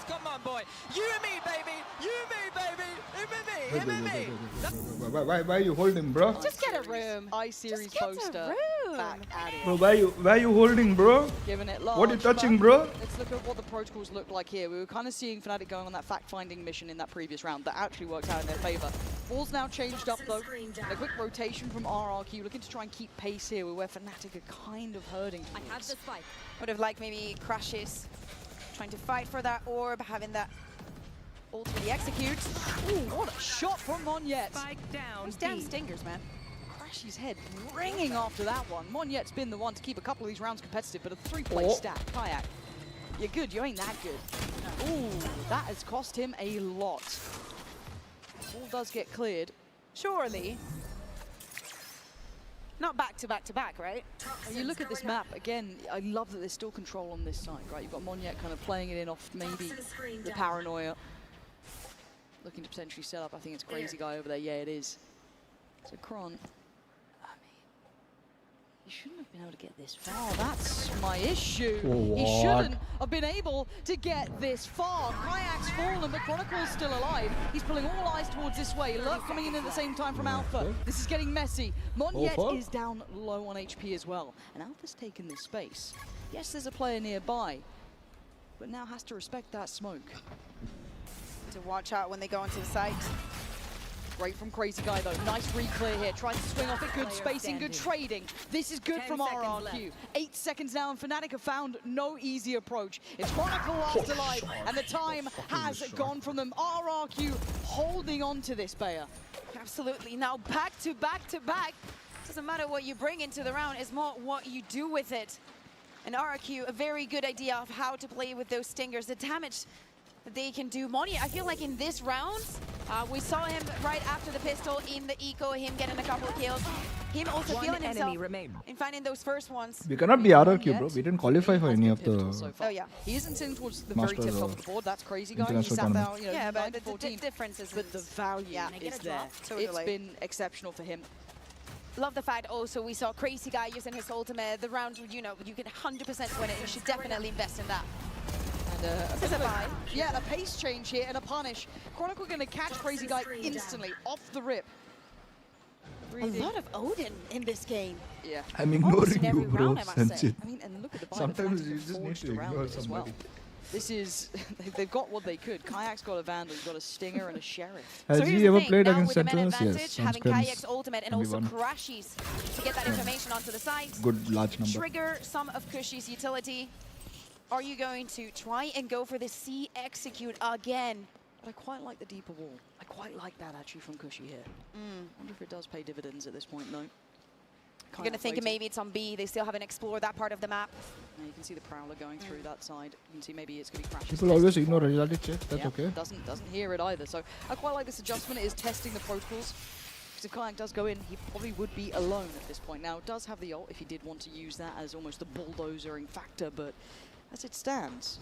Speaker 8: Come on, boy. You and me, baby. You and me, baby. Him and me. Him and me.
Speaker 2: Why you holding, bro?
Speaker 17: Just get a room.
Speaker 16: I-Series
Speaker 17: Just get a
Speaker 16: poster
Speaker 17: room.
Speaker 16: back at it.
Speaker 2: Bro, why you holding, bro?
Speaker 16: Giving it large.
Speaker 2: What are you touching,
Speaker 16: but
Speaker 2: bro?
Speaker 16: Let's look at what the protocols look like here. We were kind of seeing Fnatic going on that fact-finding mission in that previous round. That actually worked out in their favor. Ball's now changed up, though. A quick rotation from RRQ, looking to try and keep pace here, where Fnatic are kind of hurting towards.
Speaker 5: I have the spike.
Speaker 17: Would have liked maybe Crashes trying to fight for that orb, having that ultimately execute.
Speaker 16: Ooh, what a shot from MiokeN.
Speaker 8: Spike down.
Speaker 17: Those damn stingers, man.
Speaker 16: Ashy's head ringing after that one. MiokeN's been the one to keep a couple of these rounds competitive, but a 3-play stack. Kayak, you're good, you ain't that good. Ooh, that has cost him a lot. Ball does get cleared.
Speaker 17: Surely. Not back to back to back, right?
Speaker 16: You look at this map, again, I love that there's still control on this side, right? You've got MiokeN kind of playing it in off maybe the paranoia. Looking to potentially set up, I think it's Crazy Guy over there. Yeah, it is. So Kron, I mean, he shouldn't have been able to get this far. That's my issue. He shouldn't have been able to get this far. Kayak's fallen, but Chronicle's still alive. He's pulling all eyes towards this way. Lurk coming in at the same time from Alpha. This is getting messy. MiokeN is down low on HP as well. And Alpha's taken this space. Yes, there's a player nearby, but now has to respect that smoke.
Speaker 17: To watch out when they go into the site.
Speaker 16: Great from Crazy Guy though. Nice re-clear here. Tries to swing off it. Good spacing, good trading. This is good from RRQ. 8 seconds now, and Fnatic have found no easy approach. It's Chronicle last alive, and the time has gone from them. RRQ holding on to this, Bayer.
Speaker 17: Absolutely. Now back to back to back. Doesn't matter what you bring into the round, it's more what you do with it. And RRQ, a very good idea of how to play with those stingers. The damage that they can do. MiokeN, I feel like in this round, we saw him right after the pistol in the eco, him getting a couple of kills, him also feeling himself in finding those first ones.
Speaker 2: We cannot be RRQ, bro. We didn't qualify for any of the.
Speaker 16: So oh yeah, he isn't sitting towards the very tip top of the board. That's Crazy Guy. He sat down, you know,
Speaker 17: yeah, but the difference is,
Speaker 16: but the value is there.
Speaker 17: Totally.
Speaker 16: It's been exceptional for him.
Speaker 17: Love the fact also we saw Crazy Guy using his ultimate. The round, you know, you can 100% win it. You should definitely invest in that.
Speaker 16: Yeah, a pace change here and a punish. Chronicle going to catch Crazy Guy instantly, off the rip.
Speaker 17: A lot of Odin in this game.
Speaker 16: Yeah.
Speaker 2: I'm ignoring you, bro.
Speaker 16: I mean, and look at the
Speaker 2: Sometimes you just need to ignore somebody.
Speaker 16: Well. This is, they've got what they could. Kayak's got a Vandal, he's got a Stinger and a Sheriff.
Speaker 2: Has he ever played against Sentinels? Yes.
Speaker 17: Having Kayak's ultimate and also Crashies to get that information onto the site.
Speaker 2: Good large number.
Speaker 17: Trigger some of Kushi's utility. Are you going to try and go for the C execute again?
Speaker 16: But I quite like the deeper wall. I quite like that actually from Cushy here. Wonder if it does pay dividends at this point, though.
Speaker 17: You're going to think maybe it's on B. They still haven't explored that part of the map.
Speaker 16: Now you can see the Prowler going through that side. You can see maybe it's going to be crashes.
Speaker 2: People always ignore reality check. That's okay.
Speaker 16: Doesn't hear it either. So I quite like this adjustment. It is testing the protocols. Because if Kayak does go in, he probably would be alone at this point. Now, it does have the ult if he did want to use that as almost a bulldozering factor, but as it stands,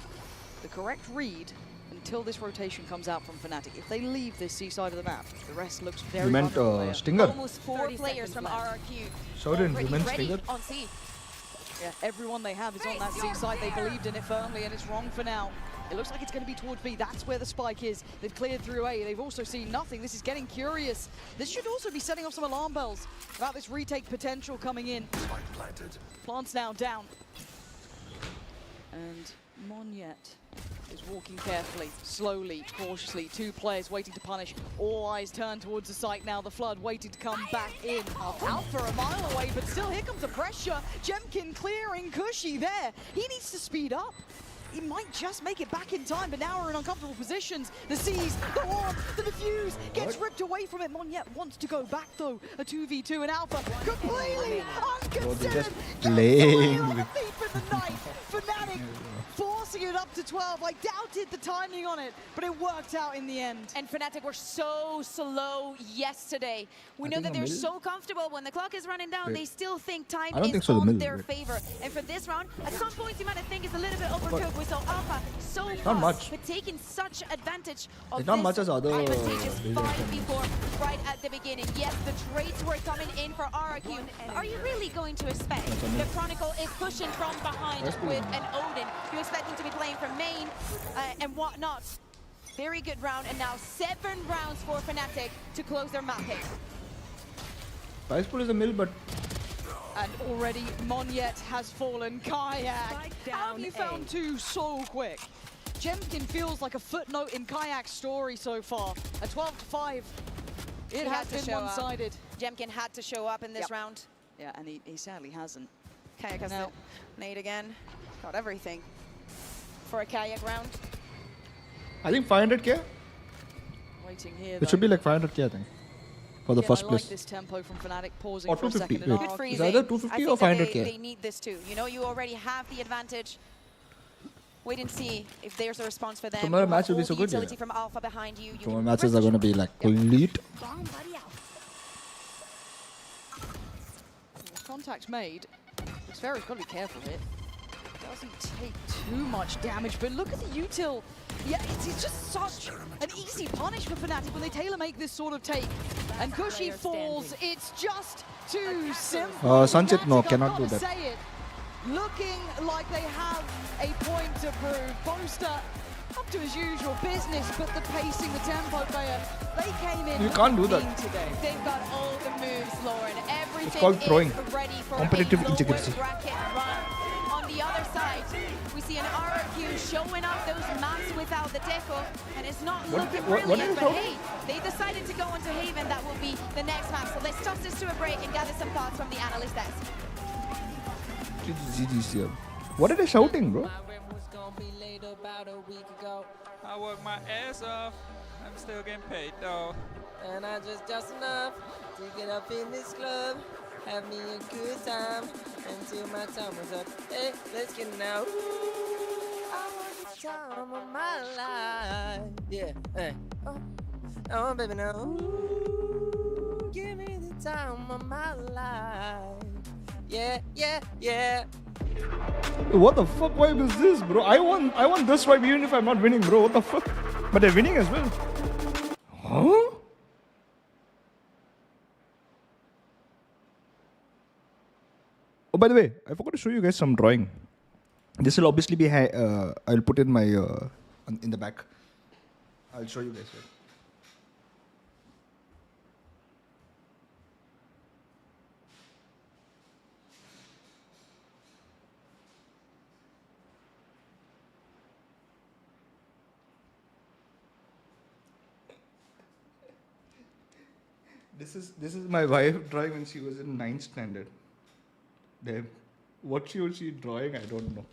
Speaker 16: the correct read until this rotation comes out from Fnatic. If they leave this C side of the map, the rest looks very
Speaker 2: You meant Stinger?
Speaker 17: Almost 4 players from RRQ.
Speaker 2: Shodan, you meant Stinger?
Speaker 17: On C.
Speaker 16: Yeah, everyone they have is on that C side. They believed in it firmly, and it's wrong for now. It looks like it's going to be towards B. That's where the spike is. They've cleared through A. They've also seen nothing. This is getting curious. This should also be setting off some alarm bells about this retake potential coming in. Plants now down. And MiokeN is walking carefully, slowly, cautiously. 2 players waiting to punish. All eyes turn towards the site now. The Flood waiting to come back in. Alpha a mile away, but still here comes the pressure. MiokeN clearing Cushy there. He needs to speed up. He might just make it back in time, but now we're in uncomfortable positions. The C's, the Orb, the Diffuse gets ripped away from it. MiokeN wants to go back though. A 2v2 and Alpha completely unconsidered.
Speaker 2: Playing
Speaker 16: with the night. Fnatic forcing it up to 12. I doubted the timing on it, but it worked out in the end.
Speaker 17: And Fnatic were so slow yesterday. We know that they're so comfortable when the clock is running down. They still think time is on their favor. And for this round, at some points you might think it's a little bit overcooked. We saw Alpha so fast, but taking such advantage of
Speaker 2: not much as other
Speaker 17: advantageous 5v4 right at the beginning. Yes, the trades were coming in for RRQ. Are you really going to expect the Chronicle is pushing from behind with an Odin? You expect him to be playing from main and whatnot. Very good round, and now 7 rounds for Fnatic to close their map hit.
Speaker 2: Price pool is a mill, but
Speaker 16: and already MiokeN has fallen. Kayak, how have you found 2 so quick? MiokeN feels like a footnote in Kayak's story so far. A 12-5. It has been one-sided.
Speaker 17: MiokeN had to show up in this round.
Speaker 16: Yeah, and he sadly hasn't.
Speaker 17: Kayak has the nade again. Got everything for a Kayak round.
Speaker 2: I think 500k?
Speaker 16: Waiting here,
Speaker 2: It should be like 500k, I think. for the first
Speaker 16: I
Speaker 2: place.
Speaker 16: like this tempo from Fnatic, pausing
Speaker 2: Or
Speaker 16: for a
Speaker 2: 250,
Speaker 16: second.
Speaker 2: wait.
Speaker 17: Good freezing.
Speaker 2: It's either 250
Speaker 17: I think
Speaker 2: or
Speaker 17: that
Speaker 2: 500k.
Speaker 17: They need this too. You know, you already have the advantage. Wait and see if there's a response for them.
Speaker 2: Tomorrow
Speaker 17: You
Speaker 2: match
Speaker 17: have
Speaker 2: will be
Speaker 17: all
Speaker 2: so
Speaker 17: the
Speaker 2: good,
Speaker 17: utility
Speaker 2: yeah.
Speaker 17: from Alpha behind you.
Speaker 2: Tomorrow matches are going to be like elite.
Speaker 16: Contact's made. Xfero's got to be careful here. Doesn't take too much damage, but look at the util. Yeah, it's just such an easy punish for Fnatic when they tailor-make this sort of take. And Gushi falls. It's just too simple.
Speaker 2: Sanchit, no,
Speaker 16: Fnatic,
Speaker 2: cannot
Speaker 16: I've
Speaker 2: do
Speaker 16: gotta
Speaker 2: that.
Speaker 16: say it, looking like they have a point to prove. Boaster up to his usual business, but the pacing, the tempo player, they came in.
Speaker 2: You can't do that.
Speaker 16: Today.
Speaker 17: They've got all the moves, Lauren. Everything
Speaker 2: It's called throwing.
Speaker 17: is ready for
Speaker 2: Competitive
Speaker 17: a lower
Speaker 2: integrity.
Speaker 17: bracket run. On the other side, we see an RRQ showing up those maps without the deco, and it's not looking
Speaker 2: what
Speaker 17: brilliant,
Speaker 2: is
Speaker 17: but
Speaker 2: it?
Speaker 17: hey, they decided to go into Haven. That will be the next map. So let's toss this to a break and gather some thoughts from the analyst desk.
Speaker 2: GG's here. What are they shouting, bro?
Speaker 8: I work my ass off. I'm still getting paid though. And I just enough to get up in this club. Have me a good time until my time was up. Hey, let's get it now. I want the time of my life. Yeah, hey. Oh, baby, no. Give me the time of my life. Yeah, yeah, yeah.
Speaker 2: What the fuck vibe is this, bro? I want this vibe even if I'm not winning, bro. What the fuck? But they're winning as well. Huh? Oh, by the way, I forgot to show you guys some drawing. This will obviously be I'll put in my in the back. I'll show you guys. This is my wife drawing when she was in 9th standard. Damn. What she was she drawing? I don't know.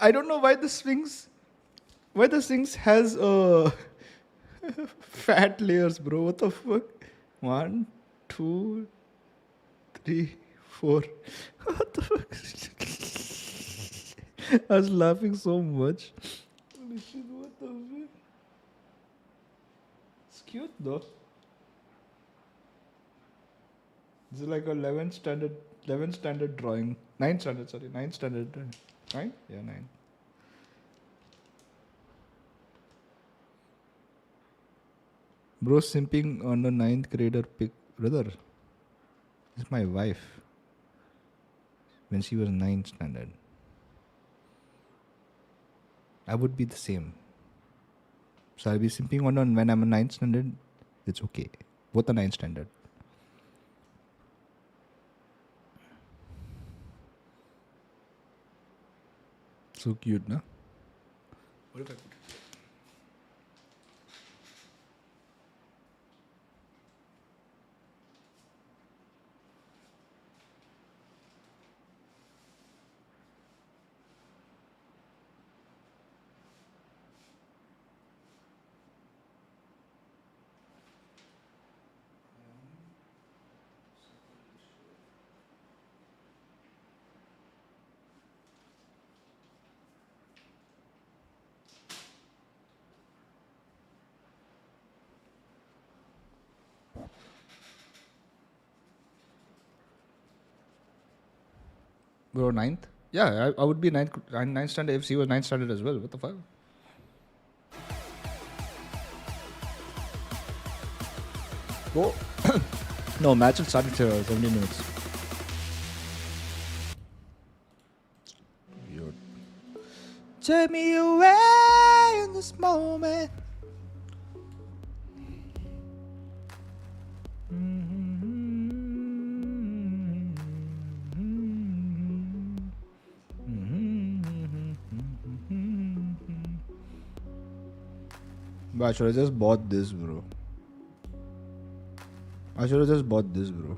Speaker 2: I don't know why the Sphinx has fat layers, bro. What the fuck? 1, 2, 3, 4. What the fuck? I was laughing so much. Holy shit, what the fuck? It's cute though. This is like a 11th standard drawing. 9th standard drawing. 9? Yeah, 9. Bro simping on a 9th grader pic. Brother, this is my wife. When she was 9th standard. I would be the same. So I'll be simping on when I'm a 9th standard. It's okay. Both are 9th standard. So cute, na? What if I put it? Bro, 9th? Yeah, I would be 9th standard if she was 9th standard as well. What the fuck? Go. No, match will start at 17 minutes. Weird. Take me away in this moment. But I should have just bought this, bro. I should have just bought this, bro.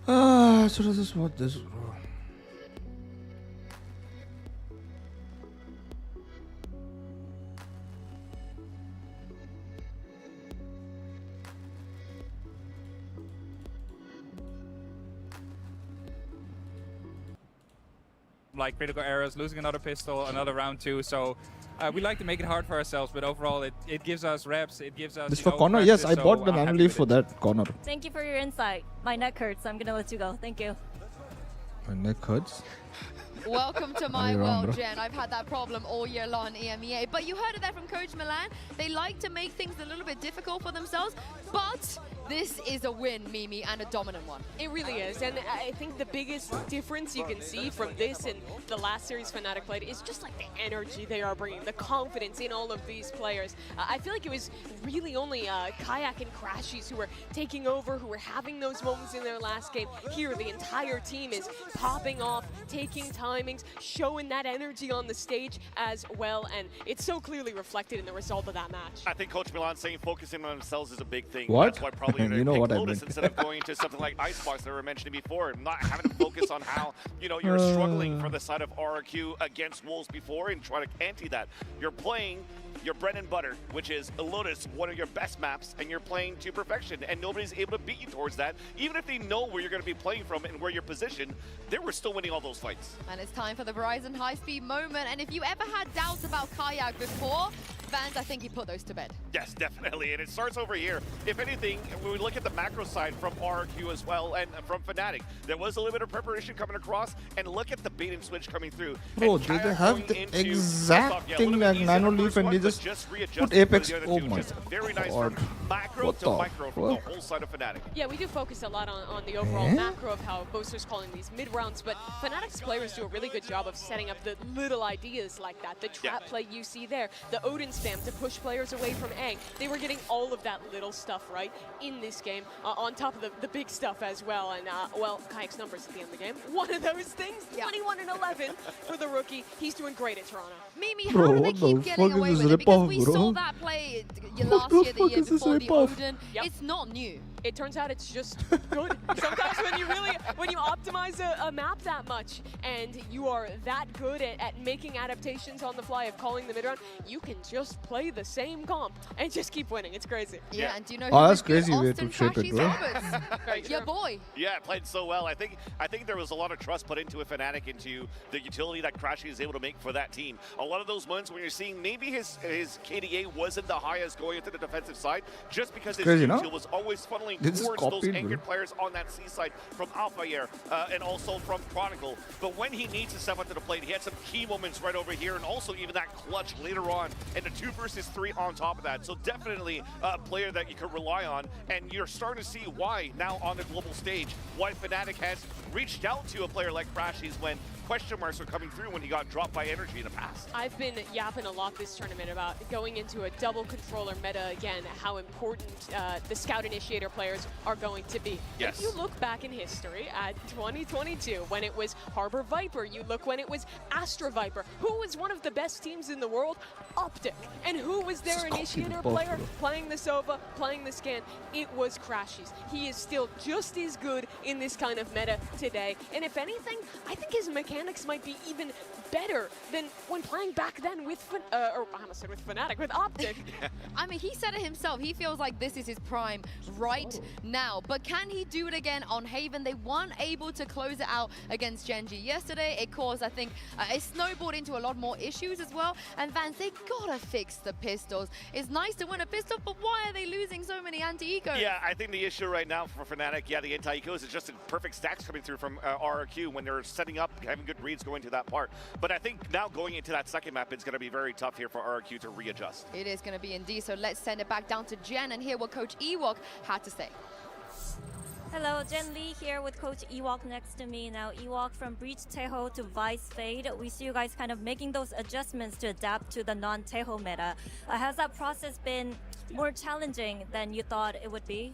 Speaker 2: I should have just bought this, bro.
Speaker 18: Like critical errors, losing another pistol, another round 2. So we like to make it hard for ourselves, but overall it gives us reps, it gives us.
Speaker 2: This for corner? Yes, I bought the nano leaf for that corner.
Speaker 19: Thank you for your insight. My neck hurts, so I'm gonna let you go. Thank you.
Speaker 2: My neck hurts.
Speaker 5: Welcome to my
Speaker 2: You're wrong,
Speaker 5: world,
Speaker 2: bro.
Speaker 5: Jen. I've had that problem all year long in EMEA. But you heard it there from Coach Milan. They like to make things a little bit difficult for themselves, but this is a win, Mimi, and a dominant one.
Speaker 6: It really is, and I think the biggest difference you can see from this and the last series Fnatic played is just like the energy they are bringing, the confidence in all of these players. I feel like it was really only Kayak and Crashies who were taking over, who were having those moments in their last game. Here, the entire team is popping off, taking timings, showing that energy on the stage as well, and it's so clearly reflected in the result of that match.
Speaker 4: I think Coach Milan saying focusing on themselves is a big thing.
Speaker 2: What?
Speaker 4: That's why probably
Speaker 2: You know
Speaker 4: pick
Speaker 2: what I
Speaker 4: Lotus
Speaker 2: meant.
Speaker 4: instead of going to something like Icebox that we were mentioning before. Not having to focus on how, you know, you're struggling for the side of RRQ against Wolves before and try to anti that. You're playing your bread and butter, which is Lotus, one of your best maps, and you're playing to perfection, and nobody's able to beat you towards that. Even if they know where you're going to be playing from and where you're positioned, they were still winning all those fights.
Speaker 5: And it's time for the Verizon high-speed moment. And if you ever had doubts about Kayak before, Vans, I think he put those to bed.
Speaker 4: Yes, definitely, and it starts over here. If anything, when we look at the macro side from RRQ as well and from Fnatic, there was a little bit of preparation coming across, and look at the bait and switch coming through.
Speaker 2: Bro,
Speaker 4: And
Speaker 2: they
Speaker 4: Kayak
Speaker 2: have
Speaker 4: going
Speaker 2: the
Speaker 4: into
Speaker 2: exact
Speaker 4: a
Speaker 2: thing
Speaker 4: little bit
Speaker 2: like
Speaker 4: easier
Speaker 2: Nano
Speaker 4: the
Speaker 2: Leaf
Speaker 4: first
Speaker 2: and they
Speaker 4: one, but
Speaker 2: just
Speaker 4: readjusted
Speaker 2: put
Speaker 4: for the
Speaker 2: Apex.
Speaker 4: other
Speaker 2: Oh
Speaker 4: two.
Speaker 2: my
Speaker 4: Just very nice
Speaker 2: god.
Speaker 4: from macro
Speaker 2: What
Speaker 4: to
Speaker 2: the
Speaker 4: micro from the whole side of Fnatic.
Speaker 6: Yeah, we do focus a lot on the overall macro of how Boaster's calling these mid-rounds, but Fnatic's players do a really good job of setting up the little ideas like that. The trap play you see there, the Odin spam to push players away from A. They were getting all of that little stuff right in this game, on top of the big stuff as well. And, well, Kayak's numbers at the end of the game, one of those things, 21 and 11 for the rookie. He's doing great at Toronto.
Speaker 5: Mimi,
Speaker 2: Bro,
Speaker 5: how do they
Speaker 2: what
Speaker 5: keep
Speaker 2: the
Speaker 5: getting
Speaker 2: fuck
Speaker 5: away
Speaker 2: is
Speaker 5: with
Speaker 2: this
Speaker 5: it? Because
Speaker 2: ripoff,
Speaker 5: we
Speaker 2: bro?
Speaker 5: saw that play
Speaker 2: What
Speaker 5: last
Speaker 2: the
Speaker 5: year, the
Speaker 2: fuck
Speaker 5: year
Speaker 2: is this
Speaker 5: before, the
Speaker 2: ripoff?
Speaker 5: Odin. It's not new.
Speaker 6: It turns out it's just good. Sometimes when you optimize a map that much and you are that good at making adaptations on the fly, of calling the mid-round, you can just play the same comp and just keep winning. It's crazy.
Speaker 5: Yeah, and do you know
Speaker 2: Oh,
Speaker 5: who
Speaker 2: that's
Speaker 5: was good?
Speaker 2: crazy way
Speaker 5: Austin
Speaker 2: to shape it,
Speaker 5: Crashies
Speaker 2: bro.
Speaker 5: Roberts. Your boy.
Speaker 4: Yeah, played so well. I think there was a lot of trust put into a Fnatic, into the utility that Crashy is able to make for that team. A lot of those moments when you're seeing maybe his KDA wasn't the highest going into the defensive side, just because his
Speaker 2: Crazy, no?
Speaker 4: util was always funneling
Speaker 2: This is
Speaker 4: towards those
Speaker 2: copied,
Speaker 4: anchored
Speaker 2: bro.
Speaker 4: players on that C side from Alpha Air and also from Chronicle. But when he needs to step up to the plate, he had some key moments right over here, and also even that clutch later on, and the 2 versus 3 on top of that. So definitely a player that you can rely on, and you're starting to see why now on the global stage, why Fnatic has reached out to a player like Crashies when question marks were coming through when he got dropped by Energy in the past.
Speaker 6: I've been yapping a lot this tournament about going into a double controller meta again, how important the Scout Initiator players are going to be.
Speaker 4: Yes.
Speaker 6: If you look back in history at 2022, when it was Harbor Viper, you look when it was Astra Viper, who was one of the best teams in the world? Optic. And who was their Initiator player playing the Sova, playing the Scan? It was Crashies. He is still just as good in this kind of meta today. And if anything, I think his mechanics might be even better than when playing back then with, or I almost said with Fnatic, with Optic.
Speaker 5: I mean, he said it himself. He feels like this is his prime right now. But can he do it again on Haven? They weren't able to close it out against Genji yesterday. It caused, I think, it snowballed into a lot more issues as well. And Vans, they gotta fix the pistols. It's nice to win a pistol, but why are they losing so many anti-ecos?
Speaker 4: Yeah, I think the issue right now for Fnatic, yeah, the anti-ecos is just in perfect stacks coming through from RRQ when they're setting up, having good reads going to that part. But I think now going into that second map, it's going to be very tough here for RRQ to readjust.
Speaker 5: It is going to be indeed. So let's send it back down to Jen and hear what Coach Ewok had to say.
Speaker 19: Hello, Jen Lee here with Coach Ewok next to me. Now, Ewok from Breach Taeho to Vice Fade. We see you guys kind of making those adjustments to adapt to the non-Taeho meta. Has that process been more challenging than you thought it would be?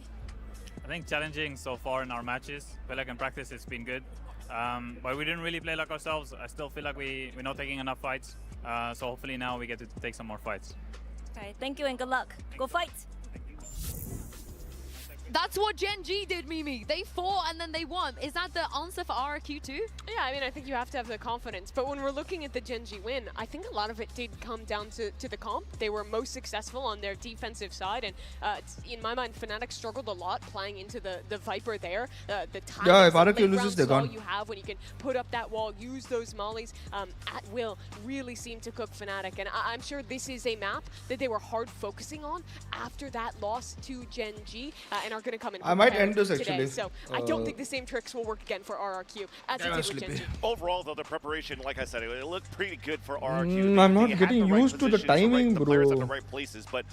Speaker 20: I think challenging so far in our matches. I feel like in practice it's been good. But we didn't really play like ourselves. I still feel like we're not taking enough fights. So hopefully now we get to take some more fights.
Speaker 19: Okay, thank you and good luck. Go fight!
Speaker 5: That's what Gen G did, Mimi. They fought and then they won. Is that the answer for RRQ too?
Speaker 6: Yeah, I mean, I think you have to have the confidence. But when we're looking at the Gen G win, I think a lot of it did come down to the comp. They were most successful on their defensive side. And in my mind, Fnatic struggled a lot playing into the Viper there. The time
Speaker 2: if RRQ loses, they're gone.
Speaker 6: you have when you can put up that wall, use those mollies at will, really seem to cook Fnatic. And I'm sure this is a map that they were hard focusing on after that loss to Gen G and are going to come in.
Speaker 2: I might end this
Speaker 6: today.
Speaker 2: actually.
Speaker 6: So I don't think the same tricks will work again for RRQ as it did with Gen G.
Speaker 4: Overall, though, the preparation, like I said, it looked pretty good for RRQ.
Speaker 2: I'm not getting used to the timing,
Speaker 4: the players at the
Speaker 2: bro.
Speaker 4: right places, but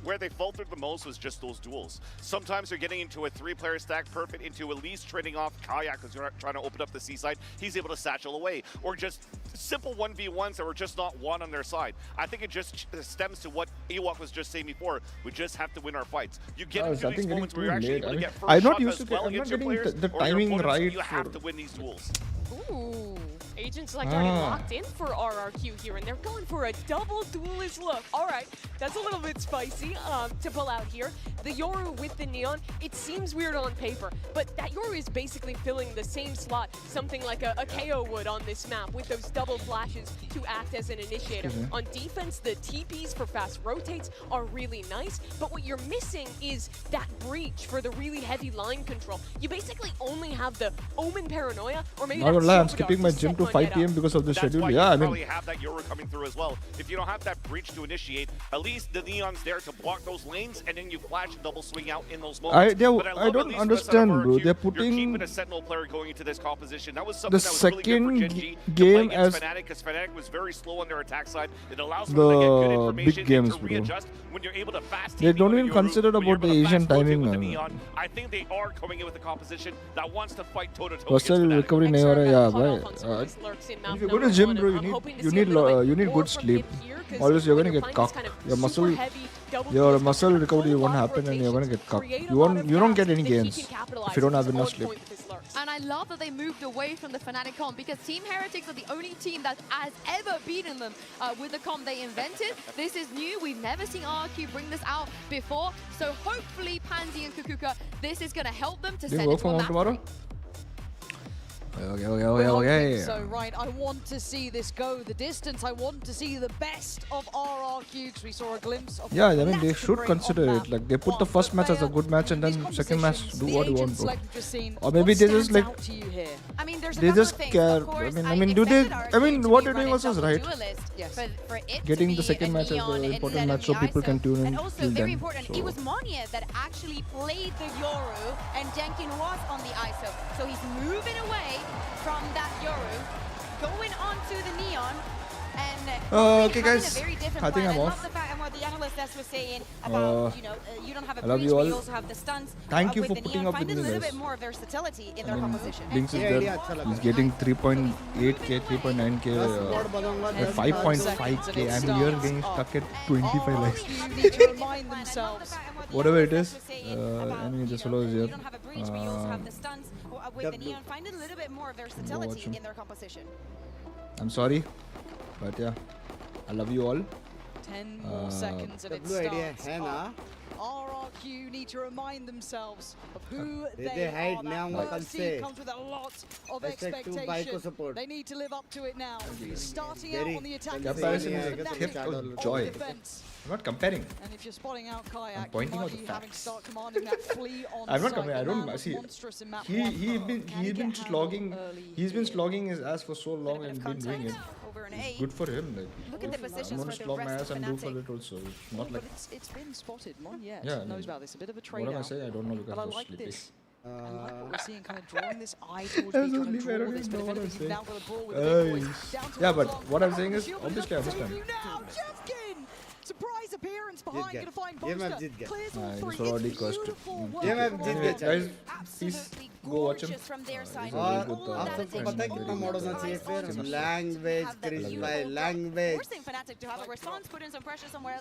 Speaker 4: where they faltered the most was just those duels. Sometimes they're getting into a 3-player stack, Perfect into at least trading off Kayak because you're trying to open up the seaside. He's able to satchel away, or just simple 1v1s that were just not won on their side. I think it just stems to what Ewok was just saying before. We just have to win our fights. You get into these moments where you're actually able to get first
Speaker 2: I'm not
Speaker 4: shot
Speaker 2: used
Speaker 4: as
Speaker 2: to
Speaker 4: well
Speaker 2: I'm not
Speaker 4: against your
Speaker 2: getting
Speaker 4: players,
Speaker 2: the
Speaker 4: or your
Speaker 2: timing
Speaker 4: opponents.
Speaker 2: right.
Speaker 4: You have to win these duels.
Speaker 6: Ooh. Agent Select already locked in for RRQ here, and they're going for a double duelist look. All right, that's a little bit spicy to pull out here. The Yoru with the Neon, it seems weird on paper, but that Yoru is basically filling the same slot, something like a KO would on this map, with those double flashes to act as an initiator. On defense, the TPs for fast rotates are really nice, but what you're missing is that breach for the really heavy line control. You basically only have the Omen Paranoia, or maybe
Speaker 2: Not gonna lie, I'm
Speaker 6: Silver
Speaker 2: skipping
Speaker 6: Dart
Speaker 2: my
Speaker 6: to
Speaker 2: gym to
Speaker 6: set
Speaker 2: 5
Speaker 6: Monet
Speaker 2: PM
Speaker 6: up.
Speaker 2: because of the
Speaker 4: That's
Speaker 2: schedule.
Speaker 4: why
Speaker 2: Yeah,
Speaker 4: you
Speaker 2: I mean,
Speaker 4: probably have that Yoru coming through as well. If you don't have that breach to initiate, at least the Neon's there to block those lanes, and then you flash and double swing out in those moments.
Speaker 2: I don't understand, bro. They're putting
Speaker 4: You're keeping a Sentinel player going into this composition. That was something
Speaker 2: the
Speaker 4: that was really good for Gen G
Speaker 2: second
Speaker 4: to play
Speaker 2: game
Speaker 4: against
Speaker 2: as
Speaker 4: Fnatic, because Fnatic was very slow on their attack side. It allows them to get good
Speaker 2: the
Speaker 4: information
Speaker 2: big games,
Speaker 4: and to
Speaker 2: bro.
Speaker 4: readjust when you're able to fast
Speaker 2: They
Speaker 4: TP
Speaker 2: don't
Speaker 4: with
Speaker 2: even
Speaker 4: Yoru,
Speaker 2: consider
Speaker 4: when you're
Speaker 2: about the
Speaker 4: able to
Speaker 2: Asian
Speaker 4: fast rotate
Speaker 2: timing,
Speaker 4: with the
Speaker 2: man.
Speaker 4: Neon. I think they are coming in with a composition that wants to fight toe-to-toe against
Speaker 2: Russell
Speaker 4: Fnatic.
Speaker 2: recovery nahi ho raha, yeah, bhai. If you go to gym, bro, you need good sleep. Otherwise, you're gonna get cocked. Your muscle recovery won't happen, and you're gonna get cocked. You don't get any gains if you don't have enough sleep.
Speaker 5: And I love that they moved away from the Fnatic comp, because Team Heretics are the only team that has ever beaten them with the comp they invented. This is new. We've never seen RRQ bring this out before. So hopefully Pansy and Kukuka, this is going to help them to
Speaker 2: Do you
Speaker 5: send
Speaker 2: work
Speaker 5: it to a
Speaker 2: from home
Speaker 5: map.
Speaker 2: tomorrow?
Speaker 16: We're hoping so, right? I want to see this go the distance. I want to see the best of RRQ, because we saw a glimpse of.
Speaker 2: Yeah, I mean, they should consider it. Like, they put the first match as a good match, and then second match, do what you want, bro. Or maybe they just like,
Speaker 17: I mean, there's
Speaker 2: they just care. I mean, do they? I mean, what they're doing also is right. Getting the second match as the important match so people can tune in.
Speaker 17: And also, very important, it was Monia that actually played the Yoru, and Jenkin was on the ISO. So he's moving away from that Yoru, going on to the Neon, and
Speaker 2: okay, guys. I think I'm off.
Speaker 17: I love the fact, and what the analyst was saying about, you don't have a
Speaker 2: I love
Speaker 17: breach,
Speaker 2: you
Speaker 17: but
Speaker 2: all.
Speaker 17: you also have the stuns.
Speaker 2: Thank you
Speaker 17: with
Speaker 2: for
Speaker 17: the
Speaker 2: putting
Speaker 17: Neon.
Speaker 2: up with
Speaker 17: Find
Speaker 2: me,
Speaker 17: a little
Speaker 2: guys.
Speaker 17: bit more versatility in their
Speaker 2: I mean,
Speaker 17: composition.
Speaker 2: Blinks is there. He's getting 3.8k, 3.9k, 5.5k. I'm here getting stuck at 25 likes.
Speaker 16: Need to remind themselves.
Speaker 2: Whatever it is, I mean, the solo is here.
Speaker 17: With the Neon, find a little bit more versatility in their composition.
Speaker 2: I'm sorry, but yeah, I love you all.
Speaker 16: 10 more seconds of its start. RRQ need to remind themselves of who they are. That first seed comes with a lot of expectation. They need to live up to it now. Starting out on the attack.
Speaker 2: Comparison is a gift of joy. I'm not comparing.
Speaker 16: And if you're spotting out Kayak,
Speaker 2: I'm pointing out the
Speaker 16: having start commanding that flea on
Speaker 2: I'm not
Speaker 16: site.
Speaker 2: comparing. I don't see. He's been slogging. He's been slogging his ass for so long and been doing it. Good for him. Like,
Speaker 17: look at the positions
Speaker 2: I'm gonna slog my ass and do for it also. It's not like.
Speaker 16: It's been spotted. Monier knows about this. A bit of a trade.
Speaker 2: What am I saying? I don't know because
Speaker 16: I
Speaker 2: I'm
Speaker 16: like
Speaker 2: sleepy.
Speaker 16: this. I like what we're seeing, kind of drawing this eye towards me, trying to draw this, but if anything, you've now got a brawl with the big boys.
Speaker 2: Yeah, but what I'm saying is, obviously I understand.
Speaker 16: Surprise appearance Once behind, gonna find Boaster. Clears all
Speaker 2: Nice,
Speaker 16: three.
Speaker 2: already
Speaker 16: It's
Speaker 2: cursed.
Speaker 16: beautiful work.
Speaker 2: ये मैं
Speaker 16: from
Speaker 2: Jeet
Speaker 16: all
Speaker 2: गया
Speaker 16: of
Speaker 2: guys.
Speaker 16: them.
Speaker 2: Please go watch him.
Speaker 21: और आप सबको पता है कितना mode होना चाहिए फिर लैंग्वेज क्रिश भाई language
Speaker 17: Forcing Fnatic to have a response, put in some pressure somewhere else.